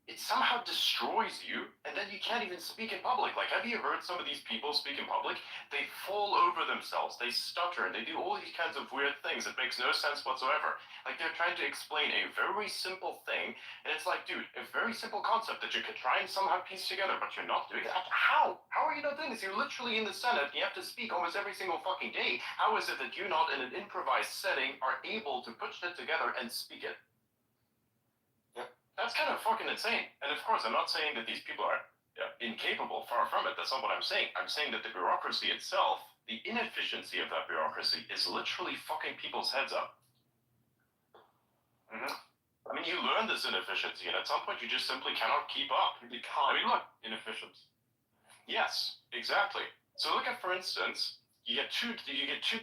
it somehow destroys you, and then you can't even speak in public. Like, have you heard some of these people speak in public? They fall over themselves, they stutter, and they do all these kinds of weird things. It makes no sense whatsoever. Like, they're trying to explain a very simple thing, and it's like, dude, a very simple concept that you could try and somehow piece together, but you're not doing it. How? How are you not doing this? You're literally in the Senate, and you have to speak almost every single fucking day. How is it that you not, in an improvised setting, are able to put shit together and speak it? That's kind of fucking insane. And of course, I'm not saying that these people are incapable. Far from it. That's not what I'm saying. I'm saying that the bureaucracy itself, the inefficiency of that bureaucracy, is literally fucking people's heads up. I mean, you learn this inefficiency, and at some point, you just simply cannot keep up. You become look, inefficient. Yes, exactly. So look at, for instance, you get two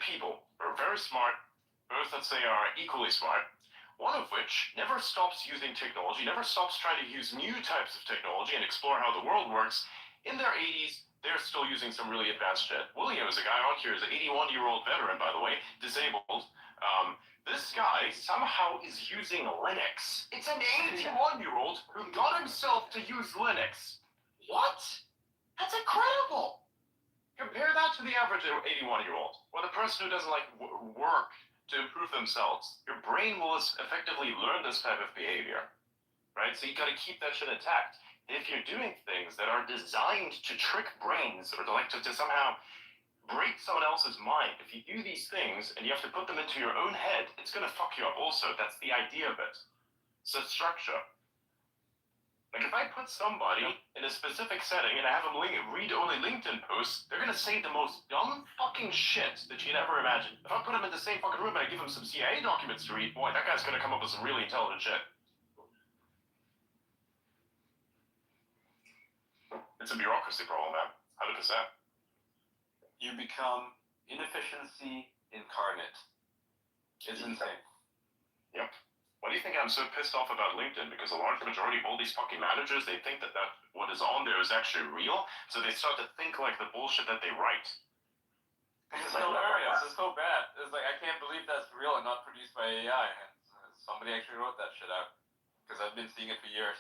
people who are very smart, both, let's say, are equally smart. One of which never stops using technology, never stops trying to use new types of technology and explore how the world works. In their 80s, they're still using some really advanced shit. William is a guy on here, is an 81-year-old veteran, by the way, disabled. This guy somehow is using Linux. It's an 81-year-old who got himself to use Linux. What? That's incredible! Compare that to the average 81-year-old, or the person who doesn't like work to improve themselves. Your brain will effectively learn this type of behavior, right? So you got to keep that shit intact. And if you're doing things that are designed to trick brains or to somehow break someone else's mind, if you do these things and you have to put them into your own head, it's going to fuck you up also. That's the idea of it. It's a structure. Like, if I put somebody in a specific setting and I have them read only LinkedIn posts, they're gonna say the most dumb fucking shit that you'd ever imagine. If I put them in the same fucking room and I give them some CIA documents to read, boy, that guy's gonna come up with some really intelligent shit. It's a bureaucracy problem, man. 100%. You become inefficiency incarnate. It's insane. Yep. Why do you think I'm so pissed off about LinkedIn? Because a large majority of all these fucking managers, they think that what is on there is actually real, so they start to think like the bullshit that they write. It's hilarious. It's so bad. It's like, I can't believe that's real and not produced by AI. And somebody actually wrote that shit out. Because I've been seeing it for years.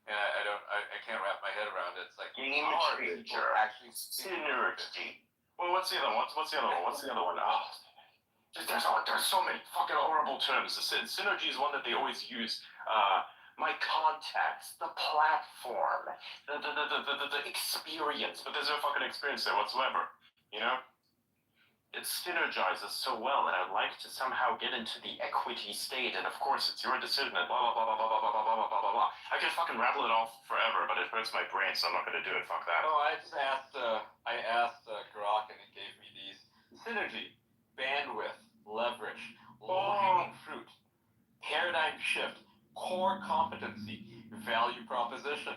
And I can't wrap my head around it. It's like, how are people actually synergy? Well, what's the other one? What's the other one? Oh. There's so many fucking horrible terms. Synergy is one that they always use. My contacts, the platform, the experience, but there's no fucking experience there whatsoever. It synergizes so well, and I'd like to somehow get into the equity state, and of course it's your decision, and blah blah blah blah blah blah blah blah blah blah blah. I could fucking rattle it off forever, but it hurts my brain, so I'm not gonna do it. Fuck that. Oh, I asked Grok, and it gave me these: synergy, bandwidth, leverage, low-hanging fruit, paradigm shift, core competency, value proposition,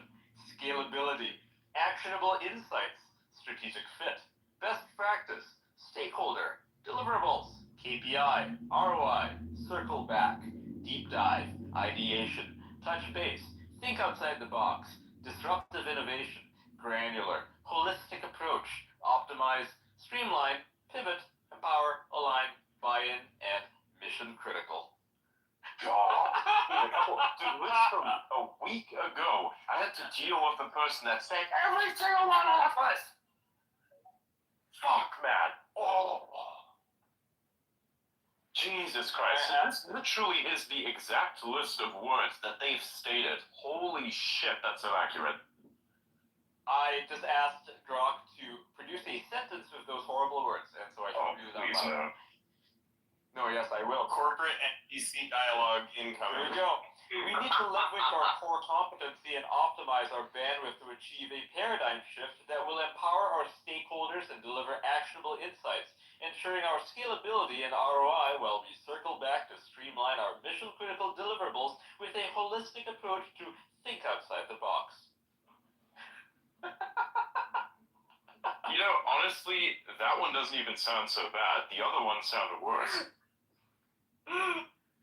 scalability, actionable insights, strategic fit, best practice, stakeholder, deliverables, KPI, ROI, circle back, deep dive, ideation, touch base, think outside the box, disruptive innovation, granular, holistic approach, optimize, streamline, pivot, empower, align, buy-in, and mission critical. Dude, literally a week ago, I had to deal with the person that said every single one of us. Fuck, man. Oh. Jesus Christ. This literally is the exact list of words that they've stated. Holy shit, that's so accurate. I just asked Grok to produce a sentence with those horrible words, and so I should do that. Please, No, yes, I will. Corporate and DC dialogue incoming. Here we go. We need to leverage our core competency and optimize our bandwidth to achieve a paradigm shift that will empower our stakeholders and deliver actionable insights, ensuring our scalability and ROI while we circle back to streamline our mission-critical deliverables with a holistic approach to think outside the box. You know, honestly, that one doesn't even sound so bad. The other one sounded worse.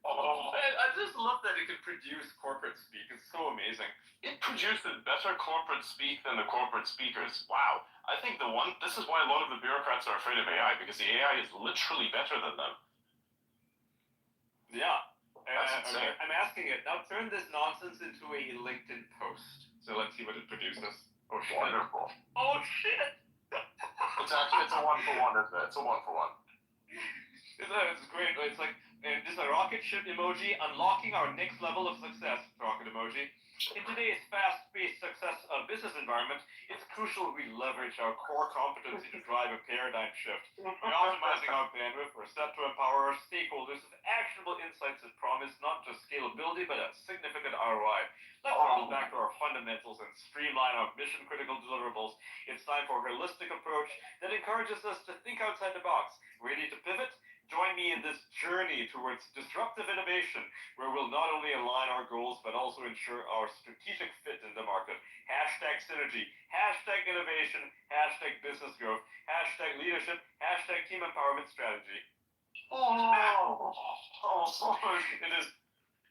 Oh, man, I just love that it can produce corporate speak. It's so amazing. It produces better corporate speak than the corporate speakers. Wow. I think this is why a lot of the bureaucrats are afraid of AI, because the AI is literally better than them. Yeah. That's insane. I'm asking it, now turn this nonsense into a LinkedIn post. So let's see what it produces. Oh, shit. Wonderful. Oh, shit! It's a 1-for-1, isn't it? It's a 1-for-1. It's great. It's like, just a rocket ship emoji, unlocking our next level of success, rocket emoji. In today's fast-paced success business environment, it's crucial we leverage our core competency to drive a paradigm shift. By optimizing our bandwidth, we're set to empower our stakeholders with actionable insights that promise not just scalability, but a significant ROI. Let's circle back to our fundamentals and streamline our mission-critical deliverables. It's time for a holistic approach that encourages us to think outside the box. Ready to pivot? Join me in this journey towards disruptive innovation, where we'll not only align our goals, but also ensure our strategic fit in the market. Hashtag synergy, hashtag innovation, hashtag business growth, hashtag leadership, hashtag team empowerment strategy. It is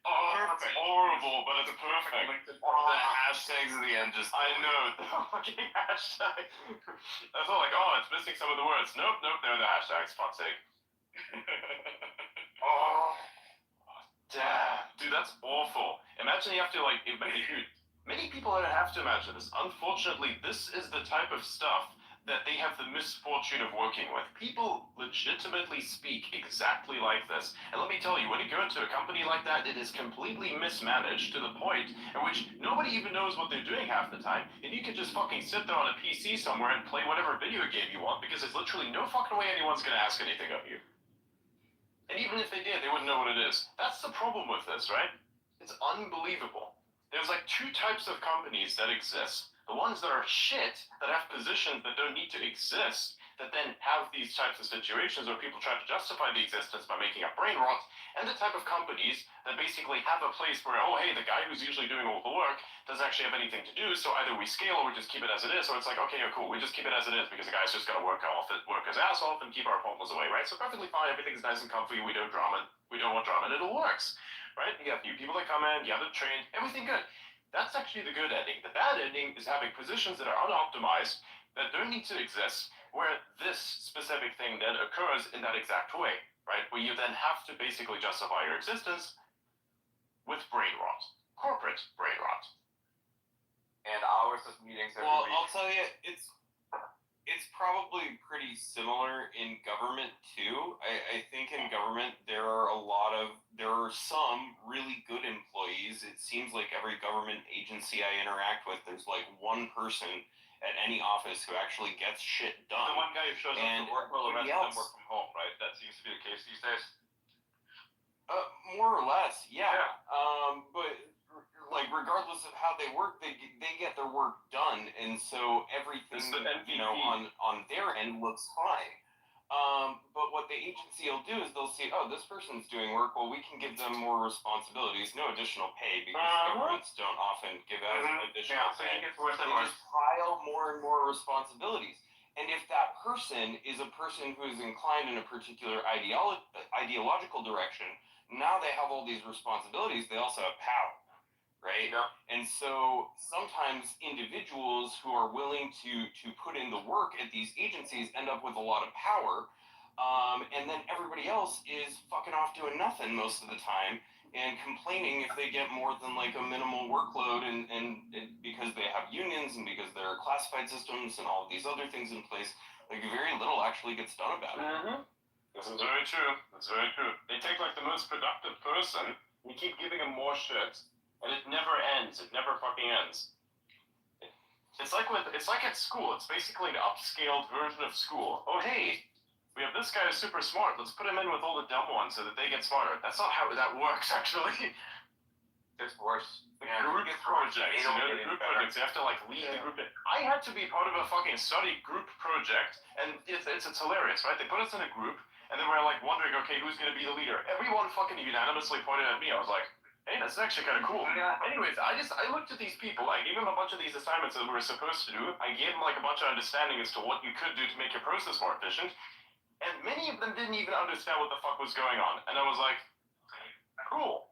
It's horrible, but it's perfect. The hashtags at the end just. I know, the fucking hashtag. I felt like, it's missing some of the words. Nope, they're the hashtags, fuck's sake. Damn. Dude, that's awful. Imagine you have to, many people don't have to imagine this. Unfortunately, this is the type of stuff that they have the misfortune of working with. People legitimately speak exactly like this. And let me tell you, when you go into a company like that, it is completely mismanaged to the point in which nobody even knows what they're doing half the time, and you can just fucking sit there on a PC somewhere and play whatever video game you want, because there's literally no fucking way anyone's gonna ask anything of you. And even if they did, they wouldn't know what it is. That's the problem with this, right? It's unbelievable. There's like two types of companies that exist. The ones that are shit, that have positions that don't need to exist, that then have these types of situations where people try to justify the existence by making up brain rot, and the type of companies that basically have a place where, the guy who's usually doing all the work doesn't actually have anything to do, so either we scale or we just keep it as it is, or it's like, okay, cool, we just keep it as it is because the guy's just gotta work his ass off and keep our problems away, right? So perfectly fine, everything's nice and comfy, we don't want drama, and it all works, right? You have new people that come in, you have them trained, everything good. That's actually the good ending. The bad ending is having positions that are unoptimized, that don't need to exist, where this specific thing then occurs in that exact way, right? Where you then have to basically justify your existence with brain rot. Corporate brain rot. And hours of meetings every week. I'll tell you, it's probably pretty similar in government too. I think in government there are some really good employees. It seems like every government agency I interact with, there's like one person at any office who actually gets shit done. The one guy who shows up to work while the rest of them work from home, right? That seems to be the case these days. More or less, yeah. But like regardless of how they work, they get their work done, and so everything on their end looks fine. But what the agency will do is they'll see, this person's doing work. Well, we can give them more responsibilities, no additional pay, because governments don't often give out additional pay. So they just pile more and more responsibilities. And if that person is a person who is inclined in a particular ideological direction, now they have all these responsibilities. They also have power. Right? Yeah. And so sometimes individuals who are willing to put in the work at these agencies end up with a lot of power, and then everybody else is fucking off doing nothing most of the time and complaining if they get more than like a minimal workload and because they have unions and because there are classified systems and all of these other things in place, like very little actually gets done about it. Mm-hmm. This is very true. That's very true. They take like the most productive person, we keep giving them more shit. And it never ends. It never fucking ends. It's like at school. It's basically an upscaled version of school. Oh hey, we have this guy who's super smart. Let's put him in with all the dumb ones so that they get smarter. That's not how that works, actually. Gets worse. Group projects, you know, the group projects, you have to like lead the group. I had to be part of a fucking study group project, and it's hilarious, right? They put us in a group, and then we're like wondering, okay, who's gonna be the leader? Everyone fucking unanimously pointed at me. I was like, hey, that's actually kind of cool. Anyways, I looked at these people, I gave them a bunch of these assignments that we were supposed to do. I gave them like a bunch of understanding as to what you could do to make your process more efficient, and many of them didn't even understand what the fuck was going on. And I was like, cool.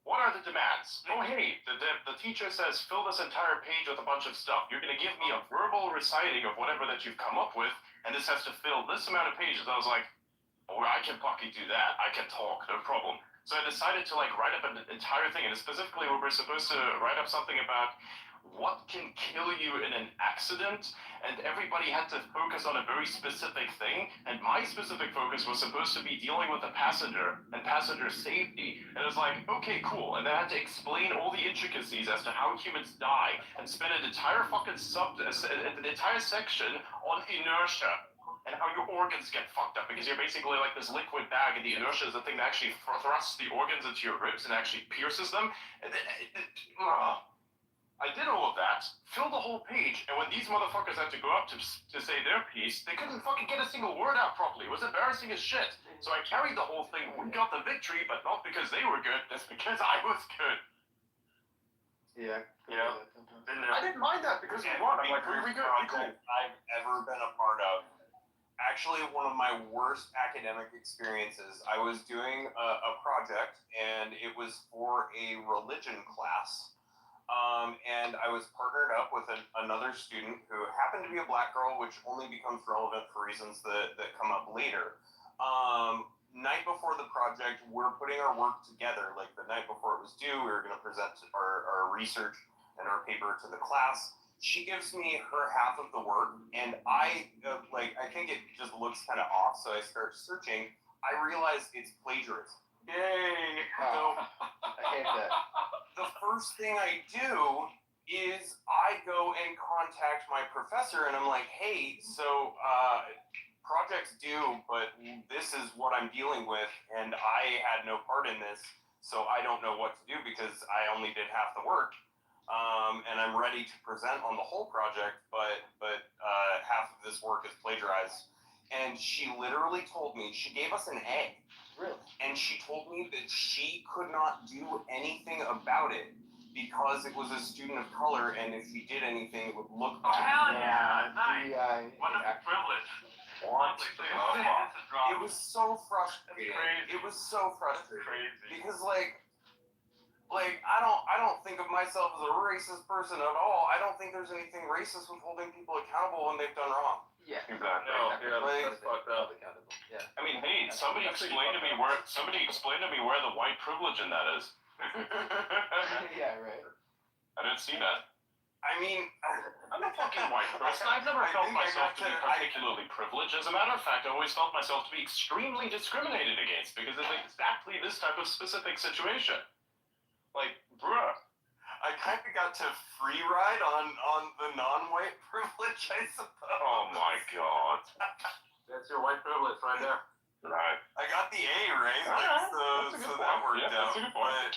What are the demands? Oh, hey, the teacher says fill this entire page with a bunch of stuff. You're going to give me a verbal reciting of whatever that you've come up with, and this has to fill this amount of pages. I was like, oh, I can fucking do that. I can talk, no problem. So I decided to like write up an entire thing, and specifically we were supposed to write up something about what can kill you in an accident, and everybody had to focus on a very specific thing, and my specific focus was supposed to be dealing with the passenger and passenger safety. And it was like, okay, cool. And then I had to explain all the intricacies as to how humans die, and spend an entire fucking an entire section on inertia and how your organs get fucked up, because you're basically like this liquid bag, and the inertia is the thing that actually thrusts the organs into your ribs and actually pierces them. And I did all of that, filled the whole page, and when these motherfuckers had to go up to say their piece, they couldn't fucking get a single word out properly. It was embarrassing as shit. So I carried the whole thing. We got the victory, but not because they were good, that's because I was good. Yeah. You know? I didn't mind that because we won. I'm like, we good, we cool. I've ever been a part of. Actually, one of my worst academic experiences. I was doing a project, and it was for a religion class. And I was partnered up with another student who happened to be a black girl, which only becomes relevant for reasons that come up later. Night before the project, we're putting our work together. Like the night before it was due, we were going to present our research and our paper to the class. She gives me her half of the work, and I think it just looks kind of off, so I start searching. I realize it's plagiarism. Yay! So, I hate that. the first thing I do is I go and contact my professor, and I'm like, hey, so project's due, but this is what I'm dealing with, and I had no part in this, so I don't know what to do because I only did half the work. And I'm ready to present on the whole project, but half of this work is plagiarized. And she literally told me, she gave us an A. Really? And she told me that she could not do anything about it because it was a student of color, and if she did anything, it would look bad. Hell yeah! Nice! What a privilege. What? It It was so frustrating. Crazy. It was so frustrating. Crazy. Because like I don't think of myself as a racist person at all. I don't think there's anything racist with holding people accountable when they've done wrong. Yeah. Exactly. No, yeah, that's fucked up. Yeah. I mean, hey, somebody explain to me where the white privilege in that is. Yeah, right. I didn't see that. I mean, I'm a fucking white person. I've never felt myself to be particularly privileged. As a matter of fact, I always felt myself to be extremely discriminated against because of exactly this type of specific situation. Like, bruh. I kind of got to free ride on the non-white privilege, I suppose. Oh my god. That's your white privilege right there. Right. I got the A, right? That's a good that point. worked Yeah, out. that's a good point. But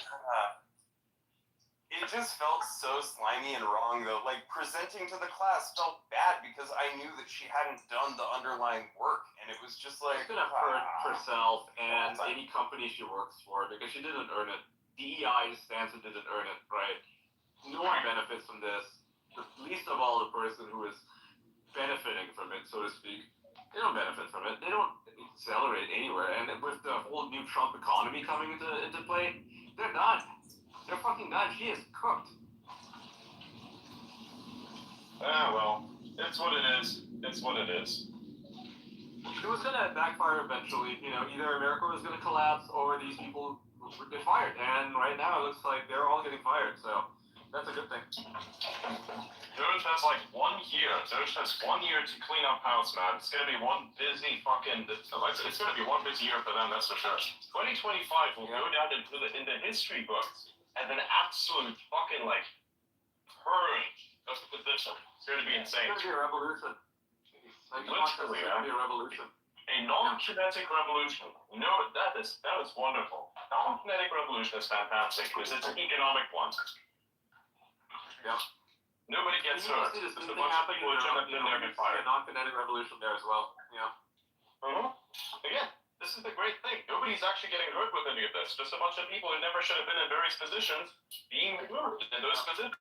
it just felt so slimy and wrong, though. Like, presenting to the class felt bad because I knew that she hadn't done the underlying work, and it was just like... She's gonna hurt herself and any company she works for because she didn't earn it. DEI stands and didn't earn it, right? No one benefits from this, least of all the person who is benefiting from it, so to speak. They don't benefit from it. They don't accelerate anywhere. And with the whole new Trump economy coming into play, they're done. They're fucking done. She is cooked. Ah, well, it's what it is. It's what it is. It was gonna backfire eventually. You know, either America was gonna collapse or these people would get fired. And right now it looks like they're all getting fired. So that's a good thing. Doge has like 1 year. Doge has 1 year to clean up house, man. It's gonna be one busy fucking. It's gonna be one busy year for them. That's for sure. 2025 will go down into the history books as an absolute fucking like purge of the position. It's gonna be insane. It's gonna be a revolution. Literally, it's gonna be a revolution. A non-kinetic revolution. You know, that is wonderful. The whole kinetic revolution is fantastic because it's an economic one. Yeah. Nobody gets hurt. You see the Just same a thing bunch of happening people who jump in there and you get see a fired. non-kinetic revolution there as well. Yeah. Again, this is the great thing. Nobody's actually getting hurt with any of this. Just a bunch of people who never should have been in various positions being removed. And those positions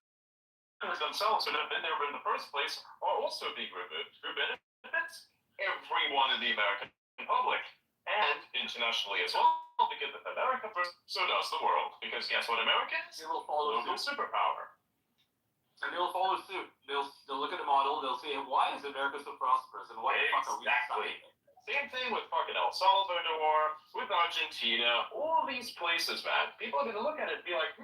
themselves who have been there in the first place are also being removed. Who benefits? Everyone in the American public. And internationally as well. Because if America first, so does the world. Because guess what America is? They will follow Global suit. superpower. And they'll follow suit. They'll look at the model. They'll say, why is America so prosperous? And why the fuck are we sucking? Same thing with fucking El Salvador, with Argentina, all these places, man. People are gonna look at it and be like,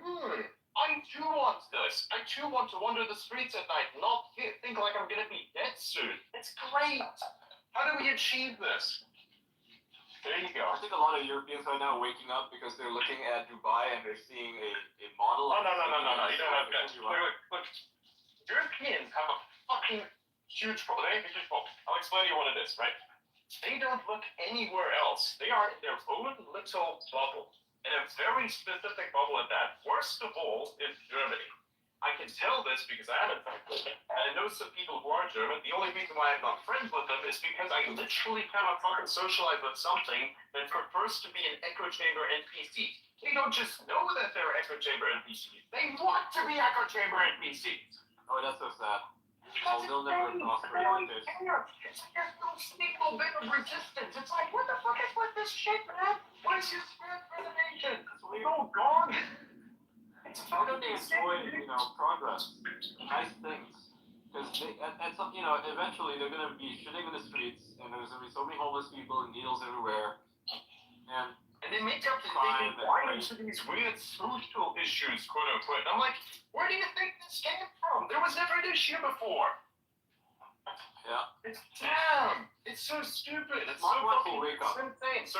I too want this. I too want to wander the streets at night, not think like I'm gonna be dead soon. It's great. How do we achieve this? There you go. I think a lot of Europeans right now are waking up because they're looking at Dubai and they're seeing a model. Oh, no. You don't have that. Look. Europeans have a fucking huge problem. They have a huge problem. I'll explain to you what it is, right? They don't look anywhere else. They are in their own little bubble. And a very specific bubble at that. Worst of all is Germany. I can tell this because I am in fact German. And I know some people who are German. The only reason why I'm not friends with them is because I literally cannot fucking socialize with something that prefers to be an echo chamber NPC. They don't just know that they're echo chamber NPCs. They want to be echo chamber NPCs. Oh, that's so sad. Well, they'll never prosper like this. It's like there's no single bit of resistance. It's like, what the fuck is with this shit, man? What is your spirit for the nation? It's all gone. It's How do they enjoy, progress, nice things? Because at some, eventually they're gonna be shitting in the streets, and there's gonna be so many homeless people and needles everywhere, and they make up they why into these weird social issues, quote unquote. I'm like, where do you think this came from? There was never an issue before. Yeah. It's so stupid. It's so fucking wake up. insane. So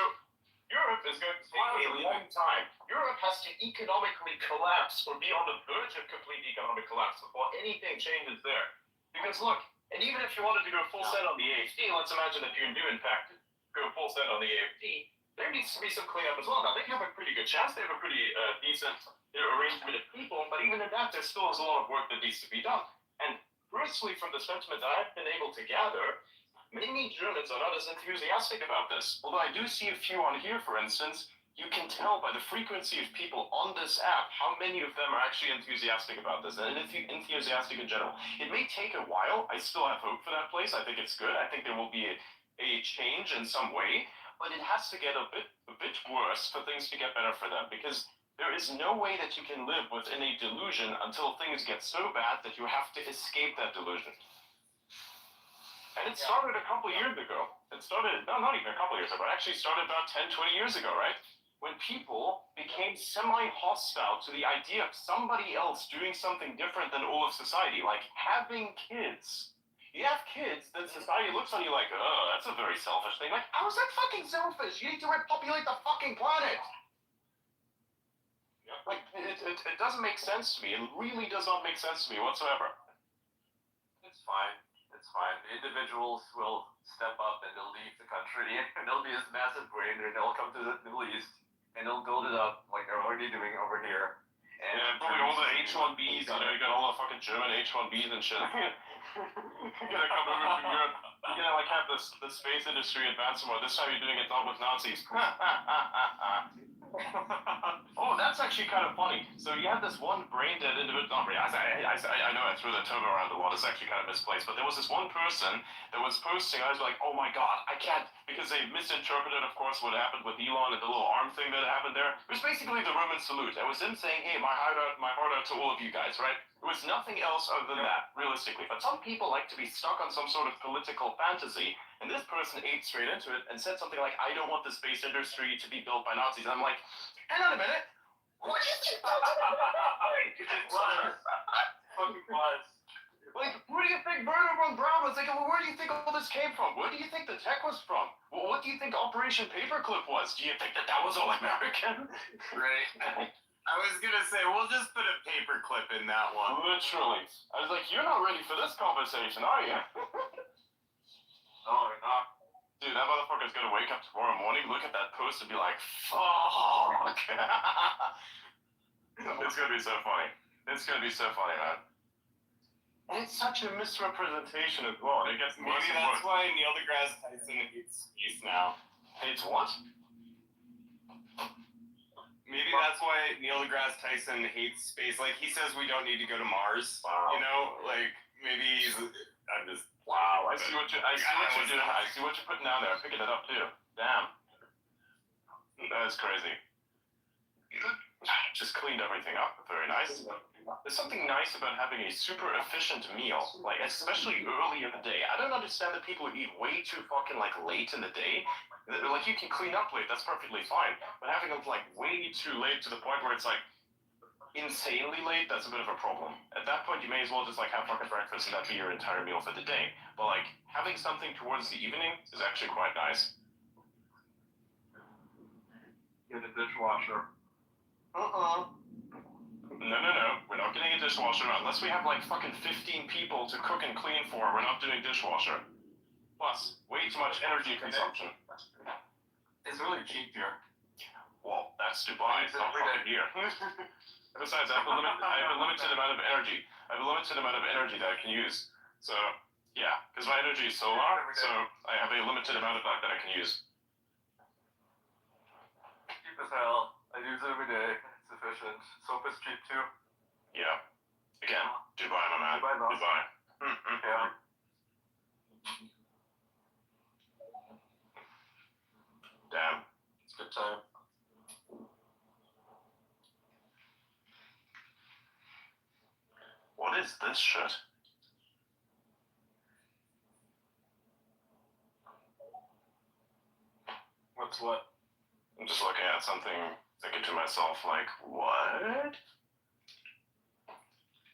Europe is going to take a long time. Europe has to economically collapse or be on the verge of complete economic collapse before anything changes there. Because look, and even if you wanted to go full set on the AFD, let's imagine if you do in fact go full set on the AFD, there needs to be some cleanup as well. Now they have a pretty good chance. They have a pretty decent arrangement of people, but even in that, there still is a lot of work that needs to be done. And personally, from the sentiment that I've been able to gather, many Germans are not as enthusiastic about this. Although I do see a few on here, for instance, you can tell by the frequency of people on this app how many of them are actually enthusiastic about this, and enthusiastic in general. It may take a while. I still have hope for that place. I think it's good. I think there will be a change in some way, but it has to get a bit worse for things to get better for them, because there is no way that you can live within a delusion until things get so bad that you have to escape that delusion. And it started a couple years ago. It started, no, not even a couple years ago. It actually started about 10, 20 years ago, right? When people became semi-hostile to the idea of somebody else doing something different than all of society, like having kids. You have kids, then society looks on you like, oh, that's a very selfish thing. Like, how is that fucking selfish? You need to repopulate the fucking planet. Like, it doesn't make sense to me. It really does not make sense to me whatsoever. It's fine. It's fine. The individuals will step up and they'll leave the country, and there'll be this massive brain, and they'll come to the Middle East, and they'll build it up like they're already doing over here. And probably all the H-1Bs, you got all the fucking German H-1Bs and shit. You're gonna come over from Europe. You're gonna like have the space industry advance more. This time you're doing it not with Nazis. Oh, that's actually kind of funny. So you had this one brain dead individual. I know I threw the term around the wall. It's actually kind of misplaced. But there was this one person that was posting. I was like, oh my god, I can't, because they misinterpreted, of course, what happened with Elon and the little arm thing that happened there. It was basically the Roman salute. It was him saying, hey, my heart out to all of you guys, right? It was nothing else other than that, realistically. But some people like to be stuck on some sort of political fantasy, and this person ate straight into it and said something like, I don't want the space industry to be built by Nazis. And I'm like, hang on a minute. What is it? Fucking was. Like, who do you think Werner von Braun was thinking? Well, where do you think all this came from? Where do you think the tech was from? Well, what do you think Operation Paperclip was? Do you think that was all American? Right. I was gonna say, we'll just put a paperclip in that one. Literally. I was like, you're not ready for this conversation, are you? No, you're not. Dude, that motherfucker's gonna wake up tomorrow morning, look at that post, and be like, fuck. It's gonna be so funny. It's gonna be so funny, man. It's such a misrepresentation of God. It gets worse Maybe and that's worse. why Neil deGrasse Tyson hates space now. Hates what? Maybe that's why Neil deGrasse Tyson hates space. Like, he says we don't need to go to Mars. Wow. You know, like, maybe he's. I'm just. Wow, I see what you're doing. I see what you're putting down there. I'm picking it up too. Damn. That's crazy. Just cleaned everything up. Very nice. There's something nice about having a super efficient meal, like especially early in the day. I don't understand the people who eat way too fucking like late in the day. Like you can clean up late, that's perfectly fine. But having it like way too late to the point where it's like insanely late, that's a bit of a problem. At that point, you may as well just like have fucking breakfast and that be your entire meal for the day. But like having something towards the evening is actually quite nice. Get a dishwasher. No. We're not getting a dishwasher unless we have like fucking 15 people to cook and clean for. We're not doing dishwasher. Plus, way too much energy consumption. It's really cheap here. Well, that's Dubai. It's not fucking here. Besides, I have a limited amount of energy. I have a limited amount of energy that I can use. So, yeah, because my energy is solar, so I have a limited amount of that I can use. Cheap as hell. I use it every day. It's efficient. Soap is cheap too. Yeah. Again, Dubai, my man. Dubai, boss. Dubai. Yeah. Damn. It's a good time. What is this shit? What's what? I'm just looking at something, thinking to myself, like, what?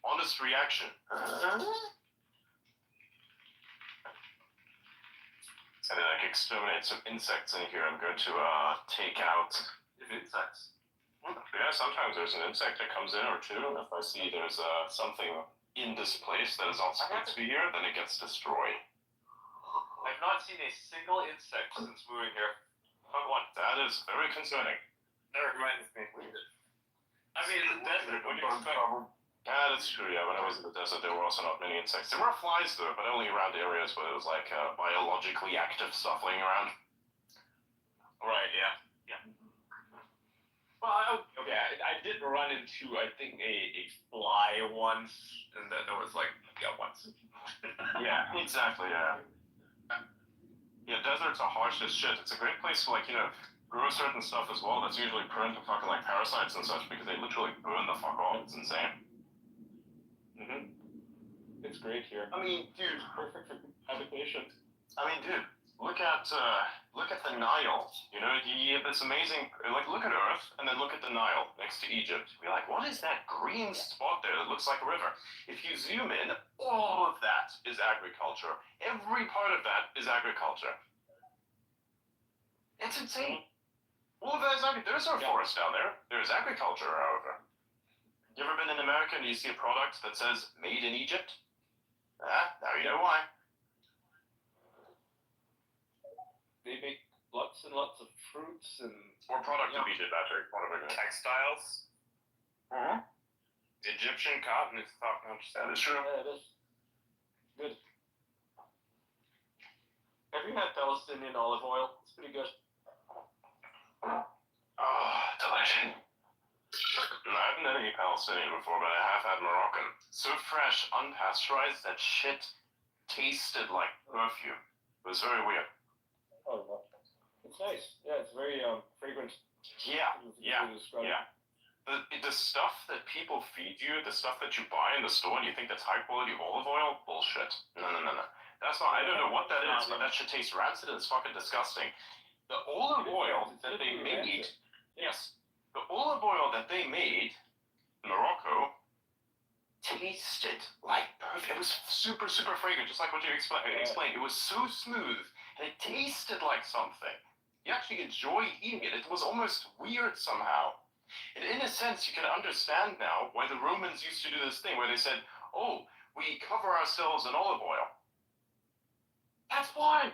Honest reaction. And then I can exterminate some insects in here. I'm going to take out Insects. Yeah, sometimes there's an insect that comes in or two, and if I see there's something in this place that is not supposed to be here, then it gets destroyed. I've not seen a single insect since moving here. Not one. That is very concerning. That reminds me. I mean, in the desert, what do you expect? Yeah, that's true. Yeah, when I was in the desert, there were also not many insects. There were flies though, but only around areas where there was like biologically active stuff laying around. Right. Yeah. Yeah. Well, I did run into I think a fly once, and then there was like once. Yeah, exactly. Yeah. Yeah, deserts are harsh as shit. It's a great place to like grow certain stuff as well. That's usually prone to fucking like parasites and such because they literally burn the fuck off. It's insane. It's great here. I mean, dude, Perfect for habitation. look at the Nile. You have this amazing look at Earth and then look at the Nile next to Egypt. Be like, what is that green spot there that looks like a river? If you zoom in, all of that is agriculture. Every part of that is agriculture. It's insane. All of that is agriculture. There's no forest down there. There's agriculture, however. You ever been in America and you see a product that says "Made in Egypt"? Now you know why. They make lots and lots of fruits and Or product of Egypt, Patrick. Textiles. Egyptian cotton is top notch. That is true. yeah, it is good. Have you had Palestinian olive oil? It's pretty good. Oh, delicious. I haven't had any Palestinian before, but I have had Moroccan. So fresh, unpasteurized, that shit tasted like perfume. It was very weird. Oh, well. It's nice. Yeah, it's very fragrant. Yeah. The stuff that people feed you, the stuff that you buy in the store and you think that's high quality olive oil, bullshit. No. That's not, I don't know what that is, but that shit tastes rancid and it's fucking disgusting. The olive oil that they made, yes, the olive oil that they made in Morocco tasted like perfect. It was super, super fragrant, just like what you explained. It was so smooth and it tasted like something. You actually enjoyed eating it. It was almost weird somehow. And in a sense, you can understand now why the Romans used to do this thing where they said, oh, we cover ourselves in olive oil. That's why.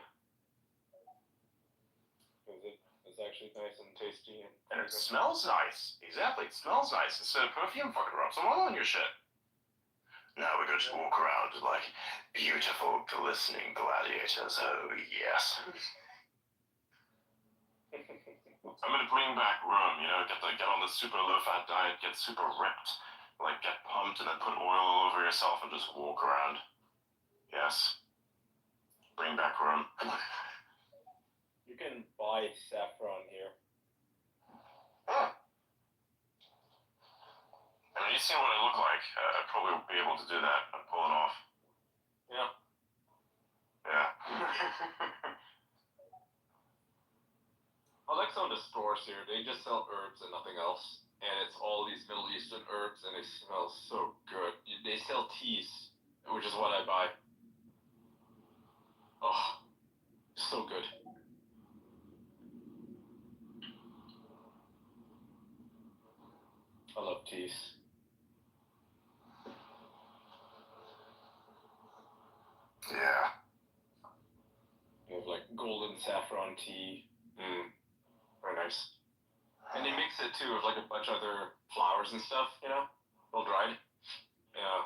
is actually nice and tasty And it smells nice. Exactly, it smells nice instead of perfume. Fucking rub some oil on your shit. Now we're going to walk around like beautiful, glistening gladiators. Oh yes. I'm gonna bring back Rome. You know, get on the super low-fat diet, get super ripped, like get pumped, and then put oil all over yourself and just walk around. Yes. Bring back Rome. You can buy saffron here. I mean, you've seen what I look like. I'd probably be able to do that and pull it off. Yeah. Yeah. I like some of the stores here. They just sell herbs and nothing else. And it's all these Middle Eastern herbs and they smell so good. They sell teas, which is what I buy. Oh, so good. I love teas. Yeah. They have like golden saffron tea. Very nice. And they mix it too with like a bunch of other flowers and stuff, you know, all dried. Yeah.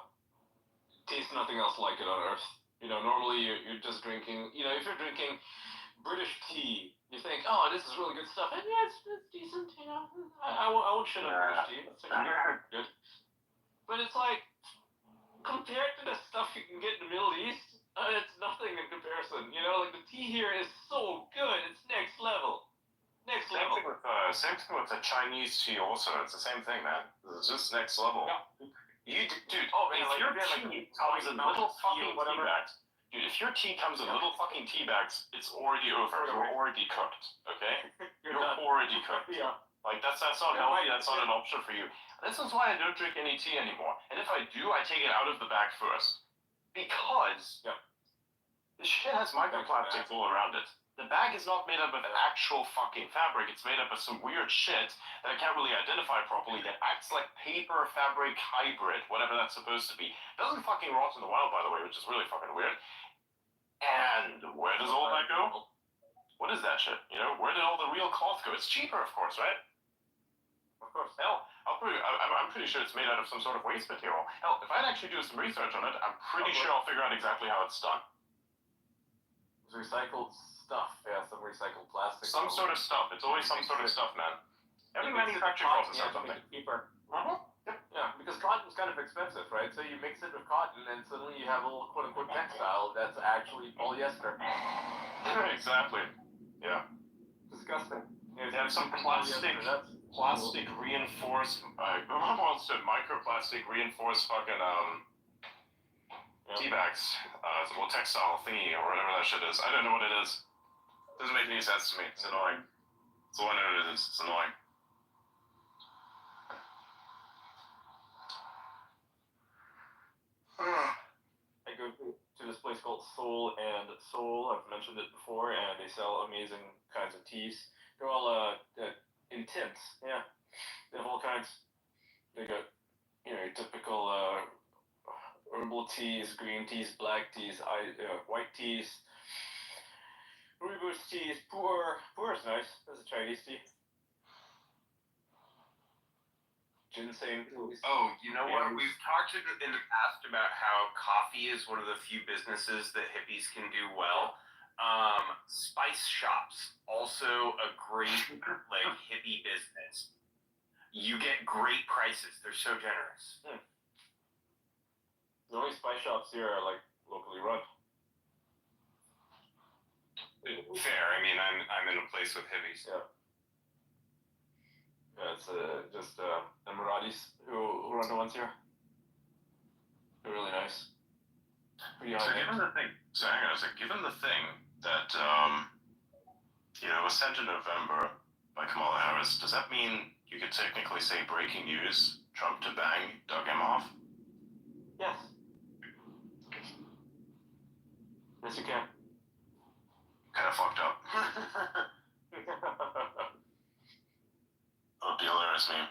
Tastes nothing else like it on earth. You know, normally you're just drinking, you know, if you're drinking British tea, you think, oh, this is really good stuff. And yeah, it's decent, you know. I won't shit on British tea. It's actually good. But it's like, compared to the stuff you can get in the Middle East, it's nothing in comparison. You know, like the tea here is so good. It's next level. Next level. Same thing with the Chinese tea also. It's the same thing, man. It's just next level. Yeah. Dude, Oh, man, if like, your yeah, tea like, comes in little fucking whatever. tea bags, dude, if your tea comes in little fucking tea bags, it's already over. You're already cooked, okay? You're already cooked. Yeah. Like, that's not healthy, that's not an option for you. This is why I don't drink any tea anymore. And if I do, I take it out of the bag first. Because this shit has microplastics all around it. The bag is not made up of actual fucking fabric. It's made up of some weird shit that I can't really identify properly that acts like paper fabric hybrid, whatever that's supposed to be. Doesn't fucking rot in the wild, by the way, which is really fucking weird. And where does all that go? What is that shit? You know, where did all the real cloth go? It's cheaper, of course, right? Of course. Hell, I'm pretty sure it's made out of some sort of waste material. Hell, if I'd actually do some research on it, I'm pretty sure I'll figure out exactly how it's done. It's recycled stuff, yeah, some recycled plastic. Some sort of stuff. It's always some sort of stuff, man. Every manufacturing process has something. Cheaper. Yep. Yeah, because cotton's kind of expensive, right? So you mix it with cotton, and suddenly you have a little quote-unquote textile that's actually polyester. Exactly. Yeah. Disgusting. They have some plastic reinforced, almost microplastic reinforced fucking tea bags, well, textile thingy or whatever that shit is. I don't know what it is. Doesn't make any sense to me. It's annoying. That's all I know it is. It's annoying. I go to this place called Soul and Soul. I've mentioned it before, and they sell amazing kinds of teas. They're all in tints. Yeah, they have all kinds. They got your typical herbal teas, green teas, black teas, white teas, rooibos teas. Pu'er is nice. That's a Chinese tea. Ginseng. Oh, you know what? We've talked in the past about how coffee is one of the few businesses that hippies can do well. Spice shops, also a great like hippie business. You get great prices. They're so generous. The only spice shops here are like locally run. Fair. I mean, I'm in a place with hippies. Yeah. Yeah, it's just the Emiratis who run the ones here. They're really nice. Pretty So high. given the thing, given the thing that was sent in November by Kamala Harris, does that mean you could technically say breaking news? Trump to bang, dug him off? Yes. Yes, you can. Kind of fucked up. Oh, hilarious meme.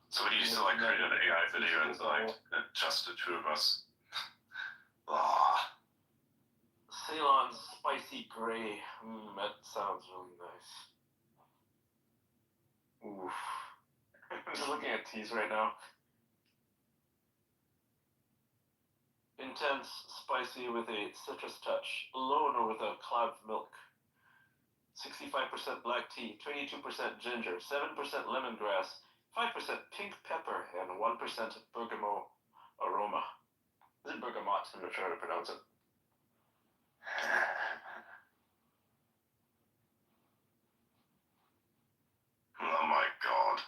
Somebody used to like create an AI video and like just the two of us. Ceylon spicy gray. That sounds really nice. Oof. I'm just looking at teas right now. Intense, spicy with a citrus touch, alone or with a cloud of milk. 65% black tea, 22% ginger, 7% lemongrass, 5% pink pepper, and 1% bergamot aroma. Is it bergamot? I'm not sure how to pronounce it. Oh my god.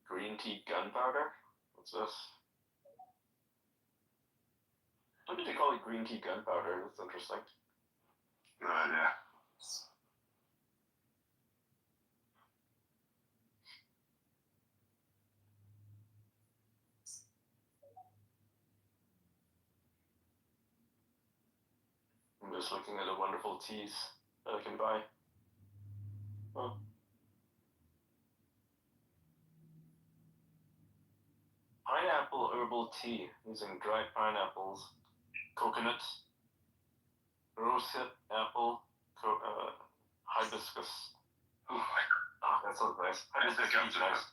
Green tea gunpowder? What's this? Why did they call it green tea gunpowder? That's interesting. No idea. I'm just looking at the wonderful teas that I can buy. Huh. Pineapple herbal tea using dried pineapples, coconut, rosehip apple, hibiscus. Oh my god. Ah, that sounds nice. Hibiscus tea is nice.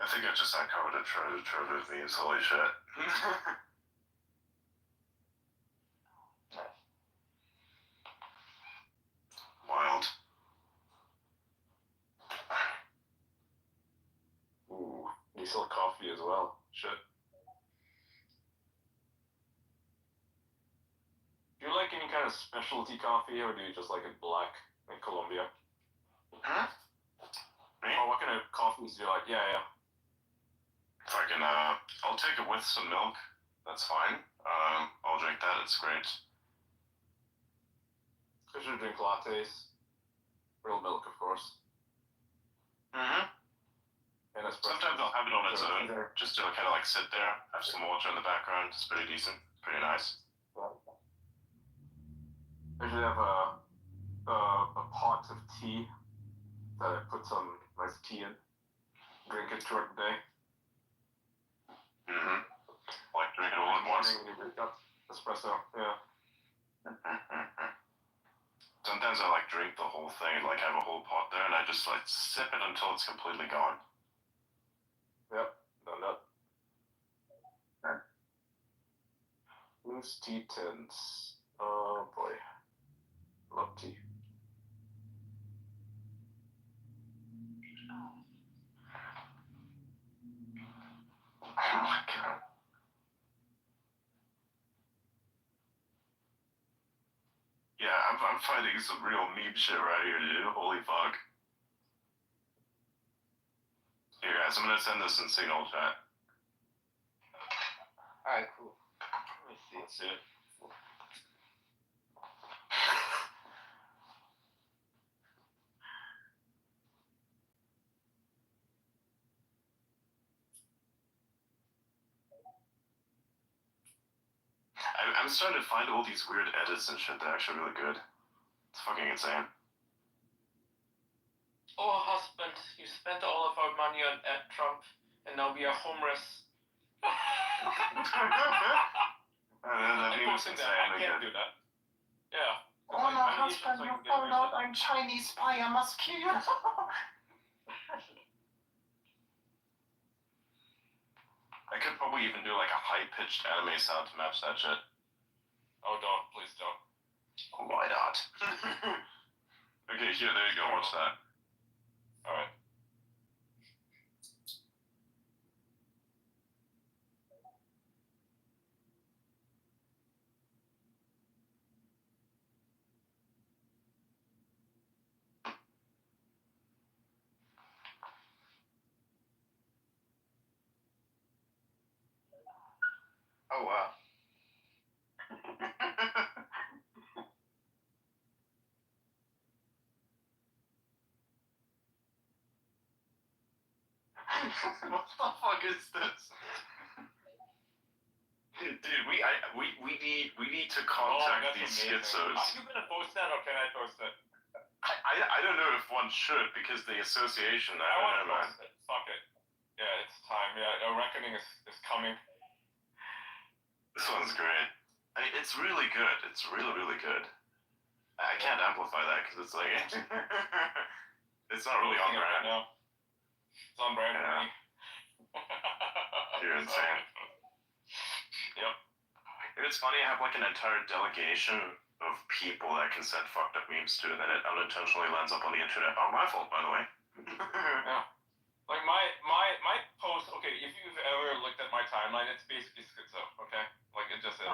I think I just uncovered a trove of memes. Holy shit. Wild. Ooh, they sell coffee as well. Shit. Do you like any kind of specialty coffee, or do you just like it black, like Colombia? Huh? Me? Oh, what kind of coffees do you like? Yeah. Fucking, I'll take it with some milk. That's fine. I'll drink that. It's great. I should drink lattes. Real milk, of course. Mm-hmm. And espresso. Sometimes I'll have it on its own, just to kind of like sit there, have some water in the background. It's pretty decent, pretty nice. I should have a pot of tea that I put some nice tea in. Drink it throughout the day. Mm-hmm. Like drink it all at once. When you wake up, espresso, yeah. Sometimes I like drink the whole thing, like have a whole pot there, and I just like sip it until it's completely gone. Yep, done that. Loose tea tints. Oh boy. Love tea. Oh my god. Yeah, I'm finding some real meme shit right here, dude. Holy fuck. Here, guys, I'm gonna send this in Signal chat. Alright, cool. Let me see. Let's see it. I'm starting to find all these weird edits and shit that are actually really good. It's fucking insane. Oh, husband, you spent all of our money on Trump, and now we are homeless. That meme is insane. I can't do that. Yeah. Oh no, husband, you found out I'm Chinese spy, I must kill you. I could probably even do like a high-pitched anime sound to match that shit. Oh, don't. Please don't. Why not? Okay, here, there you go, watch that. Alright. Oh, wow. What the fuck is this? Dude, we need to contact these schizos. Are you gonna post that or can I post it? I don't know if one should because the association. I don't know, man. Fuck it. Yeah, it's time. Yeah, a reckoning is coming. This one's great. It's really good. It's really, really good. I can't amplify that because it's like it's not really on brand. No, it's on brand for me. You're insane. Yep. It's funny. I have like an entire delegation of people that can send fucked up memes to, and then it unintentionally lands up on the internet. Oh, my fault, by the way. Yeah. Like my post. Okay, if you've ever looked at my timeline, it's basically schizo. Okay, like it just is.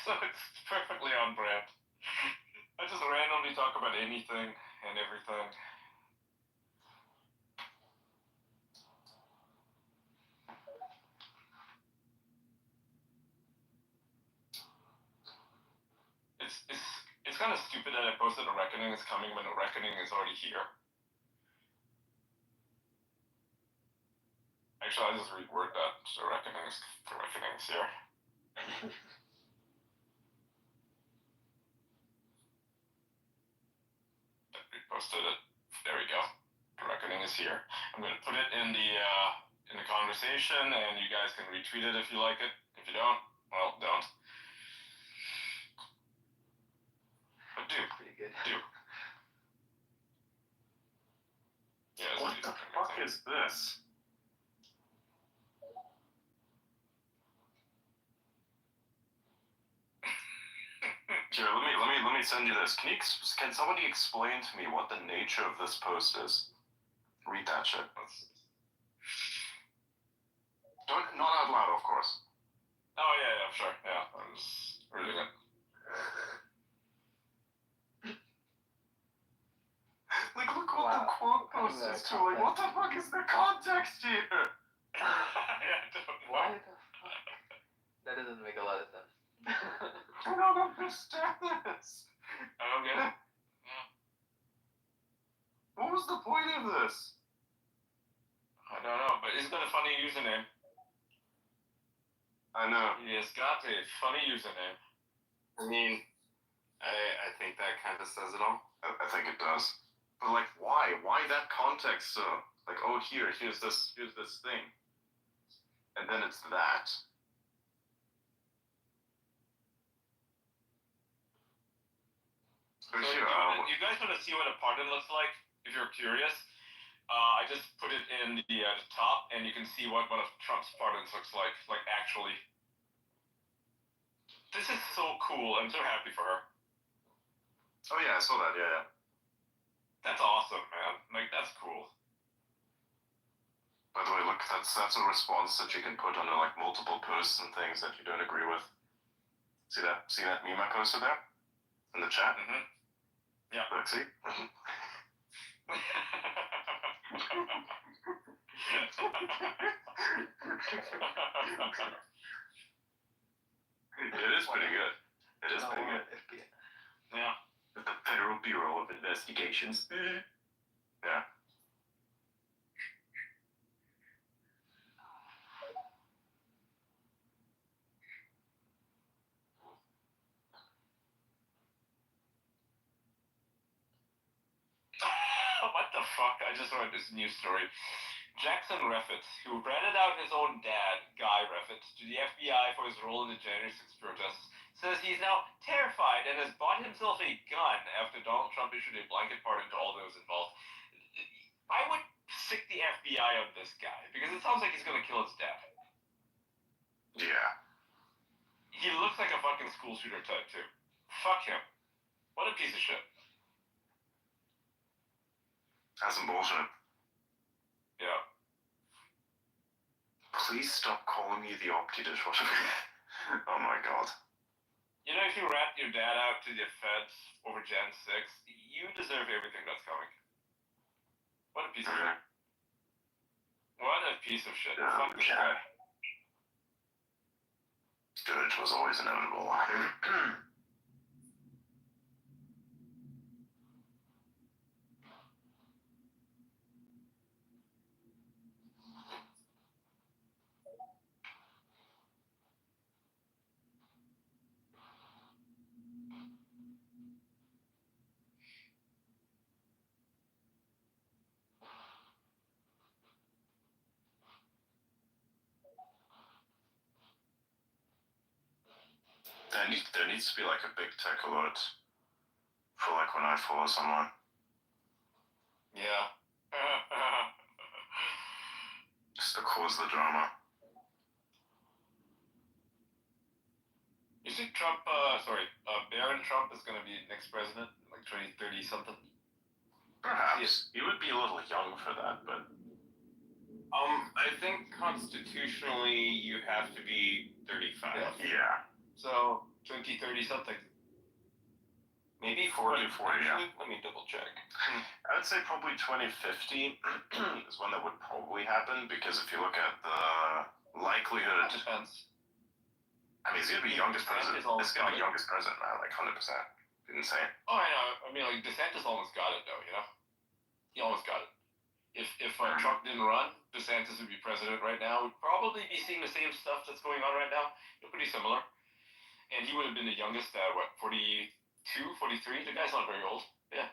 So it's perfectly on brand. I just randomly talk about anything and everything. It's kind of stupid that I posted a reckoning is coming when a reckoning is already here. Actually, I'll just reword that. So the reckoning is here. Reposted it. There we go. The reckoning is here. I'm gonna put it in the conversation, and you guys can retweet it if you like it. If you don't, well, don't. But do. Pretty good. Do. Yeah, what the fuck is this? Here, let me send you this. Can somebody explain to me what the nature of this post is? Read that shit. Not out loud, of course. Oh yeah, sure. Yeah, I'm just reading it. Like, look what the quote post is to. Like, what the fuck is the context here? Yeah, I don't know. Why the fuck? That doesn't make a lot of sense. I don't understand this. I don't get it. What was the point of this? I don't know, but he's got a funny username. I know. He has got a funny username. I mean, I think that kind of says it all. I think it does. But like, why? Why that context? So, like, oh, here's this thing, and then it's that. So you guys want to see what a pardon looks like? If you're curious, I just put it in the top, and you can see what one of Trump's pardons looks like. Like, actually, this is so cool. I'm so happy for her. Oh yeah, I saw that. Yeah. That's awesome, man. Like, that's cool. By the way, look, that's a response that you can put under like multiple posts and things that you don't agree with. See that meme I posted there in the chat? Mm-hmm. Yeah. Look, see? It is pretty good. It is pretty good. Yeah. The Federal Bureau of Investigations. Yeah. What the fuck? I just read this news story. Jackson Reffitt, who ratted out his own dad, Guy Reffitt, to the FBI for his role in the January 6th protests, says he's now terrified and has bought himself a gun after Donald Trump issued a blanket pardon to all those involved. I would sick the FBI on this guy, because it sounds like he's gonna kill his dad. Yeah. He looks like a fucking school shooter type, too. Fuck him. What a piece of shit. That's some bullshit. Yeah. Please stop calling me the Opti dishwasher. Oh my god. You know, if you rat your dad out to the feds over Jan 6, you deserve everything that's coming. What a piece of shit. What a piece of shit. Fuck this guy. Good was always inevitable. There needs to be like a big tech alert for like when I follow someone. Yeah. Just to cause the drama. You think Trump, Barron Trump is going to be next president, like 2030 something? Perhaps. He would be a little young for that, but... I think constitutionally you have to be 35. Yeah. So, 2030 something. Maybe 40, 40, yeah. Let me double check. I'd say probably 2050 is when that would probably happen, because if you look at the likelihood... It depends. I mean, he's going to be youngest president. This is going to be youngest president, man, like 100%. Insane. Oh, I know. I mean, like, DeSantis almost got it, though, you know? He almost got it. If Trump didn't run, DeSantis would be president right now. Would probably be seeing the same stuff that's going on right now. They're pretty similar. And he would have been the youngest at, 42, 43? The guy's not very old. Yeah.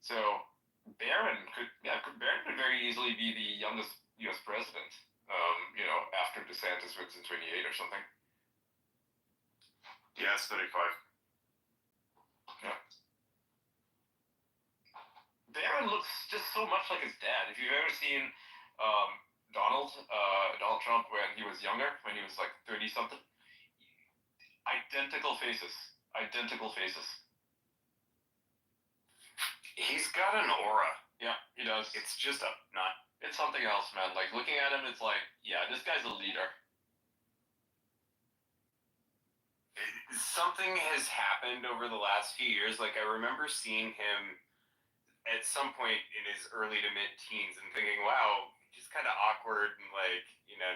So, Barron could very easily be the youngest U.S. president, after DeSantis wins in 28 or something. Yeah, it's 35. Yeah. Barron looks just so much like his dad. If you've ever seen Donald Trump when he was younger, when he was like 30 something, identical faces. He's got an aura. Yeah, he does. It's just It's something else, man. Like looking at him, it's like, yeah, this guy's a leader. Something has happened over the last few years. Like I remember seeing him at some point in his early to mid teens and thinking, wow, just kind of awkward and like,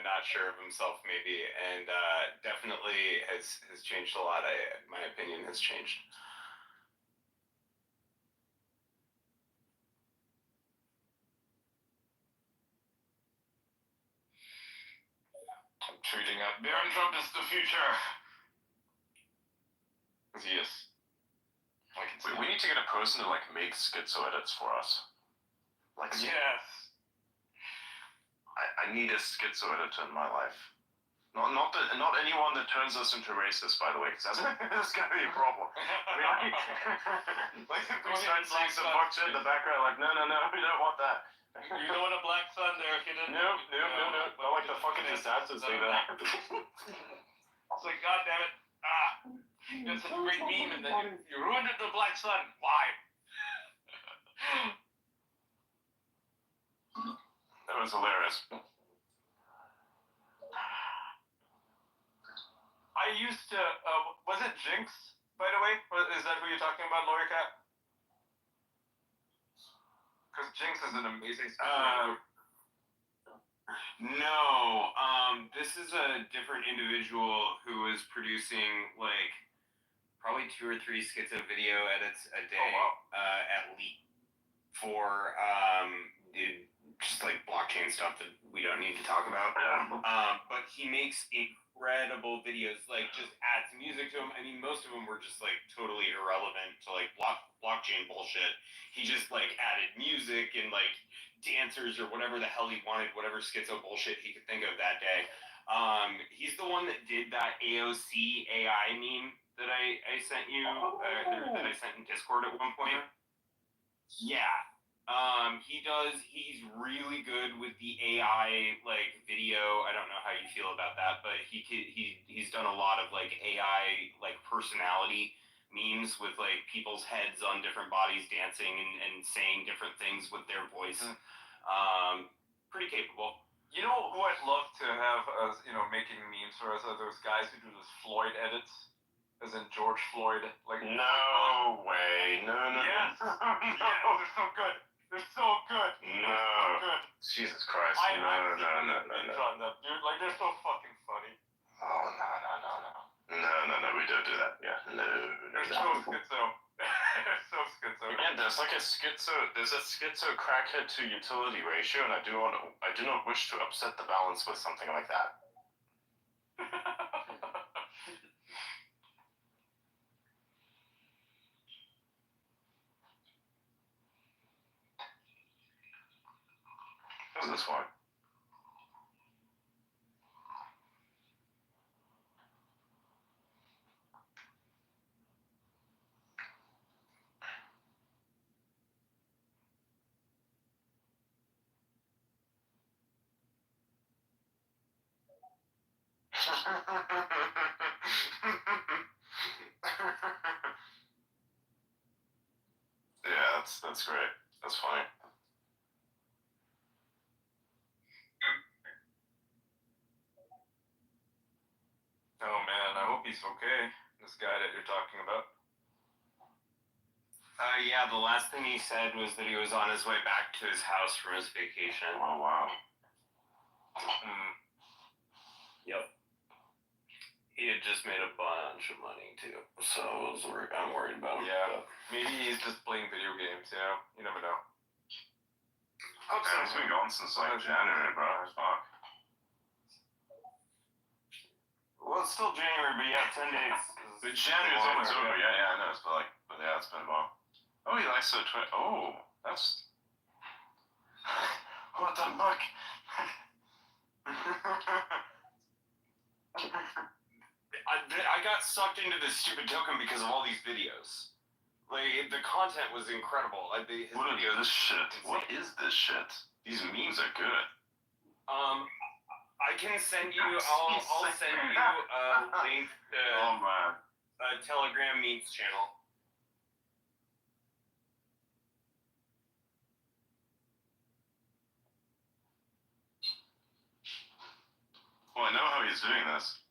not sure of himself maybe. And definitely has changed a lot. My opinion has changed. I'm tweeting out, Barron Trump is the future. Because he is. We need to get a person to like make schizo edits for us. Like, yes. I need a schizo editor in my life. Not anyone that turns us into racists, by the way, because that's gonna be a problem. I mean, like if we start seeing some fuck shit in the background, like no, we don't want that. You don't want a black sun there, hidden. No. Not like the fucking disasters thing that happened. It's like, god damn it. That's such a great meme, and then you ruined it, the black sun. Why? That was hilarious. I used to, was it Jinx, by the way? Is that who you're talking about, Lawyer Cat? Because Jinx is an amazing No, this is a different individual who is producing like probably 2 or 3 schizo video edits a day at least for just like blockchain stuff that we don't need to talk about. But he makes incredible videos, like just adds music to them. I mean, most of them were just like totally irrelevant to like blockchain bullshit. He just like added music and like dancers or whatever the hell he wanted, whatever schizo bullshit he could think of that day. He's the one that did that AOC AI meme that I sent you, that I sent in Discord at one point. Yeah. He's really good with the AI like video. I don't know how you feel about that, but he's done a lot of like AI like personality memes with like people's heads on different bodies dancing and saying different things with their voice. Pretty capable. You know who I'd love to have as, making memes for us are those guys who do those Floyd edits, as in George Floyd. Like no way. No. Yes. Yeah, they're so good. They're so good. No. They're so good. Jesus Christ. No. On that, dude. Like they're so fucking funny. Oh no. We don't do that. Yeah. No. They're so schizo. They're so schizo. Again, there's like a schizo crackhead to utility ratio, and I do not wish to upset the balance with something like that. What's this one? Yeah, that's great. That's funny. Oh man, I hope he's okay. This guy that you're talking about. Yeah, the last thing he said was that he was on his way back to his house from his vacation. Oh wow. Yep. He had just made a bunch of money too, so I'm worried about him. Yeah, maybe he's just playing video games. You know, you never know. Oh, man, he's been gone since like January, bro. Fuck. Well, it's still January, but yeah, 10 days. The January's almost over. Yeah, I know. But yeah, it's been a while. Oh, he likes the Oh, that's. What the fuck? I got sucked into this stupid token because of all these videos. Like, the content was incredible. Like, his What is videos this shit? What is this shit? These memes are good. I can send you. I'll send you a link to Oh man. a Telegram memes channel. Well, I know how he's doing this.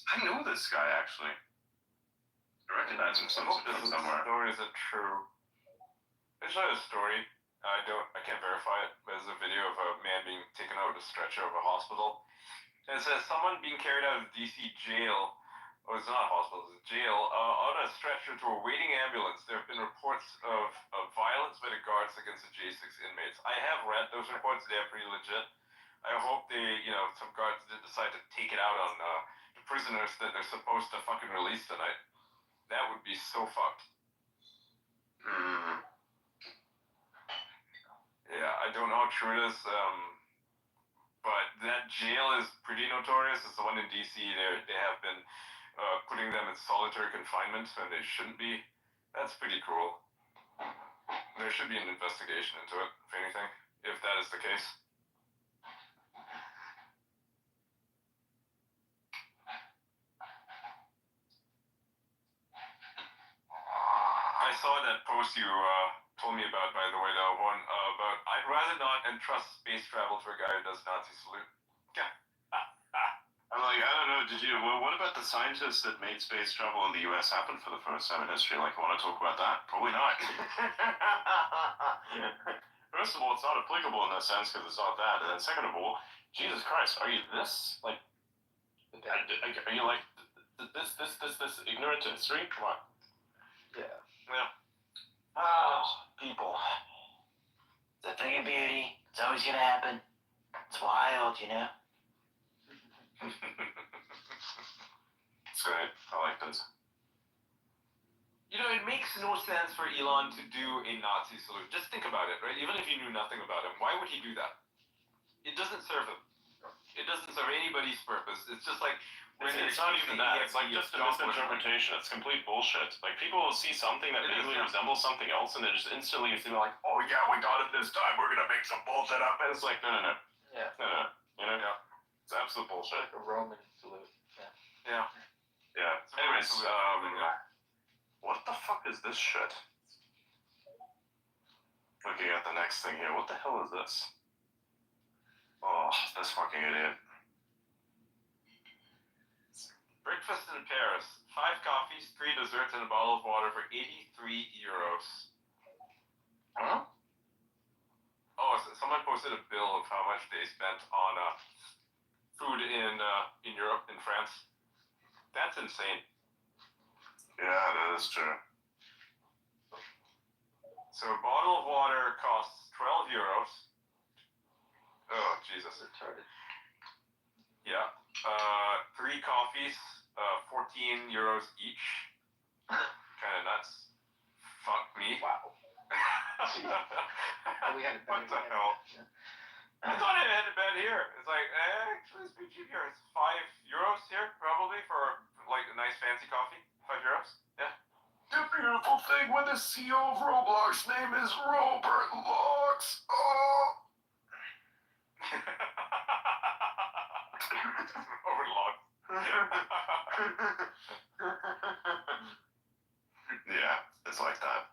I know this guy actually. I recognize him somewhere. Story isn't true. It's not a story. I can't verify it, but there's a video of a man being taken out with a stretcher of a hospital. And it says someone being carried out of DC jail, or it's not a hospital, it's a jail, on a stretcher to a waiting ambulance. There have been reports of violence by the guards against the J6 inmates. I have read those reports, they're pretty legit. I hope some guards did decide to take it out on the prisoners that they're supposed to fucking release tonight. That would be so fucked. Yeah, I don't know how true it is, but that jail is pretty notorious. It's the one in DC. They have been putting them in solitary confinement when they shouldn't be. That's pretty cruel. There should be an investigation into it, if anything, if that is the case. I saw that post you told me about, by the way, that one about I'd rather not entrust space travel to a guy who does Nazi salute. Yeah. I'm like, I don't know, well, what about the scientists that made space travel in the US happen for the first time in history? Like, I want to talk about that? Probably not. First of all, it's not applicable in that sense because it's not that. And then second of all, Jesus Christ, are you this? Like, are you like this ignorant to history? Come on. Yeah. Yeah. Oh, people. It's a thing of beauty. It's always gonna happen. It's wild, you know? It's great. I like this. You know, it makes no sense for Elon to do a Nazi salute. Just think about it, right? Even if you knew nothing about him, why would he do that? It doesn't serve him. It doesn't serve anybody's purpose. It's just like It's not even that. It's like just a misinterpretation. It's complete bullshit. Like people will see something that vaguely resembles something else, and they just instantly assume like, "Oh yeah, we got it this time. We're gonna make some bullshit up." And it's like, no. Yeah. No. You know, it's absolute bullshit. Like a Roman salute. Yeah. Anyways, what the fuck is this shit? Looking at the next thing here. What the hell is this? Oh, this fucking idiot. Breakfast in Paris. 5 coffees, 3 desserts, and a bottle of water for 83 euros. Huh? Oh, so someone posted a bill of how much they spent on food in Europe, in France. That's insane. Yeah, that is true. So a bottle of water costs 12 euros. Oh, Jesus. Retarded. Yeah. 3 coffees, 14 euros each. Kind of nuts. Fuck me. Wow. We had What the hell? Yeah. I thought I had it bad here. It's like, actually, it's pretty cheap here. It's 5 euros here, probably, for like a nice fancy coffee. 5 euros? Yeah. The beautiful thing when the CEO of Roblox name is Robert Locks. Oh. Overlocked. Yeah, it's like that.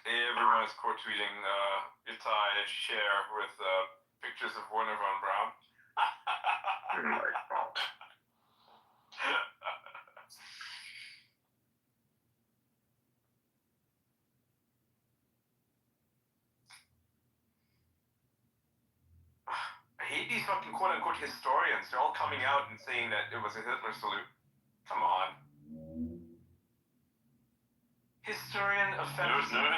Everyone is quote tweeting Itai share with pictures of Warner von Braun. Oh my God. I hate these fucking quote unquote historians. They're all coming out and saying that it was a Hitler salute. Come on. Historian offends. No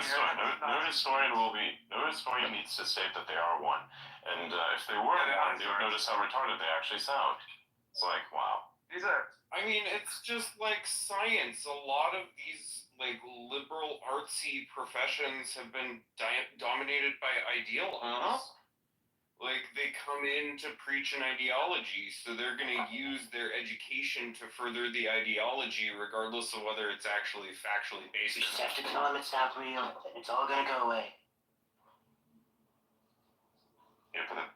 historian needs to state that they are one. And if they were one, they would notice how retarded they actually sound. It's like, wow. These are. I mean, it's just like science. A lot of these like liberal artsy professions have been dominated by ideologues. Like they come in to preach an ideology, so they're going to use their education to further the ideology, regardless of whether it's actually factually based. You just have to tell them it's not real. It's all gonna go away. Infinite.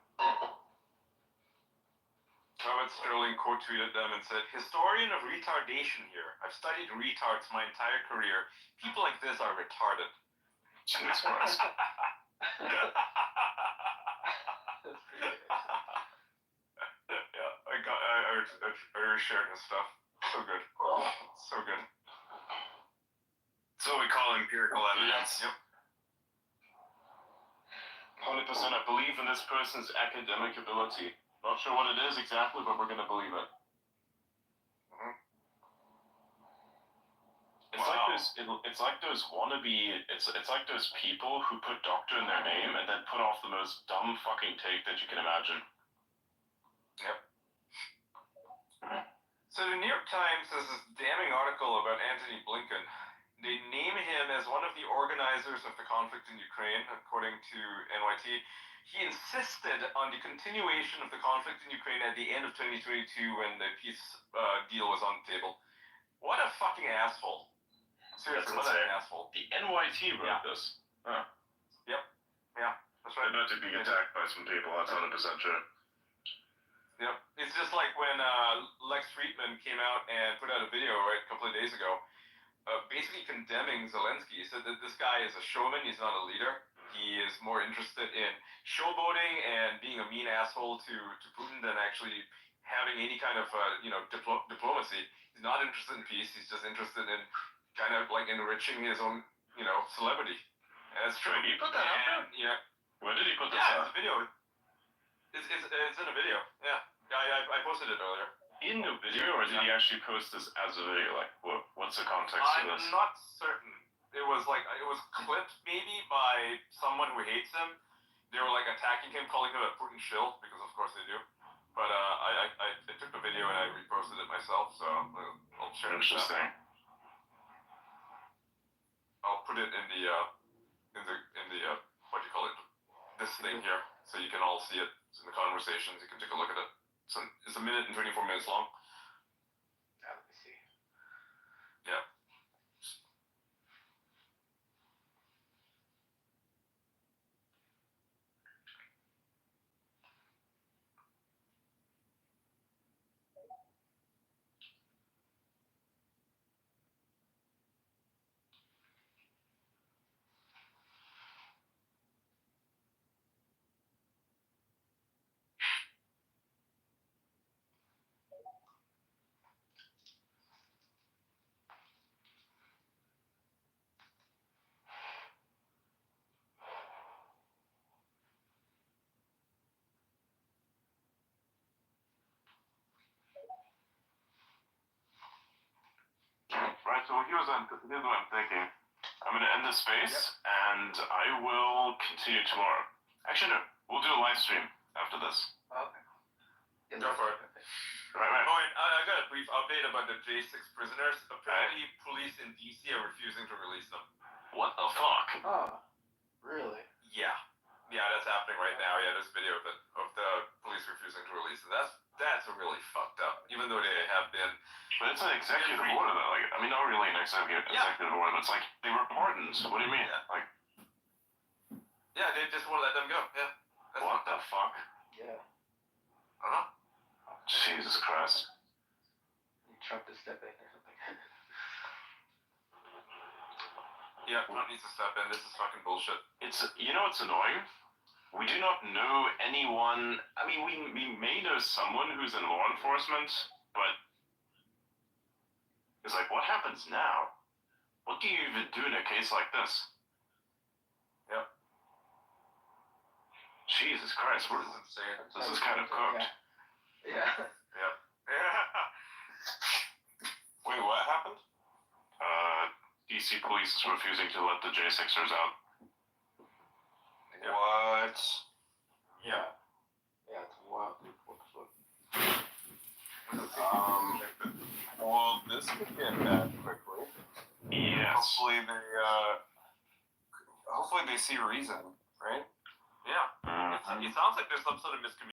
Robert Sterling quote tweeted them and said, "Historian of retardation here. I've studied retards my entire career. People like this are retarded." Jesus Christ. Yeah, I shared his stuff. So good. So good. So we call empirical evidence. Yep. 100% I believe in this person's academic ability. Not sure what it is exactly, but we're gonna believe it. It's like it's like those wannabe. It's like those people who put doctor in their name and then put off the most dumb fucking take that you can imagine. Yep. So the New York Times has this damning article about Antony Blinken. They name him as one of the organizers of the conflict in Ukraine, according to NYT. He insisted on the continuation of the conflict in Ukraine at the end of 2022 when the peace deal was on the table. What a fucking asshole. Seriously, what an asshole. The NYT wrote this. Huh. Yep. Yeah, that's right. They're about to be attacked by some people, that's 100% sure. Yep. It's just like when Lex Friedman came out and put out a video a couple of days ago, basically condemning Zelensky. He said that this guy is a showman, he's not a leader. He is more interested in showboating and being a mean asshole to Putin than actually having any kind of diplomacy. He's not interested in peace, he's just interested in kind of like enriching his own, celebrity. And that's true. He put that out there? Yeah. Where did he put this out? It's a video. It's in a video. Yeah. I posted it earlier. In the video, or did he actually post this as a video? Like, what's the context of this? I'm not certain. It was clipped maybe by someone who hates him. They were like attacking him, calling him a Putin shill, because of course they do. But I took the video and I reposted it myself, so I'll share it. Interesting. I'll put it in the what do you call it? This thing here, so you can all see it. It's in the conversations. You can take a look at it. It's a minute and 24 minutes long. Let me see. Yeah. Right, so here's what I'm thinking. I'm going to end this space, and I will continue tomorrow. Actually, no, we'll do a live stream after this. Okay. Go for it. Right. Oh, and I got a brief update about the J6 prisoners. Apparently, police in DC are refusing to release them. What the fuck? Oh, really? Yeah. Yeah, that's happening right now. Yeah, there's a video of the police But it's an executive order, though. Like, I mean, not really an executive order, but it's like they were pardoned. What do you mean? Like, Yeah, they just want to let them go. Yeah. That's what the fuck? Yeah. Jesus Christ. Trump to step in or something. Yeah, Trump needs to step in. This is fucking bullshit. It's, you know, it's annoying. We do not know anyone. I mean, we may know someone who's in law enforcement, but it's like, what happens now? What do you even do in a case like this? Yep. Jesus Christ, This is insane. This is kind of cooked. Yeah. Yep. Yeah. Wait, what happened? DC police is refusing to let the J6ers out. What? Yeah. Yeah, it's wild. Well, this could get bad quickly. Yes. Hopefully they see reason, right? Yeah. It sounds like there's some sort of miscommunication.